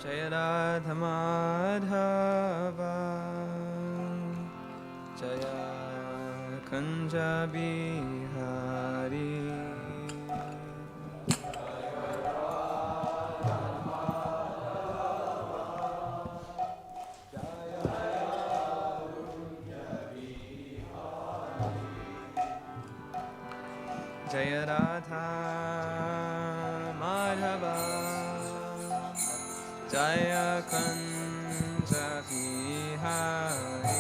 Jaya Radha Madhava Jaya Kunja Bihari Jaya Radha Madhava Jaya Kunja Bihari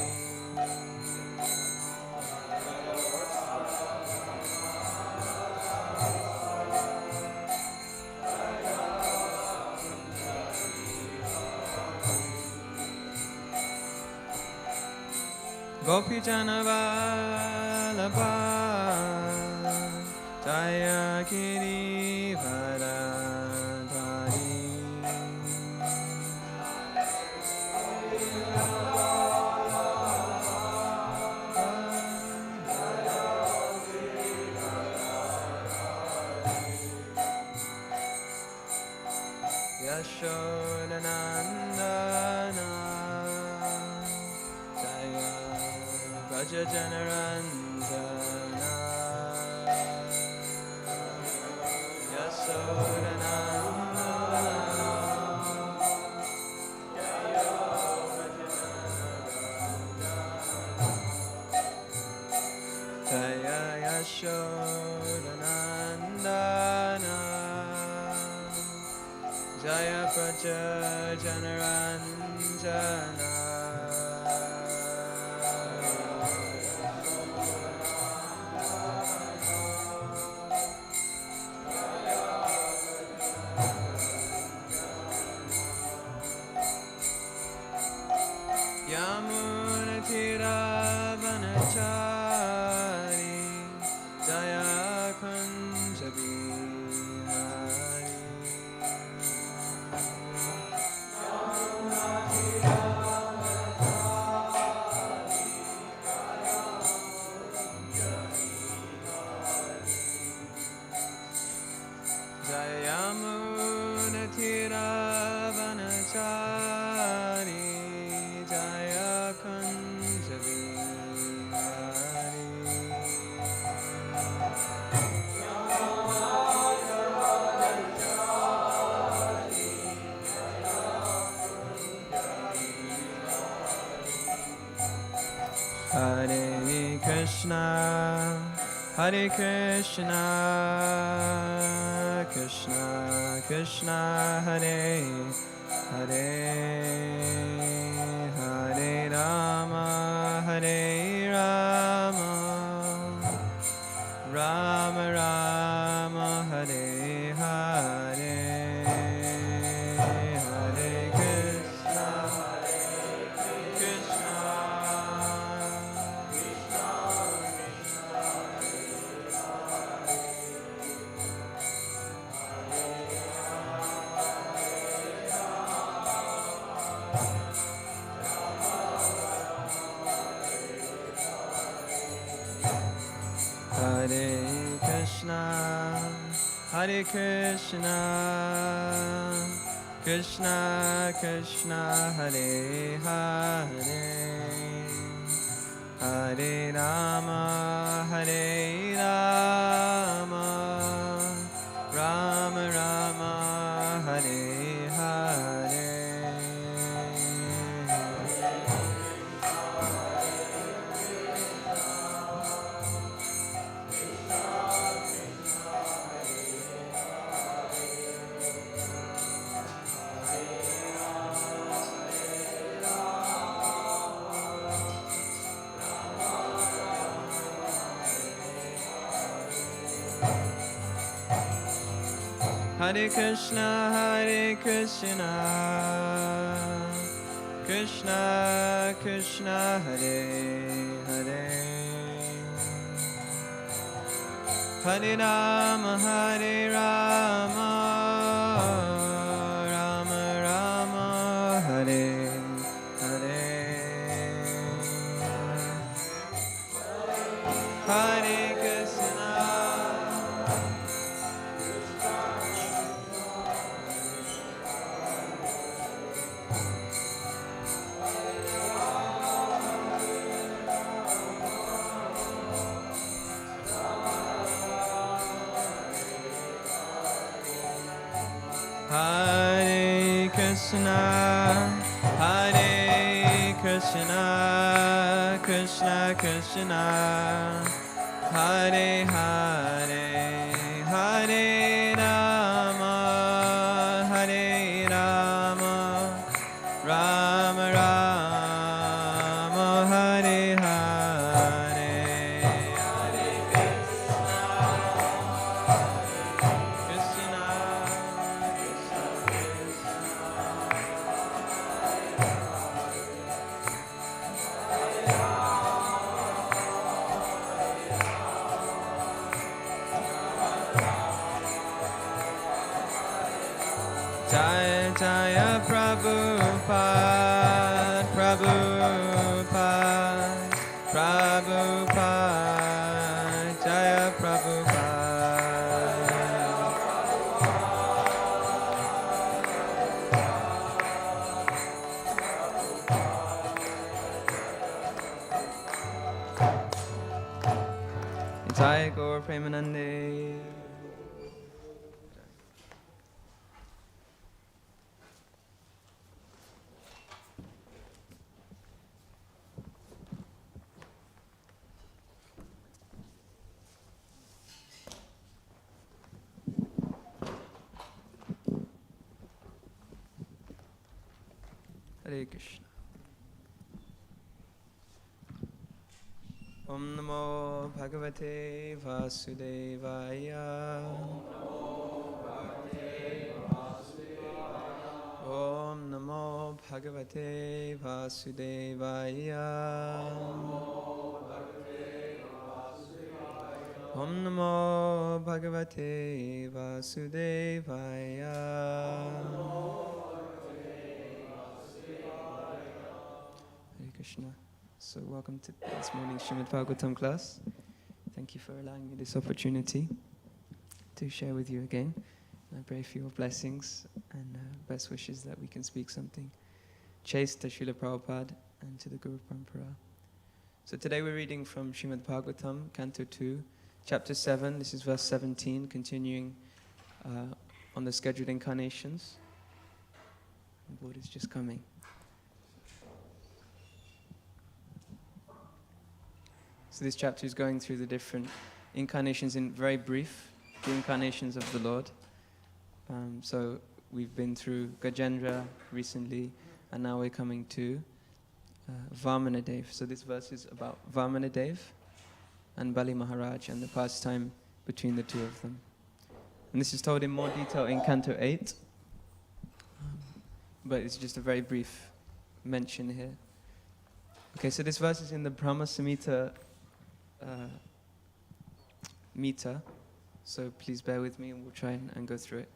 Gopi Janavallabha Jaya Giri Varadhari Yashodanandana Jaya Braja Janaranjana Yashodanandana Jaya Yashodanandana Jaya Praja Janaranjana Yamunatiravanachari Jaya Kunja Bihari Jaya Yamunatiravanachari Jaya Kunja Bihari Hare Krishna Hare Krishna Krishna Krishna Hare Hare Hare Rama Hare Rama Rama Rama Hare Hare Hare Krishna Krishna Hare Krishna Hare Krishna Krishna Krishna Hare Hare Hare Rama Hare Rama Rama Rama Hare Hare Hare Krishna Krishna Krishna Hare Hare Hare Rama Rama Rama Hare Hare Hare Krishna Krishna, Hare Krishna, Krishna Krishna, Hare Hare, Hare Rama, Hare Rama, Rama Rama, Hare Hare, Hare Krishna, Jaya Jaya Prabhupada, Prabhupada, Prabhupada, Jaya Prabhupada. Jaya Gaur Premanande. Hare Krishna. Om Namo Bhagavate Vasudevaya. Om Namo Bhagavate Vasudevaya. Om Namo Bhagavate Vasudevaya. Hare Krishna. So welcome to this morning's Srimad Bhagavatam class. Thank you for allowing me this opportunity to share with you again. And I pray for your blessings and best wishes that we can speak something chaste to Srila Prabhupada and to the Guru Parampara. So today we're reading from Srimad Bhagavatam, Canto 2, Chapter 7. This is verse 17, continuing on the scheduled incarnations. The board is just coming. So this chapter is going through the different incarnations in very brief, the incarnations of the Lord. So we've been through Gajendra recently, and now we're coming to Vamanadeva. So this verse is about Vamanadeva and Bali Maharaja and the pastime between the two of them. And this is told in more detail in Canto 8, but it's just a very brief mention here. Okay, so this verse is in the Brahma Samhita meter, so please bear with me and we'll try and go through it.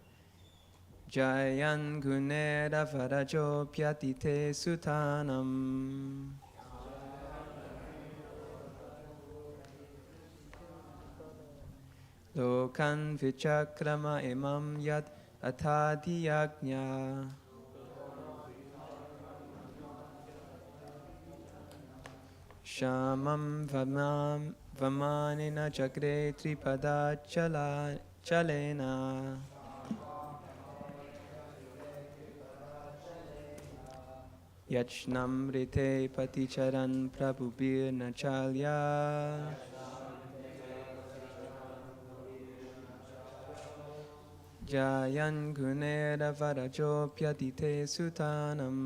Jayan gunera varajo pyatite sutanam lokan vichakrama imam yat athadiyagnya Shamam vamanina chakre tripada chalena Yachnam rite paticharan prabhubir nachalya Jayan gunera varajo pyatite sutanam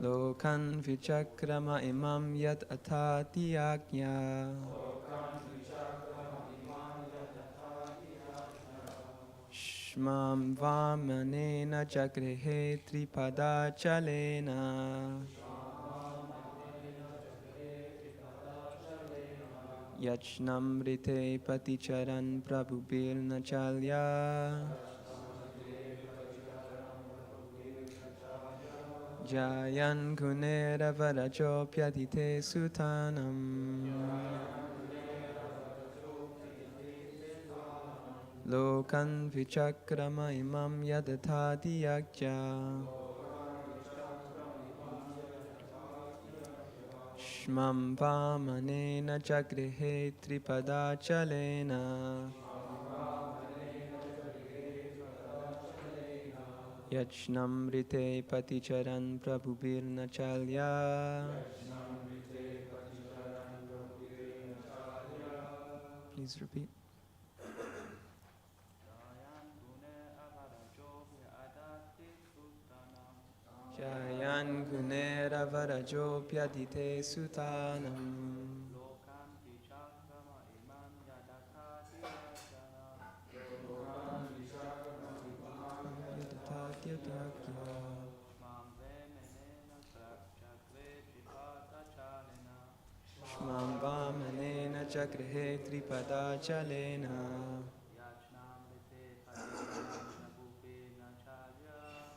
Lokan vichakrama imam yat athati agnya Shmam vamanena jagrehe tripada chalena Yachnam rite paticharan prabhubil nachalya Jayan gunera varajo pyadite sutanam Lokan vichakrama imam yadathati yakja Shmam vamanena jagrehe tripada chalena Yachnamrite paticharan prabhubirna chalya. Please repeat. Jayan gunera varajopyadite sutanam. Shmam vamanena chakrihe tripada chalena.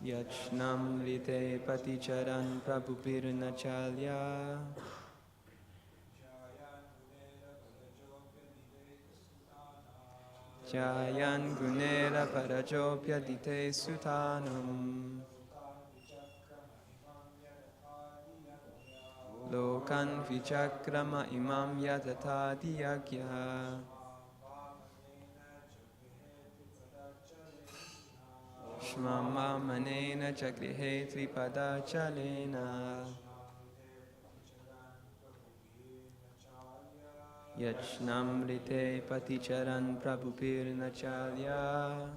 Yachnamrite paticharan prabhupirna chalya. Jayan gunera parajopyadite sutanam. Lokan vichakrama imam yadata diyagya. Shmama manena chakrihe tripada chalena. Yachnamrite paticharan prabhupirna chalya.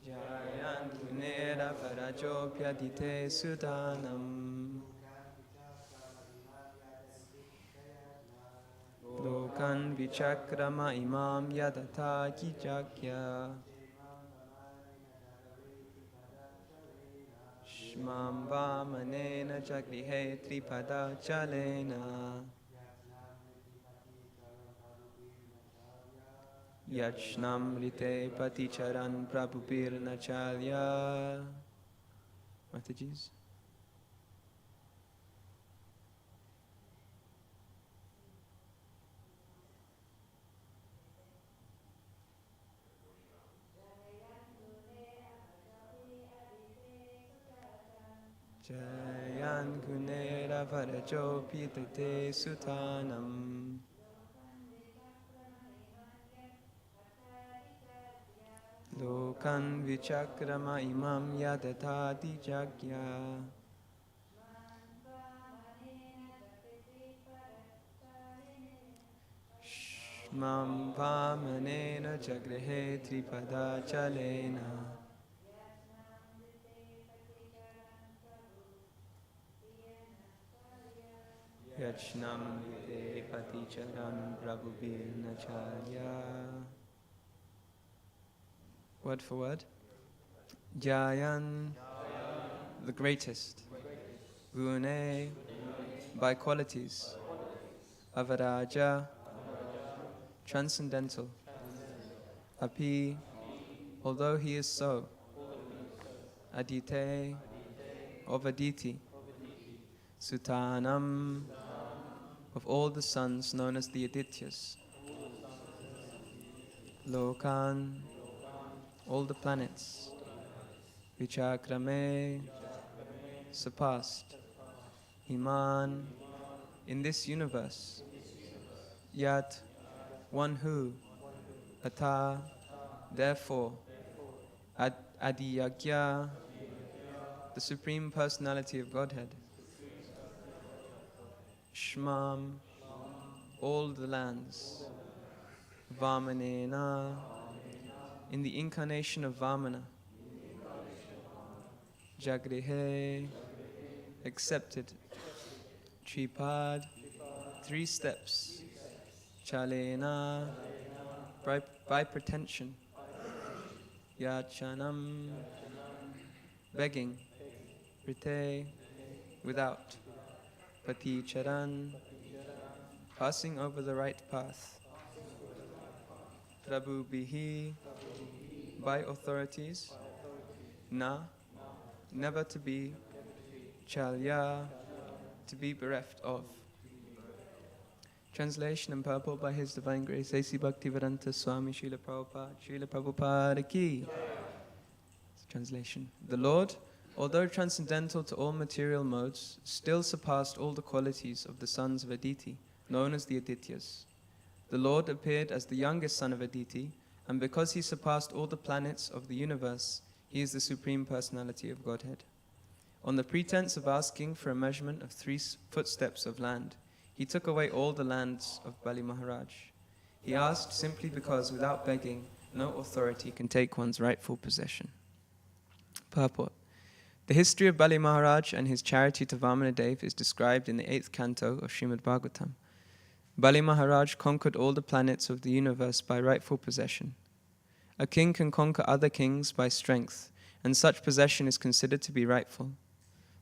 Jayan gunera parajopyadite sudanam. Lokan vichakrama imam yadata kijakya. Shmam vamanena chakrihe tripada chalena. Yachnamrite paticharan prabhupirna chalya. Mataji's. Jayan gunera varajopyadite sutanam. Lokan vichakrama imam yadata dijagya. Shmam vamanena chagrihe tripada chalena. Yachnamrite paticharan prabhupirna chalya. Word for word. Jayan, the greatest. Gune, by qualities. Avaraja, transcendental. Api, although he is so. Adite, of Aditi. Sutanam, of all the sons known as the Adityas. Lokan, all the planets. Vichakrame, surpassed. Iman, in this universe. Yat, one who. Ata, therefore. Adiyagya, the Supreme Personality of Godhead. Shmam, all the lands. Vamanena, in the incarnation of Vamana. Jagrihe, accepted. Tripad, 3 steps. Chalena, by pretension. Yachanam, begging. Rite, without. Paticharan, passing over the right path. Prabhubihi, by authorities. Na, never to be. Chalya, to be bereft of. Translation and purport by His Divine Grace, A.C. Bhaktivedanta Swami Srila Prabhupada. Srila Prabhupada ki. Translation. The Lord, although transcendental to all material modes, still surpassed all the qualities of the sons of Aditi, known as the Adityas. the Lord appeared as the youngest son of Aditi, and because he surpassed all the planets of the universe, he is the Supreme Personality of Godhead. On the pretense of asking for a measurement of 3 footsteps of land, he took away all the lands of Bali Maharaj. He asked simply because without begging, no authority can take one's rightful possession. Purport. The history of Bali Maharaj and his charity to Vamanadeva is described in the 8th canto of Srimad Bhagavatam. Bali Maharaj conquered all the planets of the universe by rightful possession. A king can conquer other kings by strength, and such possession is considered to be rightful.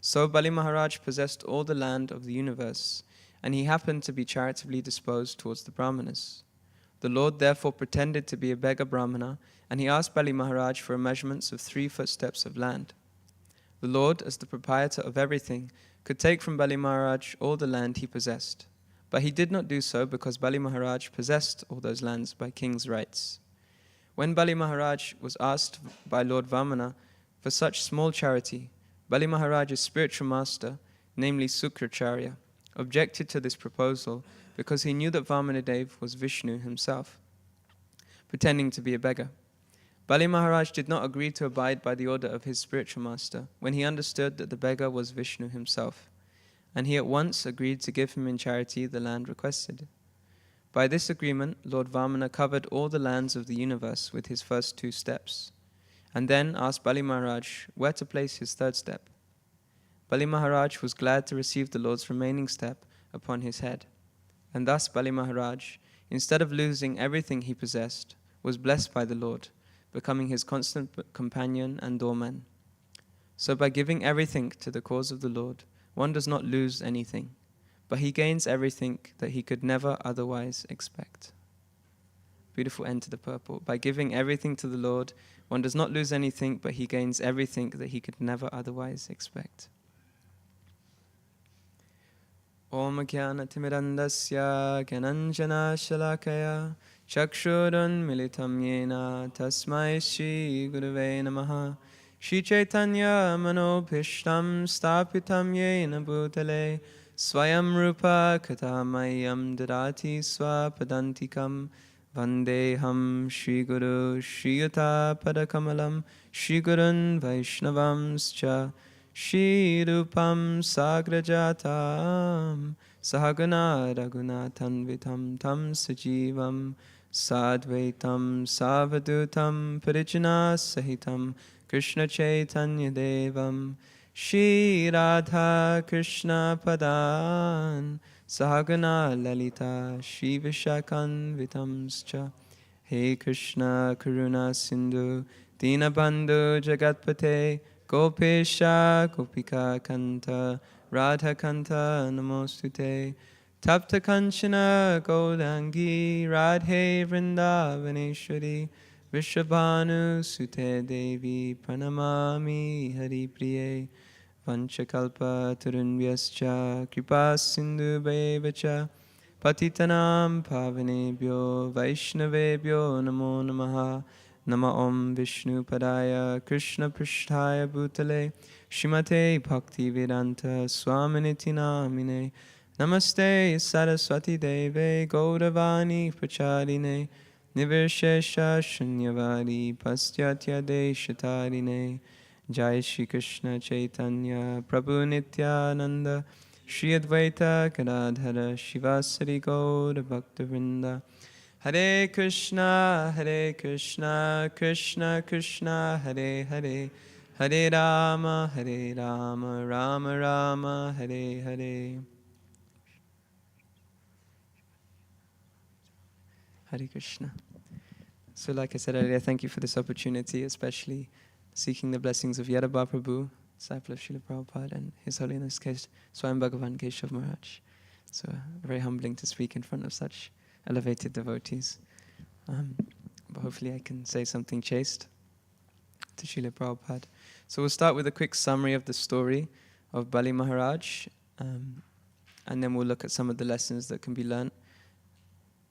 So Bali Maharaj possessed all the land of the universe, and he happened to be charitably disposed towards the Brahmanas. The Lord therefore pretended to be a beggar Brahmana, and he asked Bali Maharaj for measurements of 3 footsteps of land. The Lord, as the proprietor of everything, could take from Bali Maharaj all the land he possessed. But he did not do so because Bali Maharaj possessed all those lands by king's rights. When Bali Maharaj was asked by Lord Vamana for such small charity, Bali Maharaj's spiritual master, namely Sukracharya, objected to this proposal because he knew that Vamanadeva was Vishnu himself, pretending to be a beggar. Bali Maharaj did not agree to abide by the order of his spiritual master when he understood that the beggar was Vishnu himself, and he at once agreed to give him in charity the land requested. By this agreement, Lord Vamana covered all the lands of the universe with his first 2 steps, and then asked Bali Maharaj where to place his 3rd step. Bali Maharaj was glad to receive the Lord's remaining step upon his head, and thus Bali Maharaj, instead of losing everything he possessed, was blessed by the Lord, becoming his constant companion and doorman. So by giving everything to the cause of the Lord, one does not lose anything, but he gains everything that he could never otherwise expect. Beautiful end to the purport. By giving everything to the Lord, one does not lose anything, but he gains everything that he could never otherwise expect. Om Jnana Timirandasya Gyananjana Shalakaya Chakshurun Militam Yena Tasmai Shri Gurave Namaha Shri Chaitanya Manobhishtam Stapitam Yena Bhutale Swayam Rupa Katamayam Dadati Swapadantikam Vandeham Shri Guru Shri Yuta Padakamalam Shri Gurun Vaishnavamscha Shri Rupam Sagrajatam Sahagana Raghunathanvitam Tam Sajivam Sadvaitam Savadutam Parijana Sahitam Krishna Chaitanya Devam Shri Radha Krishna Padan Sahagana Lalita Shri Vishakanvitamscha He Krishna Karuna Sindhu Dinabandhu Jagatpate Gopesha Gopika Kanta Radha Kanta Namostute Tapta Kanchana Gaudangi Radhe Vrindavaneshwari Vishabhanu Sute Devi Pranamami Hari Priye Vanchakalpa Turunvyascha Kripa Sindhu Bhaivacha Patitanam Pavanebhyo Vaishnavebhyo Namo Namaha Nama Om Vishnu Padaya Krishna Prishtaya Bhutale Shrimate Bhaktivedanta Swaminiti Namine Namaste Saraswati Deve Gauravani Pracharine Nivirshesha Shunyavadi Pastyatya Deshatarine Jai Shri Krishna Chaitanya Prabhu Nityananda Shri Advaita Gadadhara Shivasari Gaura Bhaktivinoda Hare Krishna Krishna Krishna Hare Hare Hare Rama Rama Rama Hare Hare Hare Krishna. So like I said earlier, thank you for this opportunity, especially seeking the blessings of Yadabha Prabhu, disciple of Srila Prabhupada, and His Holiness Swayam Bhagavan Keshav Maharaj. So very humbling to speak in front of such elevated devotees. But hopefully I can say something chaste to Srila Prabhupada. So we'll start with a quick summary of the story of Bali Maharaj, and then we'll look at some of the lessons that can be learnt.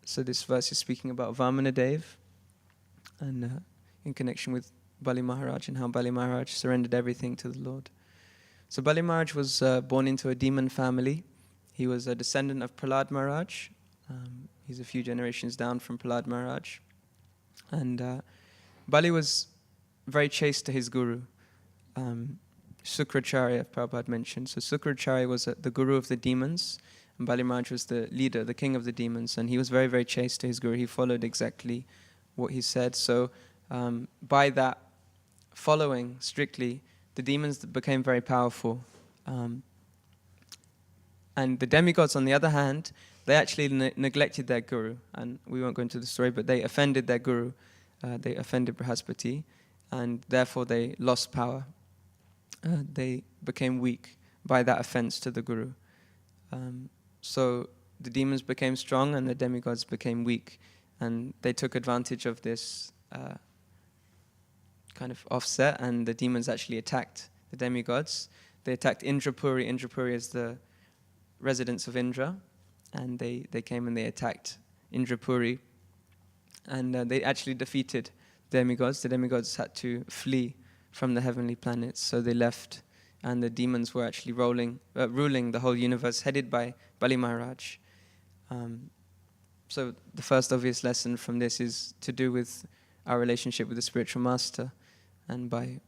So this verse is speaking about Vamanadeva, and in connection with Bali Maharaj and how Bali Maharaj surrendered everything to the Lord. So Bali Maharaj was born into a demon family. He was a descendant of Prahlad Maharaj. He's a few generations down from Prahlad Maharaj. And Bali was very chaste to his guru. Sukracharya, Prabhupada mentioned. So Sukracharya was the guru of the demons, and Bali Maharaj was the leader, the king of the demons, and he was very, very chaste to his guru. He followed exactly what he said. So by that following strictly, the demons became very powerful. And the demigods, on the other hand, they actually neglected their guru. And we won't go into the story, but they offended their guru. They offended Brihaspati, and therefore they lost power. They became weak by that offense to the guru. So the demons became strong and the demigods became weak. And they took advantage of this kind of offset, and the demons actually attacked the demigods. They attacked Indrapuri. Indrapuri is the residents of Indra, and they came and they attacked Indrapuri, and they actually defeated demigods. The demigods had to flee from the heavenly planets, so they left, and the demons were actually ruling the whole universe, headed by Bali Maharaj. So the first obvious lesson from this is to do with our relationship with the spiritual master, and by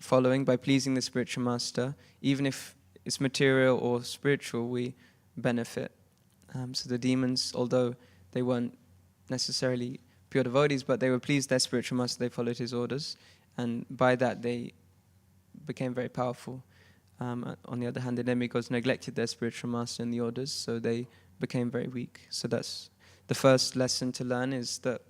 pleasing the spiritual master, even if it's material or spiritual, we benefit. So the demons, although they weren't necessarily pure devotees, but they were pleased their spiritual master, they followed his orders, and by that they became very powerful. On the other hand, the demigods neglected their spiritual master and the orders, so they became very weak. So that's the first lesson to learn, is that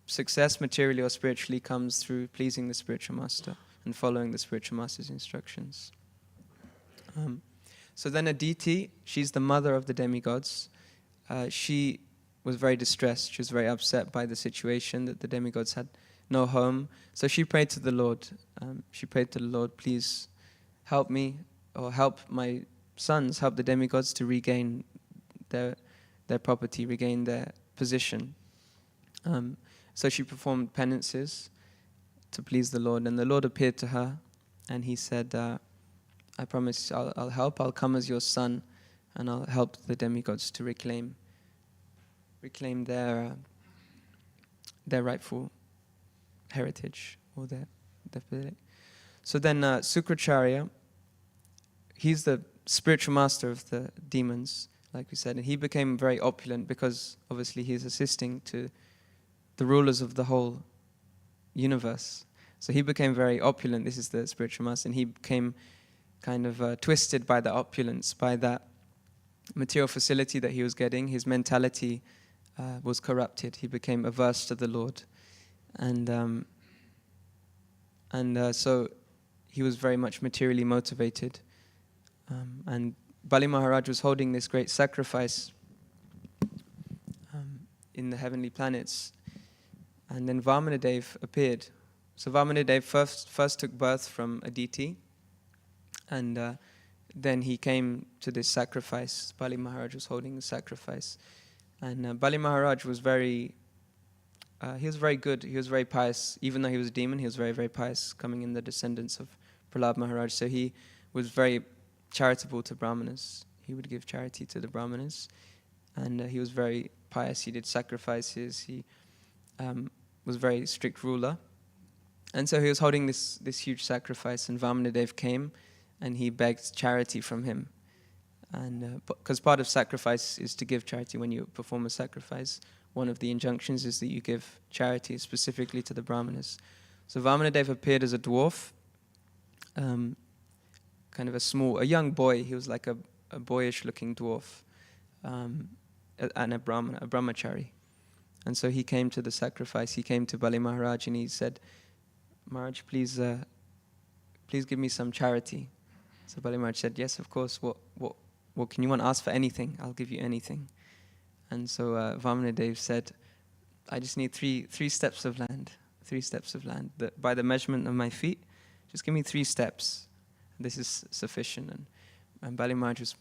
success, materially or spiritually, comes through pleasing the spiritual master and following the spiritual master's instructions. So then Aditi, she's the mother of the demigods. She was very distressed. She was very upset by the situation that the demigods had no home. So she prayed to the Lord. She prayed to the Lord, please help me, or help my sons, help the demigods to regain their property, regain their position. So she performed penances to please the Lord, and the Lord appeared to her, and he said, I promise I'll help. I'll come as your son, and I'll help the demigods to reclaim their rightful heritage, or their. So then Sukracharya, he's the spiritual master of the demons, like we said, and he became very opulent because obviously he's assisting to the rulers of the whole universe. So he became very opulent. This is the spiritual master, and he became kind of twisted by the opulence, by that material facility that he was getting. His mentality was corrupted. He became averse to the Lord, and so he was very much materially motivated. And Bali Maharaj was holding this great sacrifice in the heavenly planets, and then Vamanadeva appeared. So Vamanadeva first took birth from Aditi, and then he came to this sacrifice. Bali Maharaj was holding the sacrifice, and Bali Maharaj was very good. He was very pious. Even though he was a demon, he was very, very pious, coming in the descendants of Prahlad Maharaj. So he was very charitable to Brahmanas. He would give charity to the Brahmanas, and he was very pious. He did sacrifices. He was a very strict ruler, and so he was holding this huge sacrifice. And Vamanadeva came, and he begged charity from him, and because part of sacrifice is to give charity. When you perform a sacrifice, one of the injunctions is that you give charity specifically to the Brahmanas. So Vamanadeva appeared as a dwarf, kind of a young boy. He was like a boyish-looking dwarf, and a brahmachari. And so he came to the sacrifice. He came to Bali Maharaj, and he said, Maharaj, please give me some charity. So Bali Maharaj said, yes, of course. What can you want? Ask for anything. I'll give you anything. And so Vamanadeva said, I just need three steps of land. 3 steps of land. By the measurement of my feet, just give me 3 steps. This is sufficient. And Bali Maharaj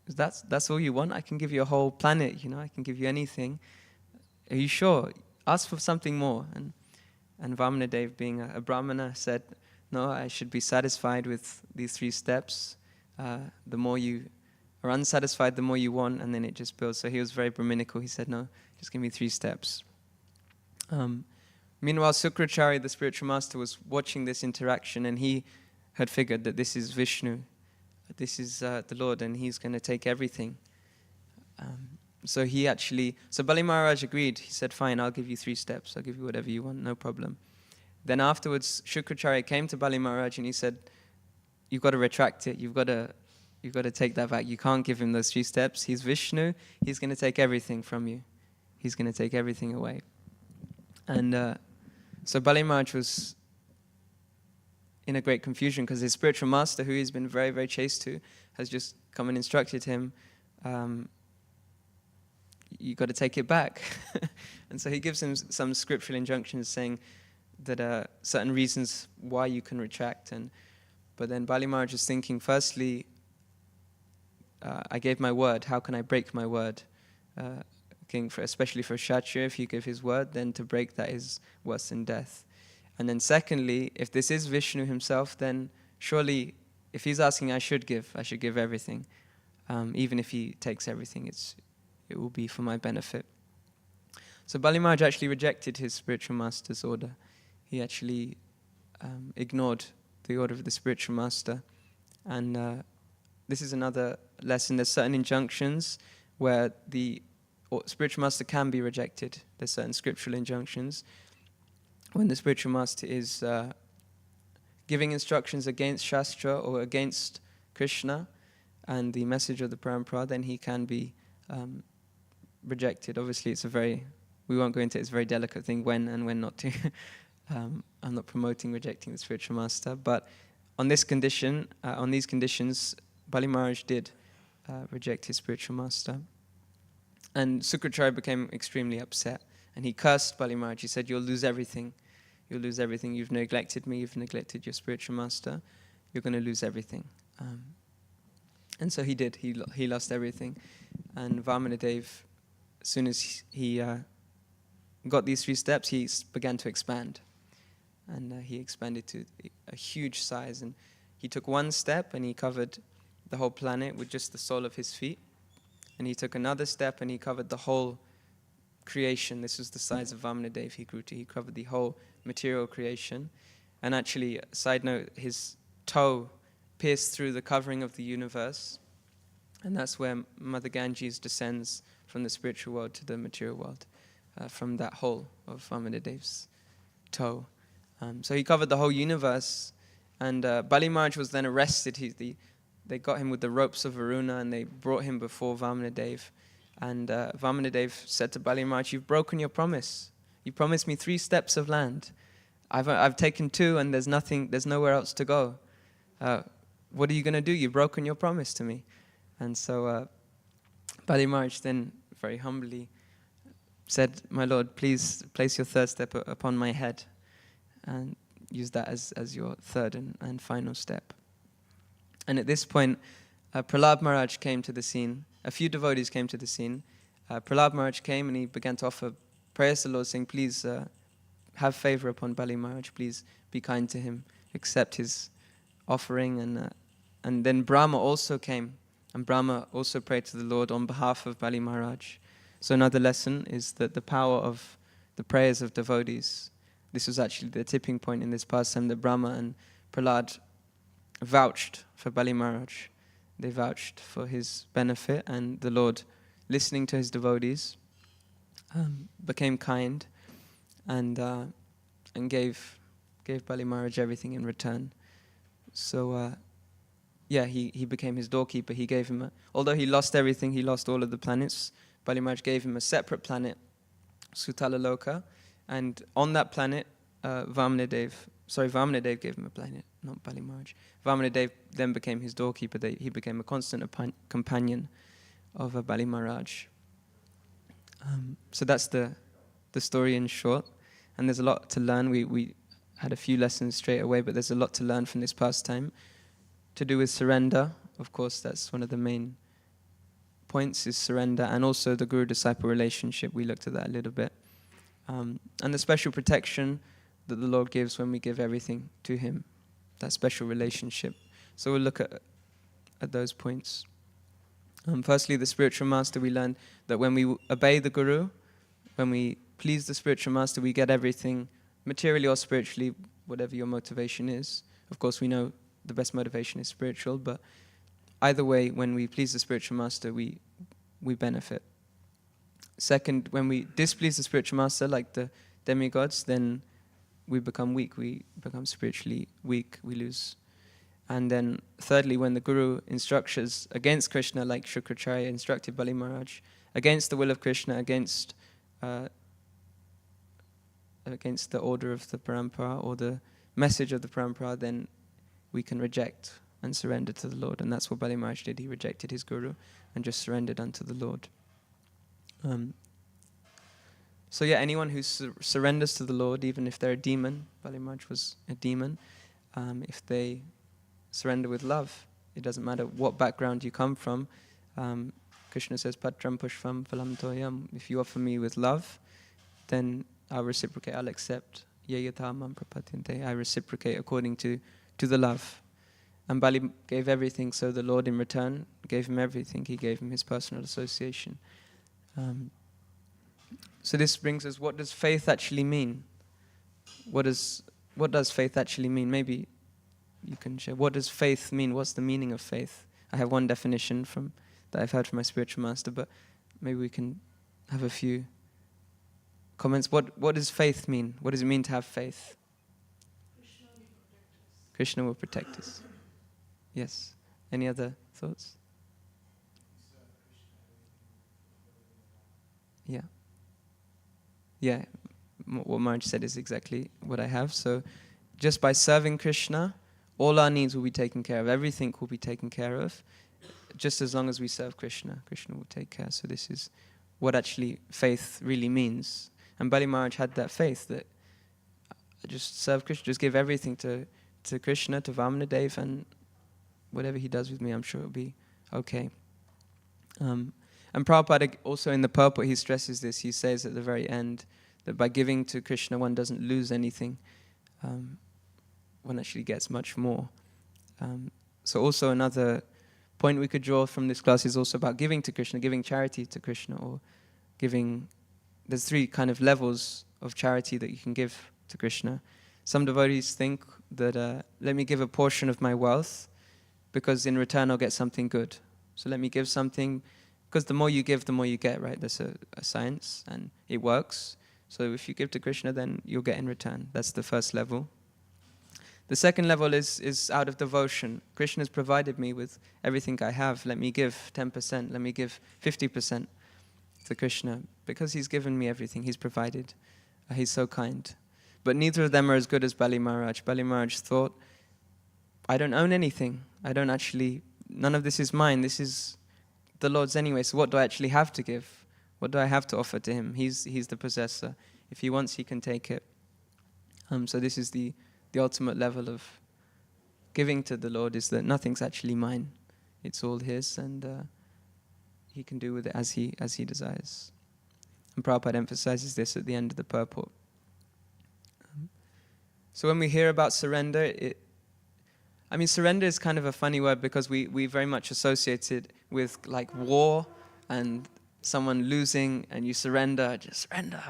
that's all you want? I can give you a whole planet, I can give you anything. Are you sure? Ask for something more. And Vamanadeva, being a Brahmana, said, no, I should be satisfied with these 3 steps. The more you are unsatisfied, the more you want, and then it just builds. So he was very Brahminical. He said, no, just give me 3 steps. Meanwhile, Sukracharya, the spiritual master, was watching this interaction, and he had figured that this is Vishnu, this is the Lord, and he's going to take everything. So Bali Maharaj agreed. He said, fine, I'll give you 3 steps. I'll give you whatever you want, no problem. Then afterwards, Shukracharya came to Bali Maharaj and he said, you've got to retract it. You've got to take that back. You can't give him those 3 steps. He's Vishnu. He's going to take everything from you. He's going to take everything away. And so Bali Maharaj was in a great confusion because his spiritual master, who he's been very, very chaste to, has just come and instructed him, you got to take it back. And so he gives him some scriptural injunctions saying that certain reasons why you can retract. But then Bali Maharaj is thinking, firstly, I gave my word. How can I break my word? Especially for a Kshatriya, if you give his word, then to break that is worse than death. And then secondly, if this is Vishnu himself, then surely, if he's asking, I should give everything. Even if he takes everything, it will be for my benefit. So Bali Maharaj actually rejected his spiritual master's order. He actually ignored the order of the spiritual master. And this is another lesson. There's certain injunctions where the spiritual master can be rejected. There's certain scriptural injunctions. When the spiritual master is giving instructions against Shastra or against Krishna and the message of the Parampara, then he can be rejected. Obviously, we won't go into it, it's a very delicate thing when and when not to. I'm not promoting rejecting the spiritual master, but on these conditions, Bali Maharaj did reject his spiritual master. And Sukracharya became extremely upset, and he cursed Bali Maharaj. He said, you'll lose everything. You'll lose everything. You've neglected me. You've neglected your spiritual master. You're going to lose everything. And so he did. He lost everything. And Vamanadeva, as soon as he got these 3 steps, he began to expand. And he expanded to a huge size. And he took 1 step and he covered the whole planet with just the sole of his feet. And he took another step and he covered the whole creation. This was the size of Vamanadeva he grew to. He covered the whole material creation. And actually, side note, his toe pierced through the covering of the universe. And that's where Mother Ganges descends from the spiritual world to the material world, from that hole of Vamanadeva's toe. So he covered the whole universe. And Bali Maharaj was then arrested. They got him with the ropes of Varuna and they brought him before Vamanadeva. And Vamanadeva said to Bali Maharaj, you've broken your promise. You promised me 3 steps of land. I've taken 2 and there's nowhere else to go. What are you going to do? You've broken your promise to me. And so Bali Maharaj then very humbly said, my Lord, please place your 3rd step upon my head and use that as your 3rd and final step. And at this point, Prahlad Maharaj came to the scene. A few devotees came to the scene. Prahlad Maharaj came and he began to offer prayers to the Lord, saying, please have favor upon Bali Maharaj. Please be kind to him. Accept his offering. And then Brahma also came. And Brahma also prayed to the Lord on behalf of Bali Maharaj. So another lesson is that the power of the prayers of devotees. This was actually the tipping point in this pastime, that Brahma and Prahlad vouched for Bali Maharaj. They vouched for his benefit, and the Lord, listening to his devotees, became kind and gave Bali Maharaj everything in return. So he became his doorkeeper. He gave him although he lost everything, he lost all of the planets, Bali Maharaj gave him a separate planet, Sutalaloka, and on that planet, Vamanadeva gave him a planet, not Bali Maharaj. Vamanadeva then became his doorkeeper. He became a constant companion of Bali Maharaj. So that's the story in short. And there's a lot to learn. We had a few lessons straight away, but there's a lot to learn from this pastime. To do with surrender, of course, that's one of the main points, is surrender, and also the guru-disciple relationship. We looked at that a little bit. And the special protection that the Lord gives when we give everything to him, that special relationship. So we'll look at those points. Firstly, the spiritual master, we learn that when we obey the Guru, when we please the spiritual master, we get everything, materially or spiritually, whatever your motivation is. Of course, we know the best motivation is spiritual, but either way, when we please the spiritual master, we benefit. Second, when we displease the spiritual master, like the demigods, then we become weak. We become spiritually weak. We lose. And then thirdly, when the Guru instructs us against Krishna, like Shukracharya instructed Bali Maharaj, against the will of Krishna, against the order of the parampara or the message of the parampara, then we can reject and surrender to the Lord. And that's what Bali Maharaj did. He rejected his Guru and just surrendered unto the Lord. So yeah, anyone who surrenders to the Lord, even if they're a demon, Bali Maharaj was a demon, if they surrender with love, it doesn't matter what background you come from. Krishna says, Patram Pushpam Phalam Toyam. If you offer me with love, then I'll reciprocate, I'll accept. Yayatha Mam Prapatyante. I reciprocate according to the love. And Bali gave everything, so the Lord in return gave him everything. He gave him his personal association. So this brings us, what does faith actually mean? What does faith actually mean? Maybe you can share. What does faith mean? What's the meaning of faith? I have one definition that I've heard from my spiritual master, but maybe we can have a few comments. What does faith mean? What does it mean to have faith? Krishna will protect us. Yes. Any other thoughts? Yeah. Yeah. What Maharaj said is exactly what I have. So just by serving Krishna, all our needs will be taken care of. Everything will be taken care of. Just as long as we serve Krishna, Krishna will take care. So this is what actually faith really means. And Bali Maharaj had that faith that just serve Krishna, just give everything to Krishna, to Vamanadeva, and whatever he does with me, I'm sure it'll be okay. And Prabhupada also in the purport, he stresses this. He says at the very end that by giving to Krishna, one doesn't lose anything. One actually gets much more. So also another point we could draw from this class is also about giving to Krishna, giving charity to Krishna, or giving. There's three kind of levels of charity that you can give to Krishna. Some devotees think that let me give a portion of my wealth because in return I'll get something good. So let me give something, because the more you give, the more you get, right? That's a science and it works. So if you give to Krishna, then you'll get in return. That's the first level. The second level is out of devotion. Krishna has provided me with everything I have. Let me give 10%. Let me give 50% to Krishna because he's given me everything. He's provided. He's so kind. But neither of them are as good as Bali Maharaj. Bali Maharaj thought, I don't own anything. None of this is mine. This is the Lord's anyway. So what do I actually have to give? What do I have to offer to him? He's the possessor. If he wants, he can take it. So this is the ultimate level of giving to the Lord, is that nothing's actually mine. It's all his, and he can do with it as he desires. And Prabhupada emphasizes this at the end of the purport. So when we hear about surrender, surrender is kind of a funny word because we very much associate it with like war and someone losing and you surrender, just surrender.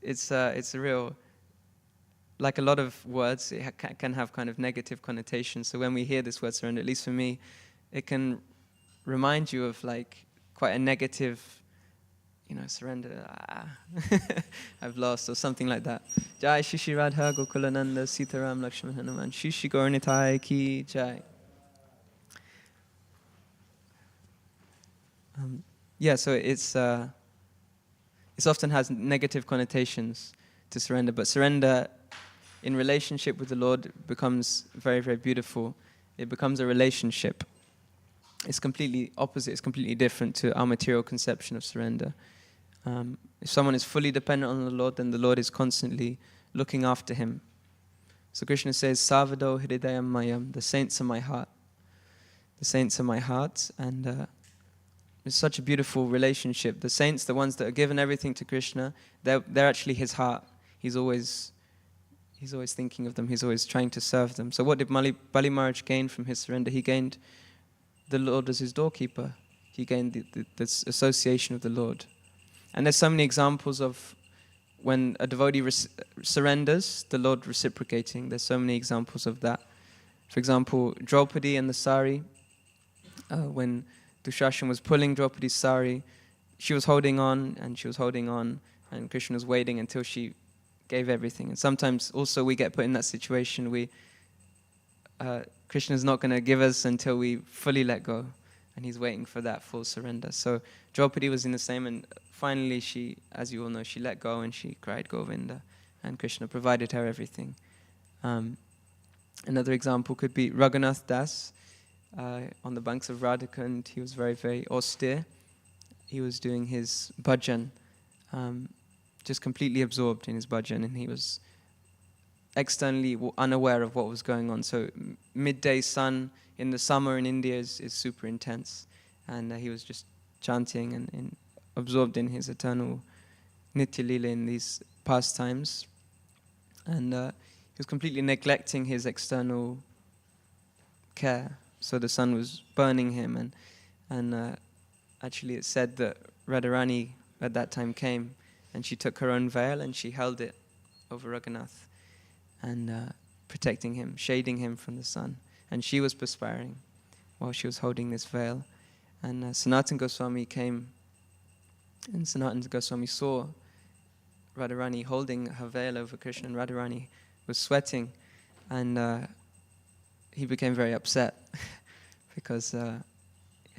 It's a real, like a lot of words, it can have kind of negative connotations. So when we hear this word surrender, at least for me, it can remind you of like quite a negative, surrender, I've lost, or something like that. Jai Shishi Radha Gokulananda Sitaram Lakshman Hanuman Shishi Gauranitai Ki Jai. So it often has negative connotations to surrender, but surrender in relationship with the Lord becomes very, very beautiful. It becomes a relationship. It's completely opposite, it's completely different to our material conception of surrender. If someone is fully dependent on the Lord, then the Lord is constantly looking after him. So Krishna says, Savado Hridayam Mayam, the saints are my heart. The saints are my heart, and it's such a beautiful relationship. The saints, the ones that are given everything to Krishna, they're actually his heart. He's always thinking of them. He's always trying to serve them. So what did Bali Maharaj gain from his surrender? He gained the Lord as his doorkeeper. he gained this association with the Lord. And there's so many examples of when a devotee surrenders, the Lord reciprocating. There's so many examples of that. For example, Draupadi and the sari. When Dushashan was pulling Draupadi's sari, she was holding on, and Krishna was waiting until she gave everything. And sometimes also we get put in that situation. Krishna's not going to give us until we fully let go, and he's waiting for that full surrender. So Draupadi was in the same, and finally she, as you all know, she let go and she cried Govinda, and Krishna provided her everything. Another example could be Raghunath Das on the banks of Radhakund. He was very, very austere. He was doing his bhajan, just completely absorbed in his bhajan, and he was externally unaware of what was going on. So midday sun in the summer in India is super intense, and he was just chanting and absorbed in his eternal Nitya Lila in these pastimes, and he was completely neglecting his external care. So the sun was burning him, and actually it's said that Radharani at that time came, and she took her own veil and she held it over Raghunath, and protecting him, shading him from the sun. And she was perspiring while she was holding this veil. And Sanatana Goswami came, and Sanatana Goswami saw Radharani holding her veil over Krishna, and Radharani was sweating, and he became very upset because, and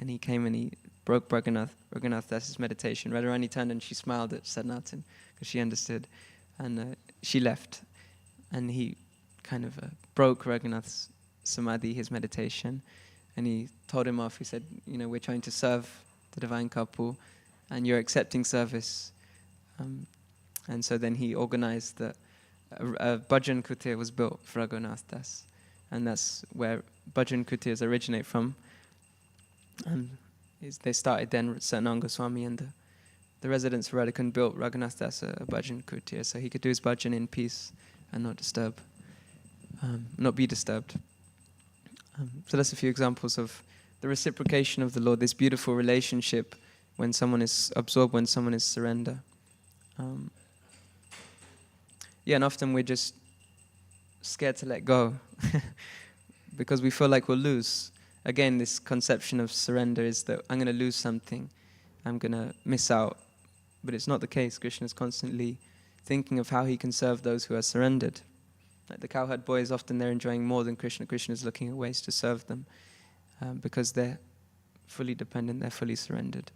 he came and he broke Raghunath Das's meditation. Radharani turned and she smiled at Sanatana because she understood, and she left. And he kind of broke Raghunath's samadhi, his meditation, and he told him off. He said, we're trying to serve the divine couple, and you're accepting service. And so then he organized that a bhajan kutir was built for Raghunath Das, and that's where bhajan kutirs originate from. And they started then, Sanatana Goswami and the residents of Radhakund built Raghunath Das a bhajan kutir, so he could do his bhajan in peace and not be disturbed. So that's a few examples of the reciprocation of the Lord, this beautiful relationship when someone is absorbed, when someone is surrender. And often we're just scared to let go because we feel like we'll lose. Again, this conception of surrender is that I'm going to lose something, I'm going to miss out. But it's not the case. Krishna is constantly thinking of how he can serve those who are surrendered. Like the cowherd boys, often they're enjoying more than Krishna. Krishna is looking at ways to serve them because they're fully dependent, they're fully surrendered.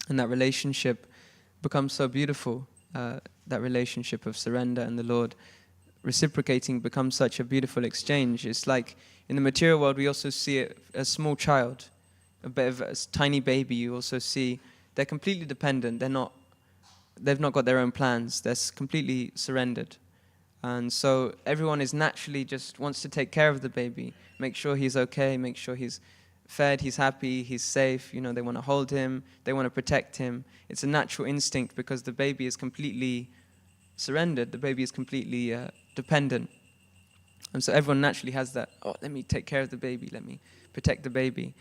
And that relationship becomes so beautiful. That relationship of surrender and the Lord reciprocating becomes such a beautiful exchange. It's like in the material world, we also see it, a small child, a tiny baby. You also see they're completely dependent. They've not got their own plans. They're completely surrendered. And so everyone is naturally just wants to take care of the baby, make sure he's okay, make sure he's fed, he's happy, he's safe. They want to hold him, they want to protect him. It's a natural instinct because the baby is completely surrendered. The baby is completely dependent. And so everyone naturally has that, let me take care of the baby, let me protect the baby.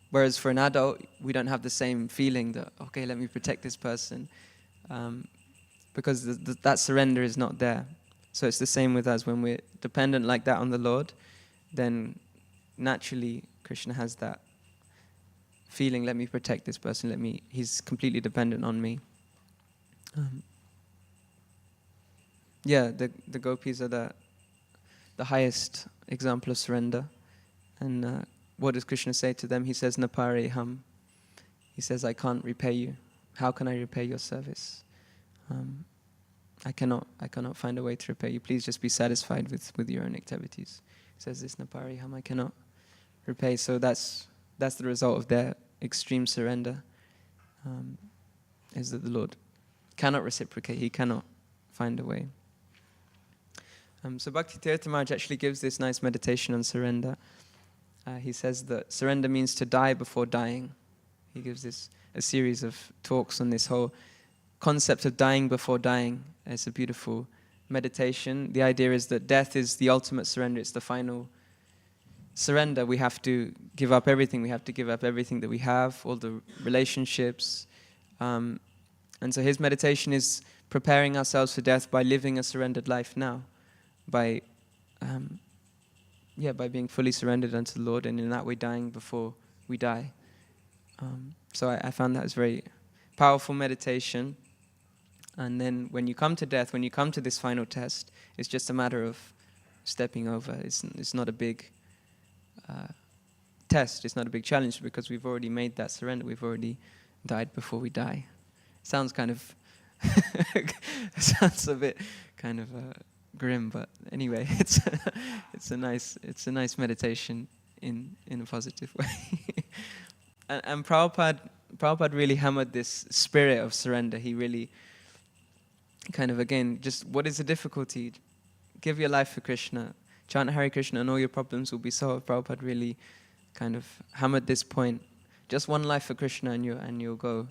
Whereas for an adult, we don't have the same feeling that, okay, let me protect this person. Because that surrender is not there. So it's the same with us. When we're dependent like that on the Lord, then naturally Krishna has that feeling, let me protect this person, he's completely dependent on me. The gopis are the highest example of surrender. And what does Krishna say to them? He says, Napare ham. He says, I can't repay you. How can I repay your service? I cannot find a way to repay you. Please just be satisfied with your own activities. He says this, Napari ham, I cannot repay. So that's the result of their extreme surrender, is that the Lord cannot reciprocate. He cannot find a way. So Bhaktivedanta Manor actually gives this nice meditation on surrender. He says that surrender means to die before dying. He gives a series of talks on this whole concept of dying before dying. It's a beautiful meditation. The idea is that death is the ultimate surrender. It's the final surrender, we have to give up everything. We have to give up everything that we have, all the relationships. And so his meditation is preparing ourselves for death by living a surrendered life now, by being fully surrendered unto the Lord, and in that way dying before we die. So I found that was very powerful meditation. And then when you come to death, when you come to this final test, it's just a matter of stepping over. It's not a big test. It's not a big challenge because we've already made that surrender. We've already died before we die. Sounds kind of sounds a bit kind of grim, but anyway, it's a nice meditation in a positive way. and Prabhupada really hammered this spirit of surrender. He really kind of, again, just what is the difficulty? Give your life for Krishna, chant Hare Krishna, and all your problems will be solved. Prabhupada really kind of hammered this point. Just one life for Krishna, and you'll go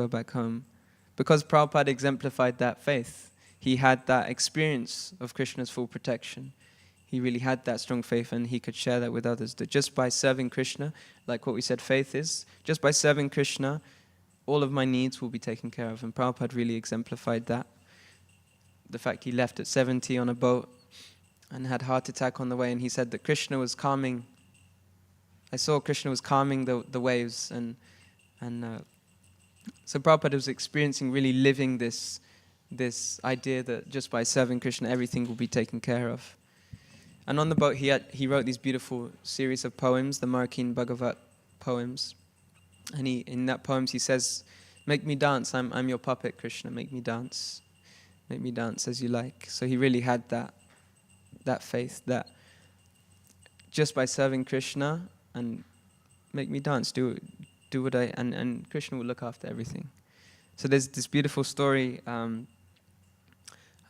back home. Because Prabhupada exemplified that faith. He had that experience of Krishna's full protection. He really had that strong faith, and he could share that with others. That just by serving Krishna, like what we said faith is, just by serving Krishna, all of my needs will be taken care of. And Prabhupada really exemplified that. The fact he left at 70 on a boat and had a heart attack on the way, and he said that Krishna was calming. I saw Krishna was calming the waves, and so Prabhupada was experiencing, really living this idea that just by serving Krishna, everything will be taken care of. And on the boat, he wrote these beautiful series of poems, the Marakin Bhagavat poems. And in that poems he says, "Make me dance, I'm your puppet, Krishna. Make me dance as you like." So he really had that faith that just by serving Krishna and make me dance, do what and Krishna will look after everything. So there's this beautiful story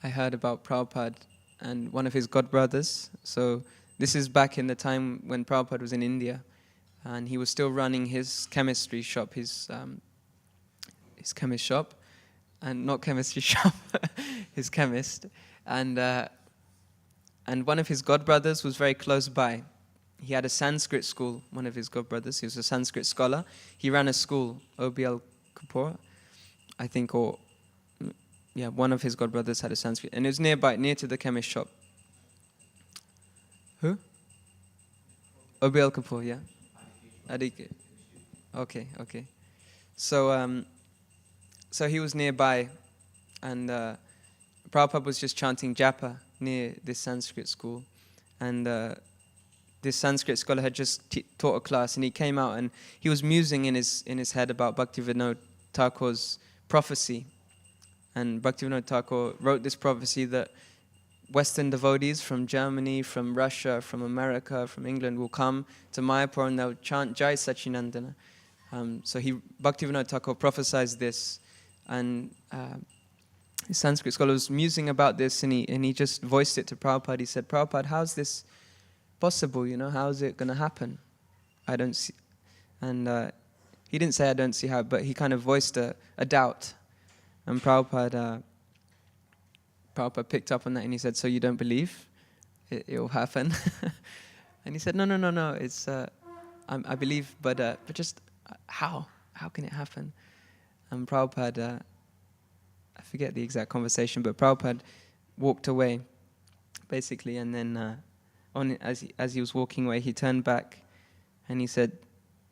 I heard about Prabhupada and one of his godbrothers. So this is back in the time when Prabhupada was in India, and he was still running his chemistry shop, his chemist shop, and not chemistry shop, his chemist. And one of his godbrothers was very close by. He had a Sanskrit school, one of his godbrothers. He was a Sanskrit scholar. He ran a school, OBL Kapoor, I think, one of his godbrothers had a Sanskrit. And it was near to the chemist shop. Who? OBL Kapoor, yeah. Adike. Okay. So he was nearby, and Prabhupada was just chanting japa near this Sanskrit school. And this Sanskrit scholar had just taught a class, and he came out and he was musing in his head about Bhaktivedanta Thakur's prophecy. And Bhaktivedanta Thakur wrote this prophecy that Western devotees from Germany, from Russia, from America, from England will come to Mayapur and they'll chant Jai Sachinandana. So Bhaktivedanta Thakur prophesied this, and the Sanskrit scholar was musing about this, and he just voiced it to Prabhupada. He said, "Prabhupada, how's this possible? How is it going to happen? I don't see." And he didn't say, "I don't see how," but he kind of voiced a doubt. And Prabhupada picked up on that, and he said, "So you don't believe it will happen?" And he said, No. It's I believe, but just how can it happen? And Prabhupada, I forget the exact conversation, but Prabhupada walked away, basically, and then as he was walking away, he turned back, and he said,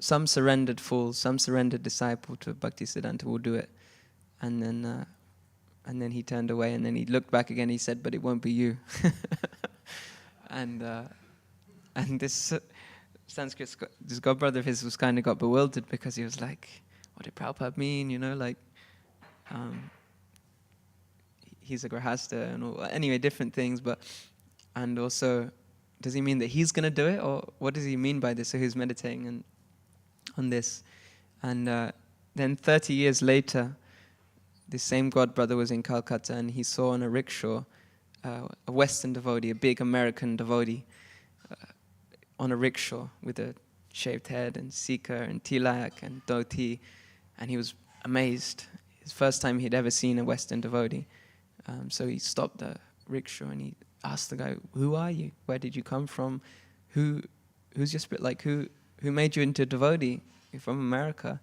"Some surrendered fool, some surrendered disciple to Bhaktisiddhanta will do it." And then he turned away, and then he looked back again. He said, "But it won't be you." And this Sanskrit, this godbrother of his was kind of got bewildered, because he was like, "What did Prabhupada mean? He's a grahasta and all." Anyway, different things, and also, does he mean that he's going to do it, or what does he mean by this? So he was meditating on this, and then 30 years later, this same godbrother was in Calcutta, and he saw on a rickshaw a Western devotee, a big American devotee, on a rickshaw with a shaved head and sikar and tilak and dhoti, and he was amazed. It's the first time he'd ever seen a Western devotee. So he stopped the rickshaw and he asked the guy, "Who are you? Where did you come from? Who who's your spirit? Like, who made you into a devotee? You're from America,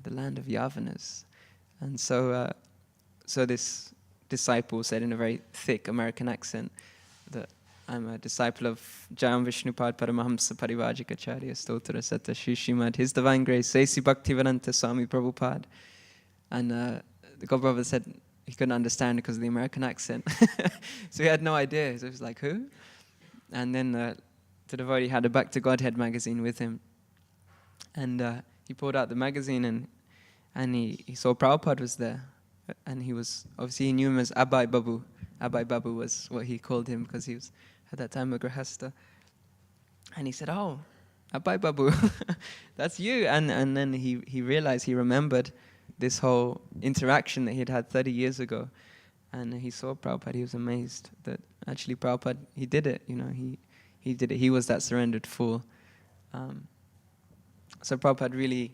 the land of Yavanas. And so this disciple said in a very thick American accent that I'm a disciple of Jayam Vishnupad Paramahamsa Parivajikacharya Stotra Sata Shishimad, His Divine Grace, Sesi Bhaktivedanta Swami Prabhupada. And the godbrother said he couldn't understand because of the American accent. So he had no idea. So he was like, who? And then the devotee had a Back to Godhead magazine with him. And he pulled out the magazine and he saw Prabhupada was there. And he knew him as Abai Babu. Abai Babu was what he called him because he was at that time a Grahasta. And he said, oh, Abai Babu, that's you. And then he realized, he remembered this whole interaction that he had 30 years ago. And he saw Prabhupada, he was amazed that actually Prabhupada, he did it, he did it. He was that surrendered fool. So Prabhupada really,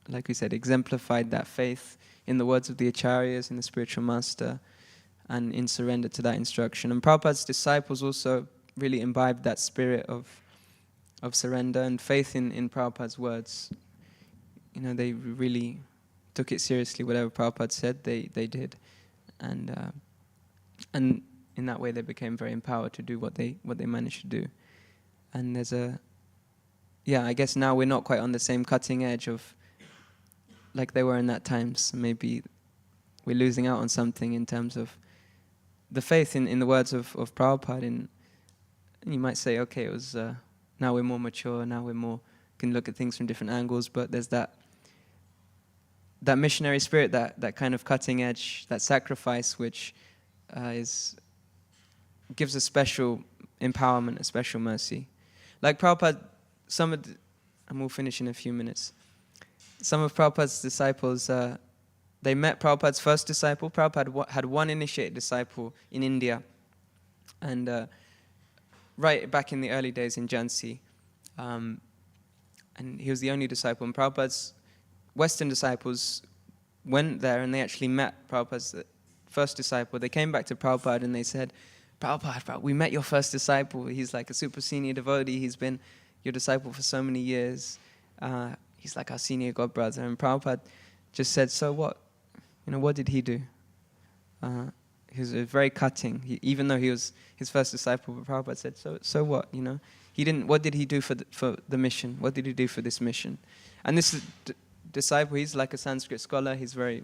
like we said, exemplified that faith in the words of the acharyas, in the spiritual master, and in surrender to that instruction. And Prabhupada's disciples also really imbibed that spirit of surrender and faith in Prabhupada's words. They really took it seriously. Whatever Prabhupada said, they did. And in that way they became very empowered to do what they managed to do. And there's I guess now we're not quite on the same cutting edge of like they were in that time, so maybe we're losing out on something in terms of the faith in the words of Prabhupada. And you might say, okay, it was now we're more mature, now we're can look at things from different angles, but there's that missionary spirit, that kind of cutting edge, that sacrifice, which gives a special empowerment, a special mercy. Like Prabhupada, and we'll finish in a few minutes. Some of Prabhupada's disciples, they met Prabhupada's first disciple. Prabhupada had one initiated disciple in India, and right back in the early days in Jhansi, and he was the only disciple. And Prabhupada's Western disciples went there and they actually met Prabhupada's first disciple. They came back to Prabhupada and they said, Prabhupada, we met your first disciple. He's like a super senior devotee. He's been your disciple for so many years. He's like our senior godbrother. And Prabhupada just said, so what? What did he do? He was very cutting. Even though he was his first disciple, but Prabhupada said, so what? He didn't. What did he do for the mission? What did he do for this mission? And this disciple, he's like a Sanskrit scholar. He's very,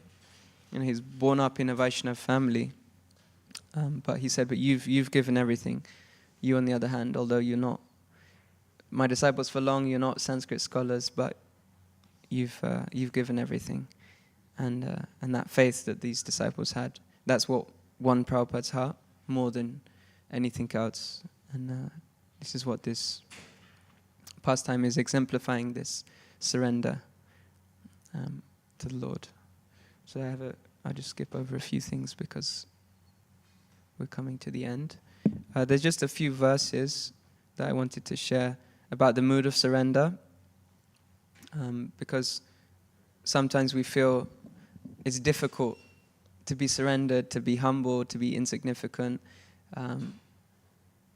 he's born up in a Vaishnava family. But he said, but you've given everything. You, on the other hand, although you're not my disciples for long, you're not Sanskrit scholars, but you've given everything. And that faith that these disciples had, that's what won Prabhupada's heart more than anything else. And this is what this pastime is exemplifying, this surrender to the Lord. So I'll just skip over a few things because we're coming to the end. There's just a few verses that I wanted to share about the mood of surrender, because sometimes we feel it's difficult to be surrendered, to be humble, to be insignificant.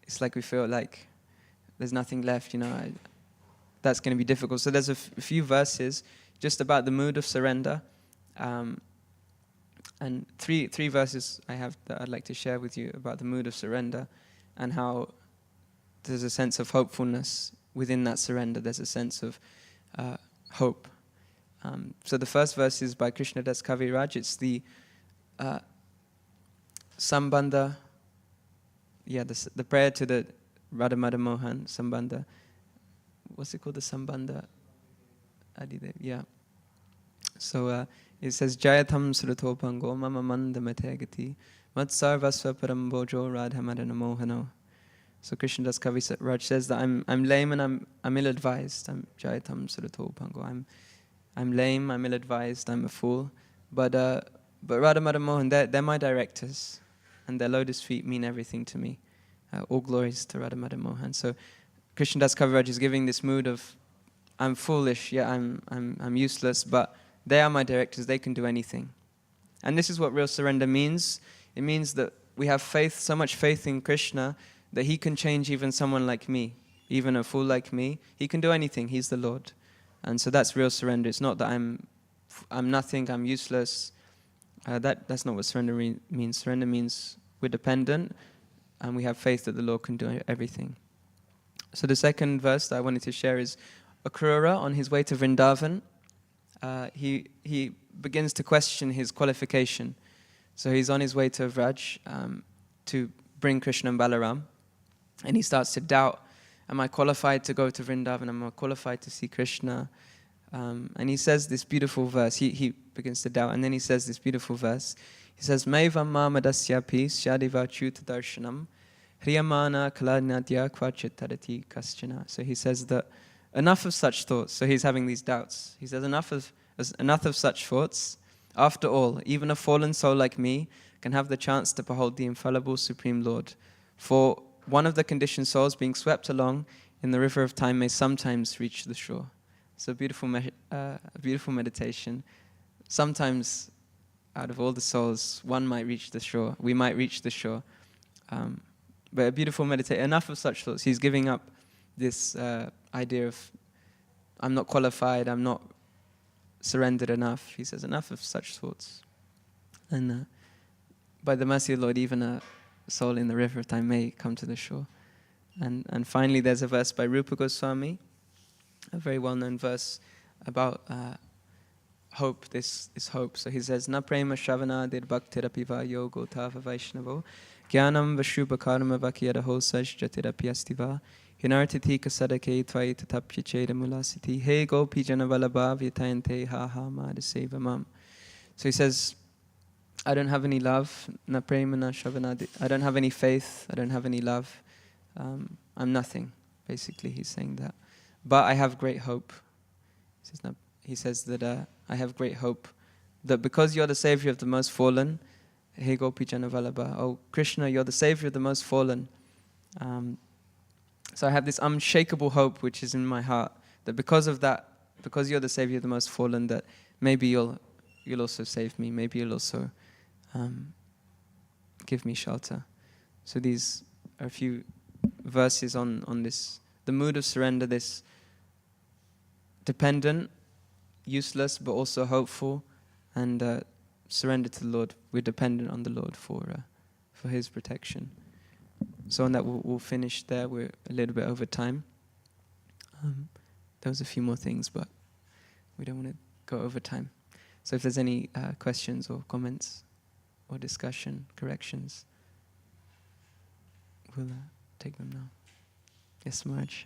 It's like we feel like there's nothing left, that's going to be difficult. So there's a few verses just about the mood of surrender. And three verses I have that I'd like to share with you about the mood of surrender and how there's a sense of hopefulness within that surrender. There's a sense of hope. So the first verse is by Krishnadas Kaviraj. It's the Sambandha, the prayer to the Radha Madha Mohan Sambandha. What's it called? The Sambandha Adidev. Yeah. So it says, Jayatham Srutopango Mama Manda Mategati Mat Sarvasva Parambojo Radha Madana Mohano. So Krishnadas Kaviraj says that I'm lame and I'm ill-advised. I'm Jayatham Srutopango. I'm lame, I'm ill-advised, I'm a fool. But Radha Madha Mohan, they're my directors, and their lotus feet mean everything to me. All glories to Radha Madha Mohan. So Krishnadas Kaviraj is giving this mood of, I'm foolish, I'm useless, but they are my directors, they can do anything. And this is what real surrender means. It means that we have faith, so much faith in Krishna, that he can change even someone like me. even a fool like me. He can do anything. He's the Lord. And so that's real surrender. It's not that I'm nothing, I'm useless. That's not what surrender means. Surrender means we're dependent and we have faith that the Lord can do everything. So the second verse that I wanted to share is Akrura on his way to Vrindavan. He begins to question his qualification. So he's on his way to Vraj to bring Krishna and Balaram. And he starts to doubt, am I qualified to go to Vrindavan? Am I qualified to see Krishna? And he says this beautiful verse. He begins to doubt, and then he says this beautiful verse. He says, Maivam mamadasyapi syadiva chuta darshanam hriyamana kaladnadya kvachit tadati kaschana. So he says that enough of such thoughts. So he's having these doubts. He says, enough of such thoughts. After all, even a fallen soul like me can have the chance to behold the infallible Supreme Lord. For one of the conditioned souls being swept along in the river of time may sometimes reach the shore. So a beautiful meditation. Sometimes out of all the souls, one might reach the shore. We might reach the shore. But a beautiful meditation. Enough of such thoughts. He's giving up this idea of, I'm not qualified, I'm not surrendered enough. He says, enough of such thoughts. And by the mercy of the Lord, even a soul in the river of time may come to the shore. And finally, there's a verse by Rupa Goswami, a very well-known verse about hope, this hope. So he says, Na prema shravana dir bhaktirapiva yogo tava vaishnavo jnanam vashubha karma vakyadaho sajjatirapi astiva hinartiti kasadake tvai tatapya cheda mulasiti he gopi janavalabha vyatayante ha ha madaseva mam. So he says, I don't have any love, na prema na shravana, I don't have any faith, I don't have any love, I'm nothing. Basically, he's saying that. But I have great hope. He says that I have great hope that because you're the savior of the most fallen, He Gopi Janavalabha, oh Krishna, you're the savior of the most fallen. So I have this unshakable hope which is in my heart that because of that, because you're the savior of the most fallen, that maybe you'll also save me. Maybe you'll also give me shelter. So these are a few verses on this, the mood of surrender, this dependent, useless, but also hopeful, and surrender to the Lord. We're dependent on the Lord for His protection. So on that, we'll finish there. We're a little bit over time. There was a few more things, but we don't want to go over time. So if there's any questions or comments or discussion, corrections, we'll take them now. Yes, Maharaj.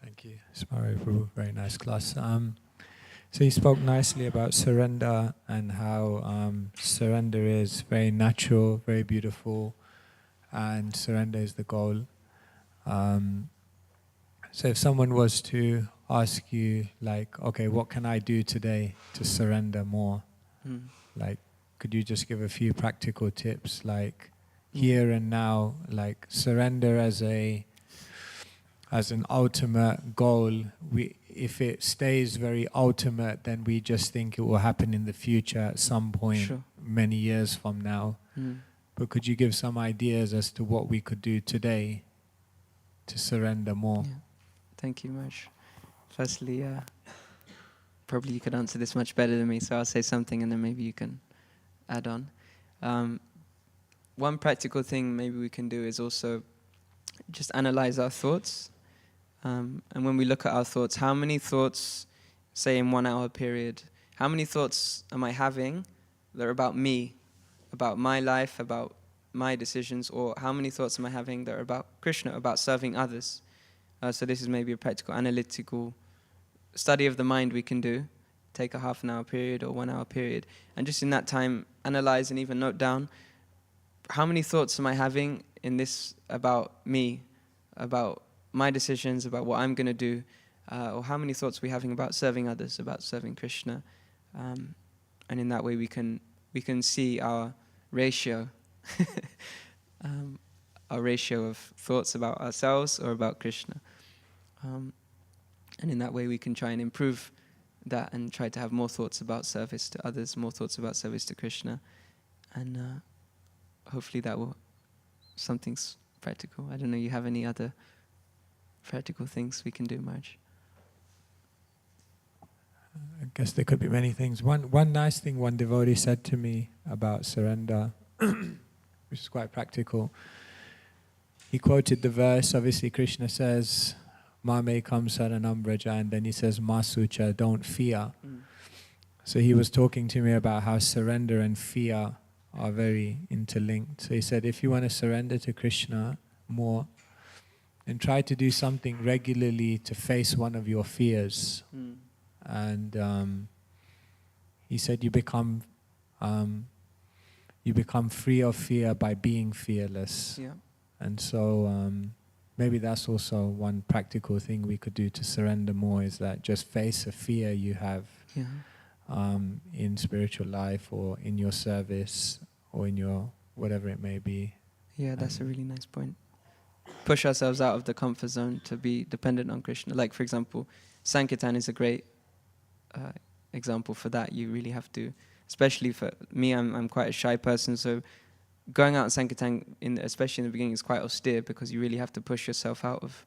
Thank you, Smari Prabhu. Very nice class. So you spoke nicely about surrender and how surrender is very natural, very beautiful, and surrender is the goal. So if someone was to ask you, like, okay, what can I do today to surrender more? Like, could you just give a few practical tips, like here and now, like surrender as an ultimate goal? If it stays very ultimate, then we just think it will happen in the future at some point, Sure. many years from now. But could you give some ideas as to what we could do today to surrender more? Yeah. Thank you much. Firstly, probably you could answer this much better than me, so I'll say something and then maybe you can add on. One practical thing maybe we can do is also just analyze our thoughts. And when we look at our thoughts, how many thoughts, say in 1 hour period, how many thoughts am I having that are about me, about my life, about my decisions, or how many thoughts am I having that are about Krishna, about serving others? So this is maybe a practical, analytical study of the mind we can do. Take a half an hour period or 1 hour period. And just in that time, analyze and even note down, how many thoughts am I having in this about me, about my decisions, about what I'm going to do, or how many thoughts are we having about serving others, about serving Krishna. And in that way we can see our ratio, our ratio of thoughts about ourselves or about Krishna. And in that way we can try and improve that and try to have more thoughts about service to others, more thoughts about service to Krishna, and hopefully that will something's practical. I don't know. You have any other practical things we can do, Marge? I guess there could be many things. One nice thing one devotee said to me about surrender, which is quite practical. He quoted the verse. Obviously, Krishna says, "Ma me kam saranam braja," and then he says, "Ma sucha," don't fear. So he was talking to me about how surrender and fear are very interlinked. So he said, if you want to surrender to Krishna more, then try to do something regularly to face one of your fears. And he said you become free of fear by being fearless. Yeah. And so maybe that's also one practical thing we could do to surrender more, is that just face a fear you have in spiritual life or in your service or in your whatever it may be. Yeah, that's a really nice point. Push ourselves out of the comfort zone to be dependent on Krishna. Like, for example, Sankirtan is a great example for that. You really have to, especially for me, I'm quite a shy person, so going out in Sankirtan, especially in the beginning, is quite austere because you really have to push yourself out of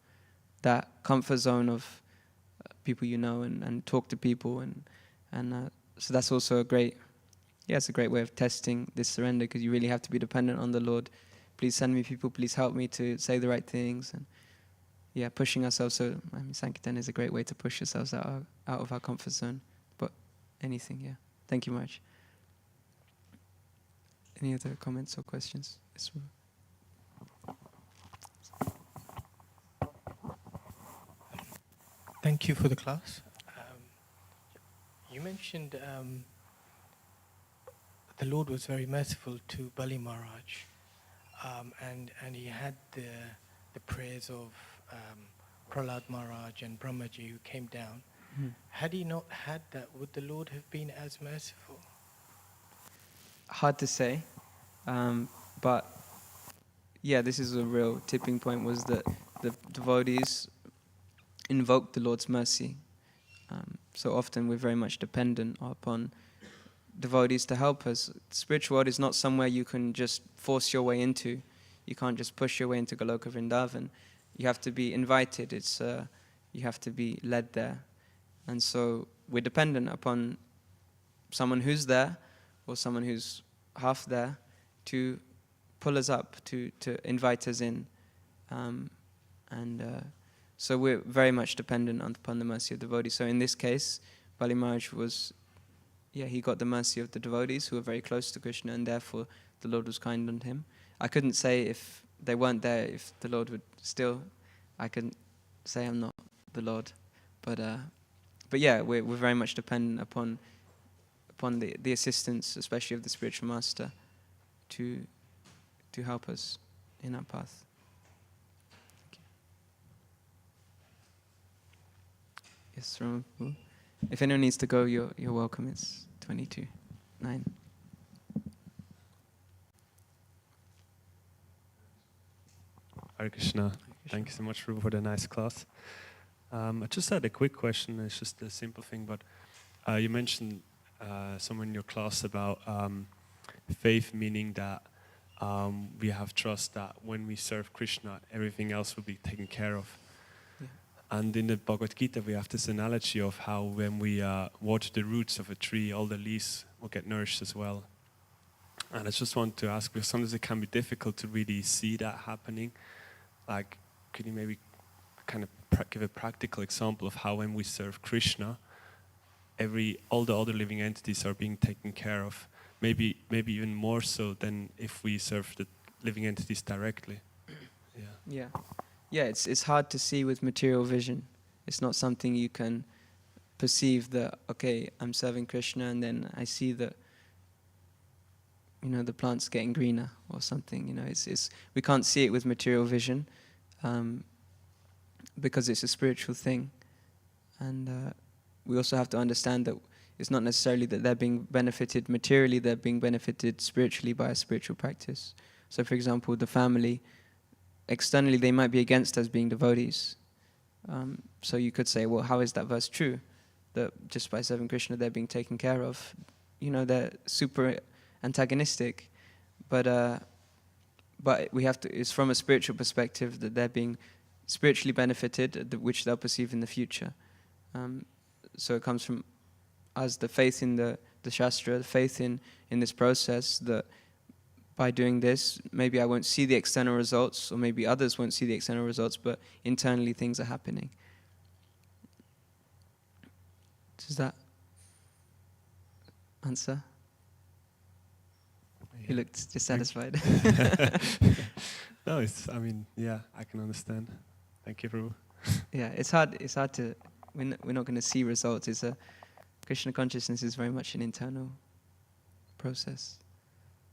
that comfort zone of people you know and talk to people. And so that's also it's a great way of testing this surrender, because you really have to be dependent on the Lord. Please send me people, please help me to say the right things. And pushing ourselves. So Sankirtan is a great way to push yourselves out of our comfort zone. But anything, Thank you much. Any other comments or questions? Yes. Thank you for the class. You mentioned the Lord was very merciful to Bali Maharaj, and he had the prayers of Prahlad Maharaj and Brahmaji who came down. Had he not had that, would the Lord have been as merciful? Hard to say, but this is a real tipping point, was that the devotees invoked the Lord's mercy. So often we're very much dependent upon devotees to help us. The spiritual world is not somewhere you can just force your way into. You can't just push your way into Goloka Vrindavan. You have to be invited. You have to be led there. And so we're dependent upon someone who's there or someone who's half there to pull us up, to invite us in. So we're very much dependent upon the mercy of the devotees. So in this case, Bali Maharaj was, he got the mercy of the devotees who were very close to Krishna, and therefore the Lord was kind on him. I couldn't say if they weren't there, if the Lord would still, I couldn't say I'm not the Lord. But we're very much dependent upon the assistance, especially of the spiritual master, to help us in our path. Yes, Ram. If anyone needs to go, you're welcome. It's 22:09. Hare Krishna. Thank you so much for the nice class. I just had a quick question. It's just a simple thing, but you mentioned somewhere in your class about faith, meaning that we have trust that when we serve Krishna, everything else will be taken care of. Yeah. And in the Bhagavad Gita, we have this analogy of how when we water the roots of a tree, all the leaves will get nourished as well. And I just want to ask, because sometimes it can be difficult to really see that happening. Like, could you maybe kind of give a practical example of how when we serve Krishna, all the other living entities are being taken care of, maybe even more so than if we serve the living entities directly? It's hard to see with material vision. It's not something you can perceive that, okay, I'm serving Krishna and then I see that, the plant's getting greener or something. We can't see it with material vision because it's a spiritual thing. And we also have to understand that it's not necessarily that they're being benefited materially, they're being benefited spiritually by a spiritual practice. So for example, the family, externally they might be against us being devotees. So you could say, well, how is that verse true? that just by serving Krishna they're being taken care of. You know, they're super antagonistic, but we have to. It's from a spiritual perspective that they're being spiritually benefited, which they'll perceive in the future. So it comes from us, the faith in the Shastra, the faith in this process, that by doing this, maybe I won't see the external results, or maybe others won't see the external results, but internally things are happening. Does that answer? You looked dissatisfied. No, I mean, yeah, I can understand. Thank you, Prabhu. Yeah, it's hard to, we're not going to see results. Krishna consciousness is very much an internal process.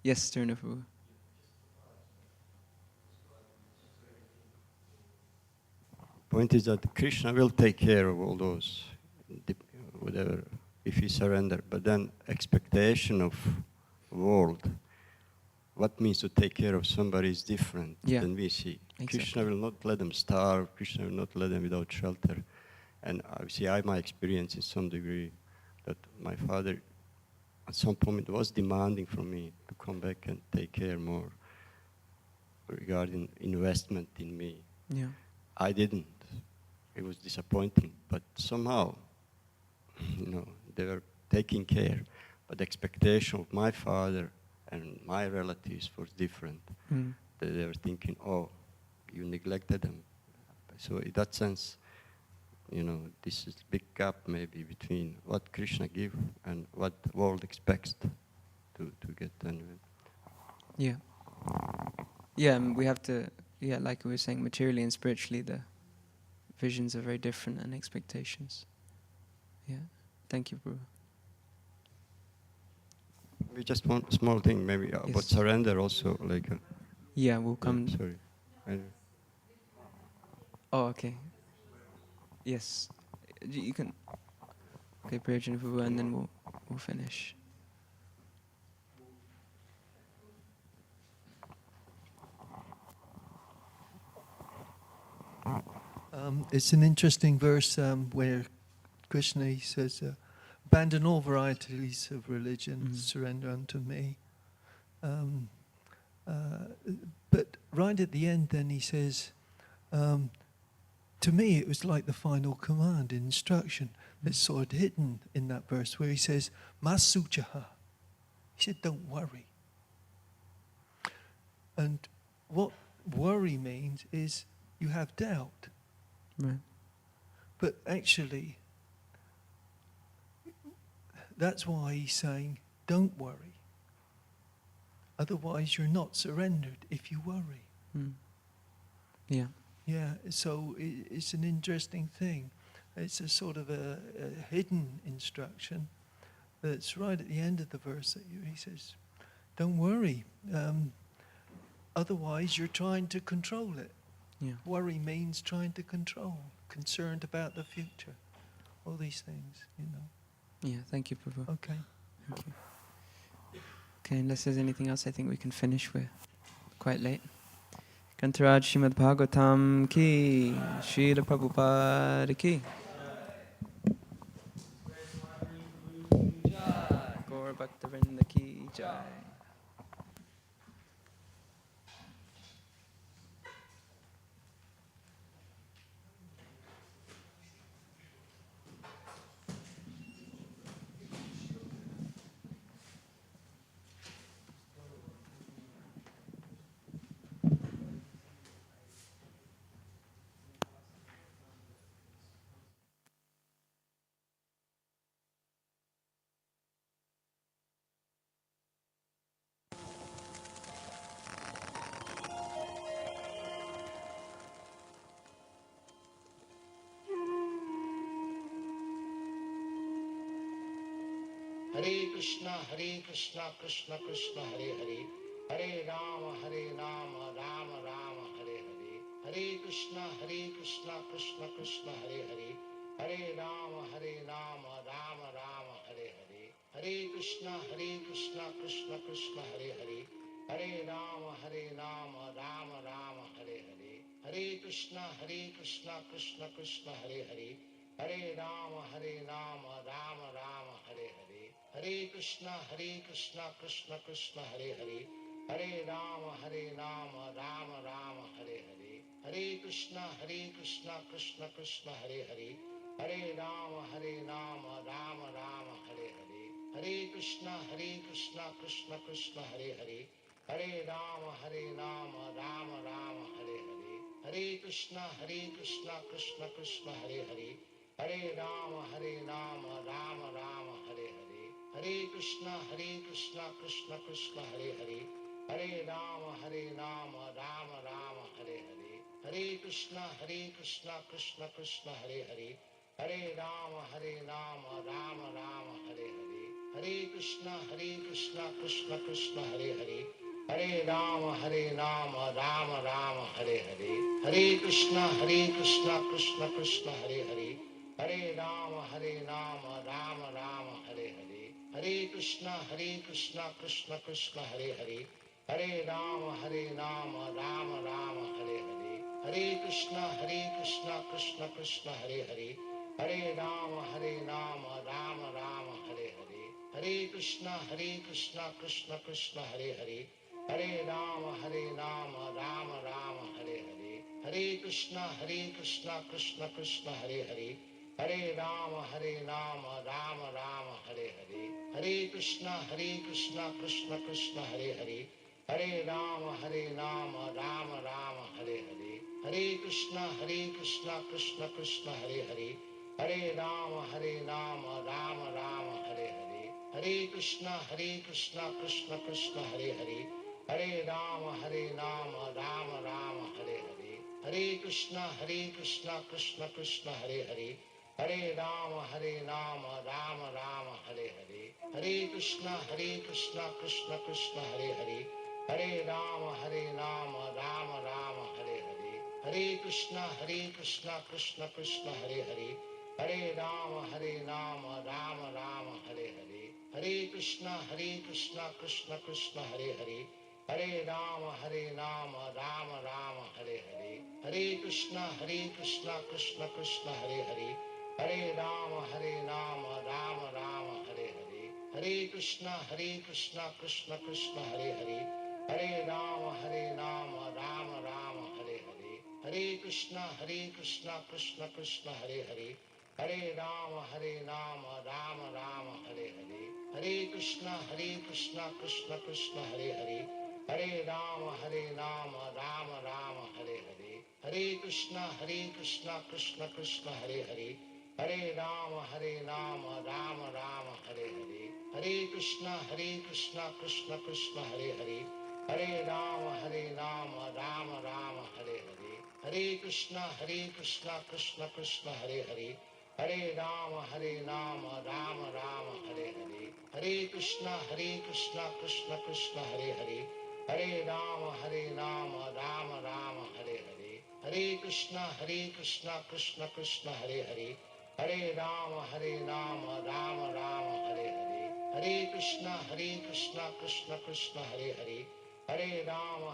Yes, Turna Prabhu. Point is that Krishna will take care of all those, whatever, if you surrender. But then expectation of world, what means to take care of somebody is different than we see. Exactly. Krishna will not let them starve. Krishna will not let them without shelter. And my experience in some degree that my father at some point was demanding from me to come back and take care more regarding investment in me. Yeah. I didn't. It was disappointing, but somehow, they were taking care. But the expectation of my father and my relatives was different. They were thinking, oh, you neglected them. So in that sense, this is a big gap maybe between what Krishna gives and what the world expects to get done with. Yeah. Yeah, and we have to, like we were saying, materially and spiritually, the visions are very different and expectations. Yeah. Thank you, Prabhu. We just want a small thing, maybe about surrender also, like. We'll come. Sorry. Oh, okay. Yes, you can. Okay, Prajna Prabhu, and then we'll finish. It's an interesting verse where Krishna he says, "Abandon all varieties of religion, surrender unto me." But right at the end, then he says, to me, it was like the final command, instruction that's sort of hidden in that verse where he says, "Masuchaha." He said, "Don't worry." And what worry means is you have doubt. Right. But actually, that's why he's saying, don't worry. Otherwise, you're not surrendered if you worry. Yeah. Yeah, so it's an interesting thing. It's a sort of a hidden instruction that's right at the end of the verse that he says, don't worry. Otherwise, you're trying to control it. Yeah. Worry means trying to control, concerned about the future, all these things, Yeah, thank you, Prabhu. Okay. Thank you. Okay, unless there's anything else, I think we can finish. We're quite late. Kantaraj Srimad Bhagavatam ki, Srila Prabhupada ki. Gaur Bhaktivedanta ki jai. Hare Krishna, Krishna Krishna, Hare Hare, Hare Rama, Rama Rama, Hare Hare. Hare Krishna, Krishna Krishna, Hare Hare, Hare Rama, Rama Rama, Hare Hare. Hare Krishna, Krishna Krishna, Hare Hare, Hare Rama, Rama Rama, Hare Hare. Hare Krishna, Krishna Krishna, Hare Hare, Hare Rama, Rama Rama, Hare Hare. Hare Krishna, Krishna Krishna, Hare Hare. Hare Rama, Rama Rama, Hare Hare. Hare Krishna, Krishna Krishna, Hare Hare. Hare Rama, Rama Rama, Hare Hare. Hare Krishna, Krishna Krishna, Hare Hare. Hare Rama, Rama Rama, Hare Hare. Hare Krishna, Krishna Krishna, Hare Hare. Hare Rama, Rama Rama, Hare Hare. Hare Krishna, Krishna Krishna, Hare Hare. Hare Rama, Rama Rama, Hare Hare. Hare Krishna, Krishna Krishna, Hare Hare. Hare Rama, Rama Rama, Hare Hare. Hare Krishna, Krishna Krishna, Hare Hare. Hare Rama, Rama Rama, Hare Hare. Hare Krishna, Krishna Krishna, Hare Hare. Hare Rama, Rama Rama, Hare Hare. Hare Krishna, Krishna Krishna, Hare Hare. Hare Rama, Rama Rama, Hare Hare. Hare Krishna, Krishna Krishna, Hare Hare. Hare Rama, Rama Rama, Hare Hare. Hare Krishna, Krishna Krishna, Hare Hare. Hare Rama, Rama Rama, Hare Hare. Hare Krishna, Krishna Krishna, Hare Hare. Hare Rama, Rama Rama, Hare Hare. Hare Krishna, Krishna Krishna, Hare Hare. Hare Rama, Rama Rama, Hare Hare. Hare Krishna, Krishna Krishna, Hare Hare. Hare Rama, Rama Rama, Hare Hare. Hare Krishna, Krishna Krishna, Hare Hare. Hare Rama, Rama Rama, Hare Hare. Hare Krishna, Krishna Krishna, Hare Hare. Hare Rama, Rama Rama, Hare Hare. Hare Krishna, Krishna Krishna, Hare Hare. Hare Rama, Rama Rama, Hare Hare. Hare Krishna, Krishna Krishna, Hare Hare. Hare Rama, Rama Rama, Hare Hare. Hare Krishna, Krishna Krishna, Hare Hare. Hare Rama, Rama Rama, Hare Hare. Hare Krishna, Krishna Krishna, Hare Hare. Hare Rama, Rama Rama, Hare Hare. Hare Krishna, Krishna Krishna, Hare Hare. Hare Rama, Rama Rama, Hare Hare. Hare Krishna, Krishna Krishna, Hare Hare. Hare Rama, Rama Rama, Hare Hare. Hare Krishna, Krishna Krishna, Hare Hare. Hare Rama, Rama Rama, Hare Hare. Hare Krishna, Krishna Krishna, Hare Hare. Hare Rama, Rama Rama, Hare Hare. Hare Krishna, Krishna Krishna, Hare Hare. Hare Rama, Rama Rama, Hare Hare. Hare Krishna, Krishna Krishna, Hare Hare. Hare Rama, Rama Rama, Hare Hare. Hare Krishna, Krishna Krishna, Hare Hare. Hare Rama, Rama Rama, Hare Hare. Hare Krishna, Krishna Krishna, Hare Hare. Hare Rama,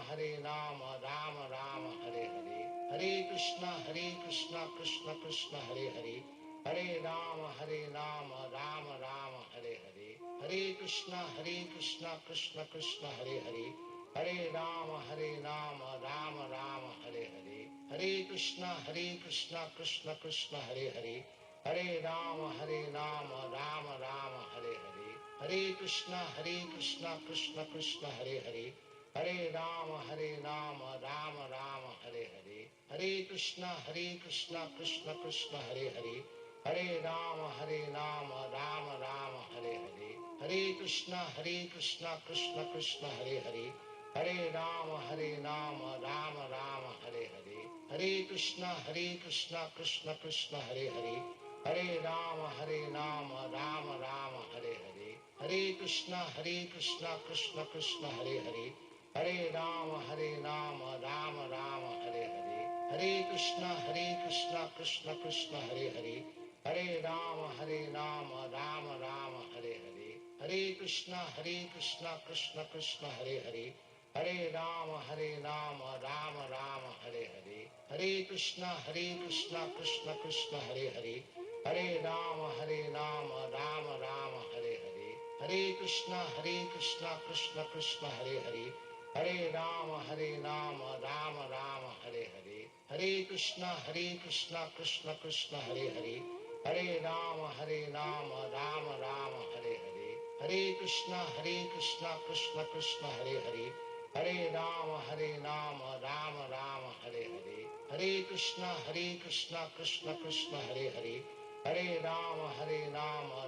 Rama Rama, Hare Hare. Hare Krishna, Krishna Krishna, Hare Hare. Hare Rama, Rama Rama, Hare Hare. Hare Krishna, Krishna Krishna, Hare Hare. Hare Rama, Rama Rama, Hare Hare. Hare Krishna, Krishna Krishna, Hare Hare. Hare Rama, Rama Rama, Hare Hare. Hare Krishna, Krishna Krishna, Hare Hare. Hare Rama, Rama Rama, Hare Hare. Hare Krishna, Krishna Krishna, Hare Hare. Hare Rama, Rama Rama, Hare Hare. Hare Krishna, Krishna Krishna, Hare Hare. Hare Rama, Rama Rama, Hare Hare. Hare Krishna, Krishna Krishna, Hare Hare. Hare Rama, Rama Rama, Hare Hare. Hare Krishna, Krishna Krishna, Hare Hare. Hare Rama, Rama Rama, Hare Hare. Hare Krishna, Krishna Krishna, Hare Hare. Hare Rama, Rama Rama, Hare Hare. Hare Krishna, Krishna Krishna, Hare Hare. Hare Rama, Rama Rama, Hare Hare. Hare Krishna, Krishna Krishna, Hare Hare. Hare Rama, Rama Rama, Hare Hare. Hare Krishna, Krishna Krishna, Hare Hare. Hare Rama, Rama Rama, Hare Hare. Hare Krishna, Krishna Krishna, Hare Hare. Hare Rama, Rama Rama, Hare Hare. Hare Krishna, Krishna Krishna, Hare Hare. Hare Rama, Rama Rama, Hare Hare. Hare Krishna, Krishna Krishna, Hare Hare. Hare Rama, Rama Rama, Hare Hare. Hare Krishna, Krishna Krishna, Hare Hare. Hare Rama, Rama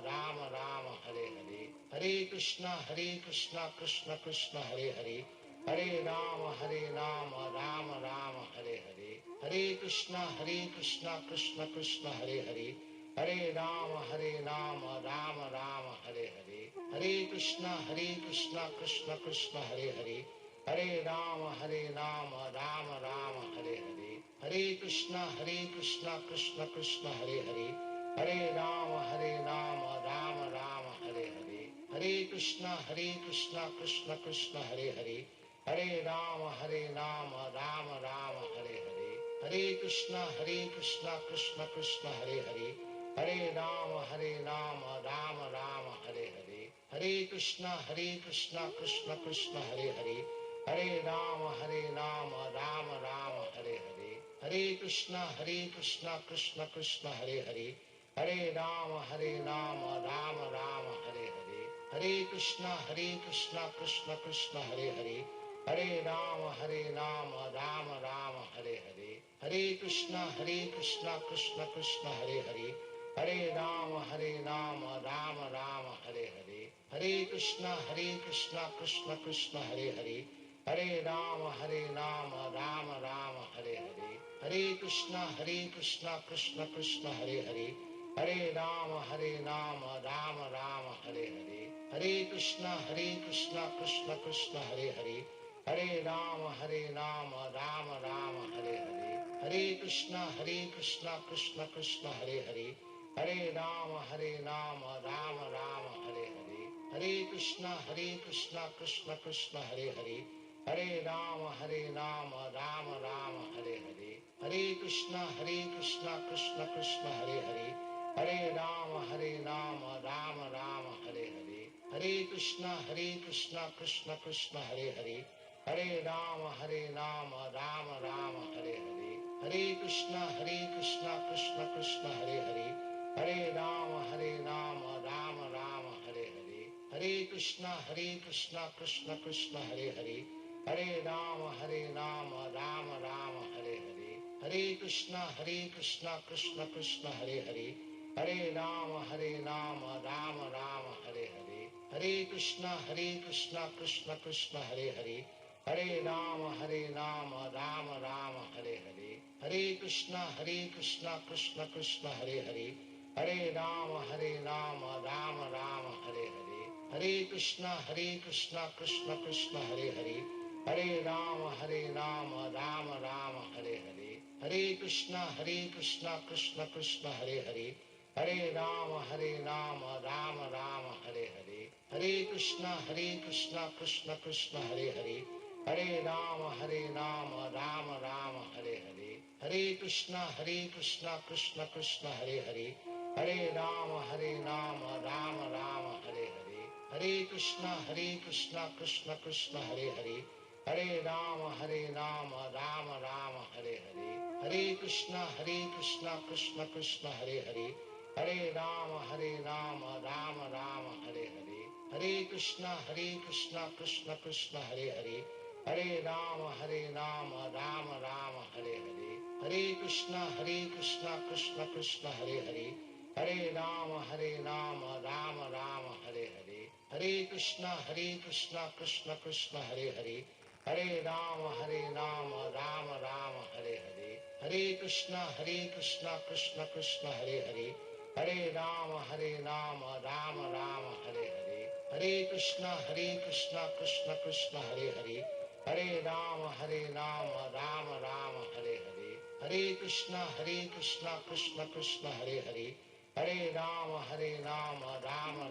Rama, Hare Hare. Hare Krishna, Krishna Krishna, Hare Hare. Hare Rama, Rama Rama, Hare Hare. Hare Krishna, Krishna Krishna, Hare Hare. Hare Rama, Rama Rama, Hare Hare. Hare Krishna, Krishna Krishna, Hare Hare. Hare Rama, Rama Rama, Hare Hare. Hare Krishna, Krishna Krishna, Hare Hare. Hare Rama, Rama Rama, Hare Hare. Hare Krishna, Krishna Krishna, Hare Hare. Hare Rama, Rama Rama, Hare Hare. Hare Krishna, Krishna Krishna, Hare Hare. Hare Rama, Rama Rama, Hare Hare. Hare Krishna, Krishna Krishna, Hare Hare. Hare Rama, Rama Rama, Hare Hare. Hare Krishna, Krishna Krishna, Hare Hare. Hare Rama, Rama Rama, Hare Hare. Hare Krishna, Krishna Krishna, Hare Hare. Hare Rama, Rama Rama, Hare Hare. Hare Krishna, Krishna Krishna, Hare Hare. Hare Rama, Rama Rama, Hare Hare. Hare Krishna, Krishna Krishna, Hare Hare. Hare Rama, Rama Rama, Hare Hare. Hare Krishna, Krishna Krishna, Hare Hare. Hare Rama, Rama Rama, Hare Hare. Hare Krishna, Krishna Krishna, Hare Hare. Hare Rama, Rama Rama, Hare Hare. Hare Krishna, Krishna Krishna, Hare Hare. Hare Rama, Rama Rama, Hare Hare. Hare Krishna, Krishna Krishna, Hare Hare. Hare Rama, Rama Rama, Hare Hare. Hare Krishna, Krishna Krishna, Hare Hare. Hare Rama, Rama Rama, Hare Hare. Hare Krishna, Krishna Krishna, Hare Hare. Hare Rama, Rama Rama, Hare Hare. Hare Krishna, Krishna Krishna, Hare Hare. Hare Rama, Rama Rama, Hare Hare. Hare Krishna, Krishna Krishna, Hare Hare. Hare Rama, Rama Rama, Hare Hare. Hare Krishna, Krishna Krishna, Hare Hare. Hare Rama, Rama Rama, Hare Hare. Hare Krishna, Krishna Krishna, Hare Hare. Hare Rama, Rama Rama, Hare Hare. Hare Krishna, Krishna Krishna, Hare Hare. Hare Rama, Rama Rama, Hare Hare. Hare Krishna, Krishna Krishna, Hare Hare. Hare Rama, Rama Rama, Hare Hare. Hare Krishna, Krishna Krishna, Hare Hare. Hare Rama, Rama Rama, Hare Hare. Hare Krishna, Krishna Krishna, Hare Hare. Hare Rama, Rama Rama, Hare Hare. Hare Krishna, Krishna Krishna, Hare Hare. Hare Rama, Rama Rama, Hare Hare. Hare Krishna, Krishna Krishna, Hare Hare. Hare Rama, Rama Rama, Hare Hare. Hare Krishna, Krishna Krishna, Hare Hare. Hare Rama, Rama Rama, Hare Hare. Hare Krishna, Krishna Krishna, Hare Hare. Hare Rama, Rama Rama, Hare Hare. Hare Krishna, Krishna Krishna, Hare Hare. Hare Rama, Rama Rama, Hare Hare. Hare Krishna, Krishna Krishna, Hare Hare. Hare Rama, Rama Rama, Hare Hare. Hare Krishna, Krishna Krishna, Hare Hare. Hare Rama, Rama Rama, Hare Hare. Hare Krishna, Krishna Krishna, Hare Hare. Hare Rama, Rama Rama, Hare Hare. Hare Krishna, Krishna Krishna, Hare Hare. Hare Rama, Rama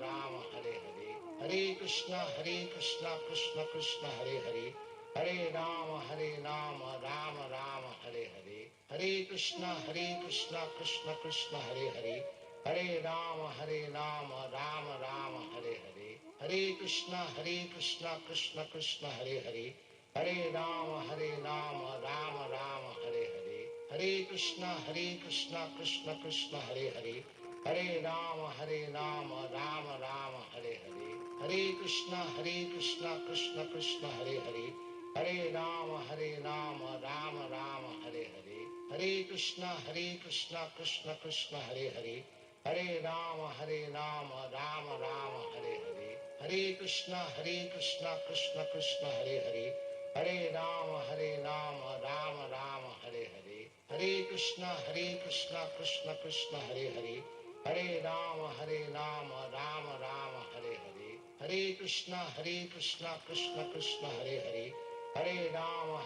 Rama, Hare Hare. Hare Krishna, Krishna Krishna, Hare Hare. Hare Rama, Rama Rama, Hare Hare. Hare Krishna, Krishna Krishna, Hare Hare. Hare Rama, Rama Rama, Hare Hare. Hare Krishna, Krishna Krishna, Hare Hare. Hare Rama, Rama Rama, Hare Hare. Hare Krishna, Krishna Krishna, Hare Hare. Hare Rama, Rama Rama, Hare Hare. Hare Krishna, Krishna Krishna, Hare Hare. Hare Rama, Rama Rama, Hare Hare. Hare Krishna, Krishna Krishna, Hare Hare. Hare Rama, Rama Rama, Hare Hare. Hare Krishna, Krishna Krishna, Hare Hare. Hare Rama, Rama Rama, Hare Hare. Hare Krishna, Krishna Krishna, Hare Hare. Hare Rama, Rama Rama, Hare Hare. Hare Krishna, Krishna Krishna, Hare Hare. Hare Rama,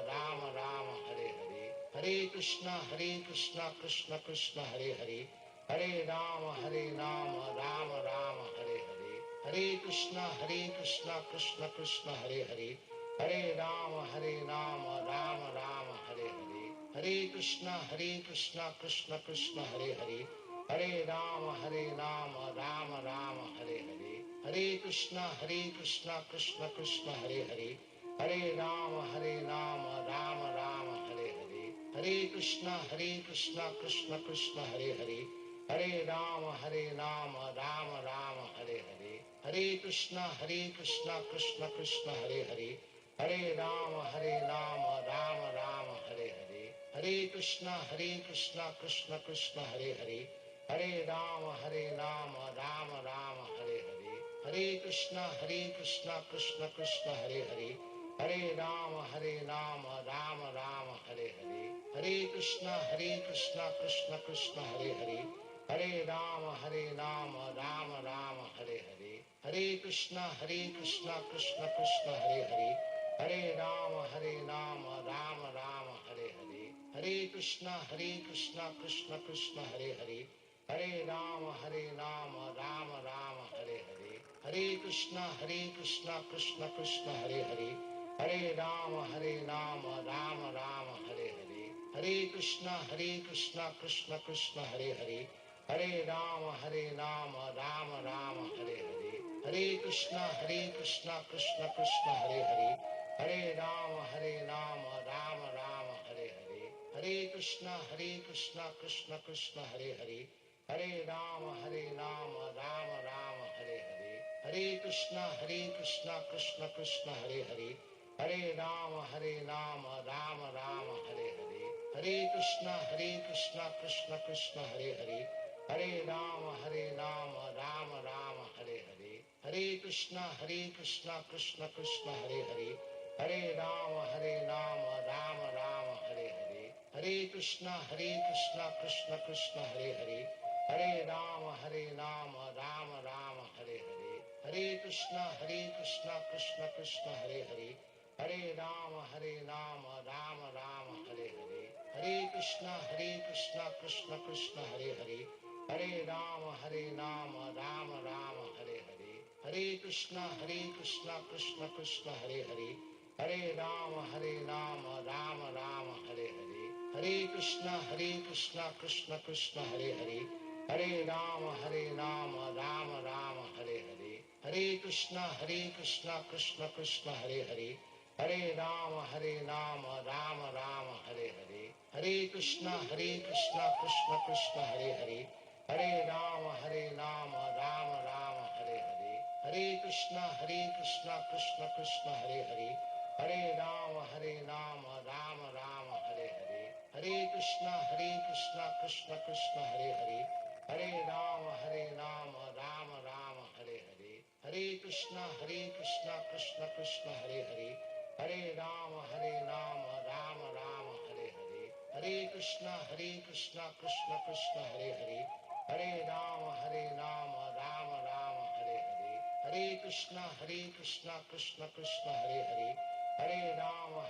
Rama Rama, Hare Hare. Hare Krishna, Krishna Krishna, Hare Hare. Hare Rama, Rama Rama, Hare Hare. Hare Krishna, Krishna Krishna, Hare Hare. Hare Rama, Rama Rama, Hare Hare. Hare Krishna, Krishna Krishna, Hare Hare. Hare Rama, Rama Rama, Hare Hare. Hare Krishna, Krishna Krishna, Hare Hare. Hare Rama, Rama Rama, Hare Hare. Hare Krishna, Krishna Krishna, Hare Hare. Hare Rama, Rama Rama, Hare Hare. Hare Krishna, Krishna Krishna, Hare Hare. Hare Rama, Rama Rama, Hare Hare. Hare Krishna, Krishna Krishna, Hare Hare. Hare Rama, Rama Rama, Hare Hare. Hare Krishna, Krishna Krishna, Hare Hare. Hare Rama, Rama Rama, Hare Hare. Hare Krishna, Krishna Krishna, Hare Hare. Hare Rama, Rama Rama, Hare Hare. Hare Krishna, Krishna Krishna, Hare Hare. Hare Rama, Rama Rama, Hare Hare. Hare Krishna, Krishna Krishna, Hare Hare. Hare Rama, Rama Rama, Hare Hare. Hare Krishna, Krishna Krishna, Hare Hare. Hare Rama, Rama Rama, Hare Hare. Hare Krishna, Krishna Krishna, Hare Hare. Hare Rama, Rama Rama, Hare Hare. Hare Krishna, Krishna Krishna, Hare Hare. Hare Rama, Rama Rama, Hare Hare. Hare Krishna, Krishna Krishna, Hare Hare. Hare Rama, Rama Rama, Hare Hare. Hare Krishna, Krishna Krishna, Hare Hare. Hare Rama, Rama Rama, Hare Hare. Hare Krishna, Krishna Krishna, Hare Hare. Hare Rama, Rama Rama, Hare Hare. Hare Krishna, Krishna Krishna, Hare Hare. Hare Rama, Rama Rama, Hare Hare. Hare Krishna, Krishna Krishna, Hare Hare. Hare Rama, Rama Rama, Hare Hare. Hare Krishna, Krishna Krishna, Hare Hare. Hare Rama, Rama Rama, Hare Hare. Hare Krishna, Krishna Krishna, Hare Hare. Hare Rama, Rama Rama, Hare Hare. Hare Krishna, Krishna Krishna, Hare Hare. Hare Rama, Rama Rama, Hare Hare. Hare Krishna, Krishna Krishna, Hare Hare. Hare Rama, Rama Rama, Hare Hare. Hare Krishna, Krishna Krishna, Hare Hare. Hare Rama, Rama Rama, Hare Hare. Hare Krishna, Krishna Krishna, Hare Hare. Hare Rama, Rama Rama, Hare Hare. Hare Krishna, Krishna Krishna, Hare Hare. Hare Rama, Rama Rama, Hare Hare. Hare Krishna, Krishna Krishna, Hare Hare. Hare Rama, Rama Rama, Hare Hare. Hare Krishna, Krishna Krishna, Hare Hare. Hare Rama, Rama Rama, Hare Hare. Hare Krishna, Krishna Krishna, Hare Hare. Hare Rama, Rama Rama, Hare Hare. Hare Krishna, Krishna Krishna, Hare Hare. Hare Rama,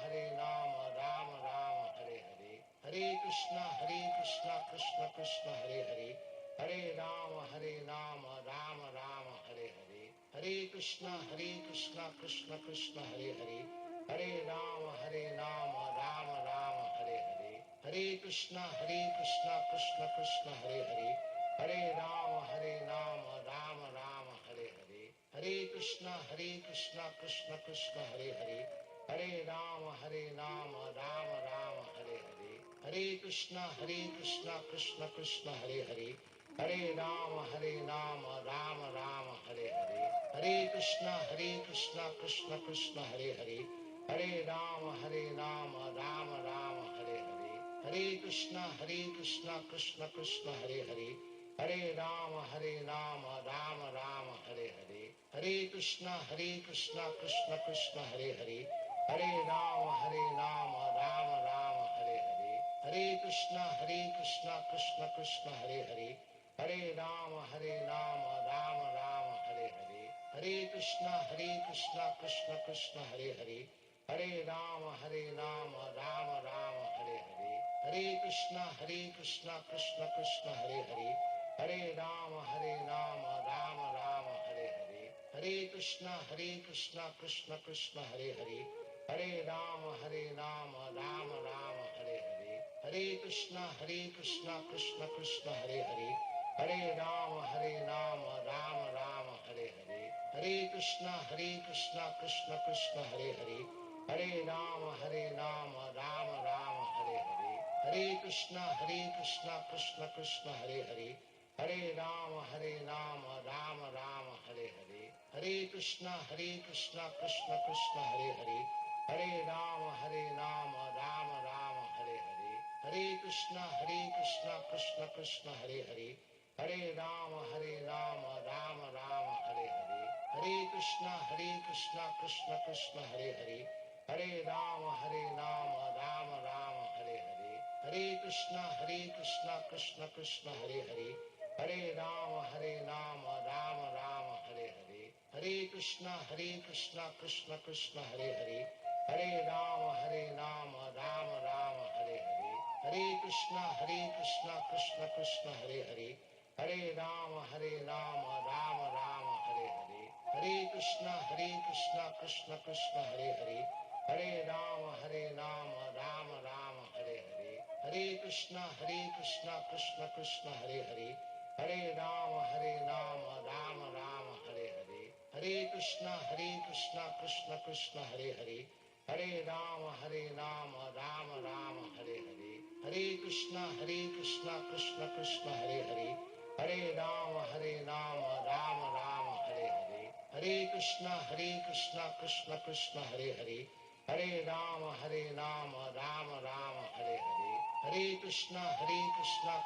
Rama Rama, Hare Hare. Hare Krishna, Krishna Krishna, Hare Hare. Hare Rama, Rama Rama, Hare Hare. Hare Krishna, Krishna Krishna, Hare Hare. Hare Rama, Rama Rama, Hare Hare. Hare Krishna, Krishna Krishna, Hare Hare. Krishna Krishna Krishna Hare Hare Hare Rama Rama Rama Hare Hare Hare Krishna Krishna Krishna Hare Hare Hare Rama Rama Rama Hare Hare Hare Krishna Krishna Krishna Hare Hare Hare Rama Rama Rama Hare Hare Hare Krishna Krishna Krishna Hare Hare Hare Rama Rama Rama Hare Hare Hare Krishna Krishna Krishna Hare Hare Hare Rama Rama Rama Hare Hare Hare Krishna Krishna Krishna Hare Hare Hare Rama Rama Rama Hare Hare Hare Krishna Krishna Krishna Hare Hare Hare Rama Rama Rama Hare Hare Hare Krishna Krishna Krishna Hare Hare Hare Rama Rama Rama Hare Hare Hare Krishna Krishna Krishna Hare Hare Hare Rama Rama Rama Hare Hare Hare Krishna Krishna Krishna Hare Hare Hare Rama Rama Rama Hare Hare Hare Krishna Krishna Krishna Hare Hare Hare Rama Rama Rama Hare Hare Hare Krishna Krishna Krishna Hare Hare Hare Rama Rama Rama Hare Hare Hare Krishna Krishna Krishna Hare Hare Hare Rama Rama Rama Hare Hare Hare Krishna Krishna Krishna Hare Hare Hare Rama Rama Rama Hare Hare Hare Krishna Krishna Krishna Hare Hare Hare Rama Rama Rama Hare Hare Hare Krishna Krishna Krishna Hare Hare Hare Rama Rama Rama Hare Hare Hare Krishna Krishna Krishna Hare Hare Hare Rama Rama Rama Hare Hare Hare Krishna Krishna Krishna Hare Hare Hare Rama Rama Rama Hare Hare Hare Krishna Krishna Krishna Hare Hare Hare Rama Rama Rama Hare Hare Hare Krishna Krishna Krishna Hare Hare Hare Rama Rama Rama Hare Hare Hare Krishna Krishna Krishna Hare Hare Hare Rama Rama Rama Hare Hare Hare Krishna Krishna Krishna Hare Hare Hare Rama Rama Rama Hare Hare Hare Krishna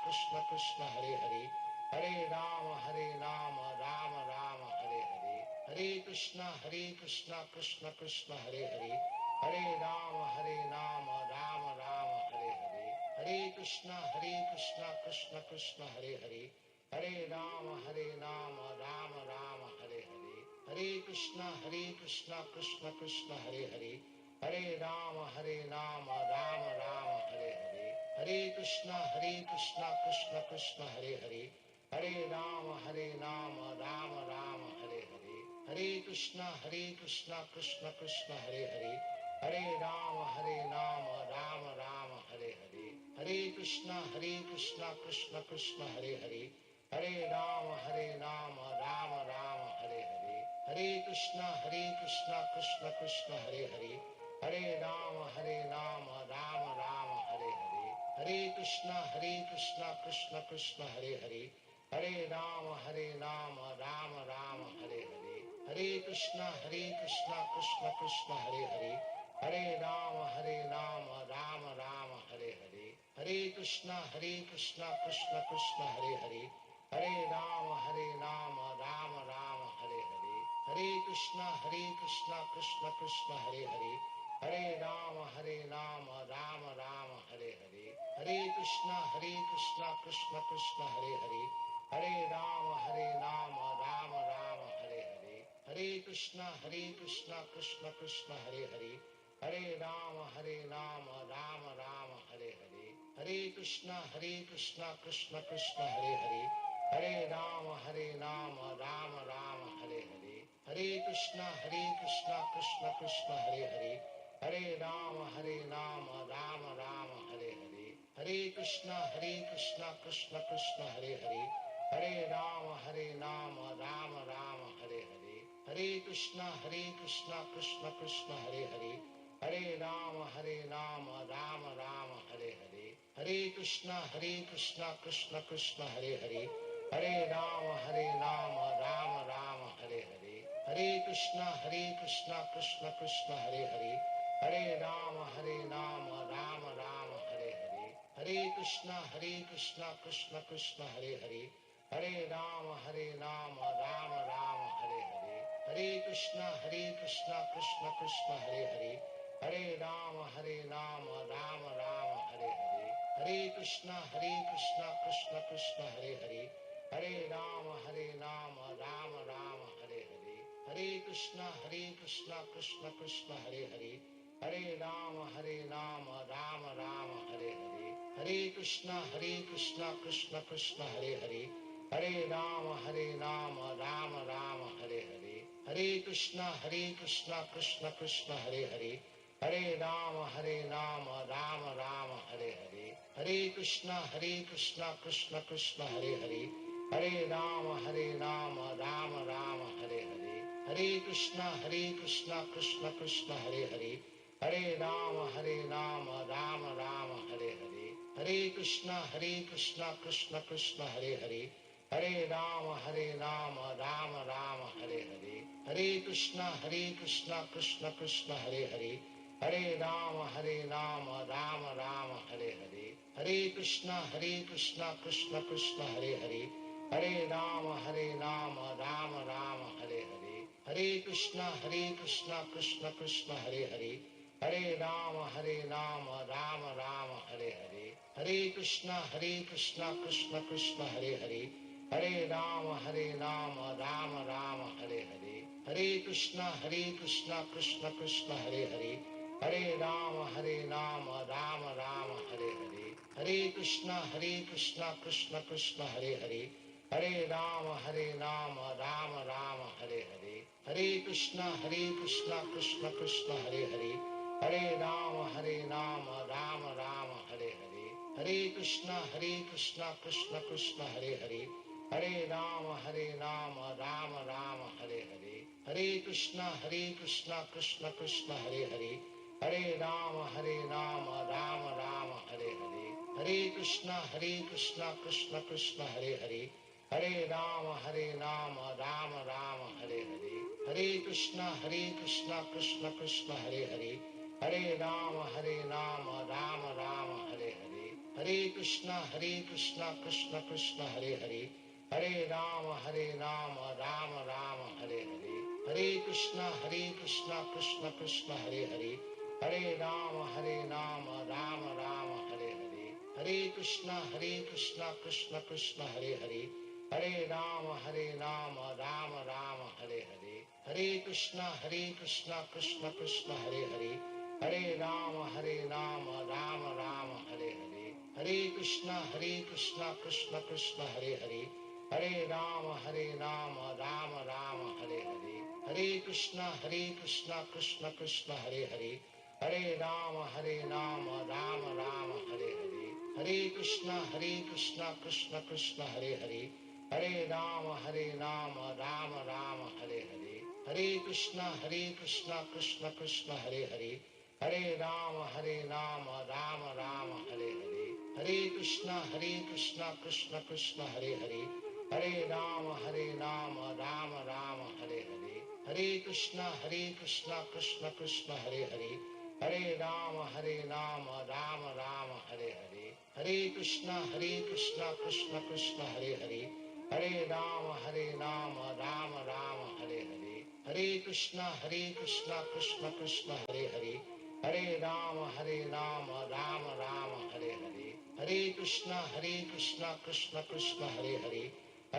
Krishna Krishna Hare Hare Hare Rama Rama Rama Hare Hare Hare Krishna Krishna Krishna Hare Hare Hare Rama Rama Rama Hare Hare Hare Krishna Krishna Krishna Hare Hare Hare Rama Rama Rama Hare Hare Hare Krishna Krishna Krishna Hare Hare Hare Rama Rama Rama Hare Hare Hare Krishna Krishna Krishna Hare Hare Hare Rama Rama Rama Hare Hare Hare Krishna Krishna Krishna Hare Hare Hare Rama Rama Rama Hare Hare Hare Krishna Krishna Krishna Hare Hare Hare Rama Rama Rama Hare Hare Hare Krishna Krishna Krishna Hare Hare Hare Rama Rama Rama Hare Hare Hare Krishna Krishna Krishna Hare Hare Hare Rama Rama Rama Hare Hare Hare Krishna Krishna Krishna Hare Hare Hare Rama Rama Rama Hare Hare Hare Krishna Krishna Krishna Hare Hare Hare Rama Rama Rama Hare Hare Hare Krishna Krishna Krishna Hare Hare Hare Rama Rama Rama Hare Hare Hare Krishna Krishna Krishna Hare Hare Hare Rama Rama Rama Hare Hare Hare Krishna Krishna Krishna Hare Hare Hare Rama Rama Rama Hare Hare Hare Krishna Krishna Krishna Hare Hare Hare Rama Rama Rama Hare Hare Hare Krishna Krishna Krishna Hare Hare Hare Rama Rama Rama Hare Hare Hare Krishna Krishna Krishna Hare Hare Hare Rama Rama Rama Hare Hare Hare Krishna Krishna Krishna Hare Hare Hare Rama, Rama Rama, Hare Hare. Hare Krishna, Krishna Krishna, Hare Hare. Hare Rama, Rama Rama, Hare Hare. Hare Krishna, Krishna Krishna, Hare Hare. Hare Rama, Rama Rama, Hare Hare. Hare Krishna, Krishna Krishna, Hare Hare. Hare Rama, Rama Rama, Hare Hare. Hare Krishna, Krishna Krishna, Hare Hare. Hare Rama, Rama Rama, Hare Hare. Hare Krishna, Krishna Krishna, Hare Hare. Hare Rama, Rama Rama, Hare Hare. Hare Krishna, Krishna Krishna, Hare Hare. Hare Rama, Rama Rama, Hare Hare. Hare Krishna, Krishna Krishna, Hare Hare. Hare Rama, Rama Rama, Hare Hare. Hare Krishna, Krishna Krishna, Hare Hare. Hare Rama, Rama Rama, Hare Hare. Hare Krishna, Krishna Krishna, Hare Hare. Hare Rama, Rama Rama, Hare Hare. Hare Krishna, Krishna Krishna, Hare Hare. Hare Rama, Rama Rama, Hare Hare. Hare Krishna, Krishna Krishna, Hare Hare. Hare Rama, Rama Rama, Hare Hare. Hare Krishna, Krishna Krishna, Hare Hare. Hare Rama, Rama Rama, Hare Hare. Hare Krishna, Krishna Krishna, Hare Hare. Hare Rama, Rama Rama, Hare Hare. Hare Krishna, Krishna Krishna, Hare Hare. Hare Rama, Rama Rama, Hare Hare. Hare Krishna, Krishna Krishna, Hare Hare. Hare Rama, Rama Rama, Hare Hare. Hare Krishna, Krishna Krishna, Hare Hare. Hare Rama, Rama Rama, Hare Hare. Hare Krishna, Krishna Krishna, Hare Hare. Hare Rama, Rama Rama, Hare Hare. Hare Krishna, Krishna Krishna, Hare Hare. Hare Rama, Rama Rama, Hare Hare. Hare Krishna, Krishna Krishna, Hare Hare. Hare Rama, Rama Rama, Hare Hare. Hare Krishna, Krishna Krishna, Hare Hare. Hare Rama, Rama Rama, Hare Hare. Hare Krishna, Krishna Krishna, Hare Hare. Hare Rama, Rama Rama, Hare Hare. Hare Krishna, Krishna Krishna, Hare Hare. Hare Rama, Rama Rama, Hare Hare. Hare Krishna, Krishna Krishna, Hare Hare. Hare Rama, Rama Rama, Hare Hare. Hare Krishna, Krishna Krishna, Hare Hare. Hare Rama, Rama Rama, Hare Hare. Hare Krishna, Krishna Krishna, Hare Hare. Hare Rama, Rama Rama, Hare Hare. Hare Krishna, Krishna Krishna, Hare Hare. Hare Rama, Rama Rama, Hare Hare. Hare Krishna, Krishna Krishna, Hare Hare. Hare Rama, Rama Rama, Hare Hare. Hare Krishna, Krishna Krishna, Hare Hare. Hare Rama, Rama Rama, Hare Hare. Hare Krishna, Krishna Krishna, Hare Hare. Hare Rama, Rama Rama, Hare Hare. Hare Krishna, Krishna Krishna, Hare Hare. Hare Rama, Rama Rama, Hare Hare. Hare Krishna, Krishna Krishna, Hare Hare. Hare Rama, Rama Rama, Hare Hare. Hare Krishna, Krishna Krishna, Hare Hare. Hare Rama, Rama Rama, Hare Hare. Hare Krishna, Krishna Krishna, Hare Hare. Hare Rama, Rama Rama, Hare Hare. Hare Krishna, Krishna Krishna, Hare Hare. Hare Rama, Rama Rama, Hare Hare. Hare Krishna, Krishna Krishna, Hare Hare. Hare Rama, Rama Rama, Hare Hare. Hare Krishna, Krishna Krishna, Hare Hare.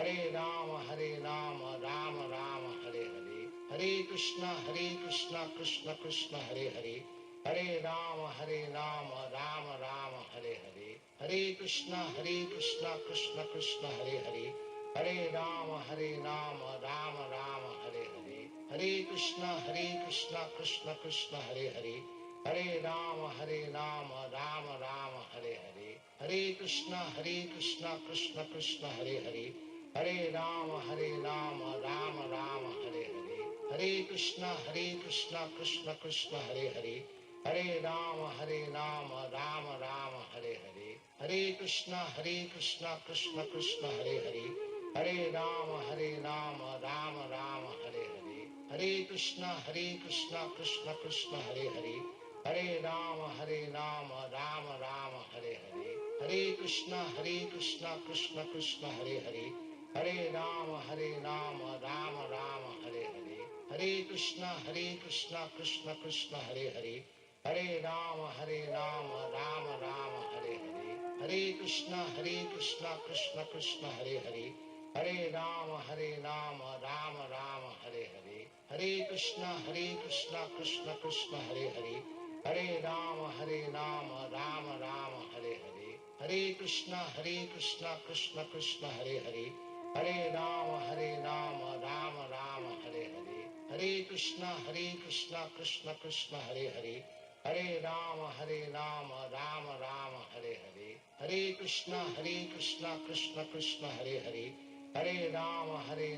Hare Rama, Rama Rama, Hare Hare. Hare Krishna, Krishna Krishna, Hare Hare. Hare Rama, Rama Rama, Hare Hare. Hare Krishna, Krishna Krishna, Hare Hare. Hare Rama, Rama Rama, Hare Hare. Hare Krishna, Krishna Krishna, Hare Hare. Hare Rama, Rama Rama, Hare Hare. Hare Krishna, Krishna Krishna, Hare Hare. Hare Rama, Rama Rama, Hare Hare. Hare Krishna, Krishna Krishna, Hare Hare. Hare Rama, Rama Rama, Hare Hare. Hare Krishna, Krishna Krishna, Hare Hare. Hare Rama, Rama Rama, Hare Hare. Hare Krishna, Krishna Krishna, Hare Hare. Hare Rama, Rama Rama, Hare Hare. Hare Krishna, Krishna Krishna, Hare Hare. Hare Rama, Rama Rama, Hare Hare. Hare Krishna, Krishna Krishna, Hare Hare. Hare Rama, Rama Rama, Hare Hare. Hare Krishna, Krishna Krishna, Hare Hare. Hare Rama, Rama Rama, Hare Hare. Hare Krishna, Krishna Krishna, Hare Hare. Hare Rama, Rama Rama, Hare Hare. Hare Krishna, Krishna Krishna, Hare Hare. Hare Rama, Rama Rama, Hare Hare. Hare Krishna, Krishna Krishna, Hare Hare. Hare Rama, Rama Rama, Hare Hare. Hare Krishna, Krishna Krishna, Hare Hare. Hare Rama, Rama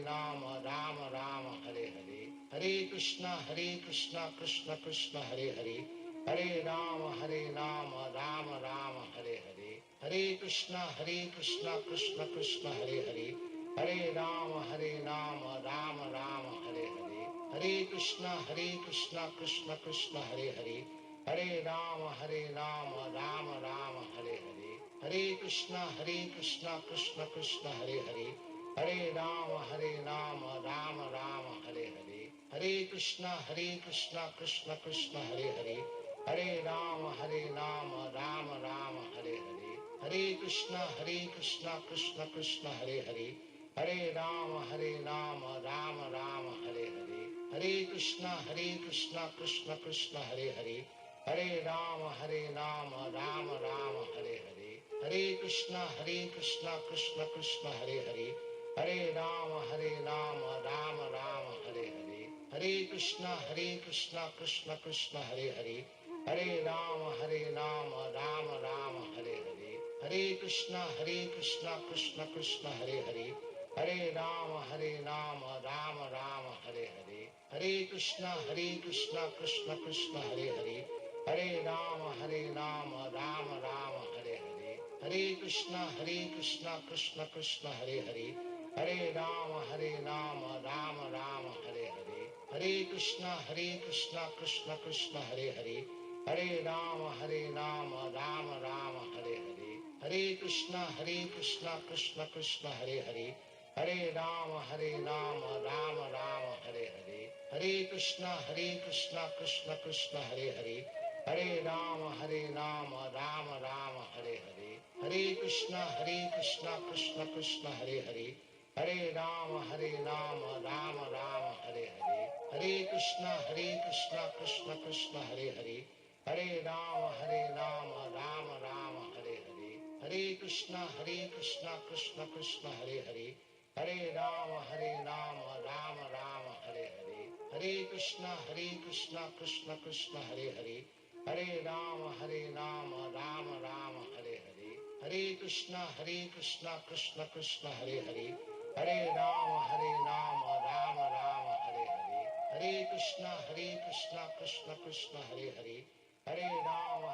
Rama, Hare Hare. Hare Krishna, Krishna Krishna, Hare Hare. Hare Rama, Rama Rama, Hare Hare. Hare Krishna, Krishna Krishna, Hare Hare. Hare Rama, Rama Rama, Hare Hare. Hare Krishna, Krishna Krishna, Hare Hare. Hare Rama, Rama Rama, Hare Hare. Hare Krishna, Krishna Krishna, Hare Hare. Hare Rama, Rama Rama, Hare Hare. Hare Krishna, Krishna Krishna, Hare Hare. Hare Rama, Rama Rama, Hare Hare. Hare Krishna, Krishna Krishna, Hare Hare. Hare Rama, Rama Rama, Hare Hare. Hare Krishna, Krishna Krishna, Hare Hare. Hare Rama, Rama Rama, Hare Hare. Hare Krishna, Krishna Krishna, Hare Hare. Hare Rama, Rama Rama, Hare Hare. Hare Krishna, Krishna Krishna, Hare Hare. Hare Rama, Rama Rama, Hare Hare. Hare Krishna, Krishna Krishna, Hare Hare. Hare Rama, Rama Rama, Hare Hare. Hare Krishna, Krishna Krishna, Hare Hare. Hare Rama, Rama Rama, Hare Hare. Hare Krishna, Krishna Krishna, Hare Hare. Hare Rama, Rama Rama, Hare Hare. Hare Krishna, Krishna Krishna, Hare Hare. Hare Rama, Rama Rama, Hare Hare. Hare Krishna, Krishna Krishna, Hare Hare. Hare Rama, Rama Rama, Hare Hare. Hare Krishna, Krishna Krishna, Hare Hare. Hare Rama, Rama Rama, Hare Hare. Hare Krishna, Krishna Krishna, Hare Hare. Hare Rama, Rama Rama, Hare Hare. Hare Krishna, Krishna Krishna, Hare Hare. Hare Rama, Rama Rama, Hare Hare. Hare Krishna, Krishna Krishna, Hare Hare. Hare Rama, Rama Rama, Hare Hare. Hare Krishna, Krishna Krishna, Hare Hare. Hare Rama, Rama Rama, Hare Hare. Hare Krishna, Krishna Krishna, Hare Hare. Hare Rama,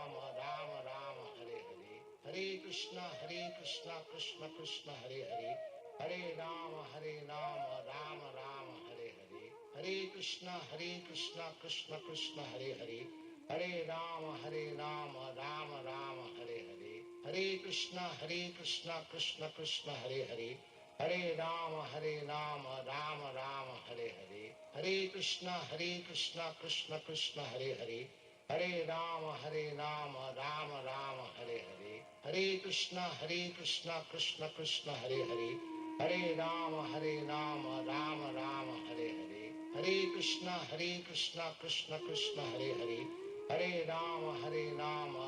Rama Rama, Hare Hare. Hare Krishna, Krishna Krishna, Hare Hare. Hare Rama, Rama Rama, Hare Hare. Hare Krishna, Krishna Krishna, Hare Hare. Hare Rama, Rama Rama, Hare Hare. Hare Krishna, Krishna Krishna, Hare Hare. Hare Rama, Rama Rama, Hare Hare. Hare Krishna, Krishna Krishna, Hare Hare. Hare Rama, Rama Rama, Hare Hare. Hare Krishna, Krishna Krishna, Hare Hare. Hare Rama, Rama Rama, Hare Hare. Hare Krishna, Krishna Krishna, Hare Hare. Hare Rama, Rama Rama, Hare Hare. Hare Krishna, Krishna Krishna, Hare Hare. Hare Rama,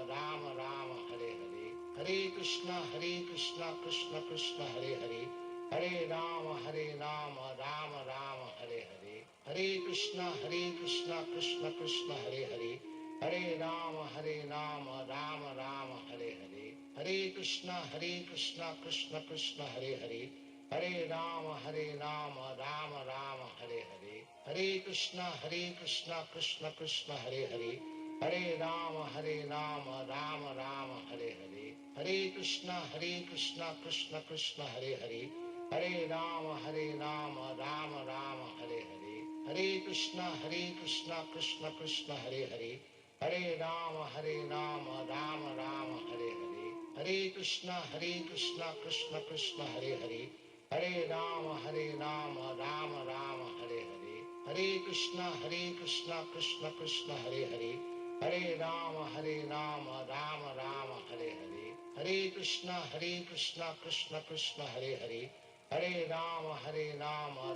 Rama Rama, Hare Hare. Hare Krishna, Krishna Krishna, Hare Hare. Hare Rama, Rama Rama, Hare Hare. Hare Krishna, Krishna Krishna, Hare Hare. Hare Rama, Rama Rama, Hare Hare. Hare Krishna, Krishna Krishna, Hare Hare. Hare Rama, Rama Rama, Hare Hare. Hare Krishna, Krishna Krishna, Hare Hare. Hare Rama, Rama Rama, Hare Hare. Hare Krishna, Krishna Krishna, Hare Hare. Hare Rama, Rama Rama, Hare Hare. Hare Krishna, Krishna Krishna, Hare Hare. Hare Rama, Rama Rama, Hare Hare. Hare Krishna, Krishna Krishna, Hare Hare. Hare Rama, Rama Rama, Hare Hare. Hare Krishna, Krishna Krishna, Hare Hare. Hare Rama, Rama Rama, Hare Hare. Hare Krishna, Krishna Krishna, Hare Hare. Hare Rama,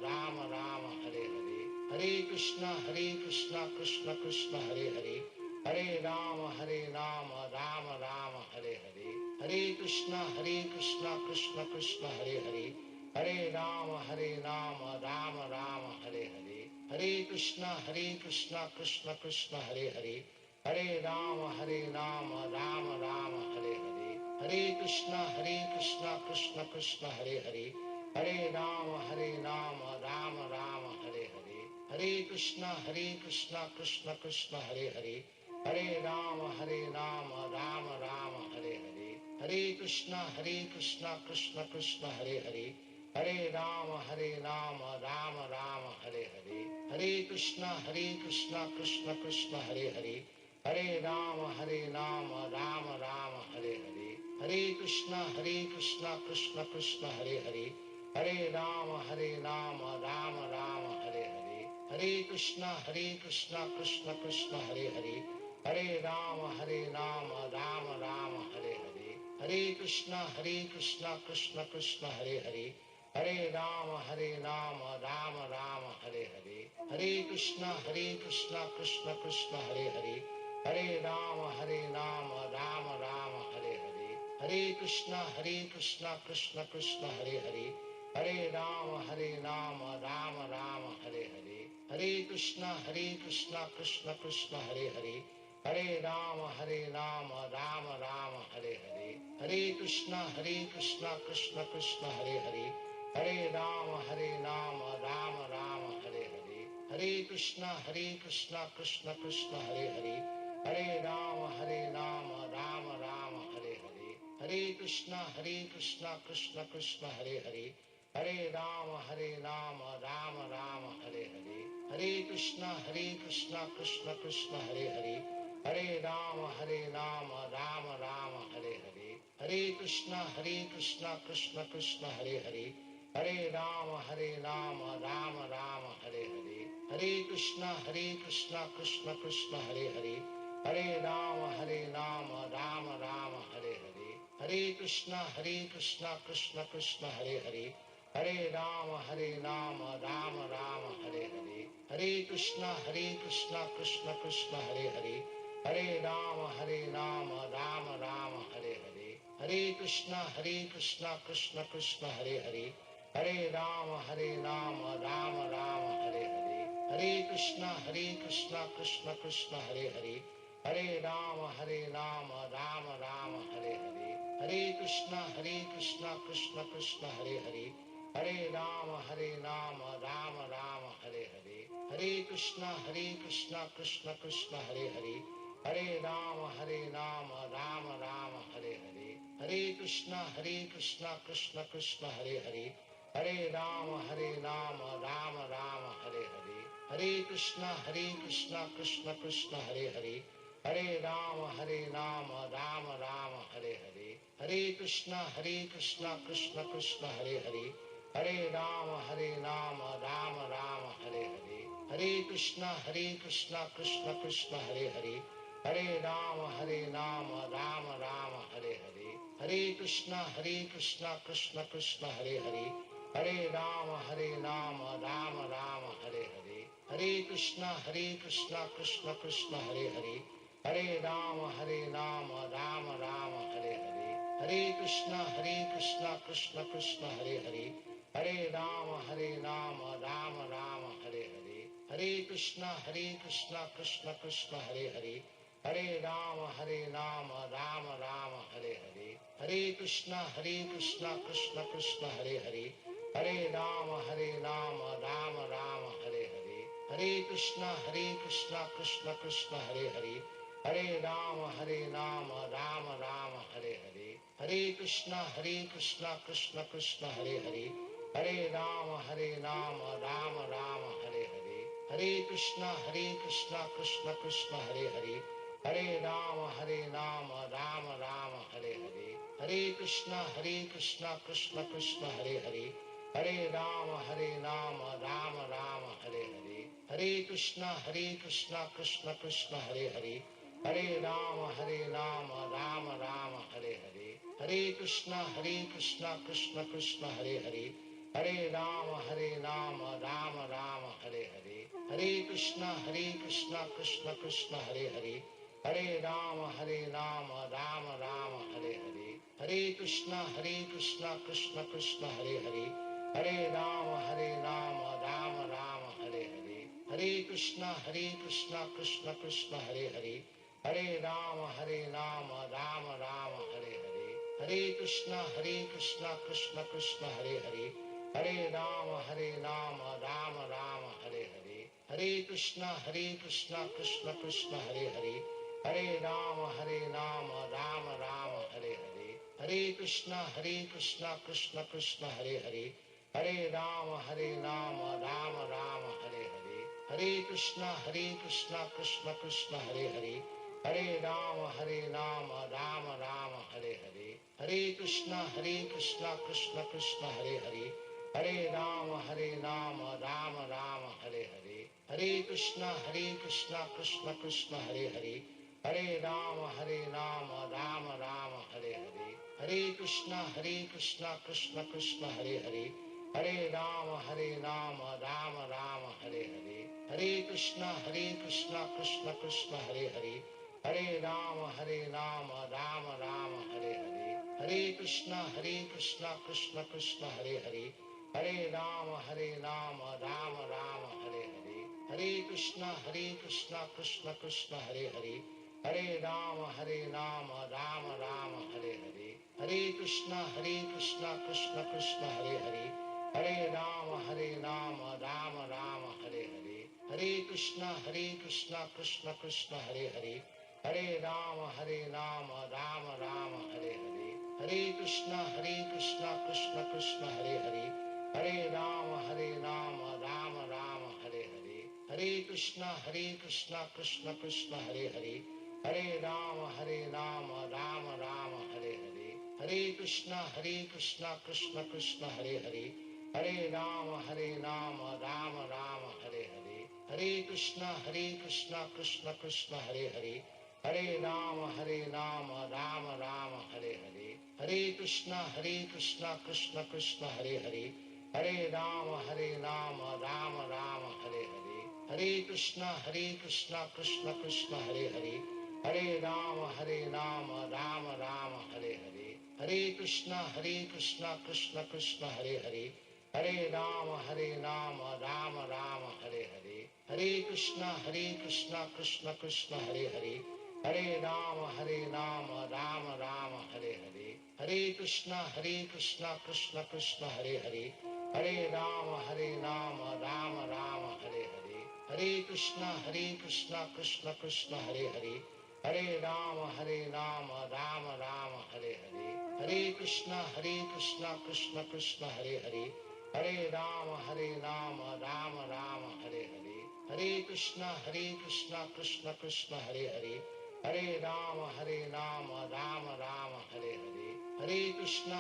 Rama Rama, Hare Hare. Hare Krishna, Krishna Krishna, Hare Hare. Hare Rama, Rama Rama, Hare Hare. Hare Krishna, Krishna Krishna, Hare Hare. Hare Rama, Rama Rama, Hare Hare. Hare Krishna, Krishna Krishna, Hare Hare. Hare Rama, Rama Rama, Hare Hare. Hare Krishna, Krishna Krishna, Hare Hare. Hare Rama, Rama Rama, Hare Hare. Hare Krishna, Krishna Krishna, Hare Hare. Hare Rama, Rama Rama, Hare Hare. Hare Krishna, Krishna Krishna, Hare Hare. Hare Rama, Rama Rama, Hare Hare. Hare Krishna, Krishna Krishna, Hare Hare. Hare Rama, Rama Rama, Hare Hare. Hare Krishna, Krishna Krishna, Hare Hare. Hare Rama, Rama Rama, Hare Hare. Hare Krishna, Krishna Krishna, Hare Hare. Hare Rama, Rama Rama, Hare Hare. Hare Krishna, Krishna Krishna, Hare Hare. Hare Rama, Rama Rama, Hare Hare. Hare Krishna, Krishna Krishna, Hare Hare. Hare Rama, Rama Rama, Hare Hare. Hare Krishna, Krishna Krishna, Hare Hare. Hare Rama, Rama Rama, Hare Hare. Hare Krishna, Krishna Krishna, Hare Hare. Hare Rama, Rama Rama, Hare Hare. Hare Krishna, Krishna Krishna, Hare Hare. Hare Rama, Rama Rama, Hare Hare. Hare Krishna, Krishna Krishna, Hare Hare. Hare Rama, Rama Rama, Hare Hare. Hare Krishna, Krishna Krishna, Hare Hare. Hare Rama, Rama Rama, Hare Hare. Hare Krishna, Krishna Krishna, Hare Hare. Hare Rama, Rama Rama, Hare Hare. Hare Krishna, Krishna Krishna, Hare Hare. Hare Rama, Rama Rama, Hare Hare. Hare Krishna, Krishna Krishna, Hare Hare. Hare Rama, Rama Rama, Hare Hare. Hare Krishna, Krishna Krishna, Hare Hare. Hare Rama, Rama Rama, Hare Hare. Hare Krishna, Krishna Krishna, Hare Hare. Hare Rama, Rama Rama, Hare Hare. Hare Krishna, Krishna Krishna, Hare Hare. Hare Rama, Rama Rama, Hare Hare. Hare Krishna, Krishna Krishna, Hare Hare. Hare Rama, Rama Rama, Hare Hare. Hare Krishna, Krishna Krishna, Hare Hare. Hare Rama, Rama Rama, Hare Hare. Hare Krishna, Krishna Krishna, Hare Hare. Hare Rama, Rama Rama, Hare Hare. Hare Krishna, Krishna Krishna, Hare Hare. Hare Rama, Rama Rama, Hare Hare. Hare Krishna, Krishna Krishna, Hare Hare. Hare Rama, Rama Rama, Hare Hare. Hare Krishna, Krishna Krishna, Hare Hare. Hare Rama, Rama Rama, Hare Hare. Hare Krishna, Krishna Krishna, Hare Hare. Hare Rama, Rama Rama, Hare Hare. Hare Krishna, Krishna Krishna, Hare Hare. Hare Rama, Rama Rama, Hare Hare. Hare Krishna, Krishna Krishna, Hare Hare. Hare Rama, Rama Rama, Hare Hare. Hare Krishna, Krishna Krishna, Hare Hare. Hare Rama, Rama Rama, Hare Hare. Hare Krishna, Krishna Krishna, Hare Hare. Hare Rama, Rama Rama, Hare Hare. Hare Krishna, Krishna Krishna, Hare Hare. Hare Rama, Rama Rama, Hare Hare. Hare Krishna, Krishna Krishna, Hare Hare. Hare Rama, Rama Rama, Hare Hare. Hare Krishna, Krishna Krishna, Hare Hare. Hare Rama, Rama Rama, Hare Hare. Hare Krishna, Krishna Krishna, Hare Hare. Hare Rama, Rama Rama, Hare Hare. Hare Krishna, Krishna Krishna, Hare Hare. Hare Rama, Rama Rama, Hare Hare. Hare Krishna, Krishna Krishna, Hare Hare. Hare Rama, Rama Rama, Hare Hare. Hare Krishna, Krishna Krishna, Hare Hare. Hare Rama, Rama Rama, Hare Hare. Hare Krishna, Krishna Krishna, Hare Hare. Hare Rama, Rama Rama, Hare Hare. Hare Krishna, Krishna Krishna, Hare Hare. Hare Rama, Rama Rama, Hare Hare. Hare Krishna, Krishna Krishna, Hare Hare. Hare Rama, Rama Rama, Hare Hare. Hare Krishna, Krishna Krishna, Hare Hare. Hare Rama, Rama Rama, Hare Hare. Hare Krishna, Krishna Krishna, Hare Hare. Hare Rama, Rama Rama, Hare Hare. Hare Krishna, Krishna Krishna, Hare Hare. Hare Rama, Rama Rama, Hare Hare. Hare Krishna, Krishna Krishna, Hare Hare. Hare Rama, Rama Rama, Hare Hare. Hare Krishna, Krishna Krishna, Hare Hare. Hare Rama, Rama Rama, Hare Hare. Hare Krishna, Krishna Krishna, Hare Hare. Hare Rama, Rama Rama, Hare Hare. Hare Krishna, Krishna Krishna, Hare Hare. Hare Rama, Rama Rama, Hare Hare. Hare Krishna, Krishna Krishna, Hare Hare. Hare Rama, Rama Rama, Hare Hare. Hare Krishna, Krishna Krishna, Hare Hare. Hare Rama, Rama Rama, Hare Hare. Hare Krishna, Krishna Krishna, Hare Hare. Hare Rama, Rama Rama, Hare Hare. Hare Krishna, Krishna Krishna, Hare Hare. Hare Rama, Rama Rama, Hare Hare. Hare Krishna, Krishna Krishna, Hare Hare. Hare Rama, Rama Rama, Hare Hare. Hare Krishna, Krishna Krishna, Hare Hare. Hare Rama, Rama Rama, Hare Hare. Hare Krishna, Krishna Krishna, Hare Hare. Hare Rama, Rama Rama, Hare Hare. Hare Krishna, Krishna Krishna, Hare Hare. Hare Rama, Rama Rama, Hare Hare. Hare Krishna, Krishna Krishna, Hare Hare. Hare Rama, Rama Rama, Hare Hare. Hare Krishna, Krishna Krishna, Hare Hare. Hare Rama, Rama Rama, Hare Hare. Hare Krishna, Krishna Krishna, Hare Hare. Hare Rama, Rama Rama, Hare Hare. Hare Krishna, Krishna Krishna, Hare Hare. Hare Rama, Rama Rama, Hare Hare. Hare Krishna, Krishna Krishna, Hare Hare. Hare Rama, Rama Rama, Hare Hare. Hare Krishna, Krishna Krishna, Hare Hare. Hare Rama, Rama Rama, Hare Hare. Hare Krishna, Krishna Krishna, Hare Hare. Hare Rama, Rama Rama, Hare Hare. Hare Krishna, Krishna Krishna, Hare Hare. Hare Rama, Rama Rama, Hare Hare. Hare Krishna,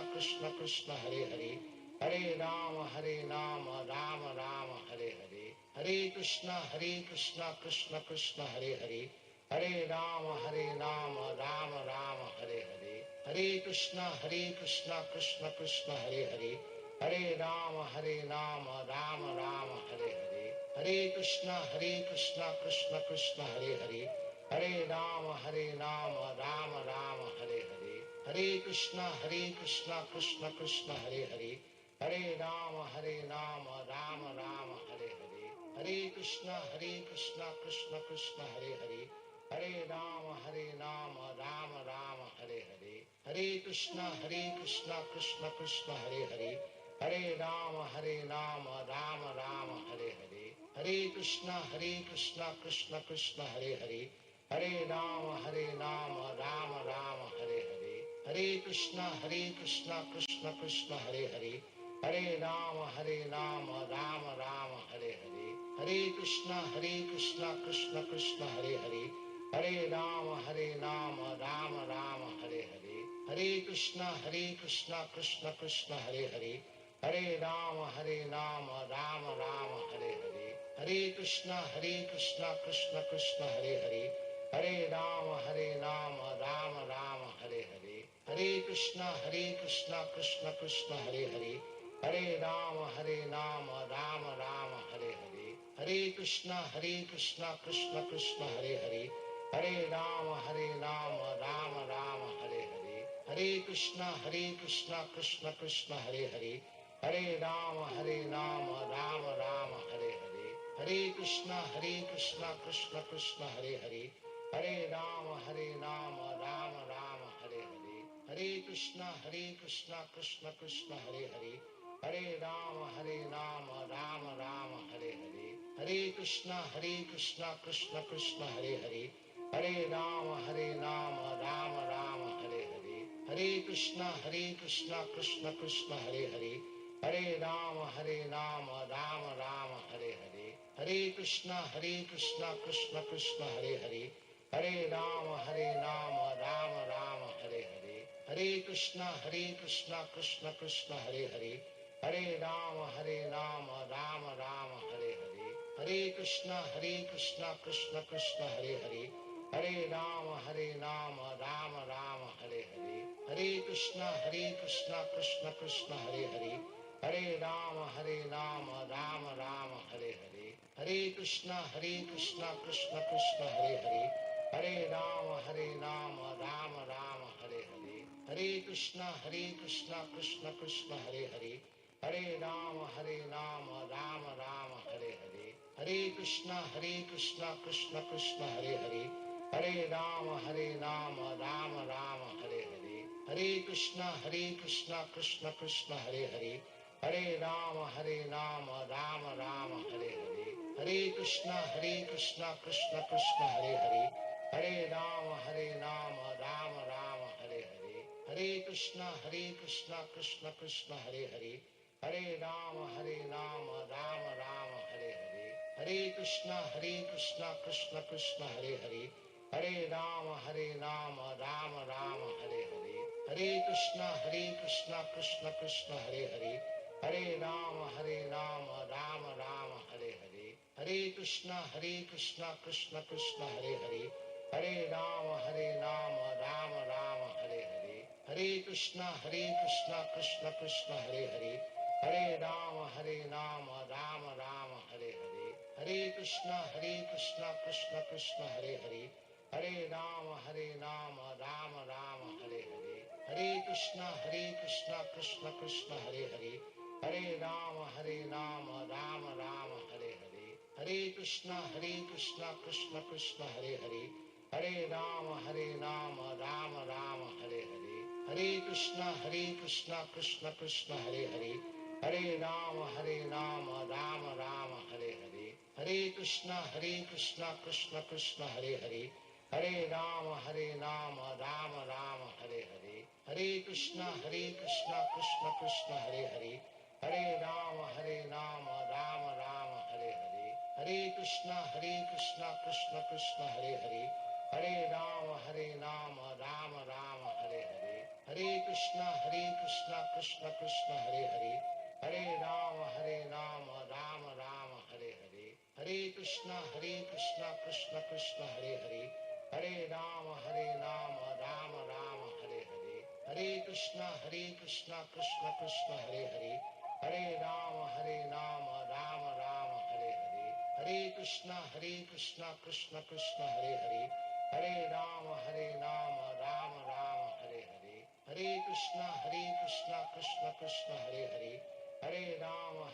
Krishna Krishna, Hare Hare. Hare Rama, Rama Rama, Hare Hare. Hare Krishna, Krishna Krishna, Hare Hare. Hare Rama, Rama Rama, Hare Hare. Hare Krishna, Krishna Krishna, Hare Hare. Hare Rama, Rama Rama, Hare Hare. Hare Krishna, Krishna Krishna, Hare Hare. Hare Rama, Rama Rama, Hare Hare. Hare Krishna, Krishna Krishna, Hare Hare. Hare Rama, Rama Rama, Hare Hare. Hare Krishna, Krishna Krishna, Hare Hare. Hare Rama, Rama Rama, Hare Hare. Hare Krishna, Krishna Krishna, Hare Hare. Hare Rama, Rama Rama, Hare Hare. Hare Krishna, Krishna Krishna, Hare Hare. Hare Rama, Rama Rama, Hare Hare. Hare Krishna, Krishna Krishna, Hare Hare. Hare Rama, Rama Rama, Hare Hare. Hare Krishna, Krishna Krishna, Hare Hare. Hare Rama, Rama Rama, Hare Hare. Hare Krishna, Krishna Krishna, Hare Hare. Hare Rama, Rama Rama, Hare Hare. Hare Krishna, Krishna Krishna, Hare Hare. Hare Rama, Rama Rama, Hare Hare. Hare Krishna, Krishna Krishna, Hare Hare. Hare Rama, Rama Rama, Hare Hare. Hare Krishna, Krishna Krishna, Hare Hare. Hare Rama, Rama Rama, Hare Hare. Hare Krishna, Krishna Krishna, Hare Hare. Hare Rama, Rama Rama, Hare Hare. Hare Krishna, Krishna Krishna, Hare Hare. Hare Rama, Rama Rama, Hare Hare. Hare Krishna, Krishna Krishna, Hare Hare. Hare Rama, Rama Rama, Hare Hare. Hare Krishna, Krishna Krishna, Hare Hare. Hare Rama, Rama Rama, Hare Hare. Hare Krishna, Krishna Krishna, Hare Hare. Hare Rama, Rama Rama, Hare Hare. Hare Krishna, Krishna Krishna, Hare Hare. Hare Rama, Rama Rama, Hare Hare. Hare Krishna, Krishna Krishna, Hare Hare. Hare Rama, Rama Rama, Hare Hare. Hare Krishna, Krishna Krishna, Hare Hare. Hare Rama, Rama Rama, Hare Hare. Hare Krishna, Krishna Krishna, Hare Hare. Hare Rama, Rama Rama, Hare Hare. Hare Krishna, Krishna Krishna, Hare Hare. Hare Rama, Rama Rama, Hare Hare. Hare Krishna, Krishna Krishna, Hare Hare. Hare Rama, Rama Rama, Hare Hare. Hare Krishna, Krishna Krishna, Hare Hare. Hare Rama, Rama Rama, Hare Hare. Hare Krishna, Krishna Krishna, Hare Hare. Hare Rama, Rama Rama, Hare Hare. Hare Krishna, Krishna Krishna, Hare Hare. Hare Rama, Rama Rama, Hare Hare. Hare Krishna, Krishna Krishna, Hare Hare. Hare Rama, Rama Rama, Hare Hare. Hare Krishna, Krishna Krishna, Hare Hare. Hare Rama, Rama Rama, Hare Hare. Hare Krishna, Krishna Krishna, Hare Hare. Hare Rama, Rama Rama, Hare Hare. Hare Krishna, Krishna Krishna, Hare Hare. Hare Rama, Rama Rama, Hare Hare. Hare Krishna, Krishna Krishna, Hare Hare. Hare Rama, Rama Rama, Hare Hare. Hare Krishna, Krishna, Hare Hare. Hare Rama, Rama Rama, Hare Hare. Hare Krishna, Krishna, Hare Hare. Hare Rama, Rama Rama, Hare Hare. Hare Krishna, Krishna, Hare Hare. Hare Rama, Rama Rama, Hare Hare. Hare Krishna, Krishna, Hare Hare. Hare Rama, Rama Rama, Hare Hare. Hare Krishna, Krishna, Hare Hare. Hare Rama, Rama Rama, Hare Hare. Hare Krishna, Krishna, Hare Hare. Hare Rama, Rama Rama, Hare Hare. Hare Krishna, Krishna, Hare Hare. Hare Rama, Rama Rama, Hare Hare. Hare Krishna, Krishna, Hare Hare. Hare Rama, Rama Rama, Hare Hare. Hare Krishna, Krishna, Hare Hare. Hare Rama, Rama Rama, Hare Hare. Hare Krishna, Krishna, Hare Hare. Hare Rama, Rama Rama, Hare Hare. Hare Krishna, Krishna, Hare Hare. Hare Rama, Rama Rama, Hare Hare. Hare Krishna, Krishna, Hare Hare. Hare Rama, Rama Rama, Hare Hare. Hare Krishna, Krishna, Hare Hare. Hare Rama,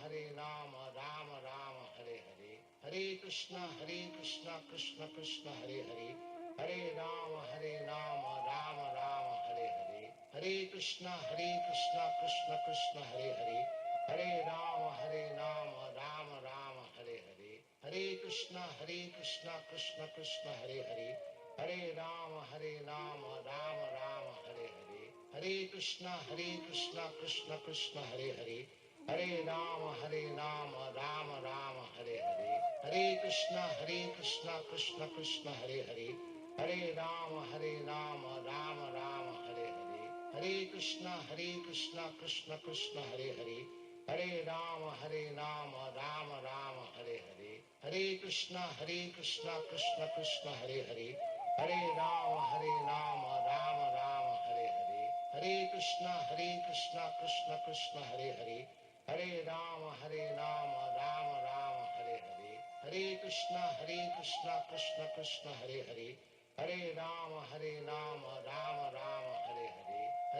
Rama Rama, Hare Hare. Hare Krishna, Krishna, Hare Hare. Hare Rama, Rama Rama, Hare Hare. Hare Krishna, Krishna, Hare Hare. Hare Rama, Rama Rama, Hare Hare. Hare Krishna, Krishna Krishna, Hare Hare. Hare Rama, Rama Rama, Hare Hare. Hare Krishna, Krishna Krishna, Hare Hare. Hare Rama, Rama Rama, Hare Hare. Hare Krishna, Krishna Krishna, Hare Hare. Hare Rama, Rama Rama, Hare Hare. Hare Krishna, Krishna Krishna, Hare Hare. Hare Rama, Rama Rama, Hare Hare. Hare Krishna, Krishna Krishna, Hare Hare. Hare Rama, Rama Rama, Hare Hare. Hare Krishna, Krishna Krishna, Hare Hare. Hare Rama, Rama Rama, Hare Hare.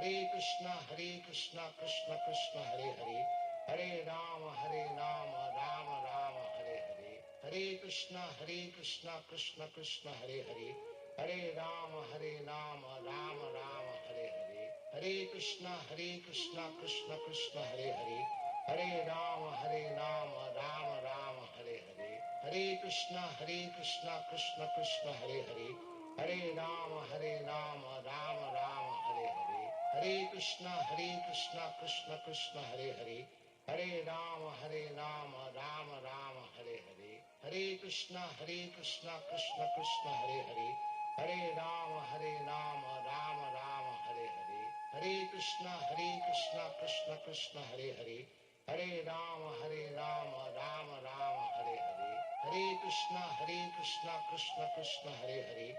Hare Krishna, Krishna Krishna, Hare Hare. Hare Rama, Rama Rama, Hare Hare. Hare Krishna, Krishna Krishna, Hare Hare. Hare Rama, Rama Rama, Hare Hare. Hare Krishna, Krishna Krishna, Hare Hare. Hare Rama, Rama Rama, Hare Hare. Hare Krishna, Krishna Krishna, Hare Hare. Hare Rama, Rama Rama, Hare Hare. Hare Krishna, Krishna Krishna, Hare Hare. Hare Rama, Rama Rama, Hare Hare. Hare Krishna, Krishna Krishna, Hare Hare. Hare Rama, Rama Rama, Hare Hare. Hare Krishna, Krishna Krishna, Hare Hare. Hare Rama, Rama Rama, Hare Hare. Hare Krishna, Krishna Hare Hare.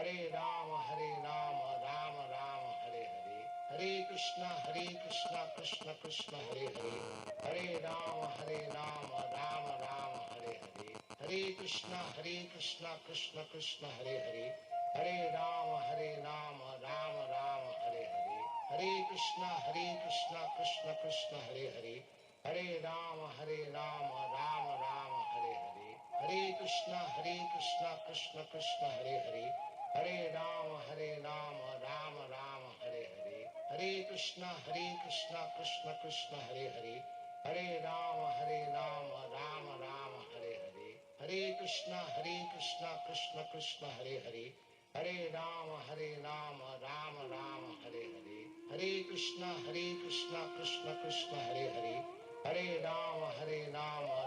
Hare Rama, Rama Rama, Hare Hare. Hare Krishna, Krishna Hare Hare. Hare Rama, Rama Rama, Hare Hare. Hare Krishna, Krishna Hare Hare. Hare Rama, Rama Rama, Hare Hare. Hare Krishna, Krishna Hare Hare. Hare Rama, Rama Rama, Hare Hare. Hare Krishna, Krishna Hare Hare. Hare Rama, Rama Rama, Hare Hare. Hare Krishna, Krishna Hare Hare. Hare Rama, Rama Rama, Hare Hare. Hare Krishna, Krishna Hare Hare. Hare Rama,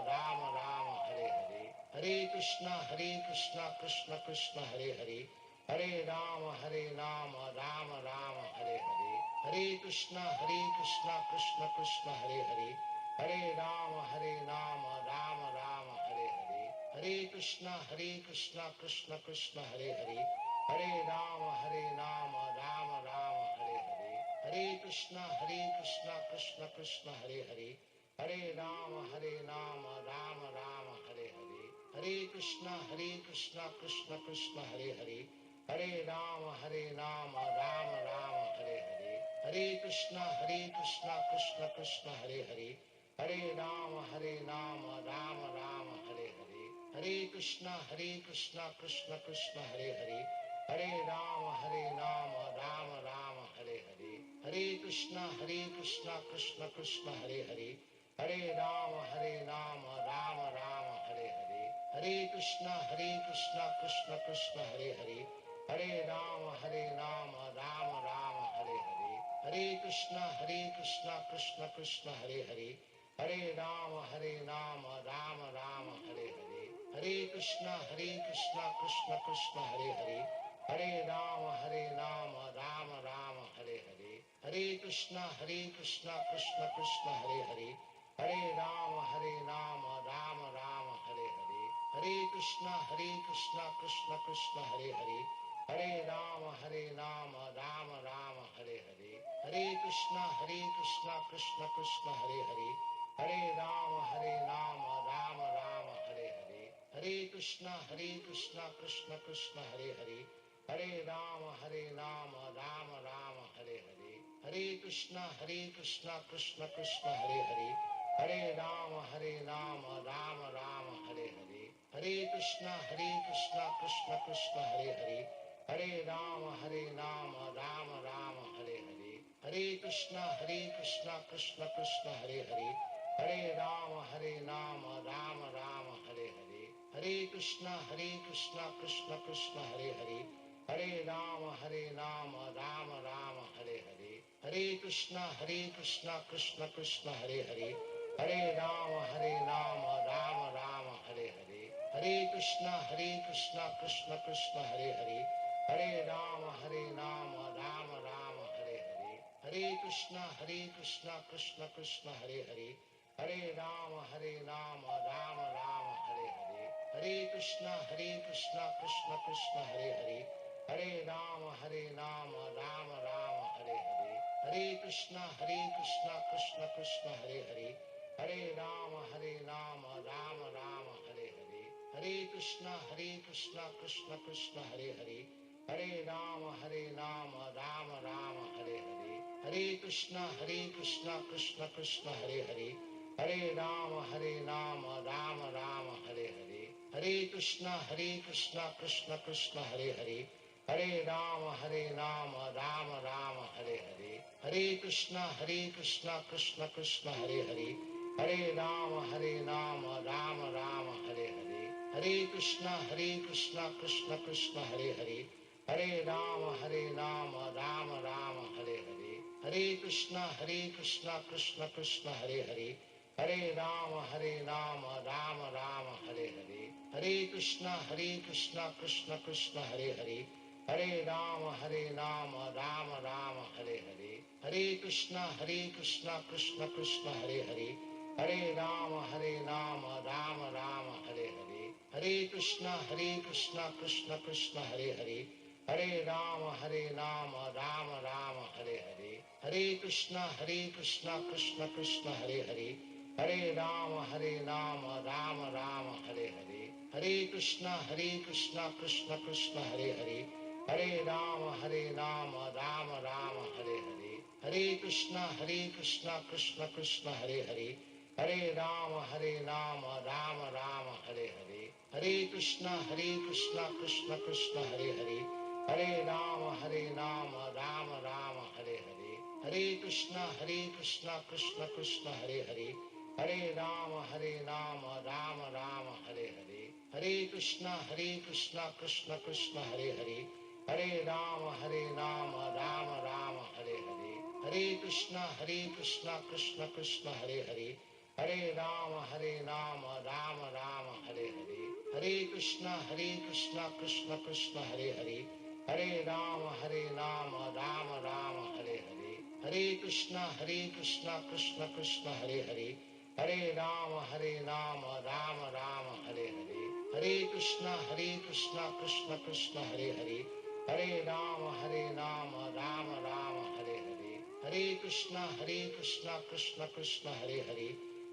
Rama Rama, Hare Hare. Hare Krishna, Krishna Hare Hare. Hare Rama, Rama Rama, Hare Hare. Hare Krishna, Krishna Hare Hare. Hare Rama, Rama Rama, Hare Hare. Hare Krishna, Krishna Hare Hare. Hare Rama, Rama Rama, Hare Hare. Hare Krishna, Krishna Hare Hare. Hare Rama, Rama Rama, Hare Hare. Hare Krishna, Krishna Hare Hare. Hare Rama, Rama Rama, Hare Hare. Hare Krishna, Krishna Hare Hare. Hare Rama, Rama Rama, Hare Hare. Hare Krishna, Krishna Hare Hare. Hare Rama, Rama Rama, Hare Hare. Hare Krishna, Krishna Hare Hare. Hare Rama, Rama Rama, Hare Hare. Hare Krishna, Krishna Hare Hare. Hare Rama, Rama Rama, Hare Hare. Hare Krishna, Krishna Hare Hare. Hare Rama, Rama Rama, Hare Hare. Hare Krishna, Krishna Hare Hare. Hare Rama, Rama Rama, Hare Hare. Hare Krishna, Krishna Hare Hare. Hare Rama, Rama Rama, Hare Hare. Hare Krishna, Krishna Hare Hare. Hare Rama, Rama Rama, Hare Hare. Hare Krishna, Krishna Hare Hare. Hare Rama, Rama Rama, Hare Hare. Hare Krishna, Krishna Hare Hare. Hare Rama, Rama Rama, Hare Hare. Hare Krishna, Krishna Hare Hare. Hare Rama, Rama Rama, Hare Hare. Hare Krishna, Krishna Hare Hare. Hare Rama, Rama Rama, Hare Hare. Hare Krishna, Krishna Hare Hare. Hare Rama, Rama Rama, Hare Hare. Hare Krishna, Krishna Hare Hare. Hare Rama, Rama Rama, Hare Hare. Hare Krishna, Krishna Hare Hare. Hare Rama, Rama Rama, Hare Hare. Hare Krishna, Krishna Krishna, Hare Hare. Hare Rama, Rama Rama, Hare Hare. Hare Krishna, Krishna Krishna, Hare Hare. Hare Rama, Rama Rama, Hare Hare. Hare Krishna, Krishna Krishna, Hare Hare. Hare Rama, Rama Rama, Hare Hare. Hare Krishna, Krishna Krishna, Hare Hare. Hare Rama, Rama Rama, Hare Hare. Hare Krishna, Krishna Krishna, Hare Hare. Hare Rama, Rama Rama, Hare Hare. Hare Krishna, Krishna Krishna, Hare Hare. Hare Rama, Rama Rama, Hare Hare. Hare Krishna, Krishna Krishna, Hare Hare. Hare Rama, Rama Rama, Hare Hare. Hare Krishna, Krishna Krishna, Hare Hare. Hare Rama, Rama Rama, Hare Hare. Hare Krishna, Krishna Krishna, Hare Hare. Hare Rama, Rama Rama, Hare Hare. Hare Krishna, Krishna Krishna, Hare Hare. Hare Rama, Rama Rama, Hare Hare. Hare Krishna, Krishna Krishna, Hare Hare. Hare Rama, Rama Rama, Hare Hare. Hare Krishna, Krishna Krishna, Hare Hare. Hare Rama, Rama Rama, Hare Hare. Hare Krishna, Krishna Krishna, Hare Hare. Hare Rama, Rama Rama, Hare Hare. Hare Krishna, Krishna Krishna, Hare Hare. Hare Rama, Rama Rama, Hare Hare. Hare Krishna, Krishna Krishna, Hare Hare. Hare Rama, Rama Rama, Hare Hare. Hare Krishna, Krishna Krishna, Hare Hare. Hare Rama, Rama Rama, Hare Hare. Hare Krishna, Krishna Krishna, Hare Hare. Hare Rama, Rama Rama, Hare Hare. Hare Krishna, Krishna Krishna, Hare Hare. Hare Rama, Rama Rama, Hare Hare. Hare Krishna, Krishna Krishna, Hare Hare. Hare Rama, Rama Rama, Hare Hare. Hare Krishna, Krishna Krishna, Hare Hare. Hare Rama, Rama Rama, Hare Hare. Hare Krishna, Krishna Krishna, Hare Hare. Hare Rama, Rama Rama, Hare Hare. Hare Krishna, Krishna Krishna, Hare Hare. Hare Rama, Rama Rama, Hare Hare. Hare Krishna, Krishna Krishna, Hare Hare. Hare Rama, Rama Rama, Hare Hare. Hare Krishna, Krishna Krishna, Hare Hare. Hare Rama, Rama Rama, Hare Hare. Hare Krishna, Krishna Krishna, Hare Hare. Hare Rama, Rama Rama, Hare Hare. Hare Krishna, Krishna Krishna, Hare Hare.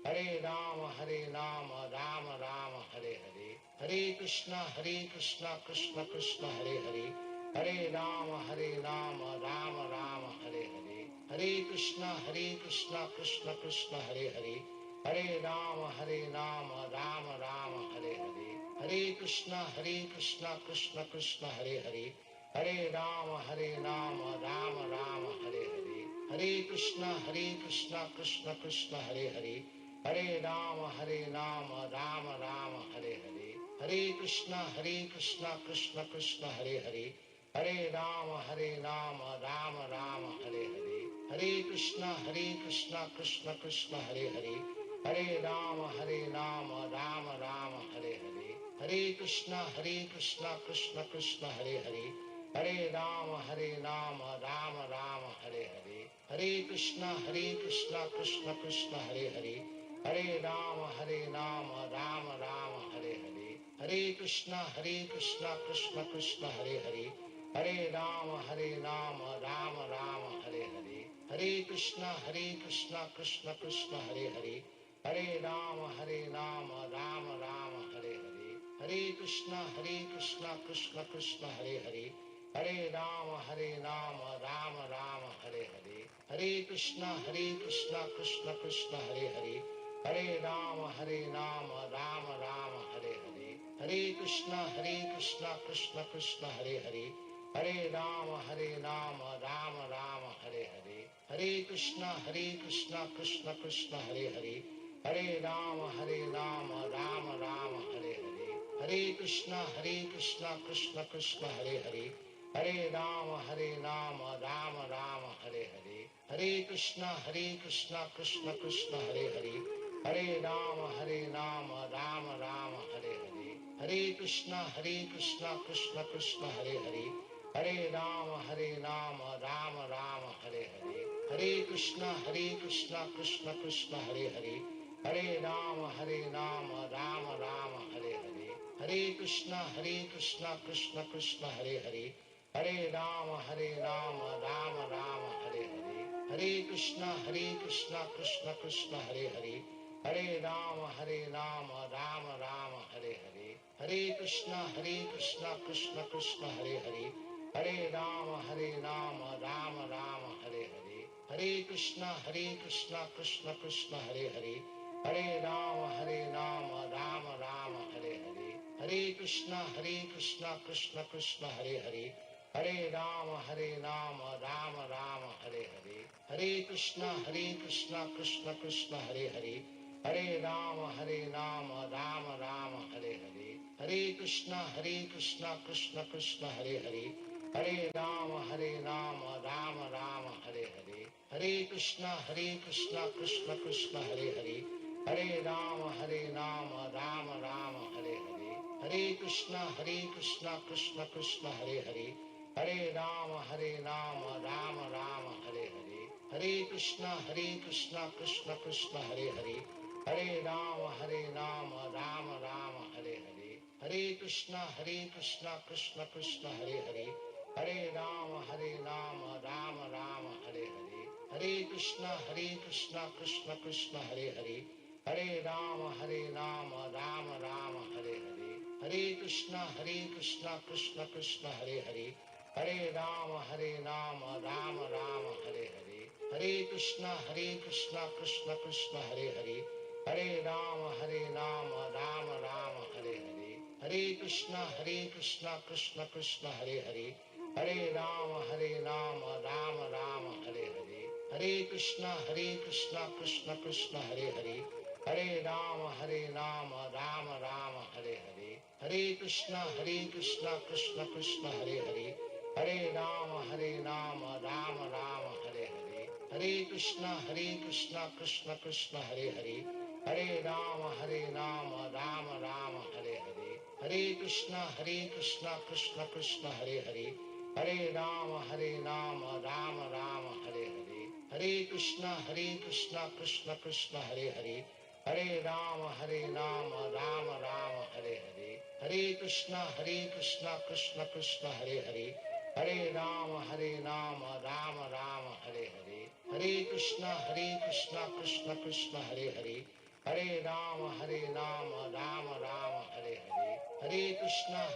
Hare Rama, Rama Rama, Hare Hare. Hare Krishna, Krishna Krishna, Hare Hare. Hare Rama, Rama Rama, Hare Hare. Hare Krishna, Krishna Krishna, Hare Hare. Hare Rama, Rama Rama, Hare Hare. Hare Krishna, Krishna Krishna, Hare Hare. Hare Rama, Rama Rama, Hare Hare. Hare Krishna, Krishna Krishna, Hare Hare. Hare Rama, Rama Rama, Hare Hare. Hare Krishna, Krishna Krishna, Hare Hare. Hare Rama, Rama Rama, Hare Hare. Hare Krishna, Krishna Krishna, Hare Hare. Hare Rama, Rama Rama, Hare Hare. Hare Krishna, Krishna Krishna, Hare Hare. Hare Rama, Rama Rama, Hare Hare. Hare Krishna, Krishna Krishna, Hare Hare. Hare Rama, Rama Rama, Hare Hare. Hare Krishna, Krishna Krishna, Hare Hare. Hare Rama, Rama Rama, Hare Hare. Hare Krishna, Krishna Krishna, Hare Hare. Hare Rama, Rama Rama, Hare Hare. Hare Krishna, Krishna, Hare Hare. Hare Rama, Rama Rama, Hare Hare. Hare Krishna, Krishna, Hare Hare. Hare Rama, Rama Rama, Hare Hare. Hare Krishna, Krishna, Hare Hare. Hare Rama, Rama Rama, Hare Hare. Hare Krishna, Krishna Krishna, Hare Hare. Hare Rama, Rama Rama, Hare Hare. Hare Krishna, Krishna Krishna, Hare Hare. Hare Rama, Rama Rama, Hare Hare. Hare Krishna, Krishna Krishna, Hare Hare. Hare Rama, Rama Rama, Hare Hare. Hare Krishna, Krishna Krishna, Hare Hare. Hare Rama, Rama Rama, Hare Hare. Hare Krishna, Krishna Krishna, Hare Hare. Hare Rama, Rama Rama, Hare Hare. Hare Krishna, Krishna Krishna, Hare Hare. Hare Rama, Rama Rama, Hare Hare. Hare Krishna, Krishna Krishna, Hare Hare. Hare Rama, Rama Rama, Hare Hare. Hare Krishna, Krishna Krishna, Hare Hare. Hare Rama, Rama Rama, Hare Hare. Hare Krishna, Krishna Krishna, Hare Hare. Hare Rama, Rama Rama, Hare Hare. Hare Krishna, Krishna Krishna, Hare Hare. Hare Rama, Rama Rama, Hare Hare. Hare Krishna, Krishna Krishna, Hare Hare. Hare Rama, Rama Rama, Hare Hare. Hare Krishna, Krishna Krishna, Hare Hare. Hare Rama, Rama Rama, Hare Hare. Hare Krishna, Krishna Krishna, Hare Hare. Hare Rama, Rama Rama, Hare Hare. Hare Krishna, Krishna Krishna, Hare Hare. Hare Rama, Rama Rama, Hare Hare. Hare Krishna, Krishna Krishna, Hare Hare. Hare Rama, Rama Rama, Hare Hare. Hare Krishna, Krishna Krishna, Hare Hare. Hare Rama, Rama Rama, Hare Hare. Hare Krishna, Krishna Krishna, Hare Hare. Hare Rama, Rama Rama, Hare Hare. Hare Krishna, Krishna Krishna, Hare Hare. Hare Rama, Rama Rama, Hare Hare. Hare Krishna, Krishna Krishna, Hare Hare. Hare Rama, Rama Rama, Hare Hare. Hare Krishna, Krishna Krishna, Hare Hare. Hare Rama, Rama Rama, Hare Hare. Hare Krishna, Krishna Krishna, Hare Hare. Hare Rama, Rama Rama, Hare Hare. Hare Krishna, Krishna Krishna, Hare Hare. Hare Rama, Rama Rama, Hare Hare. Hare Krishna, Krishna Krishna, Hare Hare. Hare Rama, Rama Rama, Hare Hare. Hare Krishna, Krishna Krishna, Hare Hare. Hare Rama, Rama Rama, Hare Hare. Hare Krishna, Krishna Krishna, Hare Hare. Hare Rama, Rama Rama, Hare Hare. Hare Krishna, Krishna Krishna, Hare Hare. Hare Rama, Rama Rama, Hare Hare. Hare Krishna, Krishna Krishna, Hare Hare. Hare Rama, Rama Rama, Hare Hare. Hare Krishna,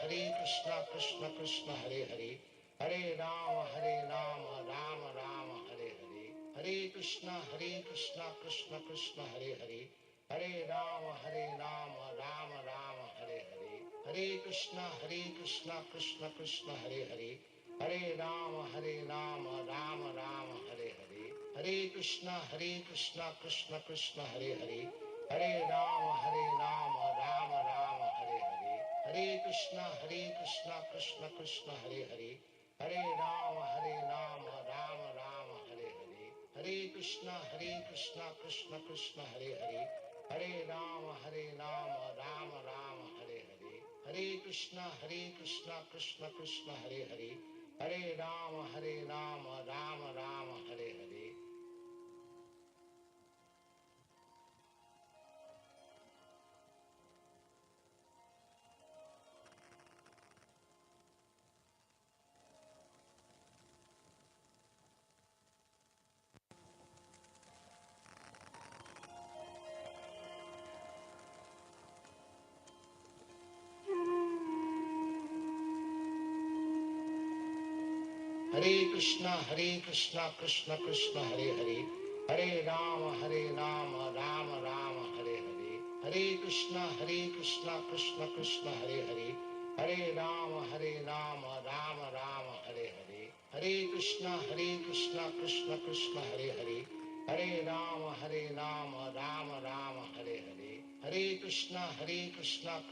Krishna Krishna, Hare Hare. Hare Rama, Rama Rama, Hare Hare. Hare Krishna, Krishna Krishna, Hare Hare. Hare Rama, Rama Rama, Hare Hare. Hare Krishna, Krishna Krishna, Hare Hare. Hare Rama, Rama Rama, Hare Hare. Hare Krishna, Krishna Krishna, Hare Hare. Hare Rama, Rama Rama, Hare Hare. Hare Krishna, Krishna Krishna, Hare Hare. Hare Rama, Rama Rama, Hare Hare. Hare Krishna, Krishna Krishna, Hare Hare. Hare Rama, Rama Rama, Hare Hare. Hare Krishna, Krishna Krishna, Hare Hare. Hare Rama, Rama Rama, Hare Hare. Hare Krishna, Krishna Krishna, Hare Hare. Hare Rama, Rama Rama, Hare Hare. Hare Krishna, Krishna Krishna, Hare Hare. Hare Rama, Rama Rama, Hare Hare. Hare Krishna, Krishna Krishna, Hare Hare. Hare Rama, Rama Rama, Hare Hare Krishna Krishna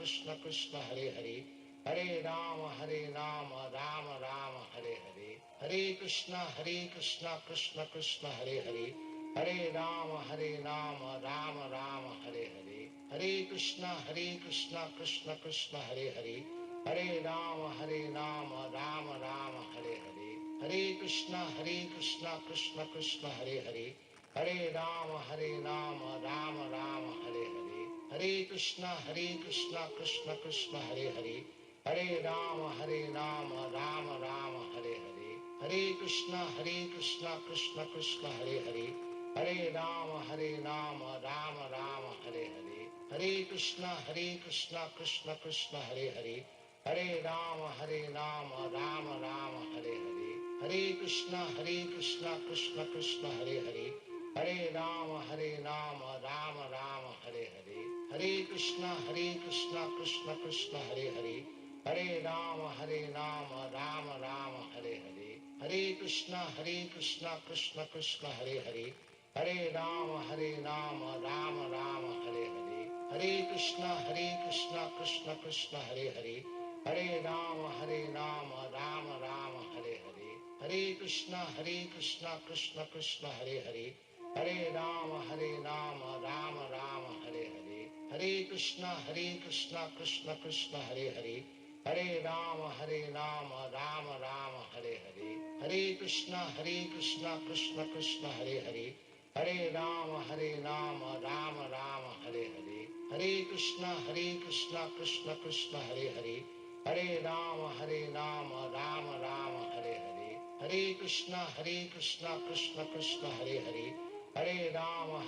Krishna Hare Hare, Hare Rama Rama Rama Hare Hare, Hare Krishna Krishna Krishna Hare Hare, Hare Rama Rama Rama Hare Hare, Hare Krishna Krishna Krishna Hare Hare, Hare Rama Rama Rama Hare Hare, Hare Krishna Krishna Krishna Hare Hare, Hare Rama Rama Rama Hare Hare, Hare Krishna Krishna Krishna Hare Hare, Hare Rama Rama Rama Hare Hare, Hare Krishna Krishna Krishna Hare Hare, Hare Rama Rama Rama Hare Hare, Hare Krishna Krishna Krishna Hare Hare, Hare Rama Rama Rama Hare Hare, Hare Krishna Krishna Krishna Hare Hare, Hare Rama Rama Rama Hare Hare, Hare Krishna Krishna Krishna Hare Hare, Hare Rama Rama Rama Hare Hare, Hare Krishna Krishna Krishna Hare Hare, Hare Rama Rama Rama Hare Hare, Hare Krishna Krishna Krishna Hare Hare, Hare Rama Rama Rama Hare Hare, Hare Krishna Krishna Krishna Hare Hare, Hare Rama Rama Rama Hare Hare, Hare Krishna Krishna Krishna Hare Hare, Hare Rama Rama Rama Hare Hare, Hare Krishna Krishna Krishna Hare Hare, Hare Rama Rama Rama Hare Hare, Hare Krishna Krishna Krishna Hare Hare, Hare Rama Rama Rama Hare Hare, Hare Krishna Krishna Krishna Hare Hare, Hare Rama Rama Rama Hare Hare, Hare Krishna Krishna Krishna Hare Hare, Hare Rama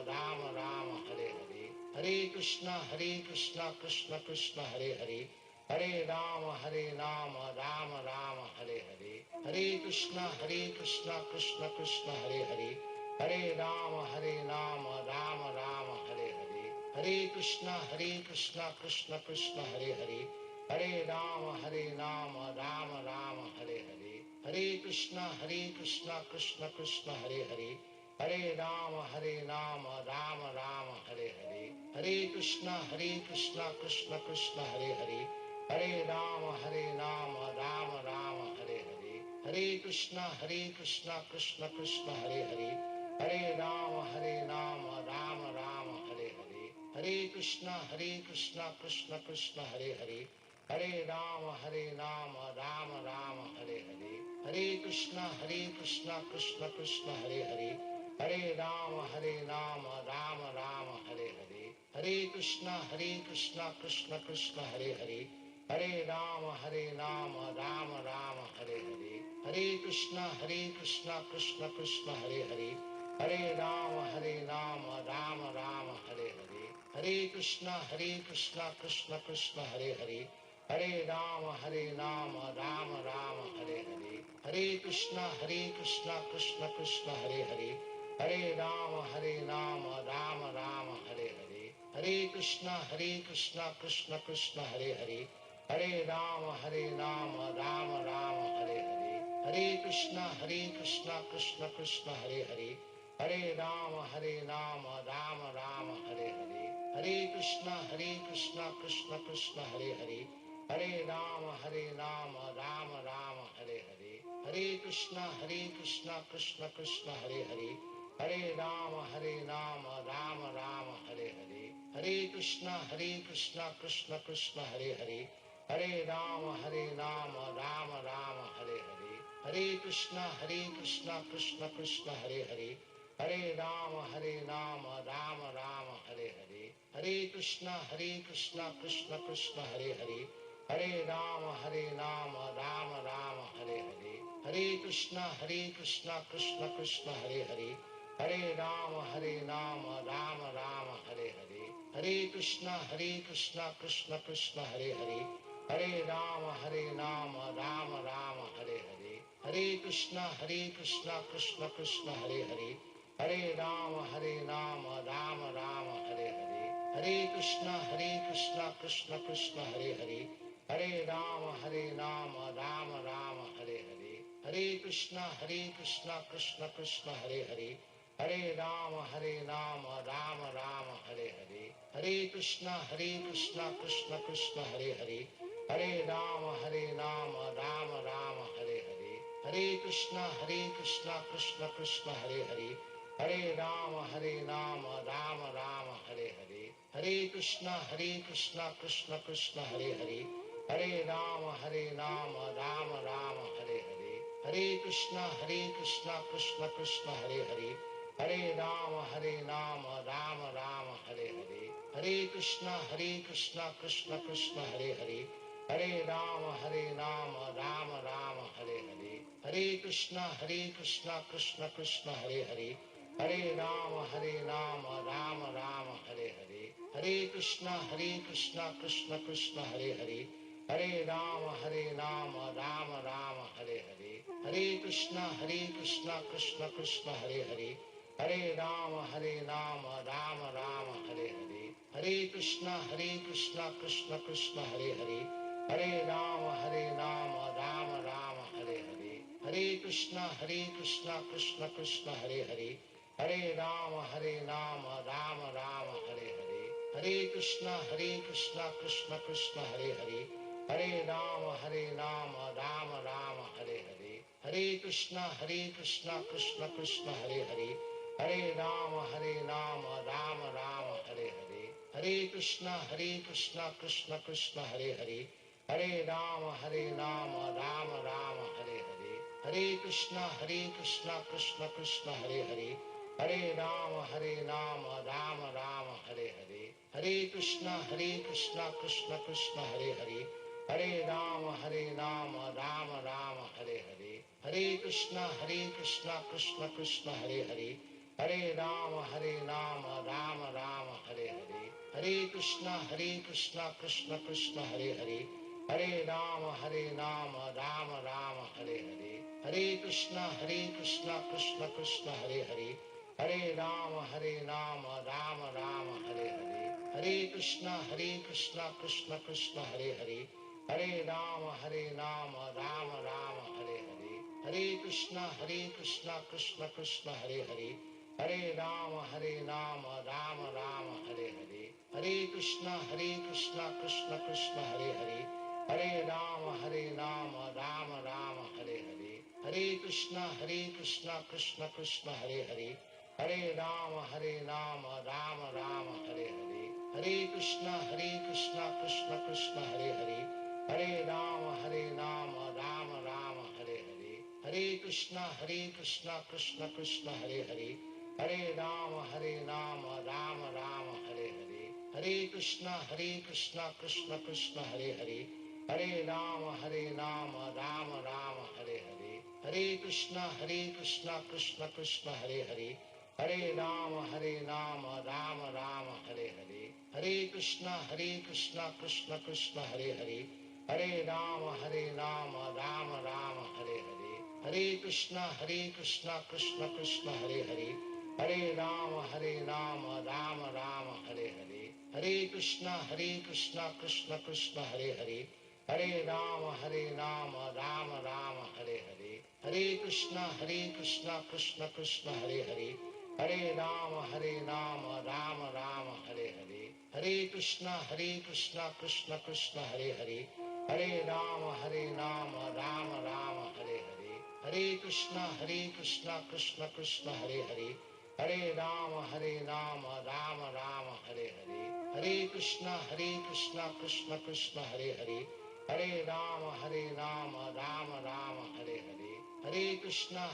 Rama Rama Hare Hare, Hare Krishna Krishna Krishna Hare Hare, Hare Rama Rama Rama Hare Hare, Hare Krishna Krishna Krishna Hare Hare, Hare Rama Rama Rama Hare Hare, Hare Krishna Krishna Krishna Hare Hare, Hare Rama Rama Rama Hare Hare, Hare Krishna Krishna Krishna Hare Hare, Hare Rama Rama Rama Hare Hare, Hare Krishna Krishna Krishna Hare Hare, Hare Rama Rama Rama Hare Hare, Hare Krishna Krishna Krishna Hare Hare, Hare Rama Rama Rama Hare Hare, Hare Krishna Krishna Krishna Hare Hare, Hare Rama Rama Rama Hare Hare, Hare Krishna Krishna Krishna Hare Hare, Hare Rama Rama Rama Hare Hare, Hare Krishna Krishna Krishna Hare Hare, Hare Rama Rama Rama Hare Hare, Hare Krishna Krishna Krishna Hare Hare, Hare Rama Rama Rama Hare Hare, Hare Krishna Krishna Krishna Hare Hare, Hare Rama Rama Rama Hare Hare, Hare Krishna Krishna Krishna Hare Hare, Hare Rama Rama Rama Hare Hare, Hare Krishna Krishna Krishna Hare Hare, Hare Rama Rama Rama Hare Hare, Hare Krishna Krishna Krishna Hare Hare, Hare Rama Rama Rama Hare Hare, Hare Krishna Krishna Krishna Hare Hare, Hare Rama Rama Rama Hare Hare, Hare Krishna Krishna Krishna Hare Hare, Hare Rama Rama Rama Hare Hare, Hare Krishna Krishna Krishna Hare Hare, Hare Rama Rama Rama Hare Hare, Hare Krishna Krishna Krishna Hare Hare, Hare Rama Rama Rama Hare Hare, Hare Krishna Krishna Krishna Hare Hare, Hare Rama Rama Rama Hare Hare, Hare Krishna Krishna Krishna Hare Hare, Hare Rama Rama Rama Hare Hare, Hare Krishna Krishna Krishna Hare Hare, Hare Rama Rama Rama Hare Hare, Hare Krishna Krishna Krishna Hare Hare, Hare Rama Rama Rama Hare Hare, Hare Krishna Krishna Krishna Hare Hare, Hare Rama, Rama Rama, Hare Hare. Hare Krishna, Krishna Krishna, Hare Hare. Hare Rama, Rama Rama, Hare Hare. Hare Krishna, Krishna Krishna, Hare Hare. Hare Rama, Rama Rama, Hare Hare. Hare Krishna, Krishna Krishna, Hare Hare. Hare Rama, Rama Rama, Hare Hare. Hare Krishna, Krishna Krishna, Hare Hare. Hare Rama, Rama Rama, Hare Hare. Hare Krishna, Krishna Krishna, Hare Hare. Hare Rama, Rama Rama, Hare Hare. Hare Krishna, Krishna Krishna, Hare Hare. Hare Rama, Rama Rama, Hare Hare. Hare Krishna, Krishna Krishna, Hare Hare. Hare Rama, Rama Rama, Hare Hare. Hare Krishna, Krishna Krishna, Hare Hare. Hare Rama, Rama Rama, Hare Hare. Hare Krishna, Krishna Krishna, Hare Hare. Hare Rama, Rama Rama, Hare Hare. Hare Krishna, Krishna Krishna, Hare Hare. Hare Rama, Rama Rama, Hare Hare. Hare Krishna, Krishna Krishna, Hare Hare. Hare Rama, Rama Rama, Hare Hare. Hare Krishna, Krishna Krishna, Hare Hare. Hare Rama, Rama Rama, Hare Hare. Hare Krishna, Krishna Krishna, Hare Hare. Hare Rama, Rama Rama, Hare Hare. Hare Krishna, Krishna Krishna, Hare Hare. Hare Rama, Rama Rama, Hare Hare. Hare Krishna, Krishna Krishna, Hare Hare. Hare Rama, Rama Rama, Hare Hare. Hare Krishna, Krishna Krishna, Hare Hare. Hare Rama, Rama Rama, Hare Hare. Hare Krishna, Krishna Krishna, Hare Hare. Hare Rama, Rama Rama, Hare Hare. Hare Krishna, Krishna Krishna, Hare Hare. Hare Rama, Rama Rama, Hare Hare. Hare Krishna, Krishna Krishna, Hare Hare. Hare Rama, Rama Rama, Hare Hare. Hare Krishna, Krishna Krishna, Hare Hare. Hare Rama, Rama Rama, Hare Hare. Hare Krishna, Krishna Krishna, Hare Hare. Hare Rama, Rama Rama, Hare Hare. Hare Krishna, Krishna Krishna, Hare Hare. Hare Rama, Rama Rama, Hare Hare. Hare Krishna, Krishna Krishna, Hare Hare. Hare Rama, Rama Rama, Hare Hare. Hare Krishna, Krishna Krishna, Hare Hare. Hare Rama, Rama Rama, Hare Hare. Hare Krishna, Krishna Krishna, Hare Hare. Hare Rama, Rama Rama, Hare Hare. Hare Krishna, Krishna Krishna, Hare Hare. Hare Rama, Rama Rama, Hare Hare. Hare Krishna, Krishna Krishna, Hare Hare. Hare Rama, Rama Rama, Hare Hare. Hare Krishna, Krishna Krishna, Hare Hare. Hare Rama, Rama Rama, Hare Hare. Hare Krishna, Krishna Krishna, Hare Hare. Hare Rama, Rama Rama, Hare Hare. Hare Krishna, Krishna Krishna, Hare Hare. Hare Rama, Rama Rama, Hare Hare. Hare Krishna, Krishna Krishna, Hare Hare. Hare Rama, Rama Rama, Hare Hare. Hare Krishna, Krishna Krishna, Hare Hare. Hare Rama, Rama Rama, Hare Hare. Hare Krishna,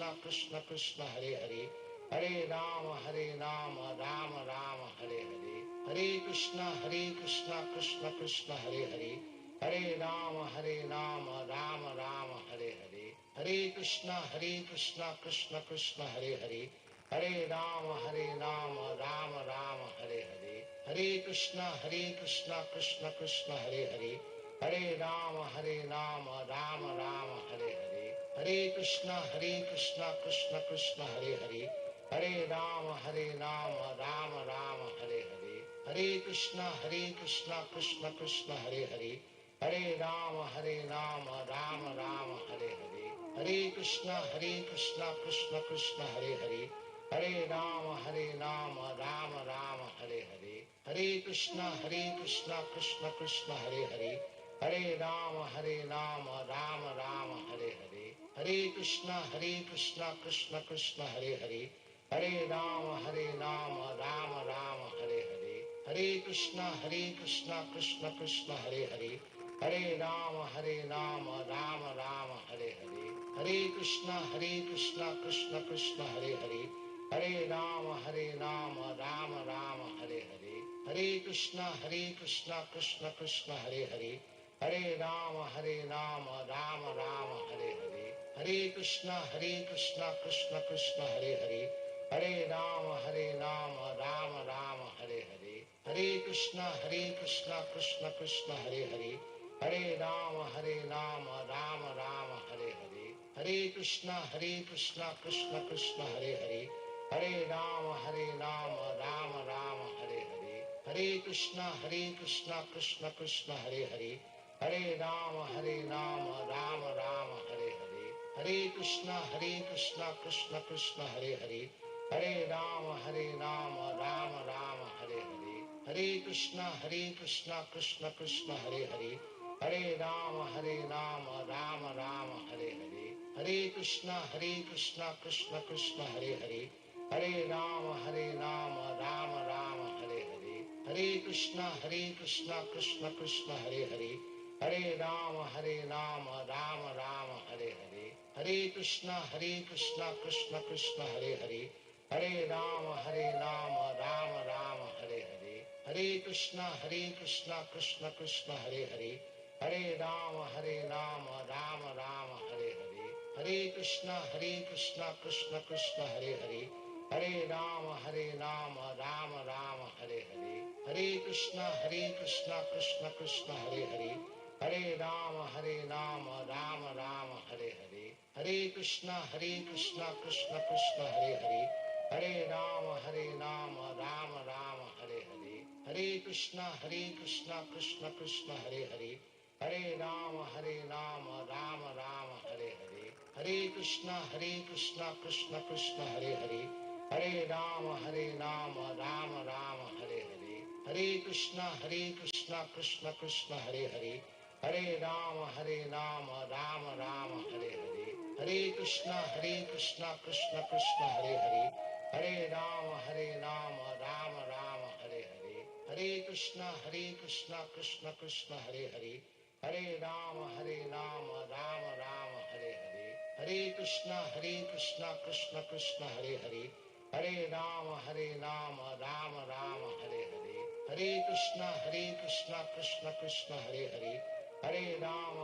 Krishna Krishna, Hare Hare. Hare Rama, Rama Rama, Hare Hare. Hare Krishna, Krishna Krishna, Hare Hare. Hare Rama, Rama Rama, Hare Hare. Hare Krishna, Krishna Krishna, Hare Hare. Hare Rama, Rama Rama, Hare Hare. Hare Krishna, Krishna Krishna, Hare Hare. Hare Rama, Rama Rama, Hare Hare. Hare Krishna, Krishna Krishna, Hare Hare. Hare Rama, Rama Rama, Hare Hare. Hare Krishna, Krishna Krishna, Hare Hare. Hare Rama, Rama Rama, Hare Hare. Hare Krishna, Krishna Krishna, Hare Hare. Hare Rama, Rama Rama, Hare Hare. Hare Krishna, Krishna Krishna, Hare Hare. Hare Ram, Rama Rama, Hare Hare. Hare Krishna, Krishna Krishna, Hare Hare. Hare Ram, Rama Rama, Hare Hare. Hare Krishna, Krishna Krishna, Hare Hare. Hare Ram, Rama Rama, Hare Hare. Hare Krishna, Krishna Krishna, Hare Hare. Hare Ram, Rama Rama, Hare Hare. Hare Krishna, Krishna Krishna, Hare Hare. Hare Ram, Rama Rama, Hare Hare. Hare Krishna, Krishna Krishna, Hare Hare. Hare Ram, Rama Rama, Hare Hare. Hare Krishna, Krishna Krishna, Hare Hare. Hare Ram, Rama Rama, Hare Hare. Hare Krishna, Krishna Krishna, Hare Hare. Hare Ram, Rama Rama, Hare Hare. Hare Krishna, Krishna Krishna, Hare Hare. Hare Ram, Rama Rama, Hare Hare. Hare Krishna, Krishna Krishna, Hare Hare. Hare Ram, Rama Rama, Hare Hare. Hare Krishna, Krishna Krishna, Hare Hare. Hare Ram, Rama Rama, Hare Hare. Hare Krishna, Krishna Krishna, Hare Hare. Hare Ram, Rama Rama, Hare Hare. Hare Krishna, Krishna Krishna, Hare Hare. Hare Ram, Rama Rama, Hare Hare. Hare Krishna, Krishna Krishna, Hare Hare. Hare Ram, Rama Rama, Hare Hare. Hare Krishna, Krishna Krishna, Hare Hare. Hare Ram, Rama Rama, Hare Hare. Hare Krishna, Krishna Krishna, Hare Hare. Hare Ram, Rama Rama, Hare Hare. Hare Krishna, Krishna Krishna, Hare Hare. Hare Ram, Rama Rama, Hare Hare. Hare Krishna, Krishna Krishna, Hare Hare. Hare Ram, Rama Rama, Hare Hare. Hare Krishna, Krishna Krishna, Hare Hare. Hare Ram, Rama Rama, Hare Hare. Hare Krishna, Krishna Krishna, Hare Hare. Hare Ram, Rama Rama, Hare Hare. Hare Krishna, Krishna Krishna, Hare Hare. Hare Ram, Rama Rama, Hare Hare. Hare Krishna, Krishna Krishna, Hare Hare. Hare Ram, Rama Rama, Hare Hare. Hare Krishna, Krishna Krishna, Hare Hare. Hare Ram, Rama Rama, Hare Hare. Hare Krishna, Krishna Krishna, Hare Hare. Hare Ram, Rama Rama, Hare Hare. Hare Krishna, Krishna Krishna, Hare Hare. Hare Ram, Rama Rama, Hare Hare. Hare Krishna, Krishna Krishna, Hare Hare. Hare Ram, Rama Rama, Hare Hare. Hare Krishna, Krishna Krishna, Hare Hare. Hare Ram,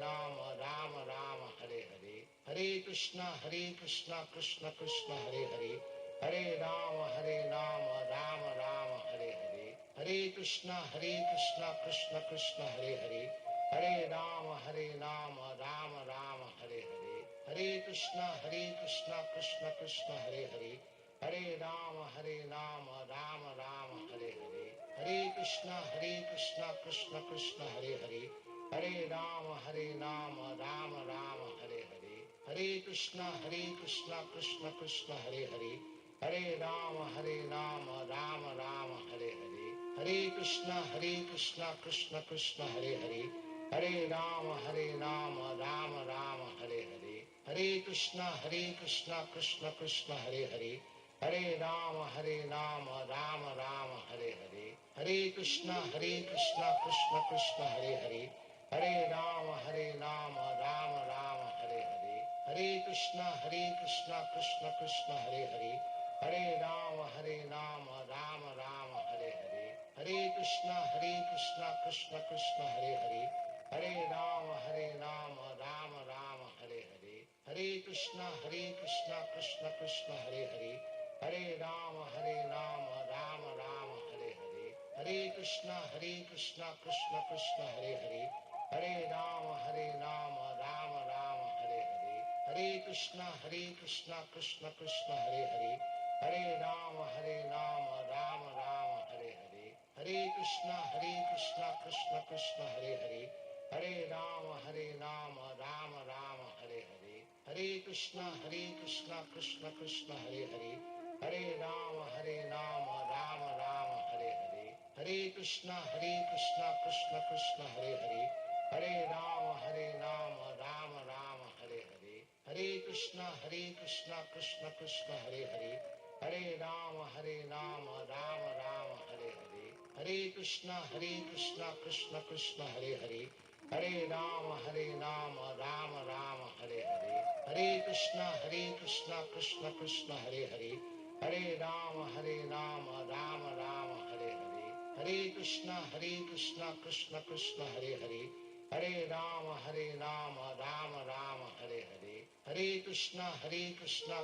Rama Rama, Hare Hare. Hare Krishna, Krishna Krishna, Hare Hare. Hare Ram, Rama Rama, Hare Hare. Hare Krishna, Krishna Krishna, Hare Hare. Hare Ram, Rama Rama, Hare Hare. Hare Krishna, Krishna Krishna, Hare Hare. Hare Ram, Rama Rama, Hare Hare. Hare Krishna, Krishna Krishna, Hare Hare. Hare Ram, Rama Rama, Hare Hare. Hare Krishna, Krishna Krishna, Hare Hare. Hare Ram, Rama Rama, Hare Hare. Hare Krishna, Krishna Krishna, Hare Hare. Hare Ram, Rama Rama, Hare Hare. Hare Krishna, Krishna Krishna, Hare Hare. Hare Ram, Rama Rama, Hare Hare. Hare Krishna, Krishna Krishna, Hare Hare. Hare Ram, Rama Rama, Hare Hare. Hare Krishna, Krishna Krishna, Hare Hare. Hare Ram, Rama Rama, Hare Hare. Hare Krishna, Krishna Krishna, Hare Hare. Hare Ram, Rama Rama, Hare Hare. Hare Krishna, Krishna Krishna, Hare Hare. Hare Ram, Rama Rama, Hare Hare. Hare Krishna, Krishna Krishna, Hare Hare. Hare Ram, Rama Rama, Hare Hare. Hare Krishna, Krishna Krishna, Hare Hare. Hare Ram, Rama Rama, Hare Hare. Hare Krishna, Krishna Krishna, Hare Hare. Hare Rama, Rama Rama, Hare Hare. Hare Krishna, Krishna Krishna, Hare Hare. Hare Rama, Rama Rama, Hare Hare. Hare Krishna, Krishna Krishna, Hare Hare. Hare Rama, Rama Rama, Hare Hare. Hare Krishna, Krishna Krishna, Hare Hare. Hare Rama, Rama Rama, Hare Hare. Hare Krishna, Krishna Krishna, Hare Hare. Hare Rama, Rama Rama, Hare Hare. Hare Krishna, Krishna Krishna, Hare Hare. Hare Rama, Rama Rama, Hare Hare. Hare Krishna, Krishna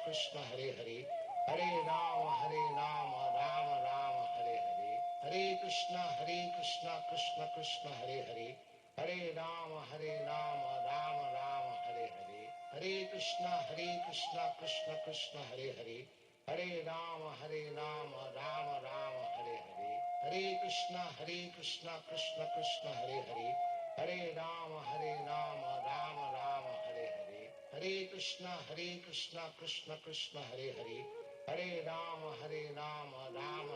Krishna, Hare Hare. Hare Rama, Rama Rama, Hare Hare. Hare Krishna, Krishna Krishna, Hare Hare. Hare Rama, Rama Rama, Hare Hare. Hare Krishna, Krishna Krishna, Hare Hare. Hare Rama, Rama Rama, Hare Hare. Hare Krishna, Krishna Krishna, Hare Hare. Hare Rama, Rama Rama, Hare Hare. Hare Krishna, Krishna Krishna, Hare Hare. Hare Rama, Rama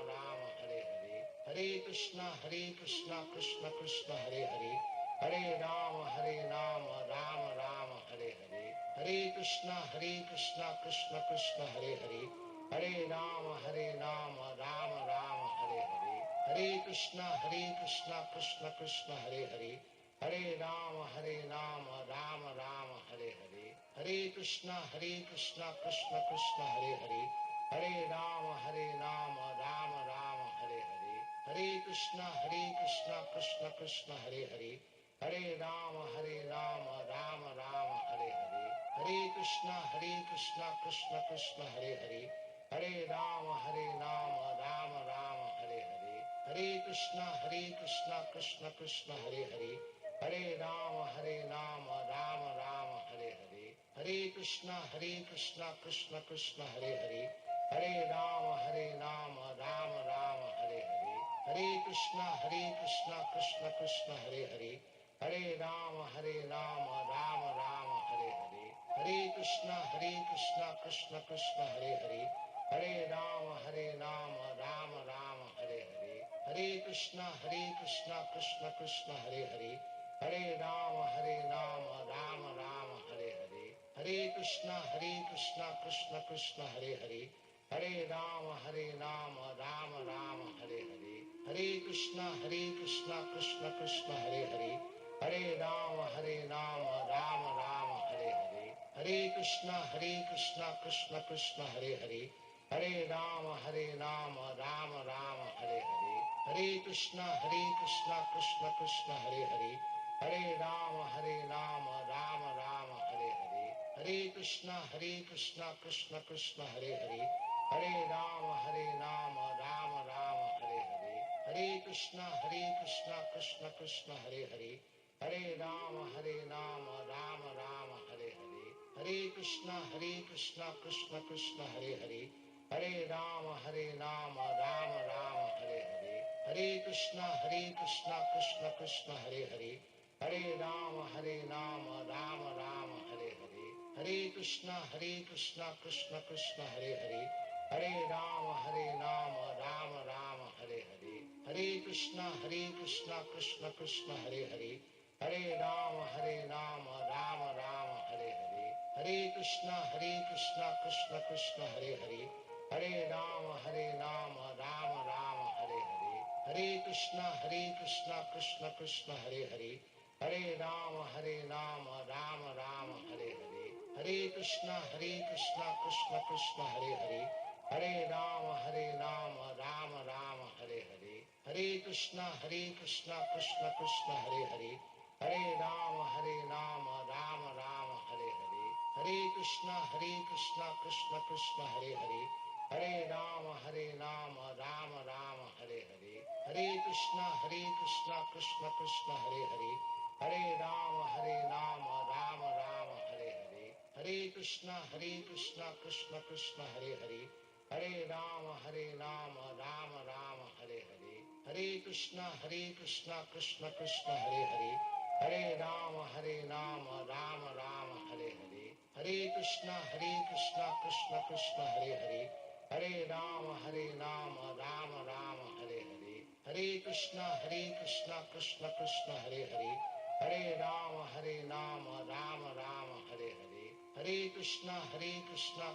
Rama, Hare Hare. Hare Krishna, Krishna Krishna, Hare Hare. Hare Rama, Rama Rama, Hare Hare. Hare Krishna, Krishna Krishna, Hare Hare. Hare Rama, Rama Rama, Hare Hare. Hare Krishna, Krishna Krishna, Hare Hare. Hare Rama, Rama Rama, Hare Hare. Hare Krishna, Krishna Krishna, Hare Hare. Hare Rama, Rama Rama, Hare Hare. Hare Krishna, Krishna Krishna, Hare Hare. Hare Rama, Rama Rama, Hare Hare. Hare Krishna, Krishna Krishna, Hare Hare. Hare Rama, Rama Rama, Hare Hare. Hare Krishna, Krishna Krishna, Hare Hare. Hare Rama, Rama Rama, Hare Hare. Hare Krishna, Krishna Krishna, Hare Hare. Hare Rama, Rama Rama, Hare Hare. Hare Krishna, Krishna Krishna, Hare Hare. Hare Rama, Rama Rama, Hare Hare. Hare Krishna, Krishna Krishna, Hare Hare. Hare Rama, Rama Rama, Hare Hare. Hare Krishna, Krishna Krishna, Hare Hare. Hare Rama, Rama Rama, Hare Hare. Hare Krishna, Krishna Krishna, Hare Hare. Hare Rama, Rama Rama, Hare Hare. Hare Krishna, Krishna Krishna, Hare Hare. Hare Rama, Rama Rama, Hare Hare. Hare Krishna, Krishna Krishna, Hare Hare. Hare Rama, Rama Rama, Hare Hare. Hare Krishna, Krishna Krishna, Hare Hare. Hare Rama, Rama Rama, Hare Hare. Hare Krishna, Krishna Krishna, Hare Hare. Hare Rama, Rama Rama, Hare Hare. Hare Krishna, Krishna Krishna, Hare Hare. Hare Rama, Rama Rama, Hare Hare. Hare Krishna, Krishna Krishna, Hare Hare. Hare Rama, Rama Rama, Hare Hare. Hare Krishna, Krishna Krishna, Hare Hare. Hare Rama, Rama Rama, Hare Hare. Hare Krishna, Krishna Krishna, Hare Hare. Hare Rama, Rama Rama, Hare Hare. Hare Krishna, Krishna Krishna, Hare Hare. Hare Rama, Rama Rama, Hare Hare. Hare Krishna, Krishna Krishna, Hare Hare. Hare Rama, Rama Rama, Hare Hare. Hare Krishna, Krishna Krishna, Hare Hare. Hare Rama, Rama Rama, Hare Hare. Hare Krishna, Krishna Krishna, Hare Hare. Hare Rama, Rama Rama, Hare Hare. Hare Krishna, Krishna Krishna, Hare Hare. Hare Rama, Rama Rama, Hare Hare. Hare Krishna, Krishna Krishna, Hare Hare. Hare Rama, Rama Rama, Hare Hare. Hare Krishna, Krishna Krishna, Hare Hare. Hare Rama, Rama Rama, Hare Hare. Hare Krishna, Krishna Krishna, Hare Hare. Hare Rama, Rama Rama, Hare Hare. Hare Krishna, Krishna Krishna, Hare Hare. Hare Rama, Rama Rama, Hare Hare. Hare Krishna, Krishna Krishna, Hare Hare. Hare Rama, Rama Rama, Hare Hare. Hare Krishna, Krishna Krishna, Hare Hare. Hare Rama, Rama Rama, Hare Hare. Hare Krishna, Krishna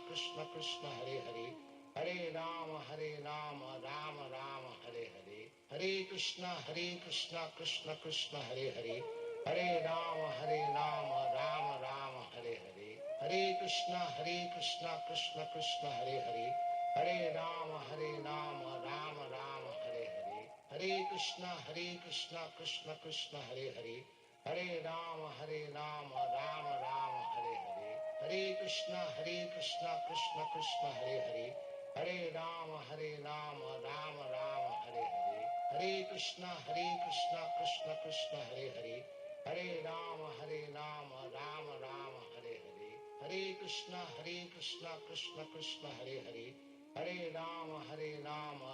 Krishna, Hare Hare. Hare Rama, Rama Rama, Hare Hare. Hare Krishna, Krishna Krishna, Hare Hare. Hare Rama, Rama Rama, Hare Hare. Hare Krishna, Krishna Krishna, Hare Hare. Hare Rama, Rama Rama, Hare Hare. Hare Krishna, Krishna Krishna, Hare Hare. Hare Rama, Rama Rama, Hare Hare. Hare Krishna, Krishna Krishna, Hare Hare. Hare Rama, Rama Rama, Hare Hare. Hare Krishna, Krishna Krishna, Hare Hare. Hare Rama, Rama Rama, Hare Hare. Hare Krishna, Krishna Krishna, Hare Hare. Hare Rama, Rama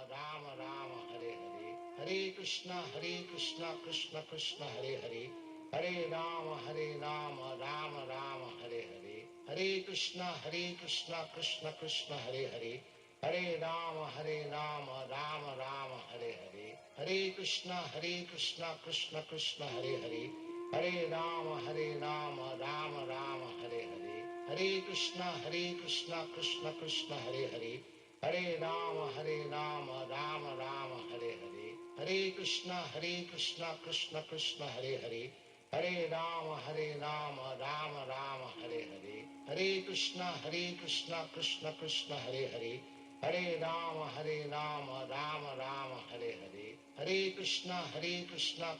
Rama, Hare Hare. Hare Krishna, Krishna Krishna, Hare Hare. Hare Rama, Rama Rama, Hare Hare. Hare Krishna, Krishna Krishna, Hare Hare. Hare Rama, Rama Rama, Hare Hare. Hare Krishna, Krishna Krishna, Hare Hare. Hare Rama, Rama Rama, Hare Hare. Hare Krishna, Krishna Krishna, Hare Hare. Hare Rama, Rama Rama, Hare Hare. Hare Krishna, Krishna Krishna, Hare Hare. Hare Rama, Rama Rama, Hare Hare. Hare Krishna, Krishna Krishna, Hare Hare. Hare Rama, Rama Rama, Hare Hare. Hare Krishna, Krishna Krishna, Hare Hare. Hare Rama, Rama Rama, Hare Hare. Hare Krishna,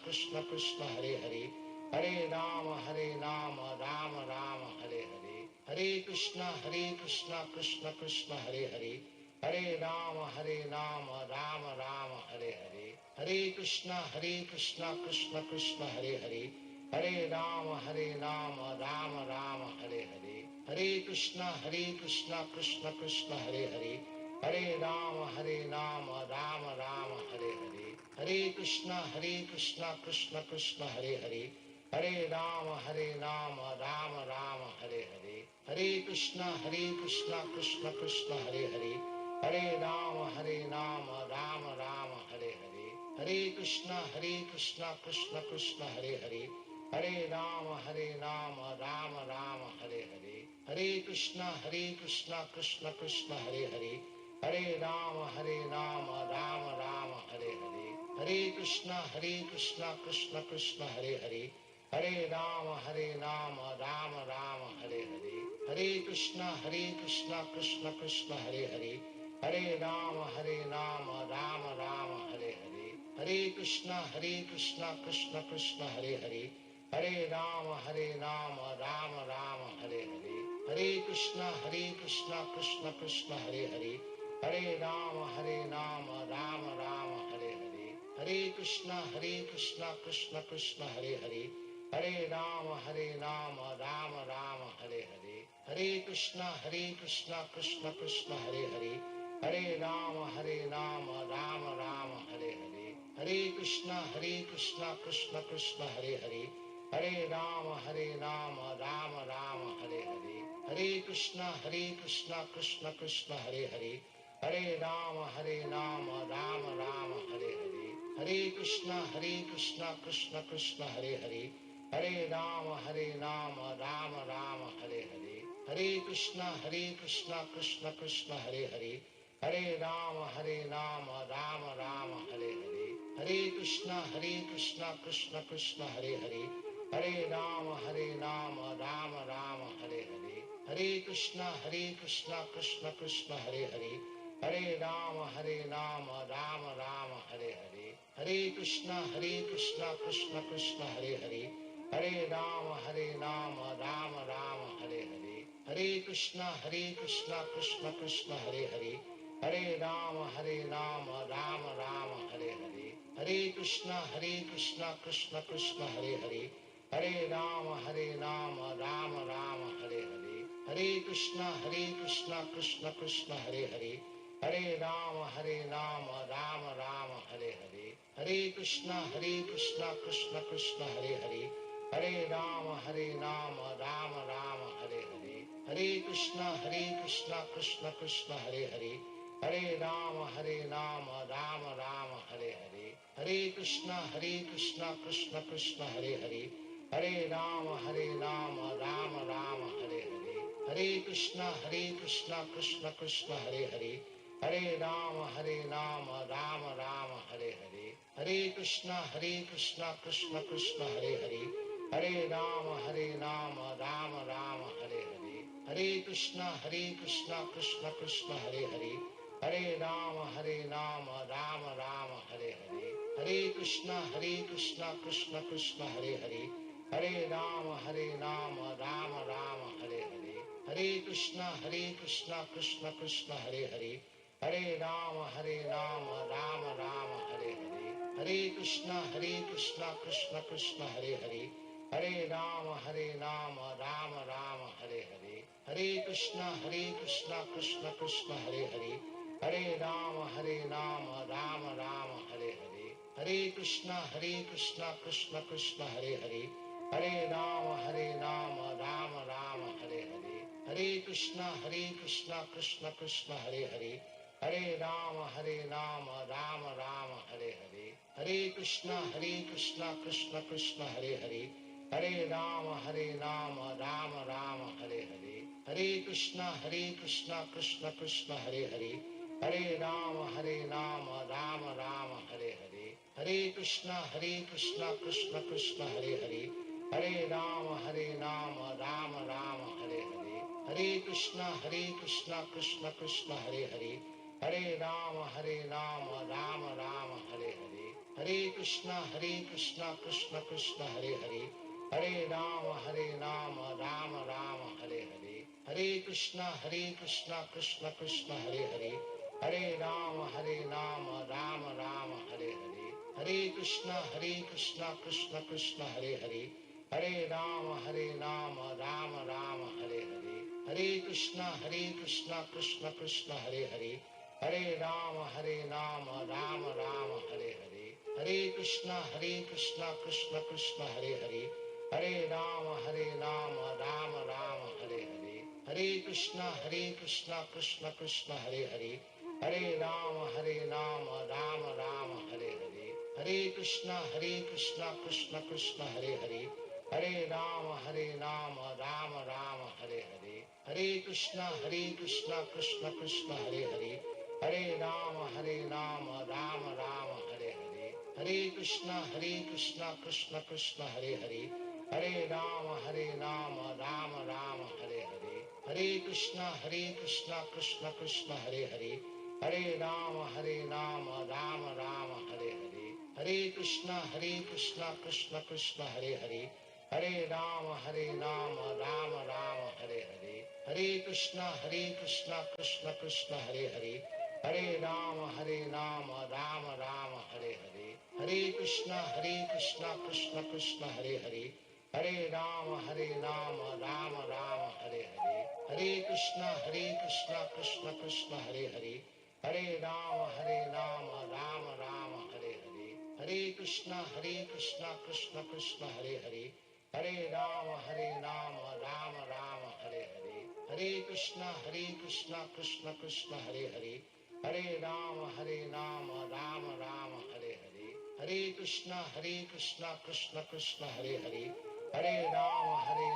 Krishna Krishna, Hare Hare. Hare Rama, Rama Rama, Hare Hare. Hare Krishna, Krishna Krishna, Hare Hare. Hare Rama, Rama Rama, Hare Hare. Hare Krishna, Krishna Krishna, Hare Hare. Hare Rama, Rama Rama, Hare Hare. Hare Krishna, Krishna Krishna, Hare Hare. Hare Rama, Rama Rama, Hare Hare. Hare Krishna, Krishna Krishna, Hare Hare. Hare Rama, Rama Rama, Hare Hare. Hare Krishna, Krishna Krishna, Hare Hare. Hare Rama, Rama Rama, Hare Hare. Hare Krishna, Krishna Krishna, Hare Hare. Hare Rama, Rama Rama, Hare Hare. Hare Krishna, Krishna Krishna, Hare Hare. Hare Rama, Rama Rama, Hare Hare. Hare Krishna, Krishna Krishna, Hare Hare. Hare Rama, Rama Rama, Hare Hare. Hare Krishna, Krishna Krishna, Hare Hare. Hare Rama, Rama Rama, Hare Hare. Hare Krishna, Krishna Krishna, Hare Hare. Hare Rama, Rama Rama, Hare Hare. Hare Krishna, Krishna Krishna, Hare Hare. Hare Rama, Rama Rama, Hare Hare. Hare Krishna, Krishna Krishna, Hare Hare. Hare Rama, Rama Rama, Hare Hare. Hare Krishna, Krishna Krishna, Hare Hare. Hare Rama, Rama Rama, Hare Hare. Hare Krishna, Krishna Krishna, Hare Hare. Hare Rama, Rama Rama, Hare Hare. Hare Krishna, Krishna Krishna, Hare Hare. Hare Rama, Rama Rama, Hare Hare. Hare Krishna, Krishna Krishna, Hare Hare. Hare Rama, Rama Rama, Hare Hare. Hare Krishna, Krishna Krishna, Hare Hare. Hare Rama, Rama Rama, Hare Hare. Hare Krishna, Krishna Krishna, Hare Hare. Hare Rama, Rama Rama, Hare Hare. Hare Krishna, Krishna Krishna, Hare Hare. Hare Rama, Rama Rama, Hare Hare. Hare Krishna, Krishna Krishna, Hare Hare. Hare Rama, Rama Rama, Hare Hare. Hare Krishna, Krishna Krishna, Hare Hare. Hare Rama, Rama Rama, Hare Hare. Hare Krishna, Krishna Krishna, Hare Hare. Hare Rama, Rama Rama, Hare Hare. Hare Krishna, Krishna Krishna, Hare Hare. Hare Rama, Rama Rama, Hare Hare. Hare Krishna, Krishna Krishna, Hare Hare. Hare Rama, Rama Rama, Hare Hare. Hare Krishna, Krishna Krishna, Hare Hare. Hare Rama, Rama Rama, Hare Hare. Hare Krishna, Krishna Krishna, Hare Hare. Hare Rama, Rama Rama, Hare Hare. Hare Krishna, Krishna Krishna, Hare Hare. Hare Rama, Rama Rama, Hare Hare. Hare Krishna, Krishna Krishna, Hare Hare. Hare Rama, Rama Rama, Hare Hare. Hare Krishna, Krishna Krishna, Hare Hare. Hare Rama, Rama Rama, Hare Hare. Hare Krishna, Krishna Krishna, Hare Hare. Hare Rama, Rama Rama, Hare Hare. Hare Krishna, Krishna Krishna, Hare Hare. Hare Rama, Rama Rama, Hare Hare. Hare Krishna, Krishna Krishna, Hare Hare. Hare Rama, Rama Rama, Hare Hare. Hare Krishna, Krishna Krishna, Hare Hare. Hare Rama, Rama Rama, Hare Hare. Hare Krishna, Krishna Krishna, Hare Hare. Hare Rama, Rama Rama, Hare Hare. Hare Krishna, Krishna Krishna, Hare Hare. Hare Rama, Rama Rama, Hare Hare. Hare Krishna, Krishna Krishna, Hare Hare. Hare Rama, Rama Rama, Hare Hare. Hare Krishna, Krishna Krishna, Hare Hare. Hare Rama, Rama Rama, Hare Hare. Hare Krishna, Krishna Krishna, Hare Hare. Hare Rama, Rama Rama, Hare Hare. Hare Krishna, Krishna Krishna, Hare Hare. Hare Rama, Rama Rama, Hare Hare. Hare Krishna, Krishna Krishna, Hare Hare. Hare Rama, Rama Rama, Hare Hare. Hare Krishna, Krishna Krishna, Hare Hare. Hare Rama, Rama Rama, Hare Hare. Hare Krishna, Krishna Krishna, Hare Hare. Hare Rama, Rama Rama, Hare Hare. Hare Krishna, Krishna Krishna, Hare Hare. Hare Rama, Rama Rama, Hare Hare. Hare Krishna, Krishna Krishna, Hare Hare. Hare Rama, Rama Rama, Hare Hare. Hare Krishna, Krishna Krishna, Hare Hare. Hare Rama, Rama Rama, Hare Hare. Hare Krishna, Krishna Krishna, Hare Hare. Hare Rama, Rama Rama, Hare Hare. Hare Krishna, Krishna Krishna, Hare Hare. Hare Rama, Rama Rama, Hare Hare. Hare Krishna, Krishna Krishna, Hare Hare. Hare Rama, Rama Rama, Hare Hare. Hare Krishna, Krishna Krishna, Hare Hare. Hare Rama, Rama Rama, Hare Hare. Hare Krishna, Krishna Krishna, Hare Hare. Hare Rama, Rama Rama, Hare Hare. Hare Krishna, Krishna Krishna, Hare Hare. Hare Rama, Rama Rama, Hare Hare. Hare Krishna, Krishna Krishna, Hare Hare. Hare Rama, Rama Rama, Hare Hare. Hare Krishna, Krishna Krishna, Hare Hare. Hare Rama, Rama Rama, Hare Hare. Hare Krishna, Krishna Krishna, Hare Hare. Hare Rama, Rama Rama, Hare Hare. Hare Krishna, Krishna Krishna, Hare Hare. Hare Rama,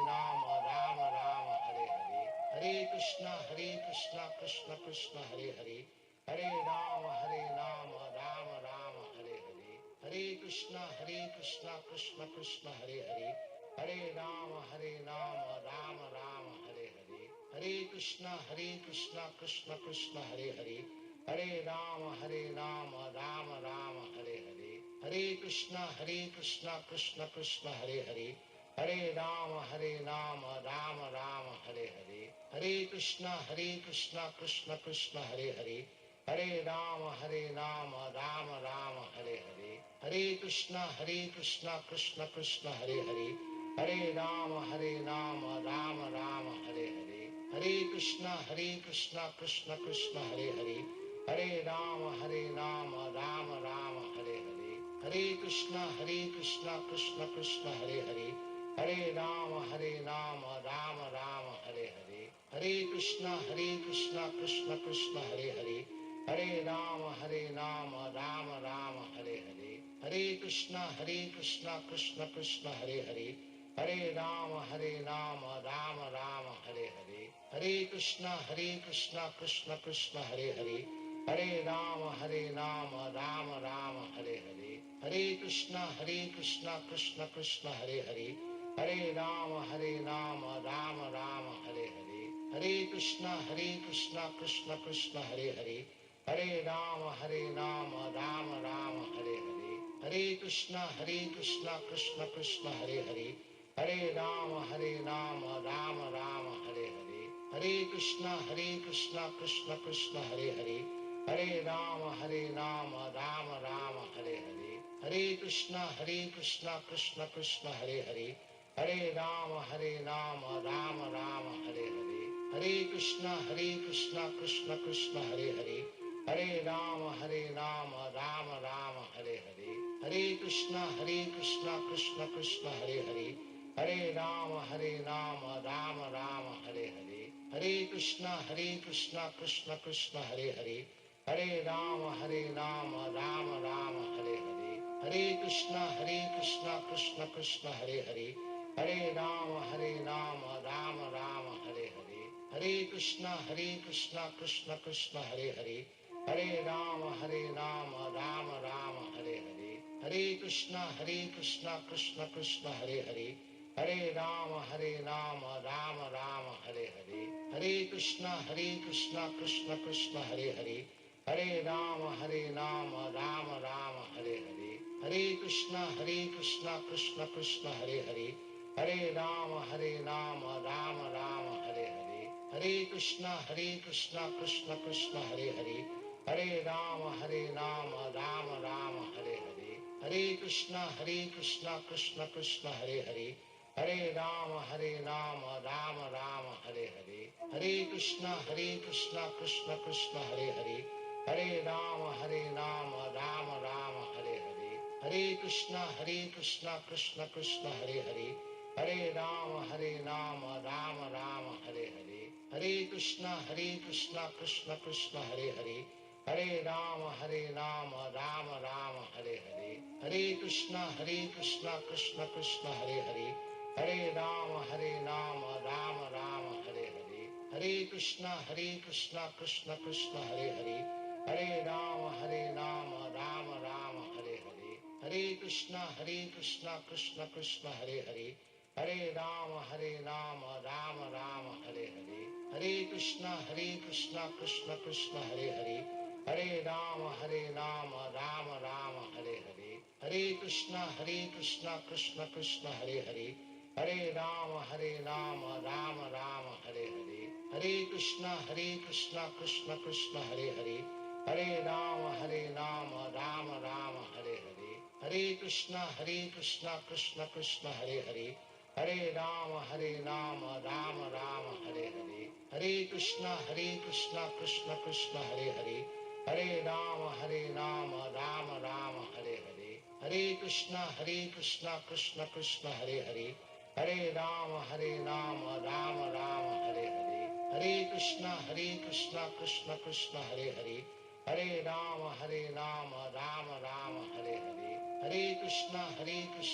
Rama Rama, Hare Hare. Hare Krishna, Krishna Krishna, Hare Hare. Hare Rama, Rama Rama, Hare Hare. Hare Krishna, Krishna Krishna, Hare Hare. Hare Rama, Rama Rama, Hare Hare. Hare Krishna, Krishna Krishna, Hare Hare. Hare Rama, Rama Rama, Hare Hare. Hare Krishna, Krishna Krishna, Hare Hare. Hare Rama, Rama Rama, Hare Hare. Hare Krishna, Krishna Krishna, Hare Hare. Hare Rama, Rama Rama, Hare Hare. Hare Krishna, Krishna Krishna, Hare Hare. Hare Rama, Rama Rama, Hare Hare. Hare Krishna, Krishna Krishna, Hare Hare. Hare Rama, Rama Rama, Hare Hare. Hare Krishna, Krishna Krishna, Hare Hare. Hare Rama, Rama Rama, Hare Hare. Hare Krishna, Krishna Krishna, Hare Hare. Hare Rama, Rama Rama, Hare Hare. Hare Krishna, Krishna Krishna, Hare Hare. Hare Rama, Rama Rama, Hare Hare. Hare Krishna, Krishna Krishna, Hare Hare. Hare Rama, Rama Rama, Hare Hare. Hare Krishna, Krishna Krishna, Hare Hare. Hare Rama, Rama Rama, Hare Hare. Hare Krishna, Krishna Krishna, Hare Hare. Hare Rama, Rama Rama, Hare Hare. Hare Krishna, Krishna Krishna, Hare Hare. Hare Rama, Rama Rama, Hare Hare. Hare Krishna, Krishna Krishna, Hare Hare. Hare Rama, Rama Rama, Hare Hare. Hare Krishna, Krishna Krishna, Hare Hare. Hare Rama, Rama Rama, Hare Hare. Hare Krishna, Krishna Krishna, Hare Hare. Hare Rama, Rama Rama, Hare Hare. Hare Krishna, Krishna Krishna, Hare Hare. Hare Rama, Rama Rama, Hare Hare. Hare Krishna, Krishna Krishna, Hare Hare. Hare Rama, Rama Rama, Hare Hare. Hare Krishna, Krishna Krishna, Hare Hare. Hare Rama, Rama Rama, Hare Hare. Hare Krishna, Krishna Krishna, Hare Hare. Hare Rama, Rama Rama, Hare Hare. Hare Krishna, Krishna Krishna, Hare Hare. Hare Rama, Rama Rama, Hare Hare. Hare Krishna, Krishna Krishna, Hare Hare. Hare Rama, Rama Rama, Hare Hare. Hare Krishna, Krishna Krishna, Hare Hare. Hare Rama, Rama Rama, Hare Hare. Hare Krishna, Krishna Krishna, Hare Hare. Hare Rama, Rama Rama, Hare Hare. Hare Krishna, Krishna Krishna, Hare Hare. Hare Rama, Rama Rama, Hare Hare. Hare Krishna, Krishna Krishna, Hare Hare. Hare Rama, Rama Rama, Hare Hare. Hare Krishna, Krishna Krishna, Hare Hare. Hare Rama, Rama Rama, Hare Hare. Hare Krishna, Krishna Krishna, Hare Hare. Hare Rama, Rama Rama, Hare Hare. Hare Krishna, Krishna Krishna, Hare Hare. Hare Rama, Rama Rama, Hare Hare. Hare Krishna, Krishna Krishna, Hare Hare. Hare Rama, Rama Rama, Hare Hare. Hare Krishna, Krishna Krishna, Hare Hare. Hare Rama, Rama Rama, Hare Hare. Hare Krishna, Krishna Krishna, Hare Hare. Hare Rama, Rama Rama, Hare Hare. Hare Krishna, Krishna Krishna, Hare Hare. Hare Rama, Rama Rama, Hare Hare. Hare Krishna, Krishna Krishna, Hare Hare. Hare Rama, Rama Rama, Hare Hare. Hare Krishna, Krishna Krishna, Hare Hare. Hare Rama, Rama Rama, Hare Hare. Hare Krishna, Krishna Krishna, Hare Hare. Hare Rama, Rama Rama, Hare Hare. Hare Krishna, Krishna Krishna, Hare Hare. Hare Rama, Rama Rama, Hare Hare. Hare Krishna, Krishna Krishna, Hare Hare. Hare Rama, Rama Rama, Hare Hare. Hare Krishna,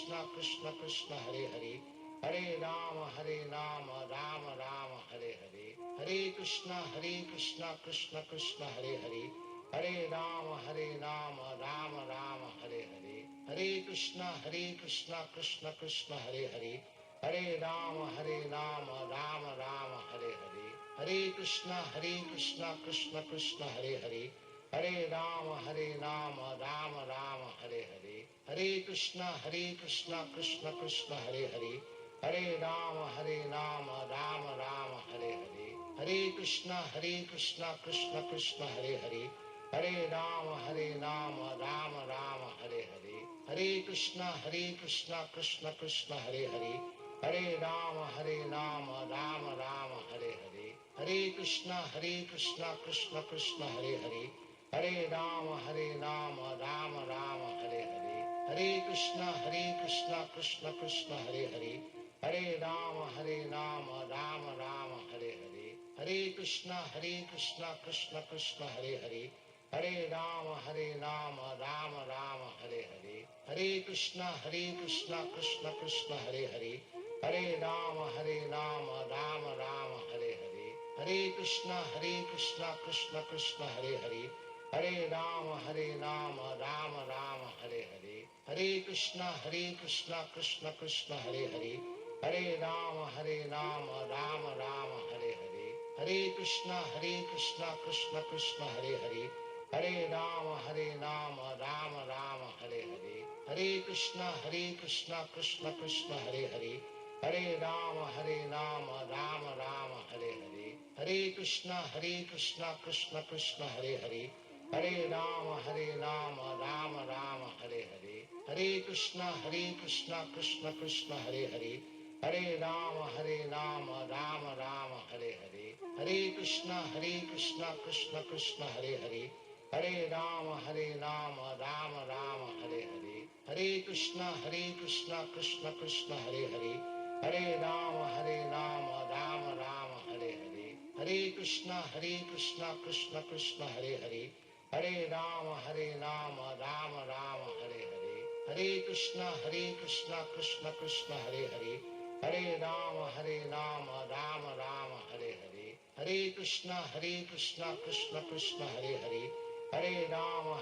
Krishna Krishna, Hare Hare. Hare Rama, Rama Rama, Hare Hare. Hare Krishna, Krishna Krishna, Hare Hare. Hare Rama, Rama Rama, Hare Hare. Hare Krishna, Krishna Krishna, Hare Hare. Hare Rama, Rama Rama, Hare Hare. Hare Krishna, Krishna Krishna, Hare Hare. Hare Rama, Rama Rama, Hare Hare. Hare Krishna, Krishna Krishna, Hare Hare. Hare Rama, Rama Rama, Hare Hare. Hare Krishna, Krishna Krishna, Hare Hare. Hare Rama, Rama Rama, Hare Hare. Hare Krishna, Krishna Krishna, Hare Hare. Hare Rama, Rama Rama, Hare Hare. Hare Krishna, Krishna Krishna, Hare Hare. Hare Rama, Rama Rama, Hare Hare. Hare Krishna, Krishna Krishna, Hare Hare. Hare Rama, Rama Rama, Hare Hare. Hare Krishna, Krishna Krishna, Hare Hare. Hare Rama, Rama Rama, Hare Hare. Hare Krishna, Krishna Krishna, Hare Hare. Hare Rama, Rama Rama, Hare Hare. Hare Krishna, Krishna Krishna, Hare Hare. Hare Rama, Rama Rama, Hare Hare. Hare Krishna, Krishna Krishna, Hare Hare. Hare Rama, Rama Rama, Hare Hare. Hare Krishna, Krishna Krishna, Hare Hare. Hare Rama, Rama Rama, Hare Hare. Hare Krishna, Krishna Krishna, Hare Hare. Hare Rama, Rama Rama, Hare Hare. Hare Krishna, Krishna Krishna, Hare Hare. Hare Rama, Rama Rama, Hare Hare. Hare Krishna, Krishna Krishna, Hare Hare. Hare Rama, Rama Rama, Hare Hare. Hare Krishna, Krishna Krishna, Hare Hare. Hare Rama, Rama Rama, Hare Hare. Hare Krishna, Krishna Krishna, Hare Hare. Hare Rama, Rama Rama, Hare Hare. Hare Krishna, Krishna Krishna, Hare Hare. Hare Rama, Rama Rama, Hare Hare. Hare Krishna, Krishna Krishna, Hare Hare. Hare Rama, Rama Rama, Hare Hare. Hare Krishna, Krishna Krishna, Hare Hare. Hare Rama, Rama Rama, Hare Hare. Hare Krishna, Krishna Krishna, Hare Hare. Hare Rama,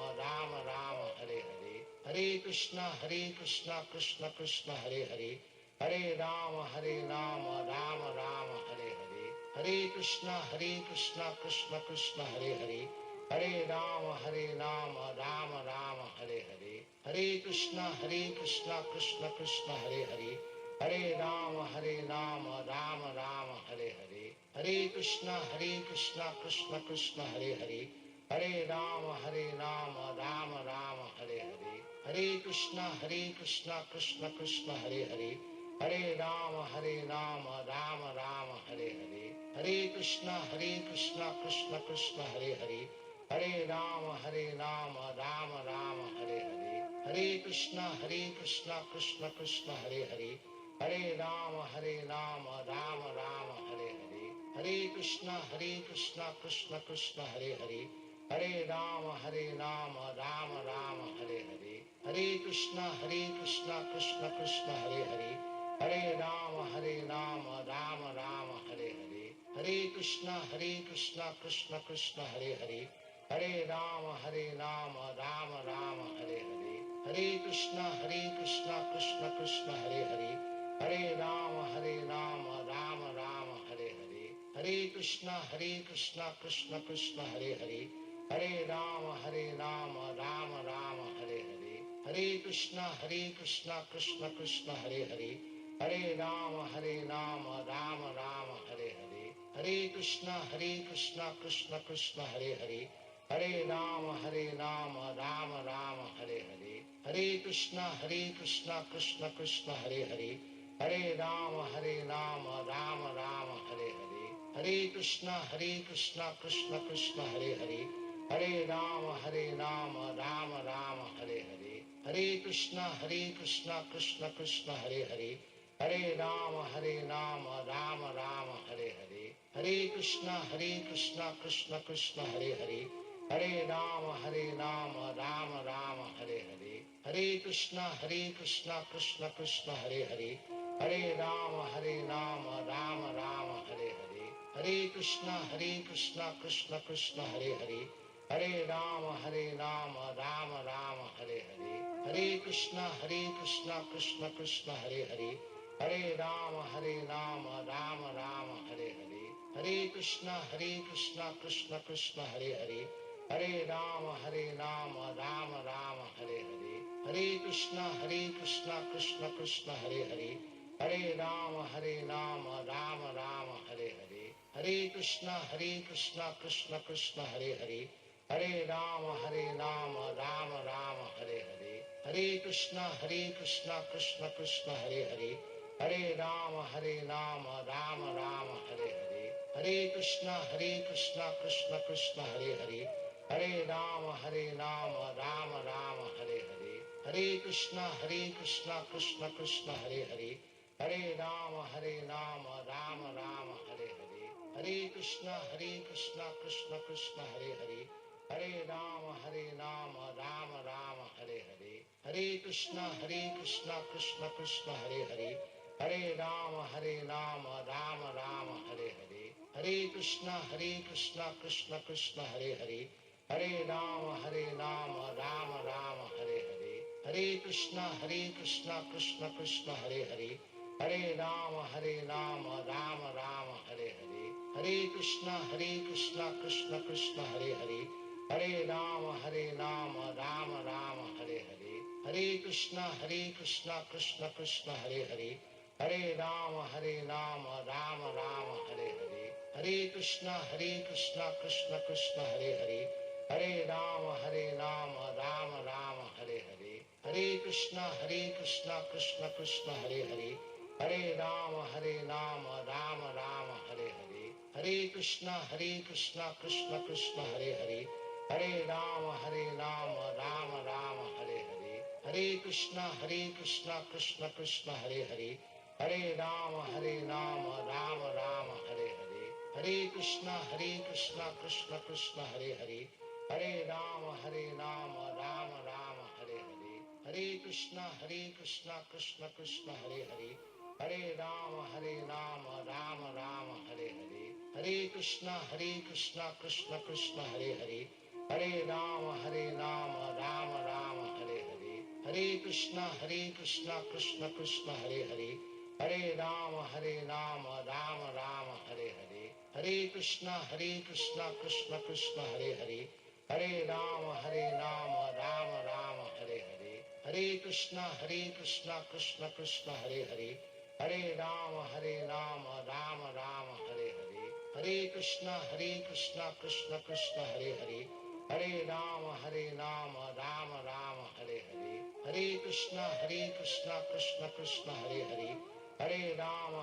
Rama Rama, Hare Hare. Hare Krishna, Krishna Krishna, Hare Hare. Hare Rama, Rama Rama, Hare Hare. Hare Krishna, Krishna Krishna, Hare Hare. Hare Rama, Rama Rama, Hare Hare. Hare Krishna, Krishna Krishna, Hare Hare. Hare Rama, Rama Rama, Hare Hare. Hare Krishna, Krishna Krishna, Hare Hare. Hare Rama, Rama Rama, Hare Hare. Hare Krishna, Krishna Krishna, Hare Hare. Hare Rama, Rama Rama, Hare Hare. Hare Krishna, Krishna Krishna, Hare Hare. Hare Rama, Rama Rama, Hare Hare. Hare Krishna, Krishna Krishna, Hare Hare. Hare Rama, Rama Rama, Hare Hare. Hare Krishna, Krishna Krishna, Hare Hare. Hare Rama, Rama Rama, Hare Hare. Hare Krishna, Krishna Krishna, Hare Hare. Hare Rama, Rama Rama, Hare Hare. Hare Krishna, Krishna Krishna, Hare Hare. Hare Rama, Rama Rama, Hare Hare. Hare Krishna, Krishna Krishna, Hare Hare. Hare Rama, Rama Rama, Hare Hare. Hare Krishna, Krishna Krishna, Hare Hare. Hare Rama, Rama Rama, Hare Hare. Hare Krishna, Krishna Krishna, Hare Hare. Hare Rama, Rama Rama, Hare Hare. Hare Krishna, Krishna Krishna, Hare Hare. Hare Rama, Rama Rama, Hare Hare. Hare Krishna, Krishna Krishna, Hare Hare. Hare Rama, Rama Rama, Hare Hare. Hare Krishna, Krishna Krishna, Hare Hare. Hare Rama, Rama Rama, Hare Hare. Hare Krishna, Krishna Krishna, Hare Hare. Hare Rama, Rama Rama, Hare Hare. Hare Krishna, Krishna Krishna, Hare Hare. Hare Rama, Rama Rama, Hare Hare. Hare Krishna, Krishna Krishna, Hare Hare. Hare Rama, Rama Rama, Hare Hare. Hare Krishna, Krishna Krishna, Hare Hare. Hare Rama, Rama Rama, Hare Hare. Hare Krishna, Krishna Krishna, Hare Hare. Hare Rama, Rama Rama, Hare Hare. Hare Krishna, Krishna Krishna, Hare Hare. Hare Rama, Rama Rama, Hare Hare. Hare Krishna, Krishna Krishna, Hare Hare. Hare Rama, Rama Rama, Hare Hare. Hare Krishna, Krishna Krishna, Hare Hare. Hare Rama, Rama Rama, Hare Hare. Hare Krishna, Krishna Krishna, Hare Hare. Hare Rama, Rama Rama, Hare Hare. Hare Krishna, Krishna Krishna, Hare Hare. Hare Rama, Rama Rama, Hare Hare. Hare Krishna, Krishna Krishna, Hare Hare. Hare Ram, Rama Rama, Hare Hare. Hare Krishna, Krishna Krishna, Hare Hare. Hare Ram, Rama Rama, Hare Hare. Hare Krishna, Krishna Krishna, Hare Hare. Hare Ram, Rama Rama, Hare Hare. Hare Krishna, Krishna Krishna, Hare Hare. Hare Ram, Rama Rama, Hare Hare. Hare Krishna, Krishna Krishna, Hare Hare. Hare Ram, Rama Rama, Hare Hare. Hare Krishna, Krishna Krishna, Hare Hare. Hare Ram, Rama Rama, Hare Hare. Hare Krishna, Krishna Krishna, Hare Hare. Hare Ram, Rama Rama, Hare Hare. Hare Krishna, Krishna Krishna, Hare Hare. Hare Ram, Rama Rama, Hare Hare. Hare Krishna, Krishna Krishna, Hare Hare. Hare Ram, Rama Rama, Hare Hare. Hare Krishna, Krishna Krishna, Hare Hare. Hare Ram, Rama Rama, Hare Hare. Hare Krishna, Krishna Krishna, Hare Hare. Hare Ram, Rama Rama, Hare Hare. Hare Krishna, Krishna Krishna, Hare Hare. Hare Ram, Rama Rama, Hare Hare. Hare Krishna, Krishna Krishna, Hare Hare. Hare Ram, Rama Rama, Hare Hare. Hare Krishna, Krishna Krishna, Hare Hare. Hare Ram, Rama Rama, Hare Hare. Hare Krishna, Krishna Krishna, Hare Hare. Hare Ram, Rama Rama, Hare Hare. Hare Krishna, Krishna Krishna, Hare Hare. Hare Ram, Rama Rama, Hare Hare. Hare Krishna, Krishna Krishna, Hare Hare. Hare Ram, Rama Rama, Hare Hare. Hare Krishna, Krishna Krishna, Hare Hare. Hare Ram, Rama Rama, Hare Hare. Hare Krishna, Krishna Krishna, Hare Hare. Hare Ram,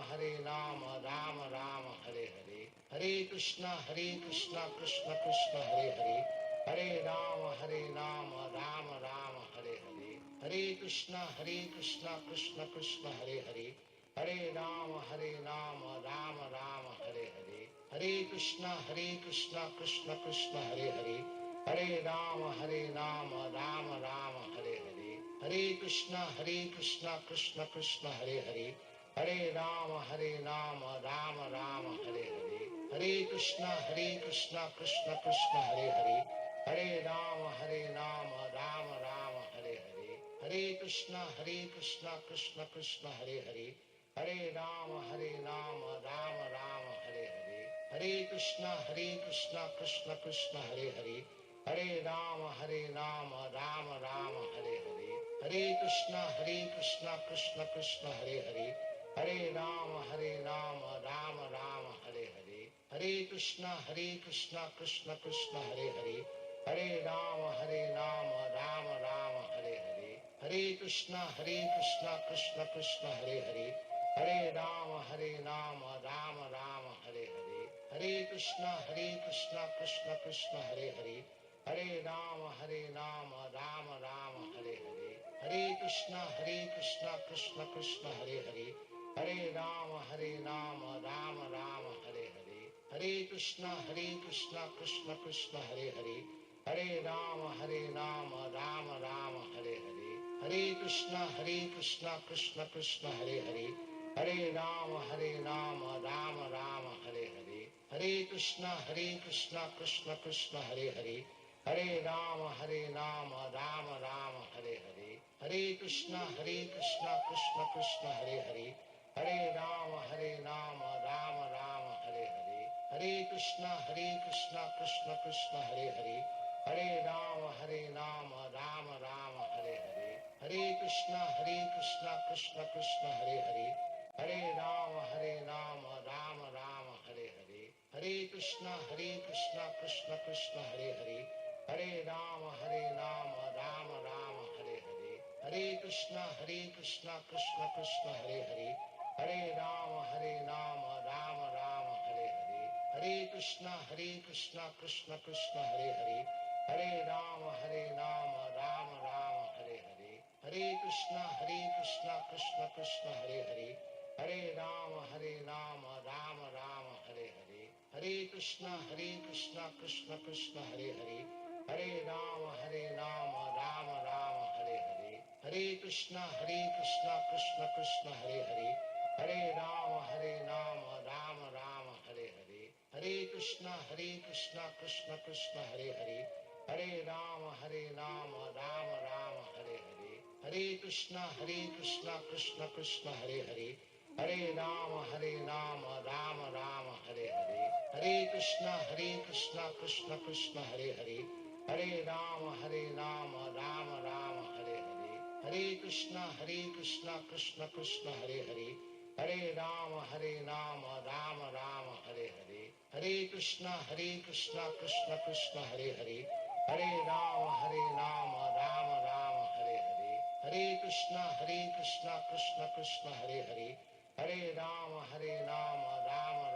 Rama Rama, Hare Hare. Hare Krishna, Krishna Krishna, Hare Hare. Hare Ram, Rama Rama, Hare Hare. Hare Krishna, Krishna Krishna, Hare Hare. Hare Ram, Rama Rama, Hare Hare. Hare Krishna, Krishna Krishna, Hare Hare. Hare Ram, Rama Rama, Hare Hare. Hare Krishna, Krishna Krishna, Hare Hare. Hare Ram, Rama Rama, Hare Hare. Hare Krishna, Krishna Krishna, Hare Hare. Hare Ram, Rama Rama, Hare Hare. Hare Krishna, Krishna Krishna, Hare Hare. Hare Ram, Rama Rama, Hare Hare. Hare Krishna, Krishna Krishna, Hare Hare. Hare Ram, Rama Rama, Hare Hare. Hare Krishna, Krishna Krishna, Hare Hare. Hare Ram, Rama Rama, Hare Hare. Hare Krishna, Krishna Krishna, Hare Hare. Hare Ram, Rama Rama, Hare Hare. Hare Krishna, Krishna Krishna, Hare Hare. Hare Ram, Rama Rama, Hare Hare. Hare Krishna, Krishna Krishna, Hare Hare. Hare Ram, Rama Rama, Hare Hare. Hare Krishna, Krishna Krishna, Hare Hare. Hare Ram, Rama Rama, Hare Hare. Hare Krishna, Krishna Krishna, Hare Hare. Hare Ram, Rama Rama, Hare Hare. Hare Krishna, Krishna Krishna, Hare Hare. Hare Ram, Rama Rama, Hare Hare. Hare Krishna, Krishna Krishna, Hare Hare. Hare Ram, Rama Rama, Hare Hare. Hare Krishna, Krishna Krishna, Hare Hare. Hare Ram, Rama Rama, Hare Hare. Hare Krishna, Krishna Krishna, Hare Hare. Hare Ram, Rama Rama, Hare Hare. Hare Krishna, Krishna Krishna, Hare Hare. Hare Ram, Rama Rama, Hare Hare. Hare Krishna, Krishna Krishna, Hare Hare. Hare Ram, Rama Rama, Hare Hare. Hare Krishna, Krishna Krishna, Hare Hare. Hare Ram, Rama Rama, Hare Hare. Hare Krishna, Krishna Krishna, Hare Hare. Hare Ram, Rama Rama, Hare Hare. Hare Krishna, Krishna Krishna, Hare Hare. Hare Rama, Rama Rama, Hare Hare. Hare Krishna, Krishna Krishna, Hare Hare. Hare Rama, Rama Rama, Hare Hare. Hare Krishna, Krishna Krishna, Hare Hare. Hare Rama, Rama Rama, Hare Hare. Hare Krishna, Krishna Krishna, Hare Hare. Hare Rama, Rama Rama, Hare Hare. Hare Krishna, Krishna Krishna, Hare Hare. Hare Rama, Rama Rama, Hare Hare. Hare Krishna, Krishna Krishna, Hare Hare. Hare Rama, Rama Rama, Hare Hare. Hare Krishna, Krishna Krishna, Hare Hare. Hare Rama, Rama Rama, Hare Hare. Hare Krishna, Krishna Krishna, Hare Hare. Hare Rama, Rama Rama,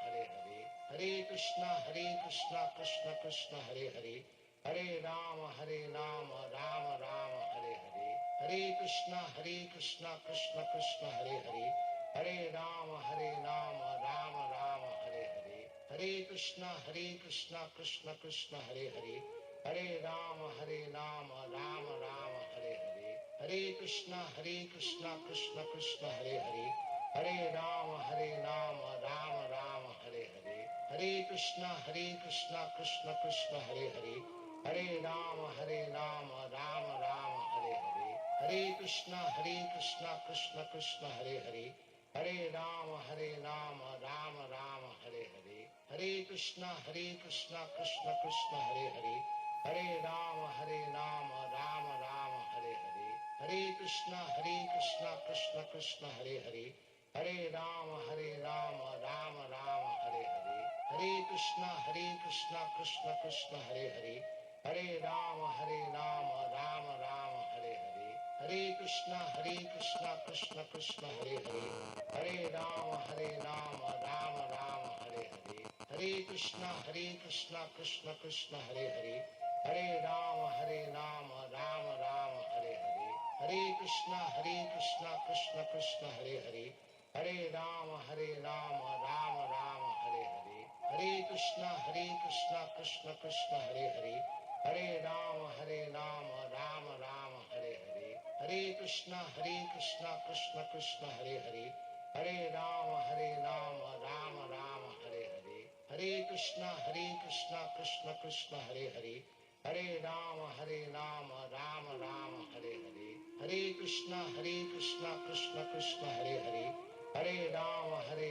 Hare Hare. Hare Krishna, Krishna Krishna, Hare Hare. Hare Rama, Rama Rama, Hare Hare. Hare Krishna, Krishna Krishna, Hare Hare. Hare Rama, Rama Rama, Hare Hare. Hare Krishna, Krishna Krishna, Hare Hare. Hare Rama, Rama Rama, Hare Hare. Hare Krishna, Krishna Krishna, Hare Hare. Hare Rama, Rama Rama, Hare Hare. Hare Krishna, Krishna Krishna, Hare Hare. Hare Rama, Rama Rama, Hare Hare. Hare Krishna, Krishna Krishna, Hare Hare. Hare Rama, Rama Rama, Hare Hare. Hare Krishna, Krishna Krishna, Hare Hare. Hare Rama, Rama Rama, Hare Hare. Hare Krishna, Krishna Krishna, Hare Hare. Hare Rama, Rama Rama, Hare Hare. Hare Krishna, Krishna Krishna, Hare Hare. Hare Rama, Rama Rama, Hare Hare. Hare Krishna, Krishna Krishna, Hare Hare. Hare Rama, Rama Rama, Hare Hare. Hare Krishna, Krishna Krishna, Hare Hare. Hare Rama, Rama Rama, Hare Hare. Hare Krishna, Krishna Krishna, Hare Hare. Hare Rama, Rama Rama, Hare Hare. Hare Krishna, Krishna Krishna, Hare Hare. Hare Rama, Rama Rama, Hare Hare. Hare Krishna, Krishna Krishna, Hare Hare. Hare Rama, Rama Rama, Hare Hare. Hare Krishna, Krishna Krishna, Hare Hare. Hare Rama, Rama Rama, Hare Hare. Hare Krishna, Krishna Krishna, Hare Hare. Hare Rama,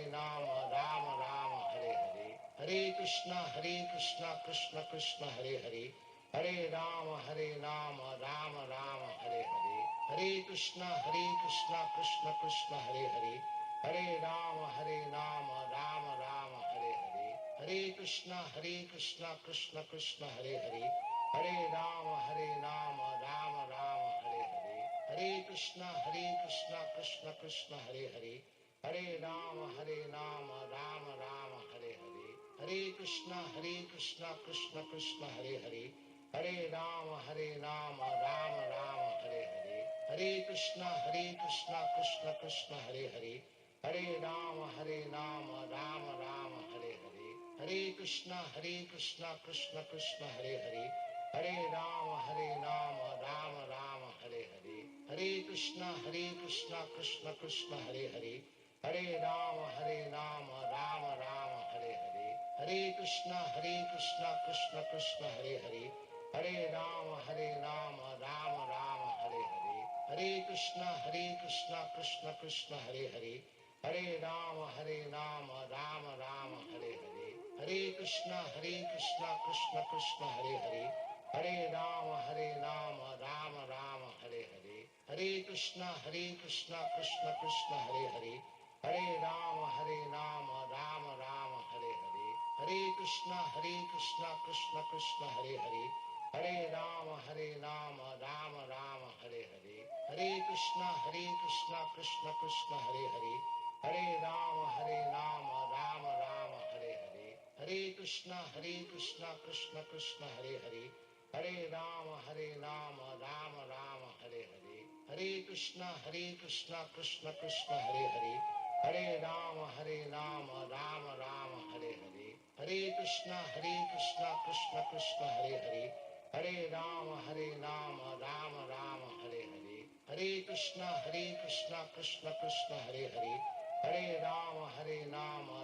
Rama Rama, Hare Hare. Hare Krishna, Krishna Krishna, Hare Hare. Hare Rama, Rama Rama, Hare Hare. Hare Krishna, Krishna Krishna, Hare Hare. Hare Rama, Rama Rama, Hare Hare. Hare Krishna, Krishna Krishna, Hare Hare. Hare Rama, Rama Rama, Hare Hare. Hare Krishna, Krishna Krishna, Hare Hare. Hare Rama, Rama Rama, Hare Hare. Hare Krishna, Krishna Krishna, Hare Hare. Hare Rama, Rama Rama, Hare Hare. Hare Krishna, Krishna Krishna, Hare Hare. Hare Rama, Rama Rama, Hare Hare. Hare Krishna, Krishna Krishna, Hare Hare. Hare Rama, Rama Rama, Hare Hare. Hare Krishna, Krishna Krishna, Hare Hare. Hare Rama, Rama Rama, Hare Hare. Hare Krishna, Krishna Krishna, Hare Hare. Hare Rama, Rama Rama, Hare Hare. Hare Krishna, Krishna Krishna, Hare Hare. Hare Rama, Rama Rama, Hare Hare. Hare Krishna, Krishna Krishna, Hare Hare. Hare Rama, Rama Rama, Hare Hare. Hare Krishna, Krishna Krishna, Hare Hare. Hare Rama, Rama Rama, Hare Hare. Hare Krishna, Krishna Krishna, Hare Hare. Hare Rama, Rama Rama, Hare Hare. Hare Krishna, Krishna Krishna, Hare Hare. Hare Rama, Rama Rama, Hare Hare. Hare Krishna, Krishna Krishna, Hare Hare. Hare Rama, Rama Rama, Hare Hare. Hare Krishna, Krishna Krishna, Hare Hare. Hare Rama, Rama Rama, Hare Hare. Hare Krishna, Krishna Krishna, Hare Hare. Hare Rama, Rama Rama, Hare Hare. Hare Krishna, Krishna Krishna, Hare Hare. Hare Rama,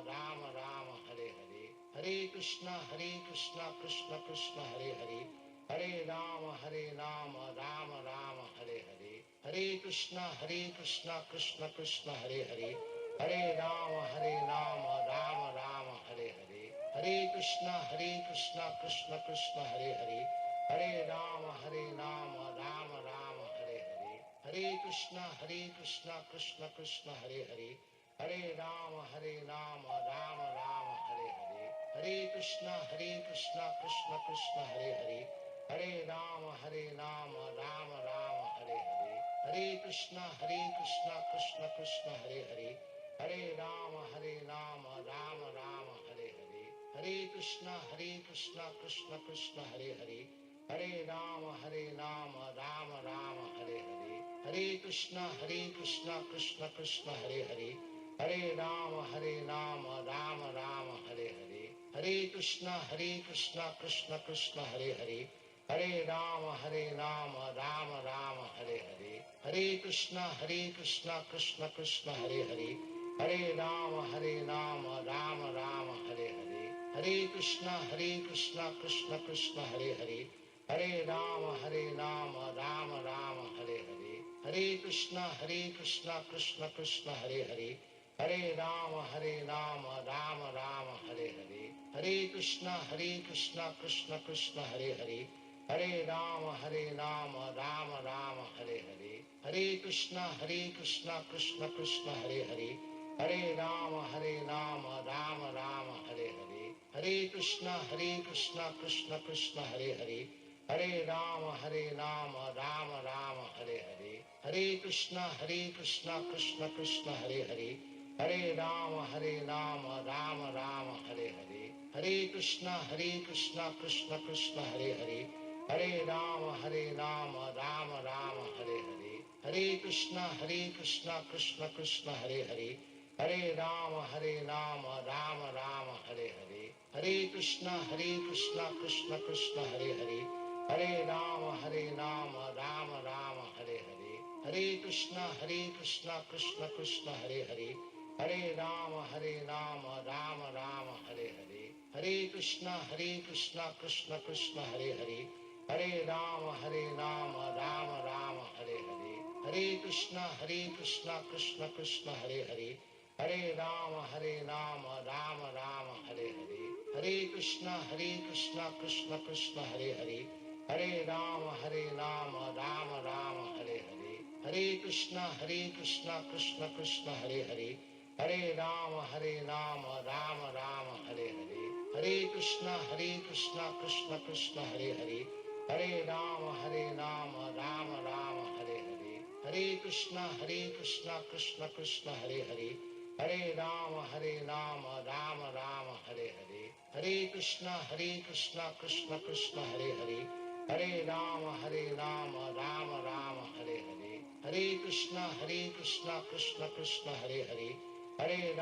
Rama Rama, Hare Hare. Hare Krishna, Krishna Krishna, Hare Hare. Hare Rama, Rama Rama, Hare Hare. Hare Krishna, Krishna Krishna, Hare Hare. Hare Rama, Rama Rama, Hare Hare. Hare Krishna, Krishna Krishna, Hare Hare. Hare Rama, Rama Rama, Hare Hare. Hare Krishna, Krishna Krishna, Hare Hare. Hare Rama, Rama Rama, Hare Hare. Hare Krishna, Krishna Krishna, Hare Hare. Hare Rama, Rama Rama, Hare Hare. Hare Krishna, Krishna Krishna, Hare Hare. Hare Rama, Rama Rama, Hare Hare. Hare Krishna, Krishna Krishna, Hare Hare. Hare Rama, Rama Rama, Hare Hare. Hare Krishna, Krishna Krishna, Hare Hare. Hare Rama, Rama Rama, Hare Hare. Hare Krishna, Krishna Krishna, Hare Hare. Hare Rama, Rama Rama, Hare Hare. Hare Krishna, Krishna Krishna, Hare Hare. Hare Rama, Rama Rama, Hare Hare. Hare Krishna, Krishna Krishna, Hare Hare. Hare Rama, Rama Rama, Hare Hare. Hare Krishna, Krishna Krishna, Hare Hare. Hare Rama, Rama Rama, Hare Hare. Hare Krishna, Krishna Krishna, Hare Hare. Hare Rama, Rama Rama, Hare Hare. Hare Krishna, Krishna Krishna, Hare Hare. Hare Rama, Rama Rama, Hare Hare. Hare Krishna, Krishna Krishna, Hare Hare. Hare Rama, Rama Rama, Hare Hare. Hare Krishna, Krishna Krishna, Hare Hare. Hare Rama, Rama Rama, Hare Hare. Hare Krishna, Krishna Krishna, Hare Hare. Hare Rama, Rama Rama, Hare Hare. Hare Krishna, Krishna Krishna, Hare Hare. Hare Rama, Rama Rama, Hare Hare. Hare Krishna, Krishna Krishna, Hare Hare. Hare Rama, Rama Rama, Hare Hare. Hare Krishna, Krishna Krishna, Hare Hare. Hare Rama, Rama Rama, Hare Hare. Hare Krishna, Krishna Krishna, Hare Hare. Hare Rama, Rama Rama, Hare Hare. Hare Krishna, Krishna Krishna, Hare Hare. Hare Rama, Rama Rama, Hare Hare. Hare Krishna, Krishna Krishna, Hare Hare. Hare Rama, Rama Rama, Hare Hare. Hare Krishna, Krishna Krishna, Hare Hare. Hare Rama, Rama Rama, Hare Hare. Hare Krishna, Krishna Krishna, Hare Hare. Hare Rama, Rama Rama, Hare Hare. Hare Krishna, Krishna Krishna, Hare Hare. Hare Rama, Rama Rama, Hare Hare. Hare Krishna, Krishna Krishna, Hare Hare. Hare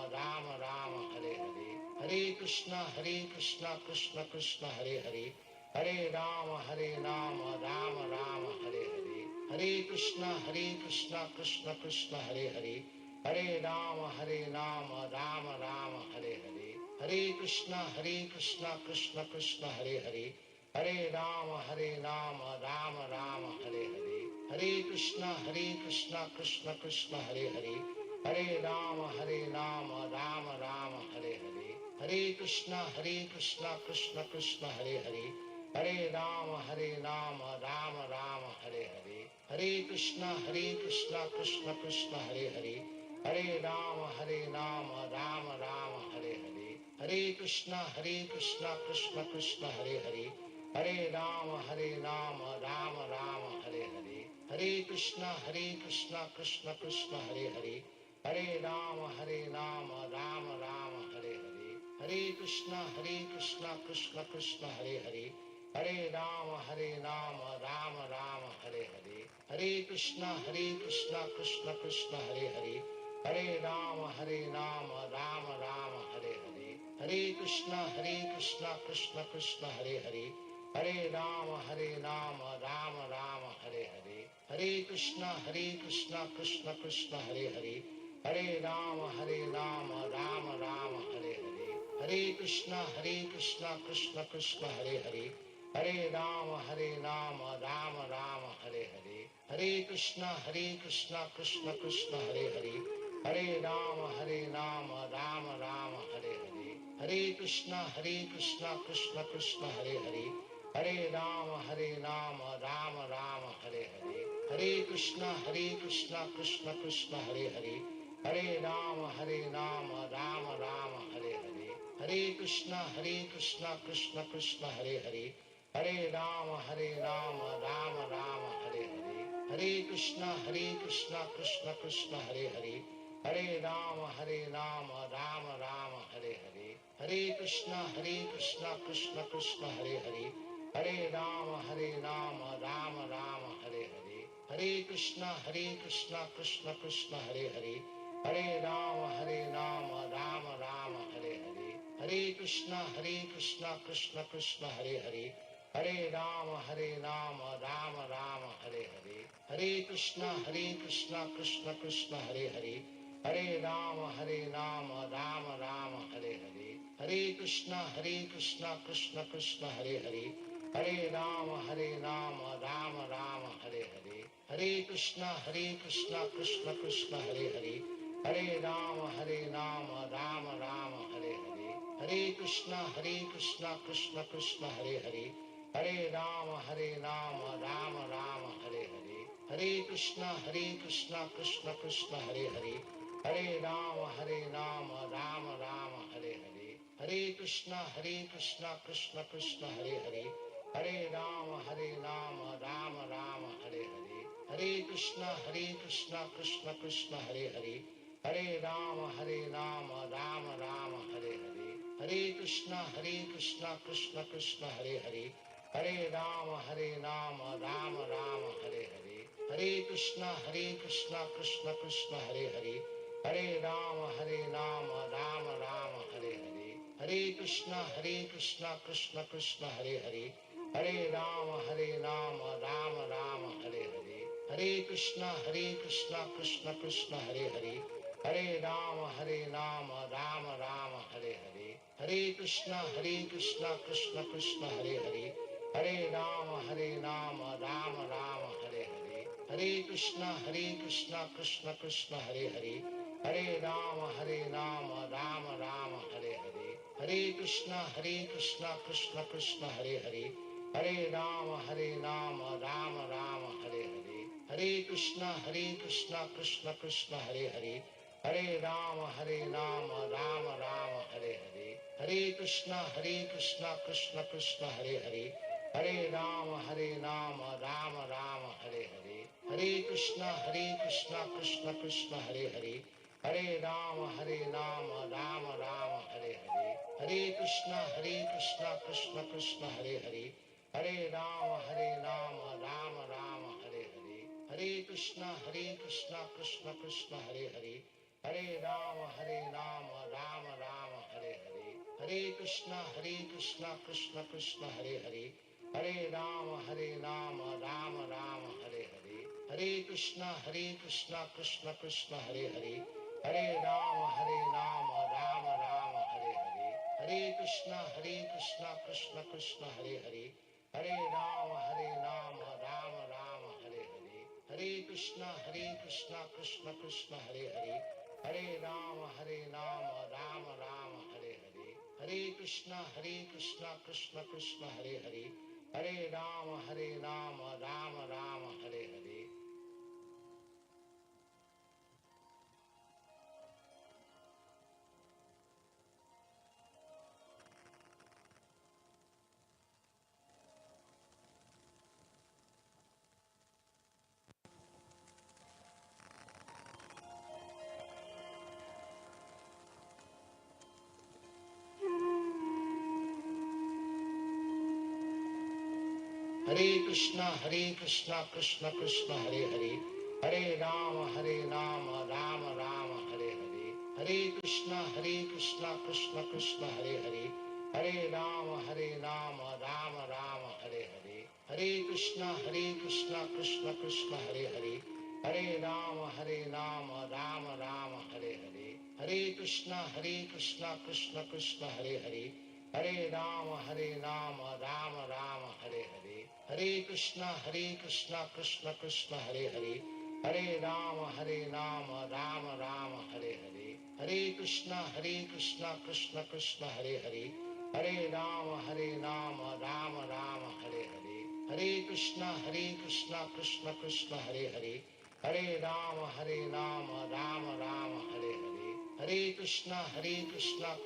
Rama, Rama Rama, Hare Hare. Hare Krishna, Krishna Krishna, Hare Hare. Hare Rama, Rama Rama, Hare Hare. Hare Krishna, Krishna Krishna, Hare Hare. Hare Rama, Rama Rama, Hare Hare. Hare Krishna, Krishna Krishna, Hare Hare. Hare Rama, Rama Rama, Hare Hare. Hare Krishna, Krishna Krishna, Hare Hare. Hare Rama, Rama Rama, Hare Hare. Hare Krishna, Krishna Krishna, Hare Hare. Hare Rama, Rama Rama, Hare Hare. Hare Krishna, Krishna Krishna, Hare Hare. Hare Rama, Rama Rama, Hare Hare. Hare Krishna, Krishna Krishna, Hare Hare. Hare Rama, Rama Rama, Hare Hare. Hare Krishna, Krishna Krishna, Hare Hare. Hare Rama, Rama Rama, Hare Hare. Hare Krishna, Krishna Krishna, Hare Hare. Hare Rama, Rama Rama, Hare Hare. Hare Krishna, Krishna Krishna, Hare Hare. Hare Rama, Rama Rama, Hare Hare. Hare Krishna, Krishna Krishna, Hare Hare. Hare Rama, Rama Rama, Hare Hare. Hare Krishna, Krishna Krishna, Hare Hare. Hare Rama, Rama Rama, Hare Hare. Hare Krishna, Krishna Krishna, Hare Hare. Hare Rama, Rama Rama, Hare Hare. Hare Krishna, Krishna Krishna, Hare Hare. Hare Rama, Rama Rama, Hare Hare. Hare Krishna, Krishna Krishna, Hare Hare. Hare Rama, Rama Rama, Hare Hare. Hare Krishna, Krishna Krishna, Hare Hare. Hare Rama, Rama Rama, Hare Hare. Hare Krishna, Krishna Krishna, Hare Hare. Hare Rama, Rama Rama, Hare Hare. Hare Krishna, Krishna Krishna, Hare Hare. Hare Rama, Rama Rama, Hare Hare. Hare Krishna, Krishna Krishna, Hare Hare. Hare Rama, Rama Rama, Hare Hare. Hare Krishna, Krishna Krishna, Hare Hare. Hare Rama, Rama Rama, Hare Hare. Hare Krishna, Krishna Krishna, Hare Hare. Hare Rama, Rama Rama, Hare Hare. Hare Krishna, Krishna Krishna, Hare Hare. Hare Rama, Rama Rama, Hare Hare. Hare Krishna, Krishna Krishna, Hare Hare. Hare Rama, Rama Rama, Hare Hare. Hare Krishna, Krishna Krishna, Hare Hare. Hare Rama, Rama Rama, Hare Hare. Hare Krishna, Krishna Krishna, Hare Hare. Hare Rama, Rama Rama, Hare Hare. Hare Krishna, Krishna Krishna, Hare Hare. Hare Rama, Rama Rama, Hare Hare. Hare Krishna, Krishna Krishna, Hare Hare. Hare Rama, Rama Rama, Hare Hare. Hare Krishna, Krishna Krishna, Hare Hare. Hare Rama, Rama Rama, Hare Hare. Hare Krishna, Krishna Krishna, Hare Hare. Hare Rama, Rama Rama, Hare Hare. Hare Krishna, Krishna Krishna, Hare Hare. Hare Rama, Rama Rama, Hare Hare. Hare Krishna, Krishna Krishna, Hare Hare. Hare Rama, Rama Rama, Hare Hare. Hare Krishna, Krishna Krishna, Hare Hare. Hare Rama, Rama Rama, Hare Hare. Hare Krishna, Krishna Krishna, Hare Hare. Hare Rama, Rama Rama, Hare Hare. Hare Krishna, Krishna Krishna, Hare Hare. Hare Rama, Rama Rama, Hare Hare. Hare Krishna, Krishna Krishna, Hare Hare. Hare Rama, Rama Rama, Hare Hare. Hare Krishna, Krishna Krishna, Hare Hare. Hare Rama, Rama Rama, Hare Hare. Hare Krishna, Krishna Krishna, Hare Hare. Hare Rama, Rama Rama, Hare Hare. Hare Krishna, Krishna Krishna, Hare Hare. Hare Rama, Rama Rama, Hare Hare. Hare Krishna, Krishna Krishna, Hare Hare. Hare Rama, Rama Rama, Hare Hare. Hare Krishna, Krishna Krishna, Hare Hare. Hare Rama, Rama Rama, Hare Hare. Hare Krishna, Krishna Krishna, Hare Hare. Hare Rama, Rama Rama, Hare Hare. Hare Krishna, Krishna Krishna, Hare Hare. Hare Rama, Rama Rama, Hare Hare. Hare Krishna, Krishna Krishna, Hare Hare. Hare Rama, Rama Rama, Hare Hare. Hare Krishna, Krishna Krishna, Hare Hare. Hare Rama, Rama Rama, Hare Hare. Hare Krishna, Krishna Krishna, Hare Hare. Hare Rama, Rama Rama, Hare Hare. Hare Krishna, Krishna Krishna, Hare Hare. Hare Rama, Rama Rama, Hare Hare. Hare Krishna, Krishna Krishna, Hare Hare. Hare Rama, Rama Rama, Hare Hare. Hare Krishna, Krishna Krishna, Hare Hare. Hare Rama, Rama Rama, Hare Krishna Krishna Krishna Hare Hare, Hare Rama Rama Rama Hare Hare, Hare Krishna Krishna Krishna Hare Hare, Hare Rama Rama Rama Hare Hare, Hare Krishna Krishna Krishna Hare Hare, Hare Rama Rama Rama Hare Hare, Hare Krishna Krishna Krishna Hare Hare, Hare Rama Rama Rama Hare Hare, Hare Krishna Krishna Krishna Hare Hare, Hare Rama Rama Rama Hare Hare, Hare Krishna Krishna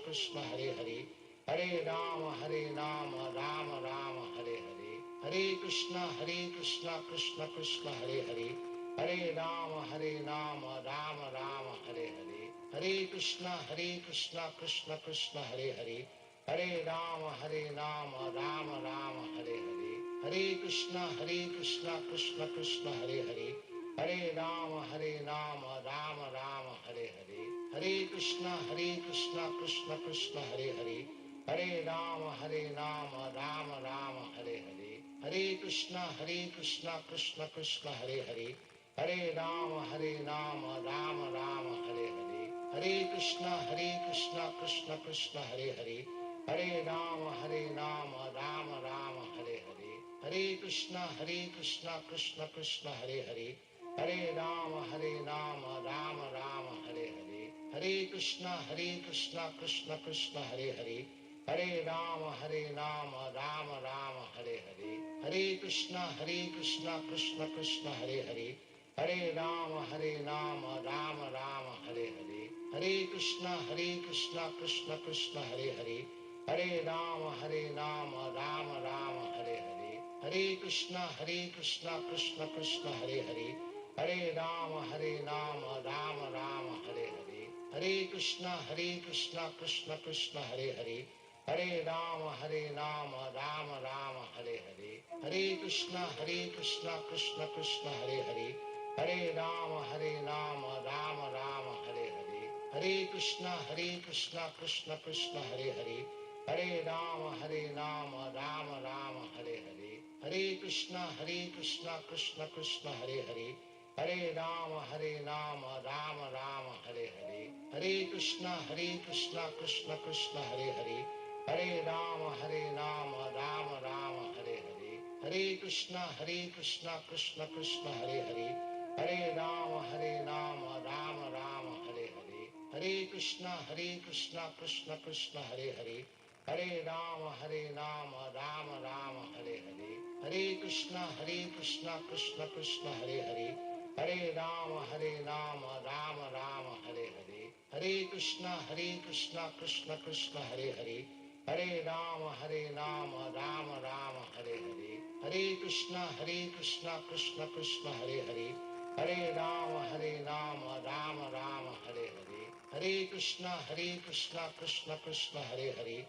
Krishna Hare Hare, Hare Rama Rama Rama Hare Hare, Hare Krishna Krishna Krishna Hare Hare, Hare Rama Rama Rama Hare Hare, Hare Krishna Krishna Krishna Hare Hare, Hare Rama Rama Rama Hare Hare, Hare Krishna Krishna Krishna Hare Hare, Hare Rama Rama Rama Hare Hare, Hare Krishna Krishna Krishna Hare Hare, Hare Rama Rama Rama Hare Hare, Hare Krishna Krishna Krishna Hare Hare, Hare Rama Rama Rama Hare Hare, Hare Krishna Krishna Krishna Hare Hare, Hare Rama Rama Rama Hare Hare, Hare Krishna Krishna Krishna Hare Hare, Hare Rama Rama Rama Hare Hare, Hare Krishna Krishna Krishna Hare Hare, Hare Rama Rama Rama Hare Hare, Hare Krishna Krishna Krishna Hare Hare, Hare Rama Rama Rama Hare Hare, Hare Krishna Krishna Krishna Hare Hare, Hare Rama Rama Rama Hare Hare, Hare Krishna Krishna Krishna Hare Hare, Hare Rama Rama Rama Hare Hare, Hare Krishna Krishna Krishna Hare Hare, Hare Rama Rama Rama Hare Hare, Hare Krishna Krishna Krishna Hare Hare, Hare Rama Rama Rama Hare Hare, Hare Krishna Krishna Krishna Hare Hare, Hare Rama Rama Rama Hare Hare, Hare Krishna Krishna Krishna Hare Hare, Hare Rama Rama Rama Hare Hare, Hare Krishna Krishna Krishna Hare Hare, Hare Rama Rama Rama Hare Hare, Hare Krishna Krishna Krishna Hare Hare, Hare Rama Rama Rama Hare Hare, Hare Krishna Krishna Krishna Hare Hare, Hare Rama Rama Rama Hare Hare, Hare Krishna Krishna Krishna Hare Hare, Hare Rama Rama Rama Hare Hare, Hare Krishna Krishna Krishna Hare Hare, Hare Rama Rama Rama Hare Hare, Hare Krishna Krishna Krishna Hare Hare, Hare Rama Rama Rama Hare Hare, Hare Krishna Krishna Krishna Hare Hare,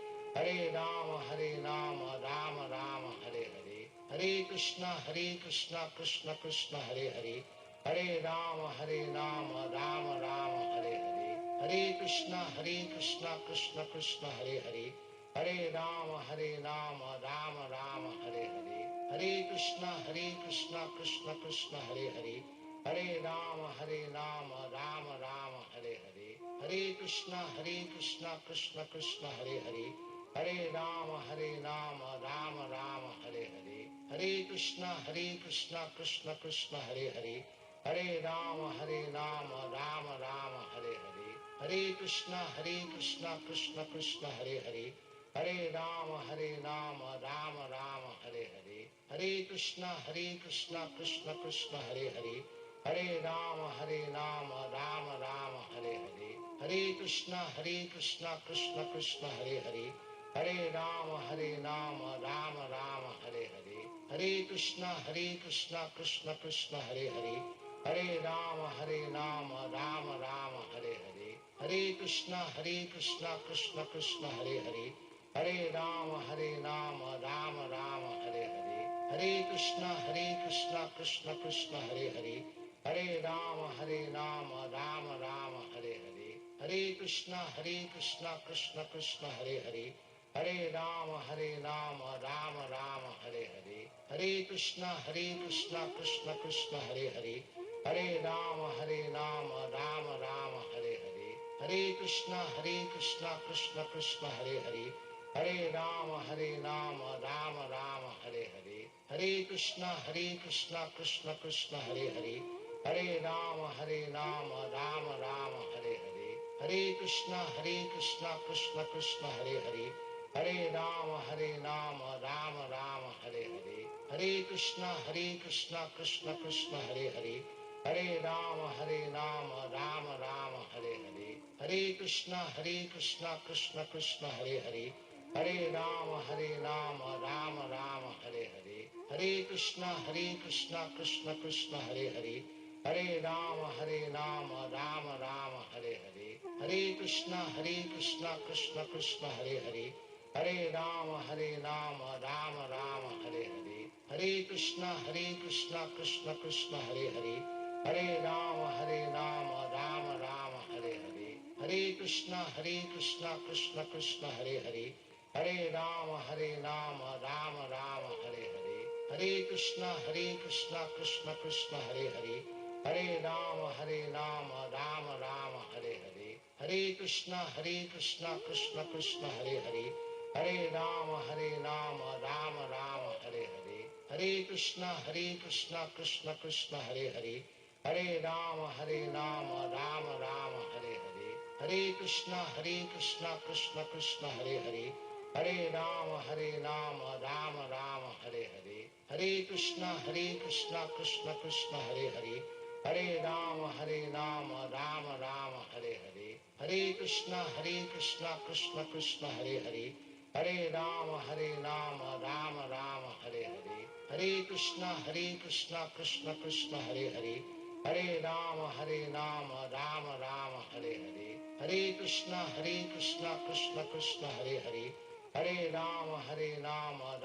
Hare Rama Rama Rama Hare Hare, Hare Krishna Krishna Krishna Hare Hare, Hare Rama Rama Rama Hare Hare, Hare Krishna Krishna Krishna Hare Hare, Hare Rama Rama Rama Hare Hare, Hare Krishna Krishna Krishna Hare Hare, Hare Rama Rama Rama Hare Hare, Hare Krishna Krishna Krishna Hare Hare, Hare Rama Rama Rama Hare Hare, Hare Krishna Krishna Krishna Hare Hare, Hare Rama Rama Rama Hare Hare, Hare Krishna Krishna Krishna Hare Hare, Hare Rama Rama Rama Hare Hare, Hare Krishna Krishna Krishna Hare Hare, Hare Rama Rama Rama Hare Hare, Hare Krishna Krishna Krishna Hare Hare, Hare Rama Rama Rama Hare Hare, Hare Krishna Krishna Krishna Hare Hare, Hare Rama Rama Rama Hare Hare, Hare Krishna Krishna Krishna Hare Hare, Hare Rama Rama Rama Hare Hare, Hare Krishna Krishna Krishna Hare Hare, Hare Rama Rama Rama Hare Hare, Hare Krishna Krishna Krishna Hare Hare, Hare Rama Rama Rama Hare Hare, Hare Krishna Krishna Krishna Hare Hare, Hare Rama Rama Rama Hare Hare, Hare Krishna Krishna Krishna Hare Hare, Hare Rama Rama Rama Hare Hare, Hare Krishna Krishna Krishna Hare Hare, Hare Rama Rama Rama Hare Hare, Hare Krishna Krishna Krishna Hare Hare, Hare Rama Rama Rama Hare Hare, Hare Krishna Krishna Krishna Hare Hare, Hare Rama Rama Rama Hare Hare, Hare Krishna Krishna Krishna Hare Hare, Hare Rama Rama Rama Hare Hare, Hare Krishna Krishna Krishna Hare Hare, Hare Rama Rama Rama Hare Hare, Hare Krishna Krishna Krishna Hare Hare, Hare Rama Rama Rama Hare Hare, Hare Krishna Krishna Krishna Hare Hare, Hare Rama Rama Rama Hare Hare, Hare Krishna Krishna Krishna Hare Hare, Hare Rama Rama Rama Hare Hare, Hare Krishna Krishna Krishna Hare Hare, Hare Rama Rama Rama Hare Hare, Hare Krishna Krishna Krishna Hare Hare, Hare Rama Rama Rama Hare Hare, Hare Krishna Krishna Krishna Hare Hare, Hare Rama Rama Rama Hare Hare, Hare Krishna Krishna Krishna Hare Hare, Hare Rama Rama Rama Hare Hare, Hare Krishna Krishna Krishna Hare Hare, Hare Rama Rama Rama Hare Hare, Hare Krishna Krishna Krishna Hare Hare, Hare Rama Rama Rama Hare Hare, Hare Krishna Krishna Krishna Hare Hare, Hare Rama Rama Rama Hare Hare, Hare Krishna Krishna Krishna Hare Hare, Hare Rama Rama Rama Hare Hare, Hare Krishna Krishna Krishna Hare Hare, Hare Rama Rama Rama Hare Hare, Hare Krishna Krishna Krishna Hare Hare, Hare Rama Rama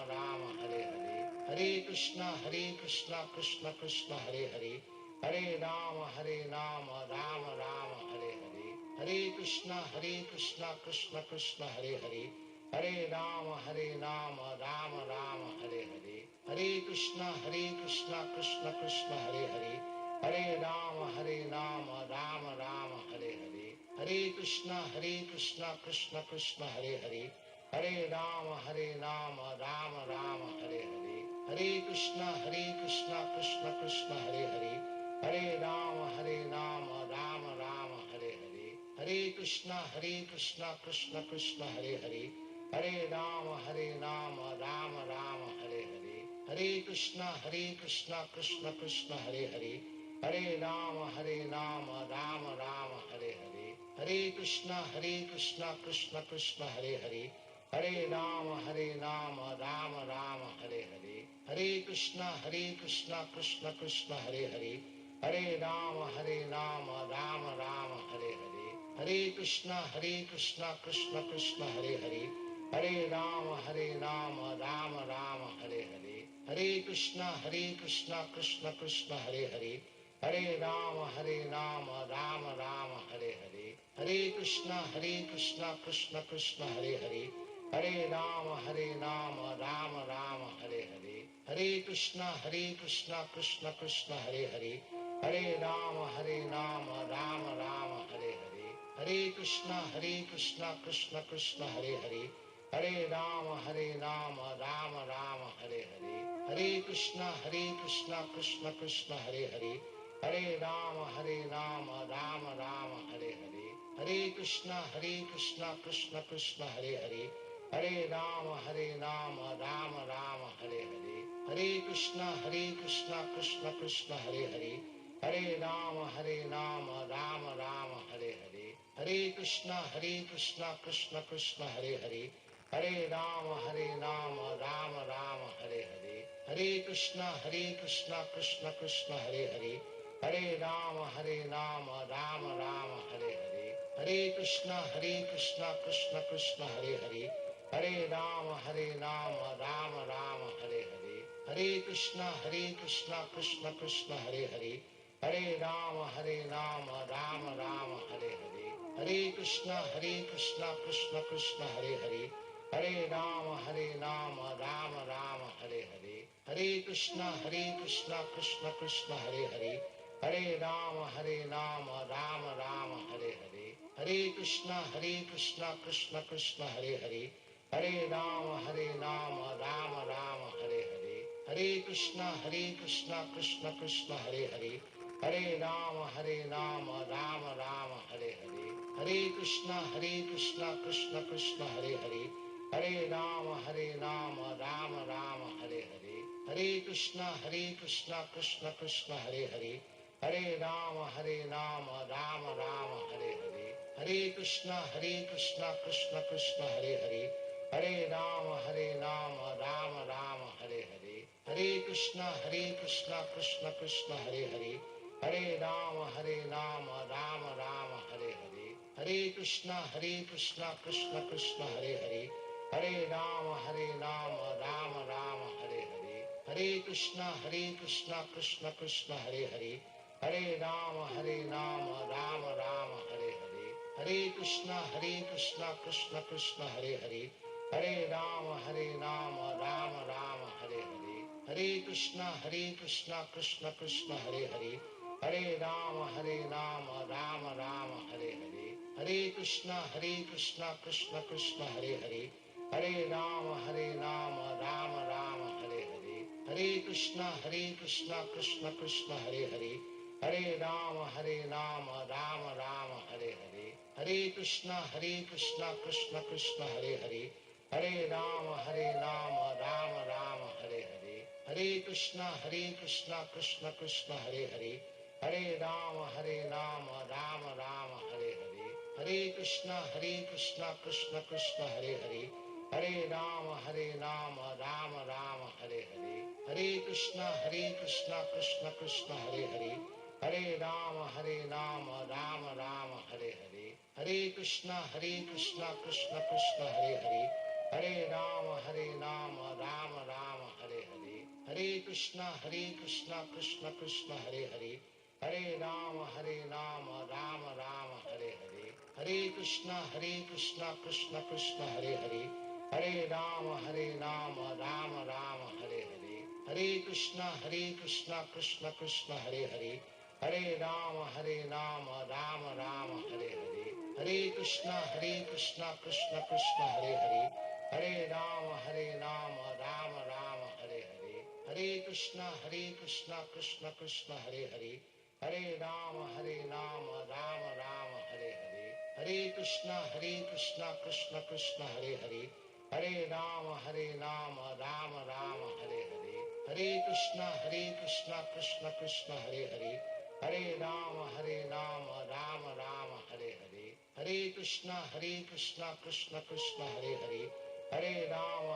Rama Hare Hare, Hare Krishna Krishna Krishna Hare Hare, Hare Rama Rama Rama Hare Hare, Hare Krishna Krishna Krishna Hare Hare, Hare Rama Rama Rama Hare Hare, Hare Krishna Krishna Krishna Hare Hare, Hare Rama Rama Rama Hare Hare, Hare Krishna Krishna Krishna Hare Hare, Hare Rama Rama Rama Hare Hare, Hare Krishna Krishna Krishna Hare Hare, Hare Rama Rama Rama Hare Hare, Hare Krishna Krishna Krishna Hare Hare, Hare Rama Rama Rama Hare Hare, Hare Krishna Krishna Krishna Hare Hare, Hare Rama Rama Rama Hare Hare, Hare Krishna Krishna Krishna Hare Hare, Hare Rama Rama Rama Hare Hare, Hare Krishna Krishna Krishna Hare Hare, Hare Rama Rama Rama Hare Hare, Hare Krishna Krishna Krishna Hare Hare, Hare Rama Rama Rama Hare Hare, Hare Krishna Krishna Krishna Hare Hare, Hare Rama Rama Rama Hare Hare, Hare Krishna Krishna Krishna Hare Hare, Hare Rama Rama Rama Hare Hare, Hare Krishna Krishna Krishna Hare Hare, Hare Rama Rama Rama Hare Hare, Hare Krishna Krishna Krishna Hare Hare, Hare Rama Rama Rama Hare Hare, Hare Krishna Krishna Krishna Hare Hare, Hare Rama Rama Rama Hare Hare, Hare Krishna Krishna Krishna Hare Hare, Hare Rama Rama Rama Hare Hare, Hare Krishna Krishna Krishna Hare Hare, Hare Rama Rama Rama Hare Hare, Hare Krishna Krishna Krishna Hare Hare, Hare Rama Rama Rama Hare Hare, Hare Krishna Krishna Krishna Hare Hare, Hare Rama Rama Rama Hare Hare, Hare Krishna Krishna Krishna Hare Hare, Hare Rama Rama Rama Hare Hare, Hare Krishna Krishna Krishna Hare Hare, Hare Rama Rama Rama Hare Hare, Hare Krishna Krishna Krishna Hare Hare, Hare Rama Rama Rama Hare Hare, Hare Krishna Krishna Krishna Hare Hare, Hare Rama Rama Rama Hare Hare, Hare Krishna Krishna Krishna Hare Hare, Hare Rama Rama Rama Hare Hare, Hare Krishna Krishna Krishna Hare Hare, Hare Rama Rama Rama Hare Hare, Hare Krishna Krishna Krishna Hare Hare, Hare Rama Rama Rama Hare Hare, Hare Krishna Krishna Krishna Hare Hare, Hare Rama Rama Rama Hare Hare, Hare Krishna Krishna Krishna Hare Hare, Hare Rama Rama Rama Hare Hare, Hare Krishna Krishna Krishna Hare Hare, Hare Rama Rama Rama Hare Hare, Hare Krishna Krishna Krishna Hare Hare, Hare Rama Rama Rama Hare Hare, Hare Krishna Krishna Krishna Hare Hare, Hare Rama Rama Rama Hare Hare, Hare Krishna Krishna Krishna Hare Hare, Hare Rama Rama Rama Hare Hare, Hare Krishna Krishna Krishna Hare Hare, Hare Rama Rama Rama Hare Hare, Hare Krishna Krishna Krishna Hare Hare, Hare Rama Rama Rama Hare Hare, Hare Krishna Krishna Krishna Hare Hare, Hare Rama Rama Rama Hare Hare, Hare Krishna Krishna Krishna Hare Hare, Hare Rama Rama Rama Hare Hare, Hare Krishna Krishna Krishna Hare Hare, Hare Rama Rama Rama Hare Hare, Hare Krishna Krishna Krishna Hare Hare, Hare Rama Rama Rama Hare Hare, Hare Krishna Krishna Krishna Hare Hare, Hare Rama Rama Rama Hare Hare, Hare Krishna Krishna Krishna Hare Hare, Hare Rama Rama Rama Hare Hare, Hare Krishna Krishna Krishna Hare Hare, Hare Rama Rama Rama Hare Hare, Hare Krishna Krishna Krishna Hare Hare, Hare Rama Rama Rama Hare Hare, Hare Krishna Krishna Krishna Hare Hare, Hare Rama Rama Rama Hare Hare, Hare Krishna Krishna Krishna Hare Hare, Hare Rama Rama Rama Hare Hare, Hare Krishna Krishna Krishna Hare Hare, Hare Rama Rama Rama Hare Hare, Hare Krishna Krishna Krishna Hare Hare, Hare Rama Rama Rama Hare Hare, Hare Krishna Krishna Krishna Hare Hare, Hare Rama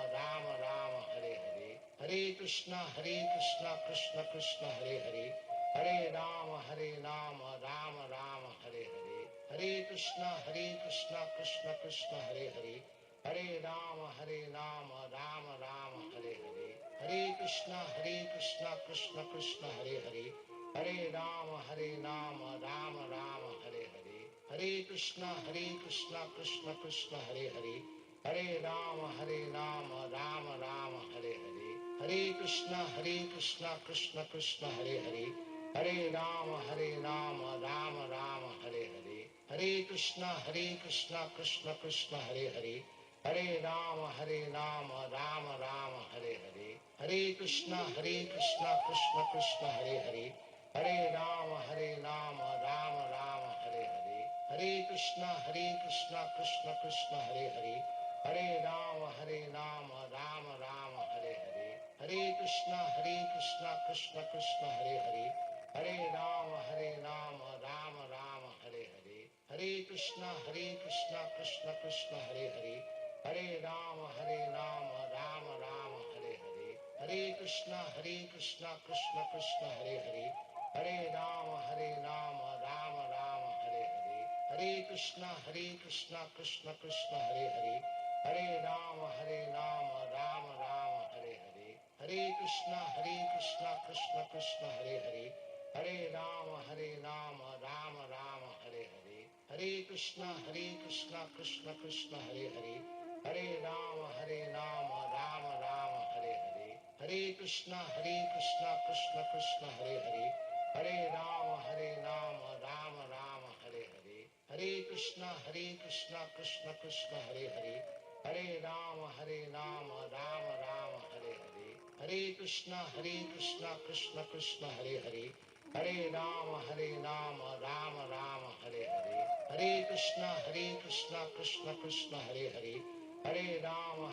Rama Rama Hare Hare, Hare Krishna Krishna Krishna Hare Hare, Hare Rama Rama Rama Hare Hare, Hare Krishna Krishna Krishna Hare Hare, Hare Rama Rama Rama Hare Hare, Hare Krishna Krishna Krishna Hare Hare, Hare Rama Rama Rama Hare Hare, Hare Krishna Krishna Krishna Hare Hare, Hare Rama Rama Rama Hare Hare, Hare Krishna Krishna Krishna Hare Hare, Hare Rama Rama Rama Hare Hare, Hare Krishna Krishna Krishna Hare Hare, Hare Rama Rama Rama Hare Hare, Hare Krishna Krishna Krishna Hare Hare, Hare Rama Rama Rama Hare Hare, Hare Krishna Krishna Krishna Hare Hare, Hare Rama Rama Rama Hare Hare, Hare Krishna Krishna Krishna Hare Hare, Hare Rama Rama Rama Hare Hare, Hare Krishna Krishna Krishna Hare Hare, Hare Rama Rama Rama Hare Hare, Hare Krishna Krishna Krishna Hare Hare, Hare Rama Rama Rama Hare Hare, Hare Krishna Krishna Krishna Hare Hare, Hare Rama Rama Rama Hare Hare, Hare Krishna Krishna Krishna Hare Hare, Hare Rama Rama Rama Hare Hare, Hare Krishna Krishna Krishna Hare Hare, Hare Rama Rama Rama Hare Hare, Hare Krishna Krishna Krishna Hare Hare, Hare Rama Rama Rama Hare Hare, Hare Krishna Krishna Krishna Hare Hare, Hare Rama Rama Rama Hare Hare, Hare Krishna Krishna Krishna Hare Hare, Hare Rama Rama Rama Hare Hare, Hare Krishna Krishna Krishna Hare Hare, Hare Rama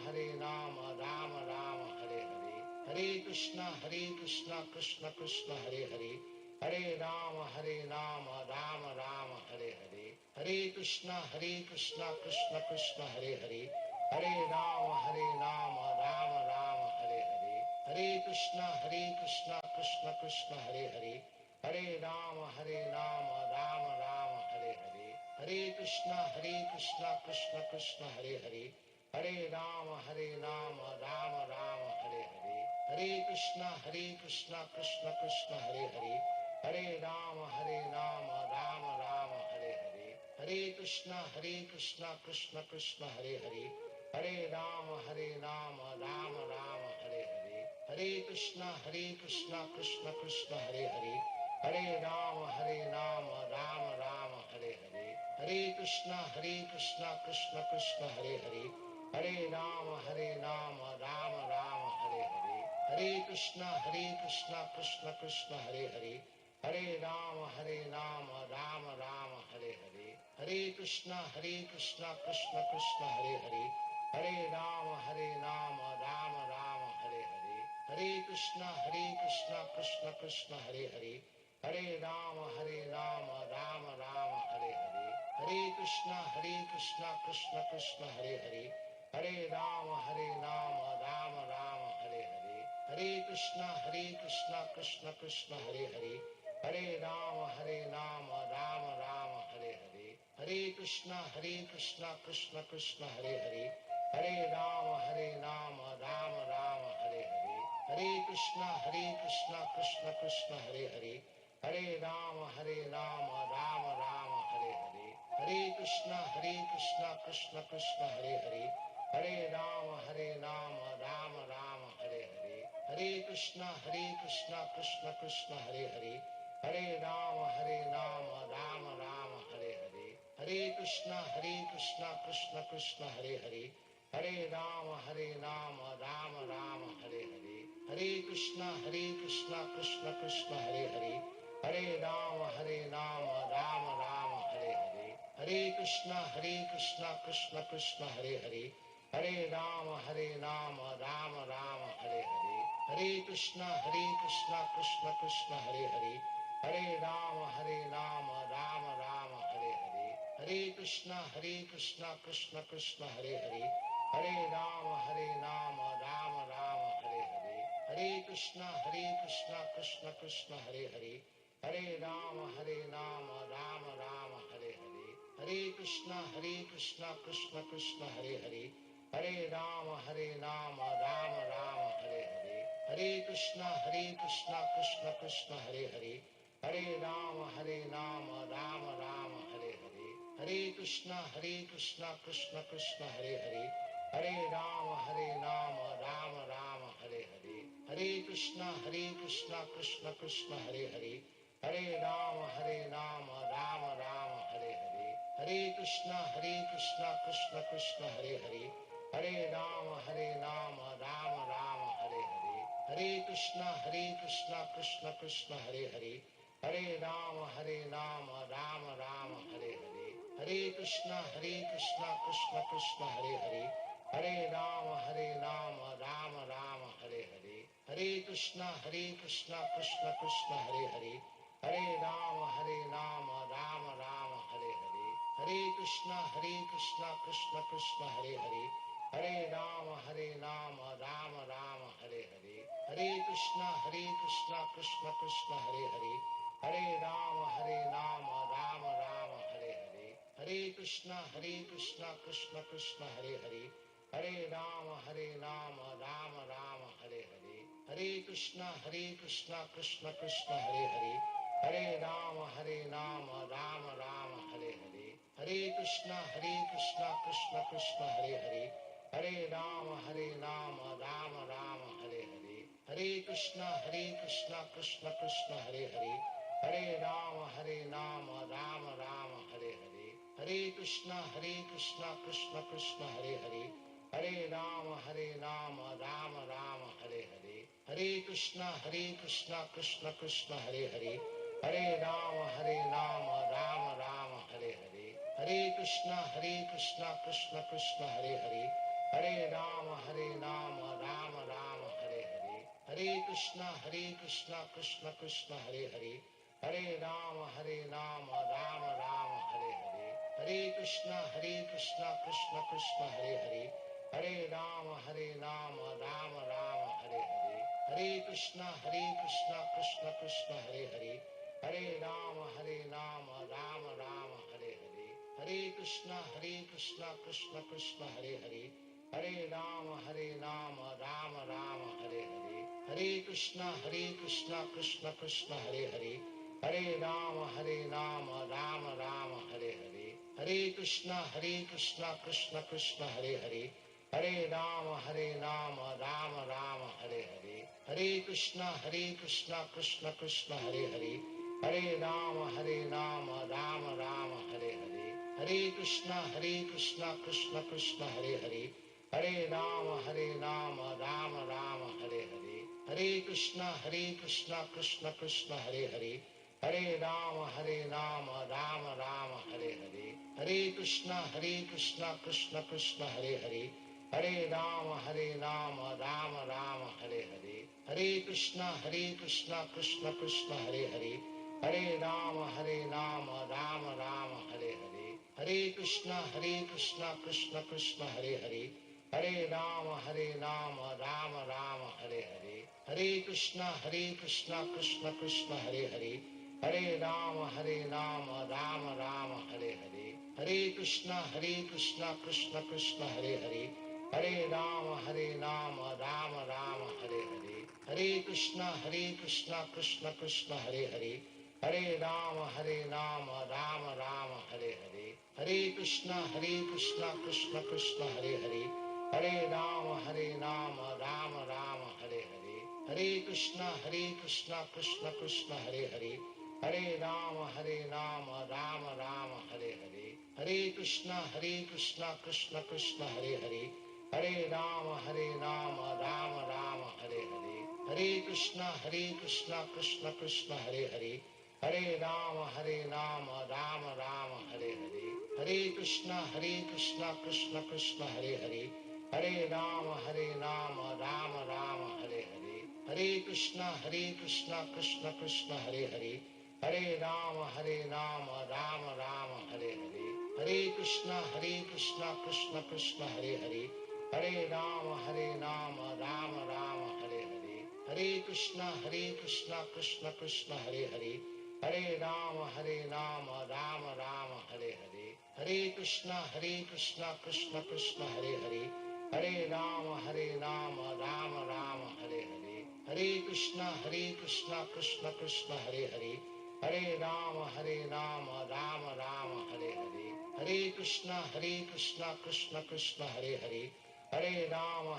Rama Rama Hare Hare, Hare Krishna Krishna Krishna Hare Hare, Hare Rama Rama Rama Hare Hare, Hare Krishna Krishna Krishna Hare Hare, Hare Rama Rama Rama Hare Hare, Hare Krishna Krishna Krishna Hare Hare, Hare Rama Rama Rama Hare Hare, Hare Krishna Krishna Krishna Hare Hare, Hare Rama Rama Rama Hare Hare, Hare Krishna Krishna Krishna Hare Hare, Hare Rama Rama Rama Hare Hare, Hare Krishna Krishna Krishna Hare Hare, Hare Rama Rama Rama Hare Hare, Hare Krishna Krishna Krishna Hare Hare, Hare Rama Rama Rama Hare Hare, Hare Krishna Krishna Krishna Hare Hare, Hare Rama Rama Rama Hare Hare, Hare Krishna Krishna Krishna Hare Hare, Hare Rama Rama Rama Hare Hare, Hare Krishna Krishna Krishna Hare Hare, Hare Rama Rama Rama Hare Hare, Hare Krishna Krishna Krishna Hare Hare, Hare Rama Rama Rama Hare Hare, Hare Krishna Krishna Krishna Hare Hare, Hare Rama Rama Rama Hare Hare, Hare Krishna Krishna Krishna Hare Hare, Hare Rama Rama Rama Hare Hare, Hare Krishna Krishna Krishna Hare Hare, Hare Rama Rama Rama Hare Hare, Hare Krishna Krishna Krishna Hare Hare, Hare Rama Rama Rama Hare Hare, Hare Krishna Krishna Krishna Hare Hare, Hare Rama Rama Rama Hare Hare, Hare Krishna Krishna Krishna Hare Hare, Hare Rama Rama Rama Hare Hare, Hare Krishna Krishna Krishna Hare Hare, Hare Rama Rama Rama Hare Hare, Hare Krishna Krishna Krishna Hare Hare, Hare Rama Rama Rama Hare Hare, Hare Krishna Krishna Krishna Hare Hare, Hare Rama Rama Rama Hare Hare, Hare Krishna Krishna Krishna Hare Hare, Hare Rama Rama Rama Hare Hare, Hare Krishna Krishna Krishna Hare Hare, Hare Rama Rama Rama Hare Hare, Hare Krishna Krishna Krishna Hare Hare, Hare Rama Rama Rama Hare Hare, Hare Krishna Krishna Krishna Hare Hare, Hare Rama Rama Rama Hare Hare, Hare Krishna Krishna Krishna Hare Hare, Hare Rama Rama Rama Hare Hare, Hare Krishna Krishna Krishna Hare Hare, Hare Rama Rama Rama Hare Hare, Hare Krishna Krishna Krishna Hare Hare, Hare Rama Rama Rama Hare Hare, Hare Krishna Krishna Krishna Hare Hare, Hare Rama Rama Rama Hare Hare, Hare Krishna Krishna Krishna Hare Hare, Hare Rama Rama Rama Hare Hare, Hare Krishna Krishna Krishna Hare Hare, Hare Rama Rama Rama Hare Hare, Hare Krishna Krishna Krishna Hare Hare, Hare Rama Rama Rama Hare Hare, Hare Krishna Krishna Krishna Hare Hare, Hare Rama Rama Rama Hare Hare, Hare Krishna Krishna Krishna Hare Hare, Hare Rama Rama Rama Hare Hare, Hare Krishna Krishna Krishna Hare Hare, Hare Rama Rama Rama Hare Hare, Hare Krishna Krishna Krishna Hare Hare, Hare Rama, Rama Rama, Hare Hare. Hare Krishna, Krishna Krishna, Hare Hare. Hare Rama, Rama Rama, Hare Hare. Hare Krishna, Krishna Krishna, Hare Hare. Hare Rama, Rama Rama, Hare Hare. Hare Krishna, Krishna Krishna, Hare Hare. Hare Rama, Rama Rama, Hare Hare. Hare Krishna, Krishna Krishna, Hare Hare. Hare Rama, Rama Rama, Hare Hare. Hare Krishna, Krishna Krishna, Hare Hare. Hare Rama, Rama Rama, Hare Hare. Hare Krishna, Krishna Krishna, Hare Hare. Hare Rama, Rama Rama, Hare Hare. Hare Krishna, Krishna Krishna, Hare Hare. Hare Rama, Rama Rama, Hare Hare. Hare Krishna, Krishna Krishna, Hare Hare. Hare Rama, Rama Rama, Hare Hare. Hare Krishna, Krishna Krishna, Hare Hare. Hare Rama, Rama Rama, Hare Hare. Hare Krishna, Krishna Krishna, Hare Hare. Hare Rama, Rama Rama, Hare Hare. Hare Krishna, Krishna Krishna, Hare Hare. Hare Rama, Rama Rama, Hare Hare. Hare Krishna, Krishna Krishna, Hare Hare. Hare Rama, Rama Rama, Hare Hare. Hare Krishna, Krishna Krishna, Hare Hare. Hare Rama, Rama Rama, Hare Hare. Hare Krishna, Krishna Krishna, Hare Hare. Hare Rama, Rama Rama, Hare Hare. Hare Krishna, Krishna Krishna, Hare Hare. Hare Rama, Rama Rama, Hare Hare. Hare Krishna, Krishna Krishna, Hare Hare. Hare Rama, Rama Rama, Hare Hare. Hare Krishna, Krishna Krishna, Hare Hare. Hare Rama, Rama Rama, Hare Hare. Hare Krishna, Krishna Krishna, Hare Hare. Hare Rama, Rama Rama, Hare Hare. Hare Krishna, Krishna Krishna, Hare Hare. Hare Rama, Rama Rama, Hare Hare. Hare Krishna, Krishna Krishna, Hare Hare. Hare Rama, Rama Rama, Hare Hare. Hare Krishna, Krishna Krishna, Hare Hare. Hare Rama, Rama Rama, Hare Hare. Hare Krishna, Krishna Krishna, Hare Hare. Hare Rama, Rama Rama, Hare Hare. Hare Krishna, Krishna Krishna, Hare Hare. Hare Rama, Rama Rama, Hare Hare. Hare Krishna, Krishna Krishna, Hare Hare. Hare Rama, Rama Rama, Hare Hare. Hare Krishna, Krishna Krishna, Hare Hare. Hare Rama, Rama Rama, Hare Hare. Hare Krishna, Krishna Krishna, Hare Hare. Hare Rama, Rama Rama, Hare Hare. Hare Krishna, Krishna Krishna, Hare Hare. Hare Rama, Rama Rama, Hare Hare. Hare Krishna, Krishna Krishna, Hare Hare. Hare Rama, Rama Rama, Hare Hare. Hare Krishna, Krishna Krishna, Hare Hare. Hare Rama, Rama Rama, Hare Hare. Hare Krishna, Krishna Krishna, Hare Hare. Hare Rama,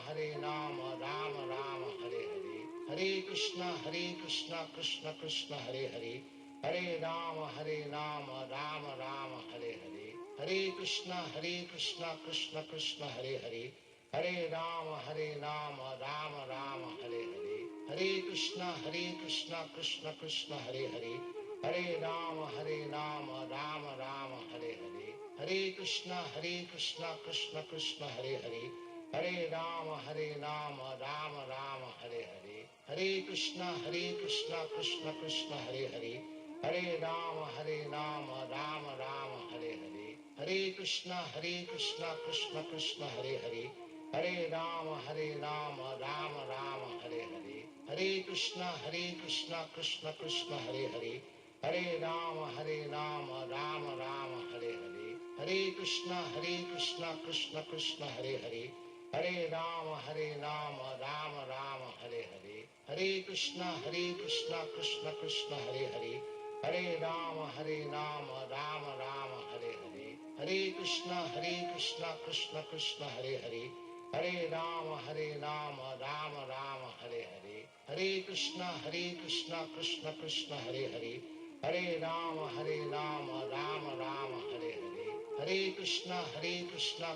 Rama Rama, Hare Hare. Hare Krishna, Krishna Krishna, Hare Hare. Hare Rama, Rama Rama, Hare Hare. Hare Krishna, Krishna Krishna, Hare Hare. Hare Rama, Rama Rama, Hare Hare. Hare Krishna, Krishna Krishna, Hare Hare. Hare Rama, Rama Rama, Hare Hare. Hare Krishna, Krishna Krishna, Hare Hare. Hare Rama, Rama Rama, Hare Hare. Hare Krishna, Krishna Krishna, Hare Hare. Hare Rama, Rama Rama, Hare Hare. Hare Krishna, Krishna Krishna, Hare Hare. Hare Rama, Rama Rama, Hare Hare. Hare Krishna, Krishna Krishna, Hare Hare. Hare Rama, Rama Rama, Hare Hare. Hare Krishna, Krishna Krishna, Hare Hare. Hare Rama, Rama Rama, Hare Hare. Hare Krishna, Krishna Krishna, Hare Hare. Hare Rama, Rama Rama, Hare Hare. Hare Krishna, Krishna Krishna, Hare Hare. Hare Rama, Rama Rama, Hare Hare. Hare Krishna, Krishna Krishna, Hare Hare. Hare Rama, Rama Rama, Hare Hare. Hare Krishna, Krishna Krishna, Hare Hare. Hare Rama, Rama Rama, Hare Hare. Hare Krishna, Krishna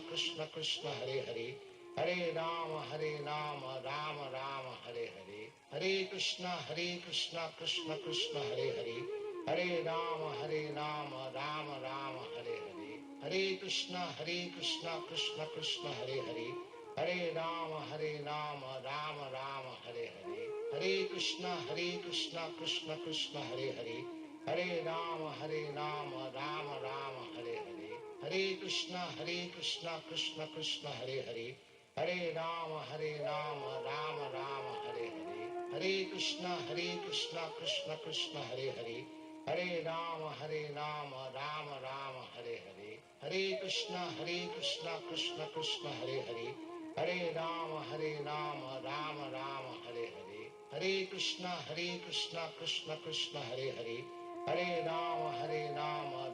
Krishna, Hare Hare. Hare Rama, Rama Rama, Hare Hare. Hare Krishna, Krishna Krishna, Hare Hare. Hare Rama, Rama Rama, Hare Hare. Hare Krishna, Krishna Krishna, Hare Hare. Hare Rama, Rama Rama, Hare Hare. Hare Krishna, Krishna Krishna, Hare Hare. Hare Rama, Rama Rama, Hare Hare. Hare Krishna, Krishna Krishna, Hare Hare. Hare Rama, Rama Rama, Hare Hare. Hare Krishna, Krishna Krishna, Hare Hare. Hare Rama, Rama Rama, Hare Hare. Hare Krishna, Krishna Krishna, Hare Hare. Hare Rama, Rama Rama, Hare Hare. Hare Krishna, Krishna Krishna, Hare Hare. Hare Rama,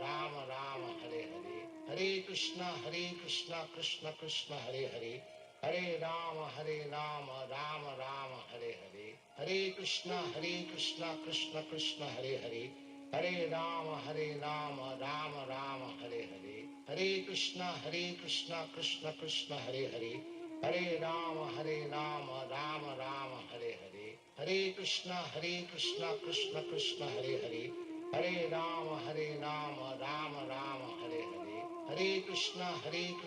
Rama Rama, Hare Hare. Hare Krishna, Krishna Krishna, Hare Hare. Hare Rama, Rama Rama, Hare Hare. Hare Krishna, Krishna Krishna, Hare Hare. Hare Rama, Rama Rama, Hare Hare. Hare Krishna, Krishna Krishna, Hare Hare. Hare Rama, Rama Rama, Hare Hare. Hare Krishna, Krishna Krishna, Hare Hare. Hare Rama, Rama Rama, Hare Hare. Hare Krishna, Krishna Krishna, Hare Hare. Hare Rama, Rama Rama, Hare Hare. Hare Krishna, Krishna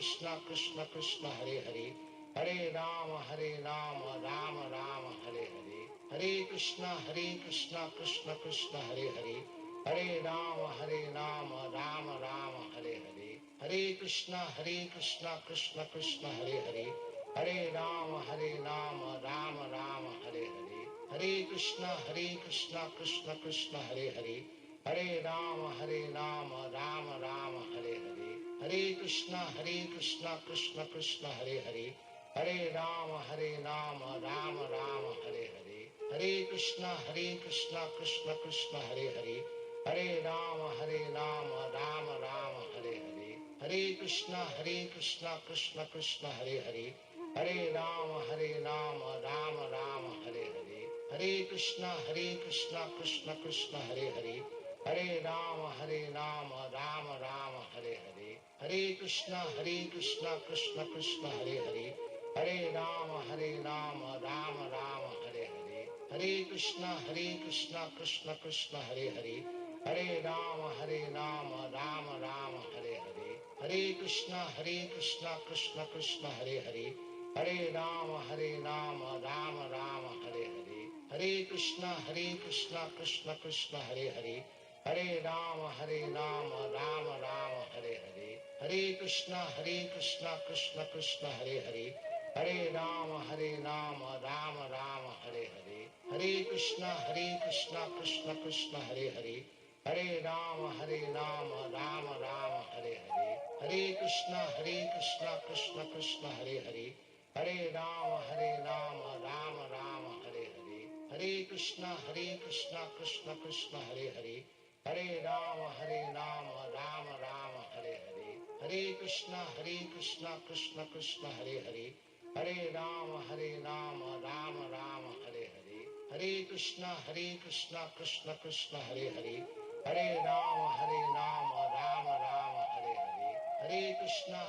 Krishna, Hare Hare. Hare Rama, Rama Rama, Hare Hare. Hare Krishna, Krishna Krishna, Hare Hare. Hare Rama, Rama Rama, Hare Hare. Hare Krishna, Krishna Krishna, Hare Hare. Hare Rama, Rama Rama, Hare Hare. Hare Krishna, Krishna Krishna, Hare Hare. Hare Rama, Rama Rama, Hare Hare. Hare Krishna, Krishna Krishna, Hare Hare. Hare Rama, Rama Rama, Hare Hare. Hare Krishna, Krishna Krishna, Hare Hare. Hare Rama, Rama Rama, Hare Hare. Hare Krishna, Krishna Krishna, Hare Hare. Hare Rama, Rama Rama, Hare Hare. Hare Krishna, Krishna Krishna, Hare Hare. Hare Rama, Rama Rama, Hare Hare. Hare Krishna, Krishna Krishna, Hare Hare. Hare Rama, Rama Rama, Hare Hare. Hare Krishna, Krishna Krishna, Hare Hare. Hare Rama, Rama Rama, Hare Hare. Hare Krishna, Krishna Krishna, Hare Hare. Hare Rama, Rama Rama, Hare Hare. Hare Krishna, Krishna Krishna, Hare Hare. Hare Rama, Rama Rama, Hare Hare. Hare Krishna, Krishna Krishna, Hare Hare. Hare Rama, Rama Rama, Hare Hare. Hare Krishna, Krishna Krishna, Hare Hare. Hare Rama, Rama Rama, Hare Hare. Hare Krishna, Krishna Krishna, Hare Hare. Hare Rama, Rama Rama, Hare Hare. Hare Krishna, Krishna Krishna, Hare Hare. Hare Rama, Rama Rama, Hare Hare. Hare Krishna,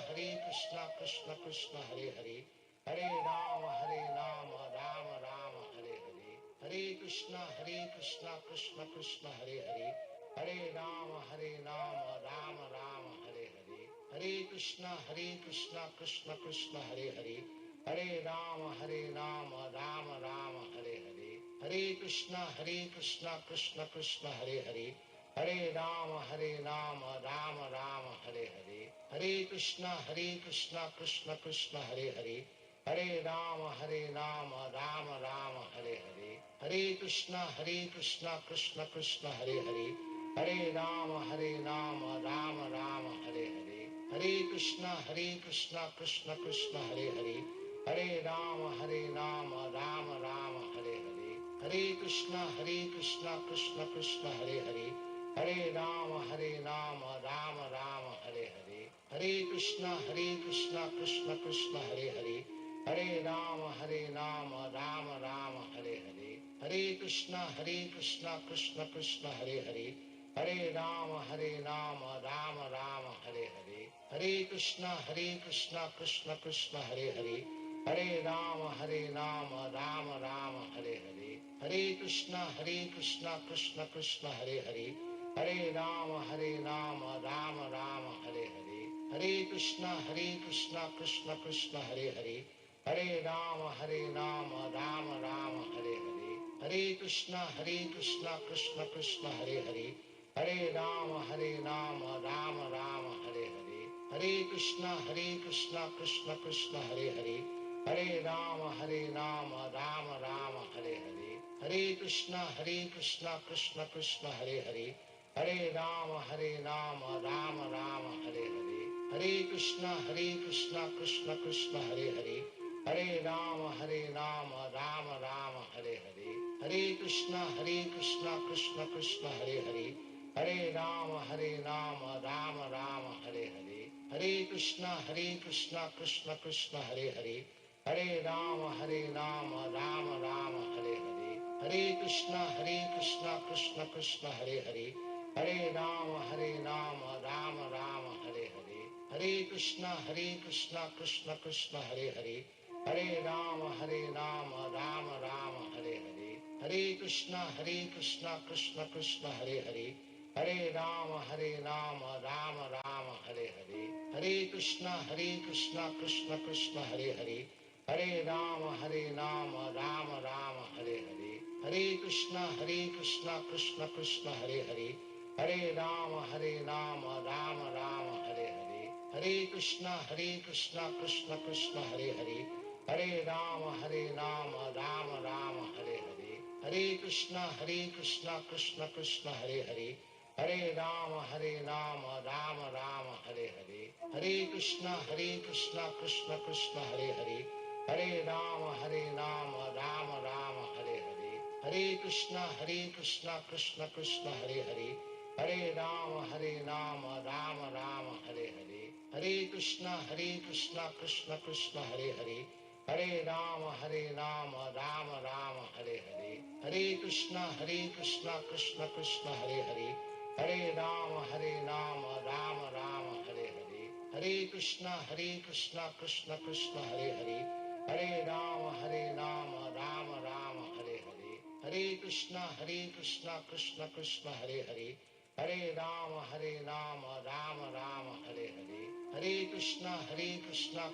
Krishna Krishna, Hare Hare. Hare Rama, Rama Rama, Hare Hare. Hare Krishna, Krishna Krishna, Hare Hare. Hare Rama, Rama Rama, Hare Hare. Hare Krishna, Krishna Krishna, Hare Hare. Hare Rama, Rama Rama, Hare Hare. Hare Krishna, Krishna Krishna, Hare Hare. Hare Rama, Rama Rama, Hare Hare. Hare Krishna, Krishna Krishna, Hare Hare. Hare Rama, Rama Rama, Hare Hare. Hare Krishna, Krishna Krishna, Hare Hare. Hare Rama, Rama Rama, Hare Hare. Hare Krishna, Krishna Krishna, Hare Hare. Hare Rama, Rama Rama, Hare Hare. Hare Krishna, Krishna Krishna, Hare Hare. Hare Rama, Rama Rama, Hare Hare. Hare Krishna, Krishna Krishna, Hare Hare. Hare Rama, Rama Rama, Hare Hare. Hare Krishna, Krishna Krishna, Hare Hare. Hare Rama, Rama Rama, Hare Hare. Hare Krishna, Krishna Krishna, Hare Hare. Hare Rama, Rama Rama, Hare Hare. Hare Krishna, Krishna Krishna, Hare Hare. Hare Rama, Rama Rama, Hare Hare. Hare Krishna, Krishna Krishna, Hare Hare. Hare Rama, Rama Rama, Hare Hare. Hare Krishna, Krishna Krishna, Hare Hare. Hare Rama, Rama Rama, Hare Hare. Hare Krishna, Krishna Krishna, Hare Hare. Hare Rama, Rama Rama, Hare Hare. Hare Krishna, Krishna Krishna, Hare Hare. Hare Rama, Rama Rama, Hare Hare. Hare Krishna, Krishna Krishna, Hare Hare. Hare Rama, Rama Rama, Hare Hare. Hare Krishna, Krishna Krishna, Hare Hare. Hare Rama, Rama Rama, Hare Hare. Hare Krishna, Krishna Krishna, Hare Hare. Hare Rama, Rama Rama, Hare Hare. Hare Krishna, Krishna Krishna, Hare Hare. Hare Rama, Rama Rama, Hare Hare. Hare Krishna, Krishna Krishna, Hare Hare. Hare Rama, Rama Rama, Hare Hare. Hare Krishna, Krishna Krishna, Hare Hare. Hare Rama, Rama Rama, Hare Hare. Hare Krishna, Krishna Krishna, Hare Hare. Hare Rama, Rama Rama, Hare Hare. Hare Krishna, Krishna Krishna, Hare Hare. Hare Rama, Rama Rama, Hare Hare. Hare Krishna, Krishna Krishna, Hare Hare. Hare Rama, Rama Rama, Hare Hare. Hare Krishna, Krishna Krishna, Hare Hare. Hare Rama, Rama Rama, Hare Hare. Hare Krishna, Krishna Krishna, Hare Hare. Hare Rama, Rama Rama, Hare Hare. Hare Krishna, Krishna Krishna, Hare Hare. Hare Rama, Rama Rama, Hare Hare. Hare Krishna, Krishna Krishna, Hare Hare. Hare Rama, Rama Rama, Hare Hare. Hare Krishna, Krishna Krishna, Hare Hare. Hare Rama, Rama Rama, Hare Hare. Hare Krishna, Krishna Krishna, Hare Hare. Hare Rama, Rama Rama, Hare Hare. Hare Krishna, Krishna Krishna, Hare Hare. Hare Rama, Rama Rama, Hare Hare. Hare Krishna, Krishna Krishna, Hare Hare. Hare Rama, Rama Rama, Hare Hare. Hare Krishna, Krishna Krishna, Hare Hare. Hare Rama, Rama Rama, Hare Hare. Hare Krishna,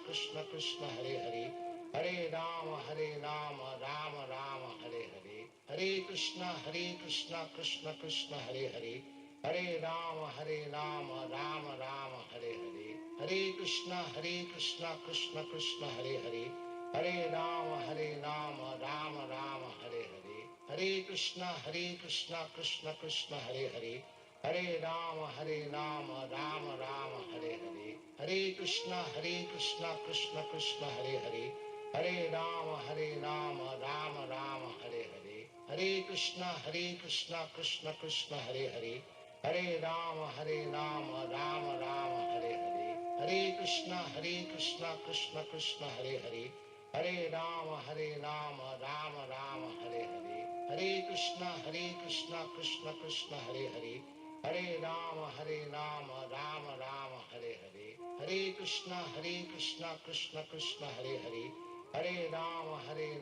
Krishna Krishna, Hare Hare. Hare Rama, Rama Rama, Hare Hare. Hare Krishna, Krishna Krishna, Hare Hare. Hare Rama, Rama Rama, Hare Hare. Hare Krishna, Krishna Krishna, Hare Hare. Hare Rama, Rama Rama, Hare Hare. Hare Krishna, Krishna Krishna, Hare Hare. Hare Rama, Rama Rama, Hare Hare. Hare Krishna, Krishna Krishna, Hare Hare. Hare Rama, Rama Rama, Hare Hare. Hare Krishna, Krishna Krishna, Hare Hare. Hare Rama, Rama Rama, Hare Hare. Hare Krishna, Krishna Krishna, Hare Hare. Hare Rama,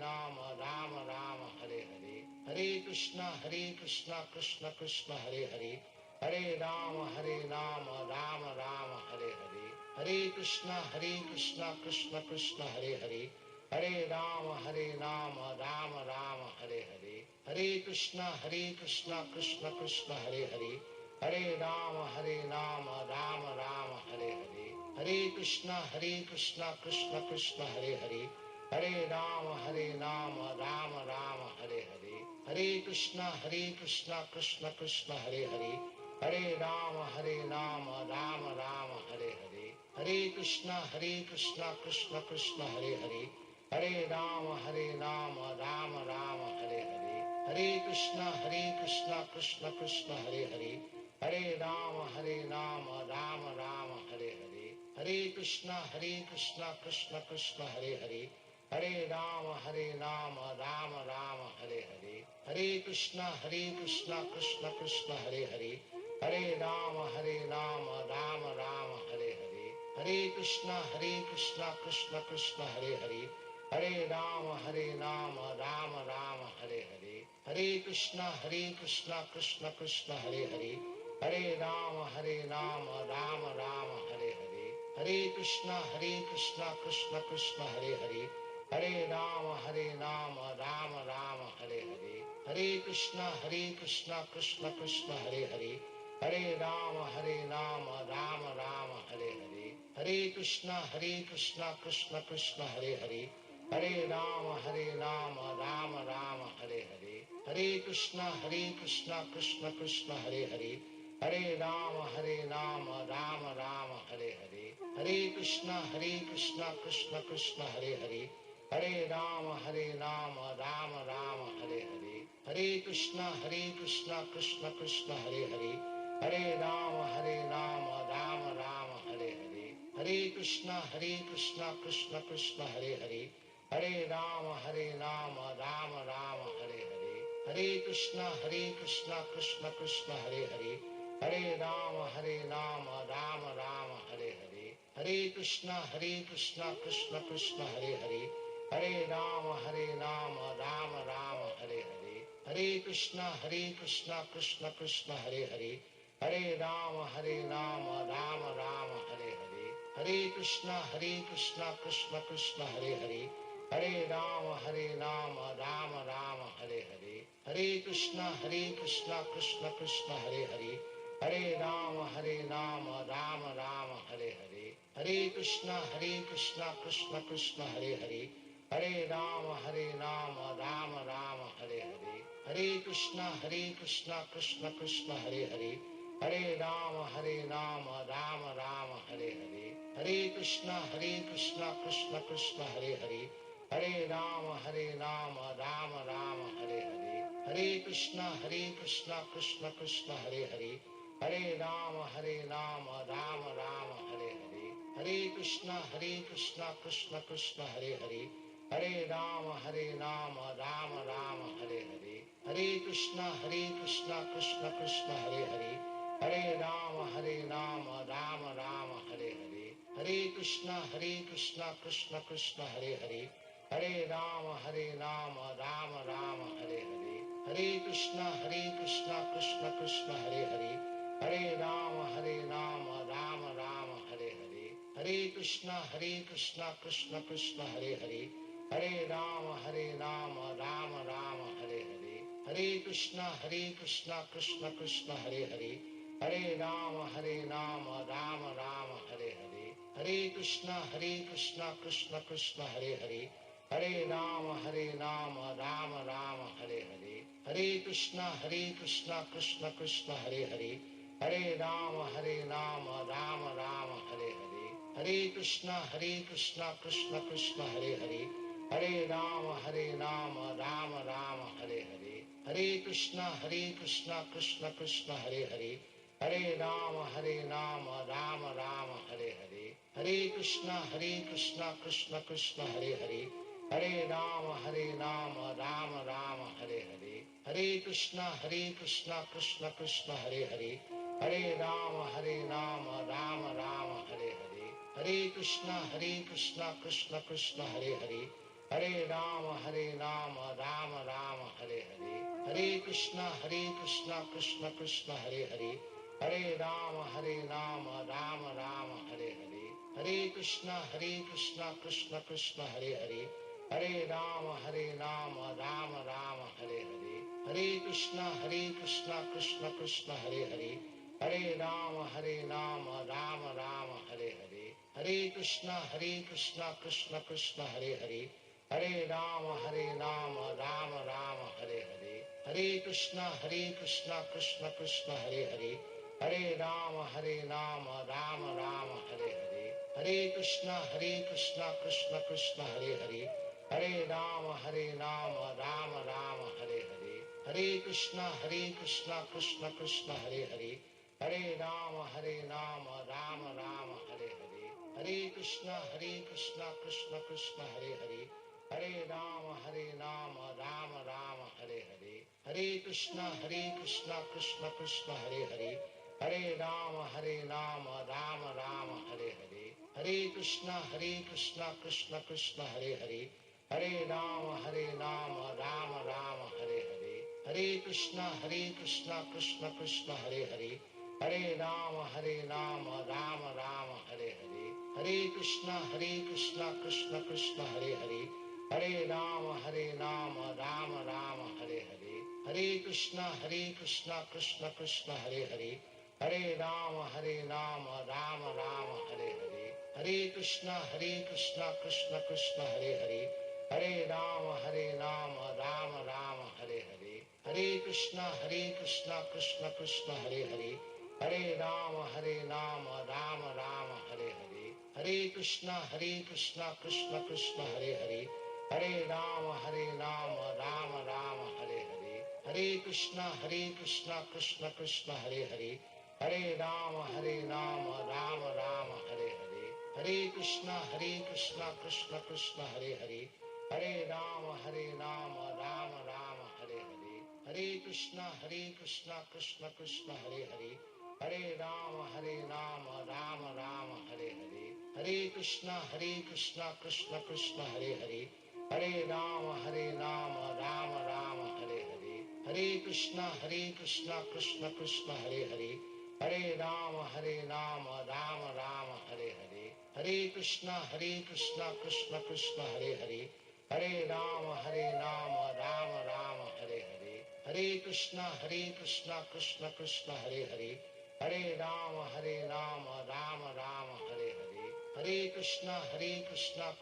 Rama Rama, Hare Hare. Hare Krishna, Krishna Krishna, Hare Hare. Hare Rama, Rama Rama, Hare Hare. Hare Krishna, Krishna Krishna, Hare Hare. Hare Rama, Rama Rama, Hare Hare. Hare Krishna, Krishna Krishna, Hare Hare. Hare Rama, Rama Rama, Hare Hare. Hare Krishna, Krishna Krishna, Hare Hare. Hare Rama, Rama Rama, Hare Hare. Hare Krishna, Krishna Krishna, Hare Hare. Hare Rama, Rama Rama, Hare Hare. Hare Krishna, Krishna Krishna, Hare Hare. Hare Rama, Rama Rama, Hare Hare. Hare Krishna, Krishna Krishna, Hare Hare. Hare Rama, Rama Rama, Hare Hare. Hare Krishna, Krishna Krishna, Hare Hare. Hare Rama, Rama Rama, Hare Hare. Hare Krishna, Krishna Krishna, Hare Hare. Hare Rama, Rama Rama, Hare Hare. Hare Krishna, Krishna Krishna, Hare Hare. Hare Rama, Rama Rama, Hare Hare. Hare Krishna, Krishna Krishna, Hare Hare. Hare Rama, Rama Rama, Hare Hare. Hare Krishna, Krishna Krishna, Hare Hare. Hare Rama, Rama Rama, Hare Hare. Hare Krishna, Krishna Krishna, Hare Hare. Hare Rama, Rama Rama, Hare Hare. Hare Krishna, Krishna Krishna, Hare Hare. Hare Rama, Rama Rama, Hare Hare. Hare Krishna, Krishna Krishna, Hare Hare. Hare Rama, Rama Rama, Hare Hare. Hare Krishna, Krishna Krishna, Hare Hare. Hare Rama, Rama Rama, Hare Hare. Hare Krishna, Krishna Krishna, Hare Hare. Hare Rama, Rama Rama, Hare Hare. Hare Krishna, Krishna Krishna, Hare Hare. Hare Rama, Rama Rama, Hare Hare. Hare Krishna, Krishna Krishna, Hare Hare. Hare Rama, Rama Rama, Hare Hare. Hare Krishna, Krishna Krishna, Hare Hare. Hare Rama, Rama Rama, Hare Hare. Hare Krishna, Krishna Krishna, Hare Hare. Hare Rama, Rama Rama, Hare Hare. Hare Krishna, Krishna Krishna, Hare Hare. Hare Rama, Rama Rama, Hare Hare. Hare Krishna, Krishna Krishna, Hare Hare. Hare Rama, Rama Rama, Hare Hare. Hare Krishna, Krishna Krishna, Hare Hare. Hare Rama, Rama Rama, Hare Hare. Hare Krishna, Krishna Krishna, Hare Hare. Hare Rama, Rama Rama, Hare Hare. Hare Krishna, Krishna Krishna, Hare Hare. Hare Rama, Rama Rama, Hare Hare. Hare Krishna, Krishna Krishna, Hare Hare. Hare Rama, Rama Rama, Hare Hare. Hare Krishna, Krishna Krishna, Hare Hare. Hare Rama, Rama Rama, Hare Hare. Hare Krishna, Krishna Krishna, Hare Hare. Hare Rama, Rama Rama, Hare Hare. Hare Krishna, Krishna Krishna, Hare Hare. Hare Rama, Rama Rama, Hare Hare. Hare Krishna, Krishna Krishna, Hare Hare. Hare Rama, Rama Rama, Hare Hare. Hare Krishna, Krishna Krishna, Hare Hare. Hare Rama, Rama Rama, Hare Hare. Hare Krishna, Krishna Krishna, Hare Hare. Hare Rama, Rama Rama, Hare Hare. Hare Krishna, Krishna Krishna, Hare Hare. Hare Rama, Rama Rama, Hare Hare. Hare Krishna, Krishna Krishna, Hare Hare. Hare Rama, Rama Rama, Hare Hare. Hare Krishna, Krishna Krishna, Hare Hare. Hare Rama, Rama Rama, Hare Hare. Hare Krishna, Krishna Krishna, Hare Hare. Hare Rama, Rama Rama, Hare Hare. Hare Krishna, Krishna Krishna, Hare Hare. Hare Rama, Rama Rama, Hare Hare. Hare Krishna, Krishna Krishna, Hare Hare. Hare Rama, Rama Rama, Hare Hare. Hare Krishna, Krishna Krishna, Hare Hare. Hare Rama, Rama Rama, Hare Hare. Hare Krishna, Krishna Krishna, Hare Hare. Hare Rama, Rama Rama, Hare Hare. Hare Krishna, Krishna Krishna, Hare Hare. Hare Rama, Rama Rama, Hare Hare. Hare Krishna, Krishna Krishna, Hare Hare. Hare Rama, Rama Rama, Hare Hare. Hare Krishna, Krishna Krishna, Hare Hare. Hare Rama, Rama Rama, Hare Hare. Hare Krishna, Krishna Krishna, Hare Hare. Hare Rama, Rama Rama, Hare Hare. Hare Krishna, Krishna Krishna, Hare Hare. Hare Rama, Rama Rama, Hare Hare. Hare Krishna, Krishna Krishna, Hare Hare. Hare Rama, Rama Rama, Hare Hare. Hare Krishna, Krishna Krishna, Hare Hare. Hare Rama, Rama Rama, Hare Hare. Hare Krishna, Krishna Krishna, Hare Hare. Hare Rama, Rama Rama, Hare Hare. Hare Krishna, Krishna Krishna, Hare Hare. Hare Rama, Rama Rama, Hare Hare. Hare Krishna, Krishna Krishna, Hare Hare. Hare Rama, Rama Rama, Hare Hare. Hare Krishna, Krishna Krishna, Hare Hare. Hare Rama, Rama Rama, Hare Hare. Hare Krishna, Krishna Krishna, Hare Hare. Hare Rama, Rama Rama, Hare Hare. Hare Krishna, Krishna Krishna, Hare Hare. Hare Rama, Rama Rama, Hare Hare. Hare Krishna, Krishna Krishna, Hare Hare. Hare Rama, Rama Rama, Hare Hare. Hare Krishna, Krishna Krishna, Hare Hare. Hare Rama, Rama Rama, Hare Hare. Hare Krishna, Krishna Krishna, Hare Hare. Hare Rama, Rama Rama, Hare Hare. Hare Krishna, Krishna Krishna, Hare Hare. Hare Rama, Rama Rama, Hare Hare. Hare Krishna, Krishna Krishna, Hare Hare. Hare Rama, Rama Rama, Hare Hare. Hare Krishna, Krishna Krishna, Hare Hare. Hare Rama, Rama Rama, Hare Hare. Hare Krishna, Krishna Krishna, Hare Hare. Hare Rama, Rama Rama, Hare Hare. Hare Krishna, Krishna Krishna, Hare Hare. Hare Rama, Rama Rama, Hare Hare. Hare Krishna, Krishna Krishna, Hare Hare. Hare Rama, Rama Rama, Hare Hare. Hare Krishna, Krishna Krishna, Hare Hare. Hare Rama, Rama Rama, Hare Hare. Hare Krishna, Krishna Krishna, Hare Hare. Hare Rama, Rama Rama, Hare Hare. Hare Krishna, Krishna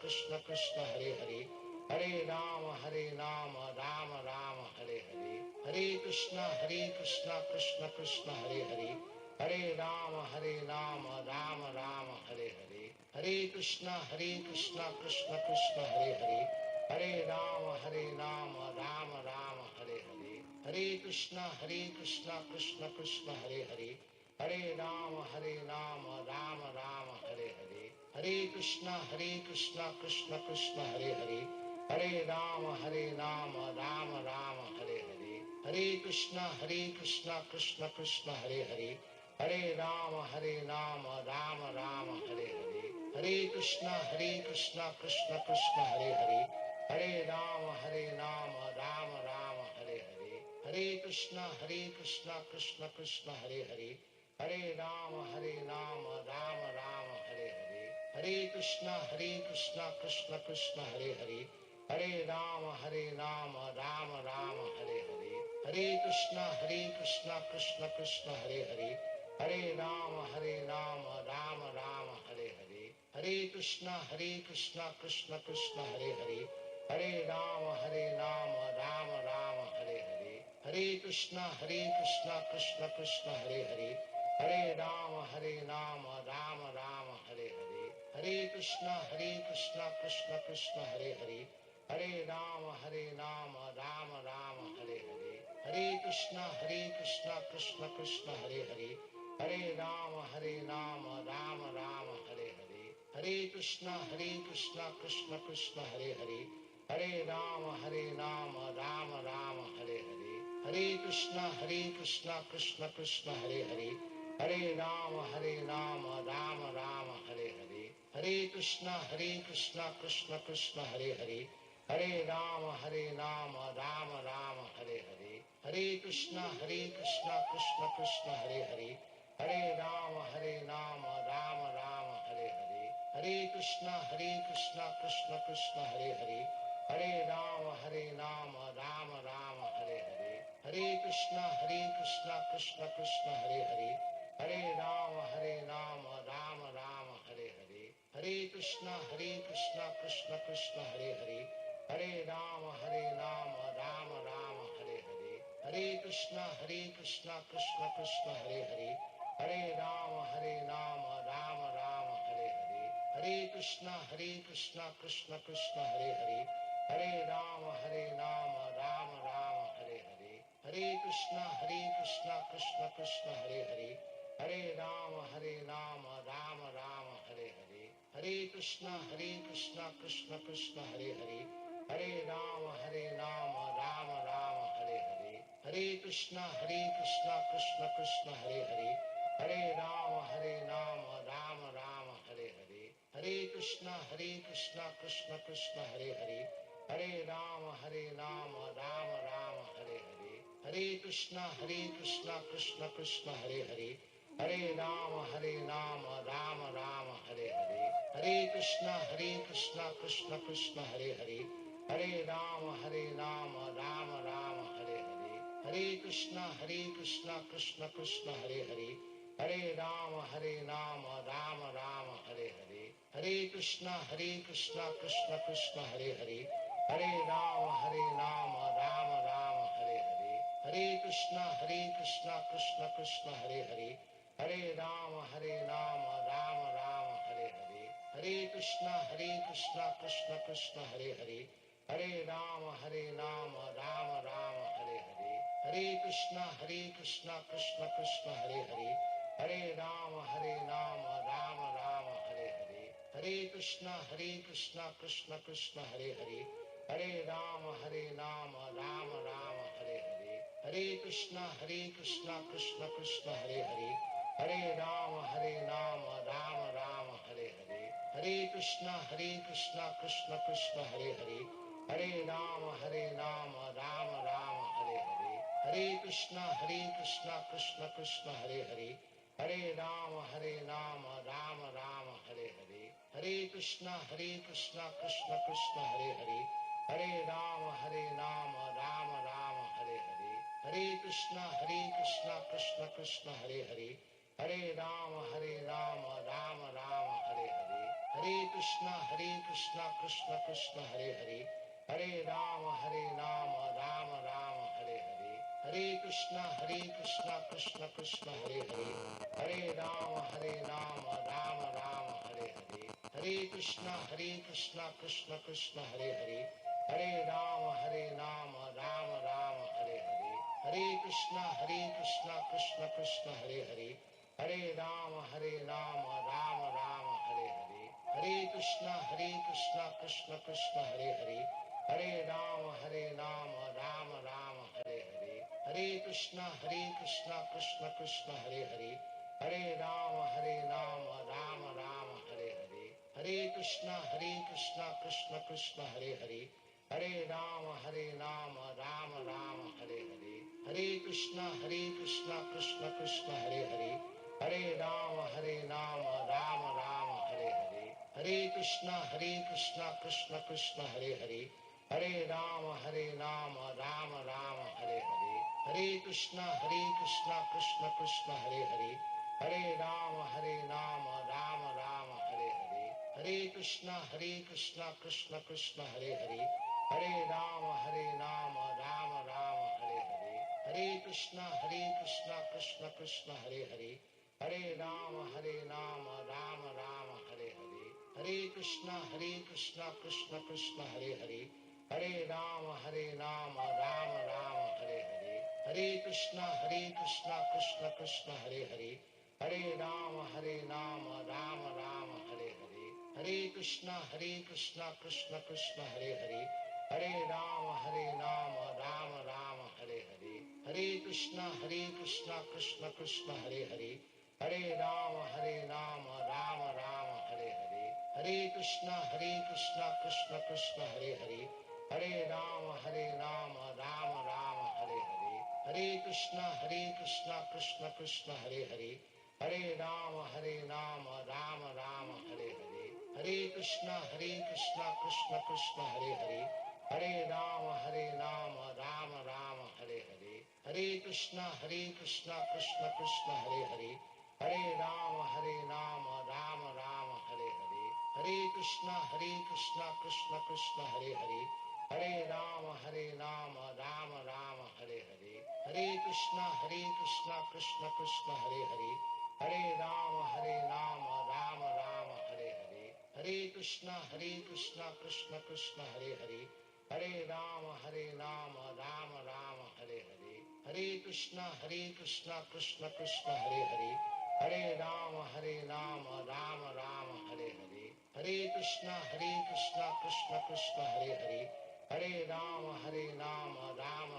Krishna, Hare Hare. Hare Rama, Rama Rama, Hare Hare. Hare Krishna, Krishna Krishna, Hare Hare. Hare Rama, Rama Rama, Hare Hare. Hare Krishna, Krishna Krishna, Hare Hare. Hare Rama, Rama Rama, Hare Hare. Hare Krishna, Krishna Krishna, Hare Hare. Hare Rama, Rama Rama, Hare Hare. Hare Krishna, Krishna Krishna, Hare Hare. Hare Rama, Rama Rama, Hare Hare. Hare Krishna, Krishna Krishna, Hare Hare. Hare Rama, Rama Rama, Hare Hare. Hare Krishna, Krishna Krishna, Hare Hare. Hare Rama, Rama Rama, Hare Hare. Hare Krishna, Krishna Krishna, Hare Hare. Hare Rama, Rama Rama, Hare Hare. Hare Krishna, Krishna Krishna, Hare Hare. Hare Rama, Rama Rama, Hare Hare. Hare Krishna, Krishna Krishna, Hare Hare. Hare Rama, Rama Rama, Hare Hare. Hare Krishna, Krishna Krishna, Hare Hare. Hare Rama, Rama Rama, Hare Hare. Hare Krishna, Krishna Krishna, Hare Hare. Hare Rama, Rama Rama, Hare Hare. Hare Krishna, Krishna Krishna, Hare Hare. Hare Rama, Rama Rama, Hare Hare. Hare Krishna, Krishna Krishna, Hare Hare. Hare Rama, Rama Rama, Hare Hare. Hare Krishna, Krishna Krishna, Hare Hare. Hare Rama, Rama Rama, Hare Hare. Hare Krishna, Krishna Krishna, Hare Hare. Hare Rama, Rama Rama, Hare Hare. Hare Krishna, Krishna Krishna, Hare Hare. Hare Rama, Rama Rama, Hare Hare. Hare Krishna, Krishna Krishna, Hare Hare. Hare Rama, Rama Rama, Hare Hare. Hare Krishna, Krishna Krishna, Hare Hare. Hare Rama, Rama Rama, Hare Hare. Hare Krishna, Krishna Krishna, Hare Hare. Hare Rama, Rama Rama, Hare Hare. Hare Krishna, Krishna Krishna, Hare Hare. Hare Rama, Rama Rama, Hare Hare. Hare Krishna, Krishna Krishna, Hare Hare. Hare Rama, Rama Rama, Hare Hare. Hare Krishna, Krishna Krishna, Hare Hare. Hare Rama, Rama Rama, Hare Hare. Hare Krishna, Krishna Krishna, Hare Hare. Hare Rama, Rama Rama, Hare Hare. Hare Krishna, Krishna Krishna, Hare Hare. Hare Rama, Rama Rama, Hare Hare. Hare Krishna, Krishna Krishna, Hare Hare. Hare Rama, Rama Rama, Hare Hare. Hare Krishna, Krishna Krishna, Hare Hare. Hare Rama, Rama Rama, Hare Hare. Hare Krishna, Krishna Krishna, Hare Hare. Hare Rama, Rama Rama, Hare Hare. Hare Krishna, Krishna Krishna, Hare Hare. Hare Rama, Rama Rama, Hare Hare. Hare Krishna, Krishna Krishna, Hare Hare. Hare Rama, Rama Rama, Hare Hare. Hare Krishna, Krishna Krishna, Hare Hare. Hare Rama, Rama Rama, Hare Hare. Hare Krishna, Krishna Krishna, Hare Hare. Hare Rama, Rama Rama, Hare Hare. Hare Krishna, Krishna Krishna, Hare Hare. Hare Rama, Rama Rama, Hare Hare. Hare Krishna, Krishna Krishna, Hare Hare. Hare Rama, Rama Rama, Hare Hare. Hare Krishna, Krishna Krishna, Hare Hare. Hare Rama, Rama Rama, Hare Hare. Hare Krishna, Krishna Krishna, Hare Hare. Hare Rama, Rama Rama, Hare Hare. Hare Krishna, Krishna Krishna, Hare Hare. Hare Rama, Rama Rama, Hare Hare. Hare Krishna, Krishna Krishna, Hare Hare. Hare Rama, Rama Rama, Hare Hare. Hare Krishna, Krishna Krishna, Hare Hare. Hare Rama, Rama Rama, Hare Hare. Hare Krishna, Krishna Krishna, Hare Hare. Hare Rama, Rama Rama, Hare Hare. Hare Krishna, Krishna Krishna, Hare Hare. Hare Rama, Rama Rama, Hare Hare. Hare Krishna, Krishna Krishna, Hare Hare. Hare Rama, Rama Rama, Hare Hare. Hare Krishna, Krishna Krishna, Hare Hare. Hare Rama, Rama Rama, Hare Hare. Hare Krishna, Krishna Krishna, Hare Hare. Hare Rama, Rama Rama, Hare Hare. Hare Krishna, Krishna Krishna, Hare Hare. Hare Rama, Rama Rama, Hare Hare. Hare Krishna, Krishna Krishna, Hare Hare. Hare Rama, Rama Rama, Hare Hare. Hare Krishna, Krishna Krishna, Hare Hare. Hare Rama, Rama Rama, Hare Hare. Hare Krishna, Krishna Krishna, Hare Hare. Hare Rama, Rama Rama, Hare Hare. Hare Krishna, Krishna Krishna, Hare Hare. Hare Rama, Rama Rama, Hare Hare. Hare Krishna, Krishna Krishna, Hare Hare. Hare Rama, Rama Rama, Hare Hare. Hare Krishna, Krishna Krishna, Hare Hare. Hare Rama, Rama Rama, Hare Hare. Hare Krishna, Krishna Krishna, Hare Hare. Hare Rama, Rama Rama, Hare Hare. Hare Krishna, Krishna Krishna, Hare Hare. Hare Rama, Rama Rama, Hare Hare. Hare Krishna, Krishna Krishna, Hare Hare. Hare Rama, Rama Rama, Hare Hare. Hare Krishna, Krishna Krishna, Hare Hare. Hare Rama, Rama Rama, Hare Hare. Hare Krishna, Krishna Krishna, Hare Hare. Hare Rama, Rama Rama, Hare Hare. Hare Krishna, Krishna Krishna, Hare Hare. Hare Rama, Rama Rama, Hare Hare. Hare Krishna, Krishna Krishna, Hare Hare. Hare Rama, Rama Rama, Hare Hare. Hare Krishna, Krishna Krishna, Hare Hare. Hare Rama, Rama Rama, Hare Hare. Hare Krishna, Krishna Krishna, Hare Hare. Hare Rama, Rama Rama, Hare Hare. Hare Krishna, Krishna Krishna, Hare Hare. Hare Rama, Rama Rama, Hare Hare. Hare Krishna, Krishna Krishna, Hare Hare. Hare Rama, Rama Rama, Hare Hare. Hare Krishna, Krishna Krishna, Hare Hare. Hare Rama, Rama Rama, Hare Hare. Hare Krishna, Krishna Krishna, Hare Hare. Hare Rama, Rama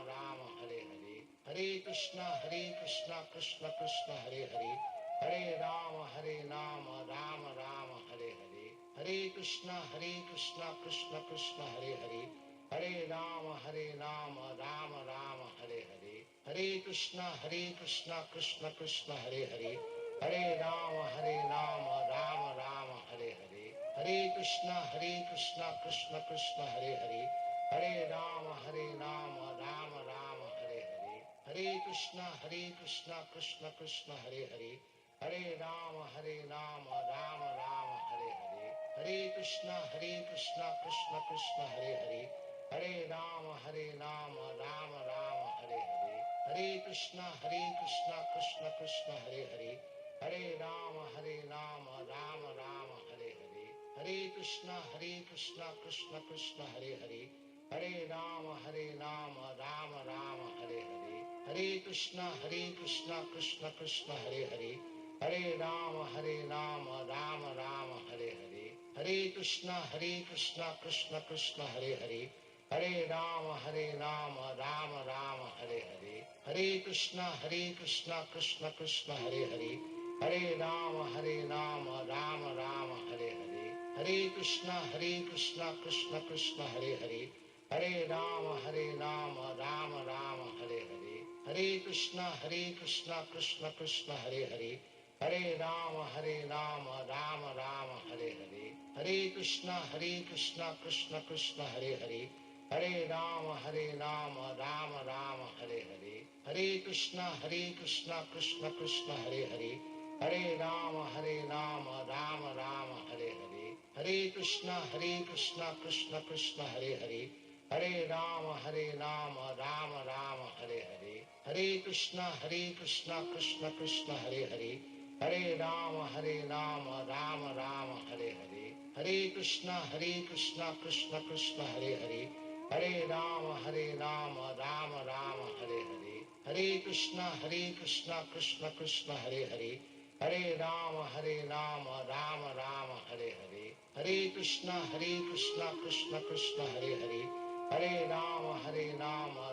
Rama, Hare Hare. Hare Krishna, Krishna Krishna, Hare Hare. Hare Rama, Rama Rama, Hare Hare. Hare Krishna, Krishna Krishna, Hare Hare. Hare Rama, Rama Rama, Hare Hare. Hare Krishna, Krishna Krishna, Hare Hare. Hare Rama, Rama Rama, Hare Hare. Hare Krishna, Krishna Krishna, Hare Hare. Hare Rama, Rama Rama, Hare Hare. Hare Krishna, Krishna Krishna, Hare Hare. Hare Rama, Rama Rama, Hare Hare. Hare Krishna, Krishna Krishna, Hare Hare. Hare Rama, Rama Rama, Hare Hare. Hare Krishna, Krishna Krishna, Hare Hare. Hare Rama, Rama Rama, Hare Hare. Hare Krishna, Krishna Krishna, Hare Hare. Hare Rama, Rama Rama, Hare Hare. Hare Krishna, Krishna Krishna, Hare Hare. Hare Rama, Rama Rama, Hare Hare. Hare Krishna, Krishna Krishna, Hare Hare. Hare Rama, Rama Rama, Hare Hare. Hare Krishna, Krishna Krishna, Hare Hare. Hare Rama, Rama Rama, Hare Hare. Hare Krishna, Krishna Krishna, Hare Hare. Hare Rama, Rama Rama, Hare Hare. Hare Krishna, Krishna Krishna, Hare Hare. Hare Rama, Rama Rama, Hare Hare. Hare Krishna, Krishna Krishna, Hare Hare. Hare Rama, Rama Rama, Hare Hare. Hare Krishna, Krishna Krishna, Hare Hare. Hare Rama, Rama Rama, Hare Hare. Hare Krishna, Krishna Krishna, Hare Hare. Hare Rama, Rama Rama, Hare Hare. Hare Krishna, Krishna Krishna, Hare Hare. Hare Rama, Rama Rama, Hare Hare. Hare Krishna, Krishna Krishna, Hare Hare. Hare Rama, Rama Rama, Hare Hare. Hare Krishna, Krishna Krishna, Hare Hare. Hare Rama, Rama Rama, Hare Hare. Hare Krishna, Krishna Krishna, Hare Hare. Hare Rama,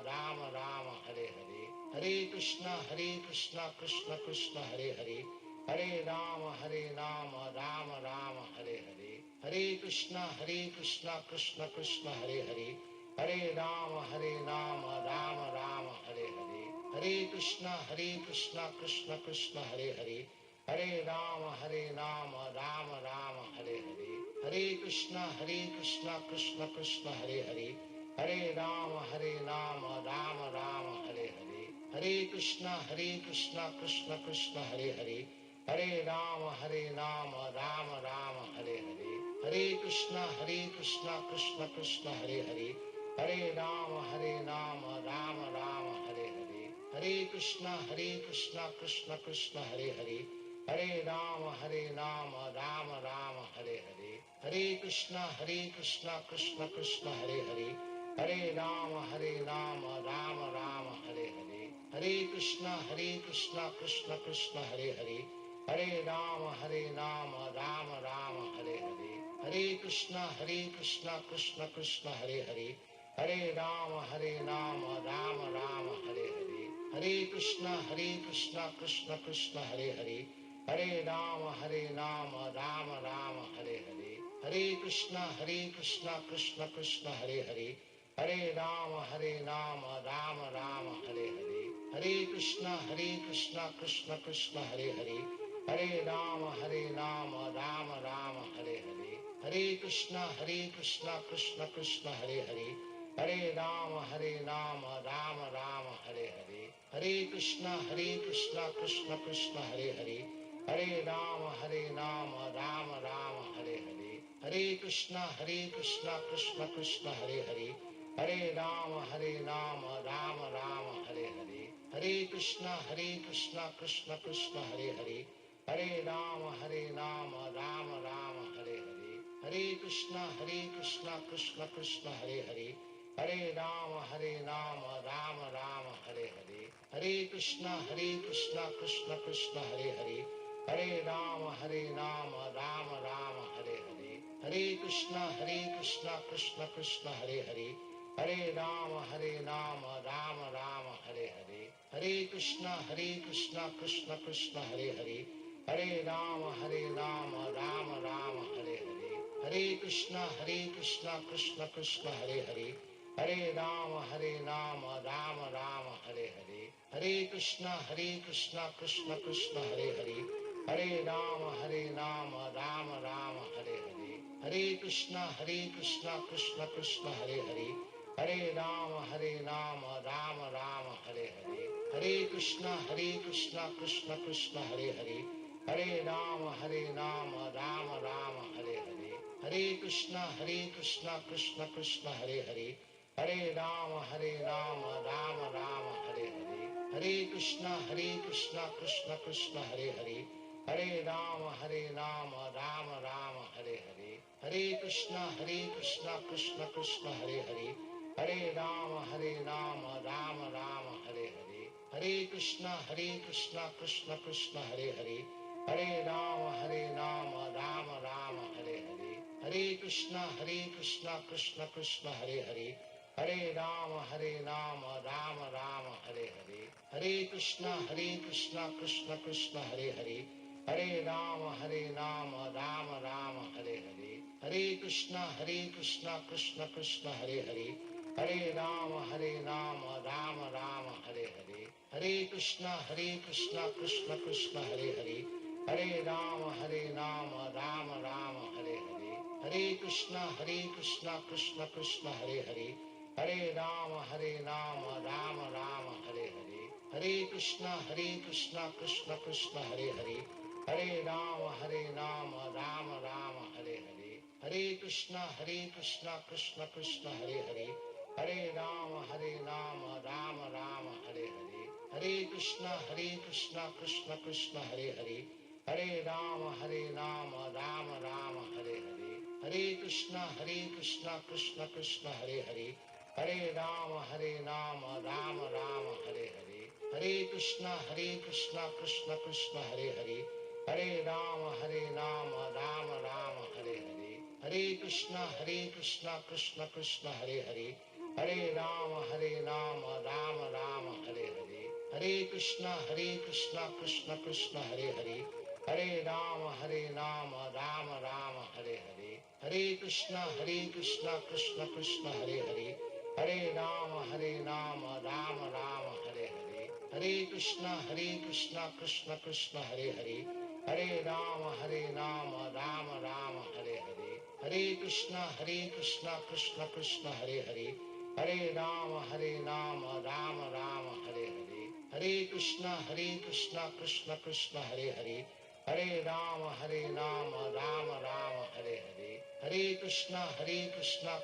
Rama Rama, Hare Hare. Hare Krishna, Krishna Krishna, Hare Hare. Hare Rama, Rama Rama, Hare Hare. Hare Krishna, Krishna Krishna, Hare Hare. Hare Rama, Rama Rama, Hare Hare. Hare Krishna, Krishna Krishna, Hare Hare. Hare Rama, Rama Rama, Hare Hare. Hare Krishna, Krishna Krishna, Hare Hare. Hare Rama, Rama Rama, Hare Hare. Hare Krishna, Krishna Krishna, Hare Hare. Hare Rama, Rama Rama, Hare Hare. Hare Krishna, Krishna Krishna, Hare Hare. Hare Rama, Rama Rama, Hare Hare. Hare Krishna, Krishna Krishna, Hare Hare. Hare Rama, Rama Rama, Hare Hare. Hare Krishna, Krishna Krishna, Hare Hare. Hare Rama, Rama Rama, Hare Hare. Hare Krishna, Krishna Krishna, Hare Hare. Hare Rama, Rama Rama, Hare Hare. Hare Krishna, Krishna Krishna, Hare Hare. Hare Rama, Rama Rama, Hare Hare. Hare Krishna, Krishna Krishna, Hare Hare. Hare Rama, Rama Rama, Hare Hare. Hare Krishna, Krishna Krishna, Hare Hare. Hare Rama, Rama Rama, Hare Hare. Hare Krishna, Krishna Krishna, Hare Hare. Hare Rama, Rama Rama, Hare Hare. Hare Krishna, Krishna Krishna, Hare Hare. Hare Rama, Rama Rama, Hare Hare. Hare Krishna, Krishna Krishna, Hare Hare. Hare Rama, Rama Rama, Hare Hare. Hare Krishna, Krishna Krishna, Hare Hare. Hare Rama, Rama Rama, Hare Hare. Hare Krishna, Krishna Krishna, Hare Hare. Hare Rama, Rama Rama, Hare Hare. Hare Krishna, Krishna Krishna, Hare Hare. Hare Rama, Rama Rama, Hare Hare. Hare Krishna, Krishna Krishna, Hare Hare. Hare Rama, Rama Rama, Hare Hare. Hare Krishna, Krishna Krishna, Hare Hare. Hare Rama, Rama Rama, Hare Hare. Hare Krishna, Krishna Krishna, Hare Hare. Hare Rama, Rama Rama, Hare Hare. Hare Krishna, Krishna Krishna, Hare Hare. Hare Rama, Rama Rama, Hare Hare. Hare Krishna, Krishna Krishna, Hare Hare. Hare Rama, Rama Rama, Hare Hare. Hare Krishna, Krishna Krishna, Hare Hare. Hare Rama, Rama Rama, Hare Hare. Hare Krishna, Krishna Krishna, Hare Hare. Hare Rama, Rama Rama, Hare Hare. Hare Krishna, Krishna Krishna, Hare Hare. Hare Rama, Rama Rama, Hare Hare. Hare Krishna, Krishna Krishna, Hare Hare. Hare Rama, Rama Rama, Hare Hare. Hare Krishna, Krishna Krishna, Hare Hare. Hare Rama, Rama Rama, Hare Hare. Hare Krishna, Krishna Krishna, Hare Hare. Hare Rama, Rama Rama, Hare Hare. Hare Krishna, Krishna Krishna, Hare Hare. Hare Rama, Rama Rama, Hare Hare. Hare Krishna, Krishna Krishna, Hare Hare. Hare Rama, Rama Rama, Hare Hare. Hare Krishna, Krishna Krishna, Hare Hare. Hare Rama, Rama Rama, Hare Hare. Hare Krishna, Krishna Krishna, Hare Hare. Hare Rama, Rama Rama, Hare Hare. Hare Krishna, Krishna Krishna, Hare Hare. Hare Rama, Rama Rama, Hare Hare. Hare Krishna, Krishna Krishna, Hare Hare. Hare Rama, Rama Rama, Hare Hare. Hare Krishna, Krishna Krishna, Hare Hare. Hare Rama, Rama Rama, Hare Hare. Hare Krishna, Krishna Krishna, Hare Hare. Hare Rama, Rama Rama, Hare Hare. Hare Krishna, Krishna Krishna, Hare Hare. Hare Rama, Rama Rama, Hare Hare. Hare Krishna, Krishna Krishna, Hare Hare. Hare Rama, Rama Rama, Hare Hare. Hare Krishna, Krishna Krishna, Hare Hare. Hare Rama, Rama Rama, Hare Hare. Hare Krishna, Krishna Krishna, Hare Hare. Hare Rama, Rama Rama, Hare Hare. Hare Krishna, Krishna Krishna, Hare Hare. Hare Rama, Rama Rama, Hare Hare. Hare Krishna, Krishna Krishna, Hare Hare. Hare Rama, Rama Rama, Hare Hare. Hare Krishna, Krishna Krishna, Hare Hare. Hare Rama, Rama Rama, Hare Hare. Hare Krishna, Krishna Krishna, Hare Hare. Hare Rama, Rama Rama, Hare Hare. Hare Krishna, Krishna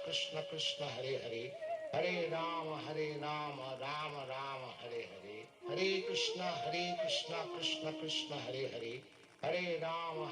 Krishna, Hare Hare. Hare Rama, Rama Rama, Hare Hare. Hare Krishna, Krishna Krishna, Hare Hare. Hare Rama,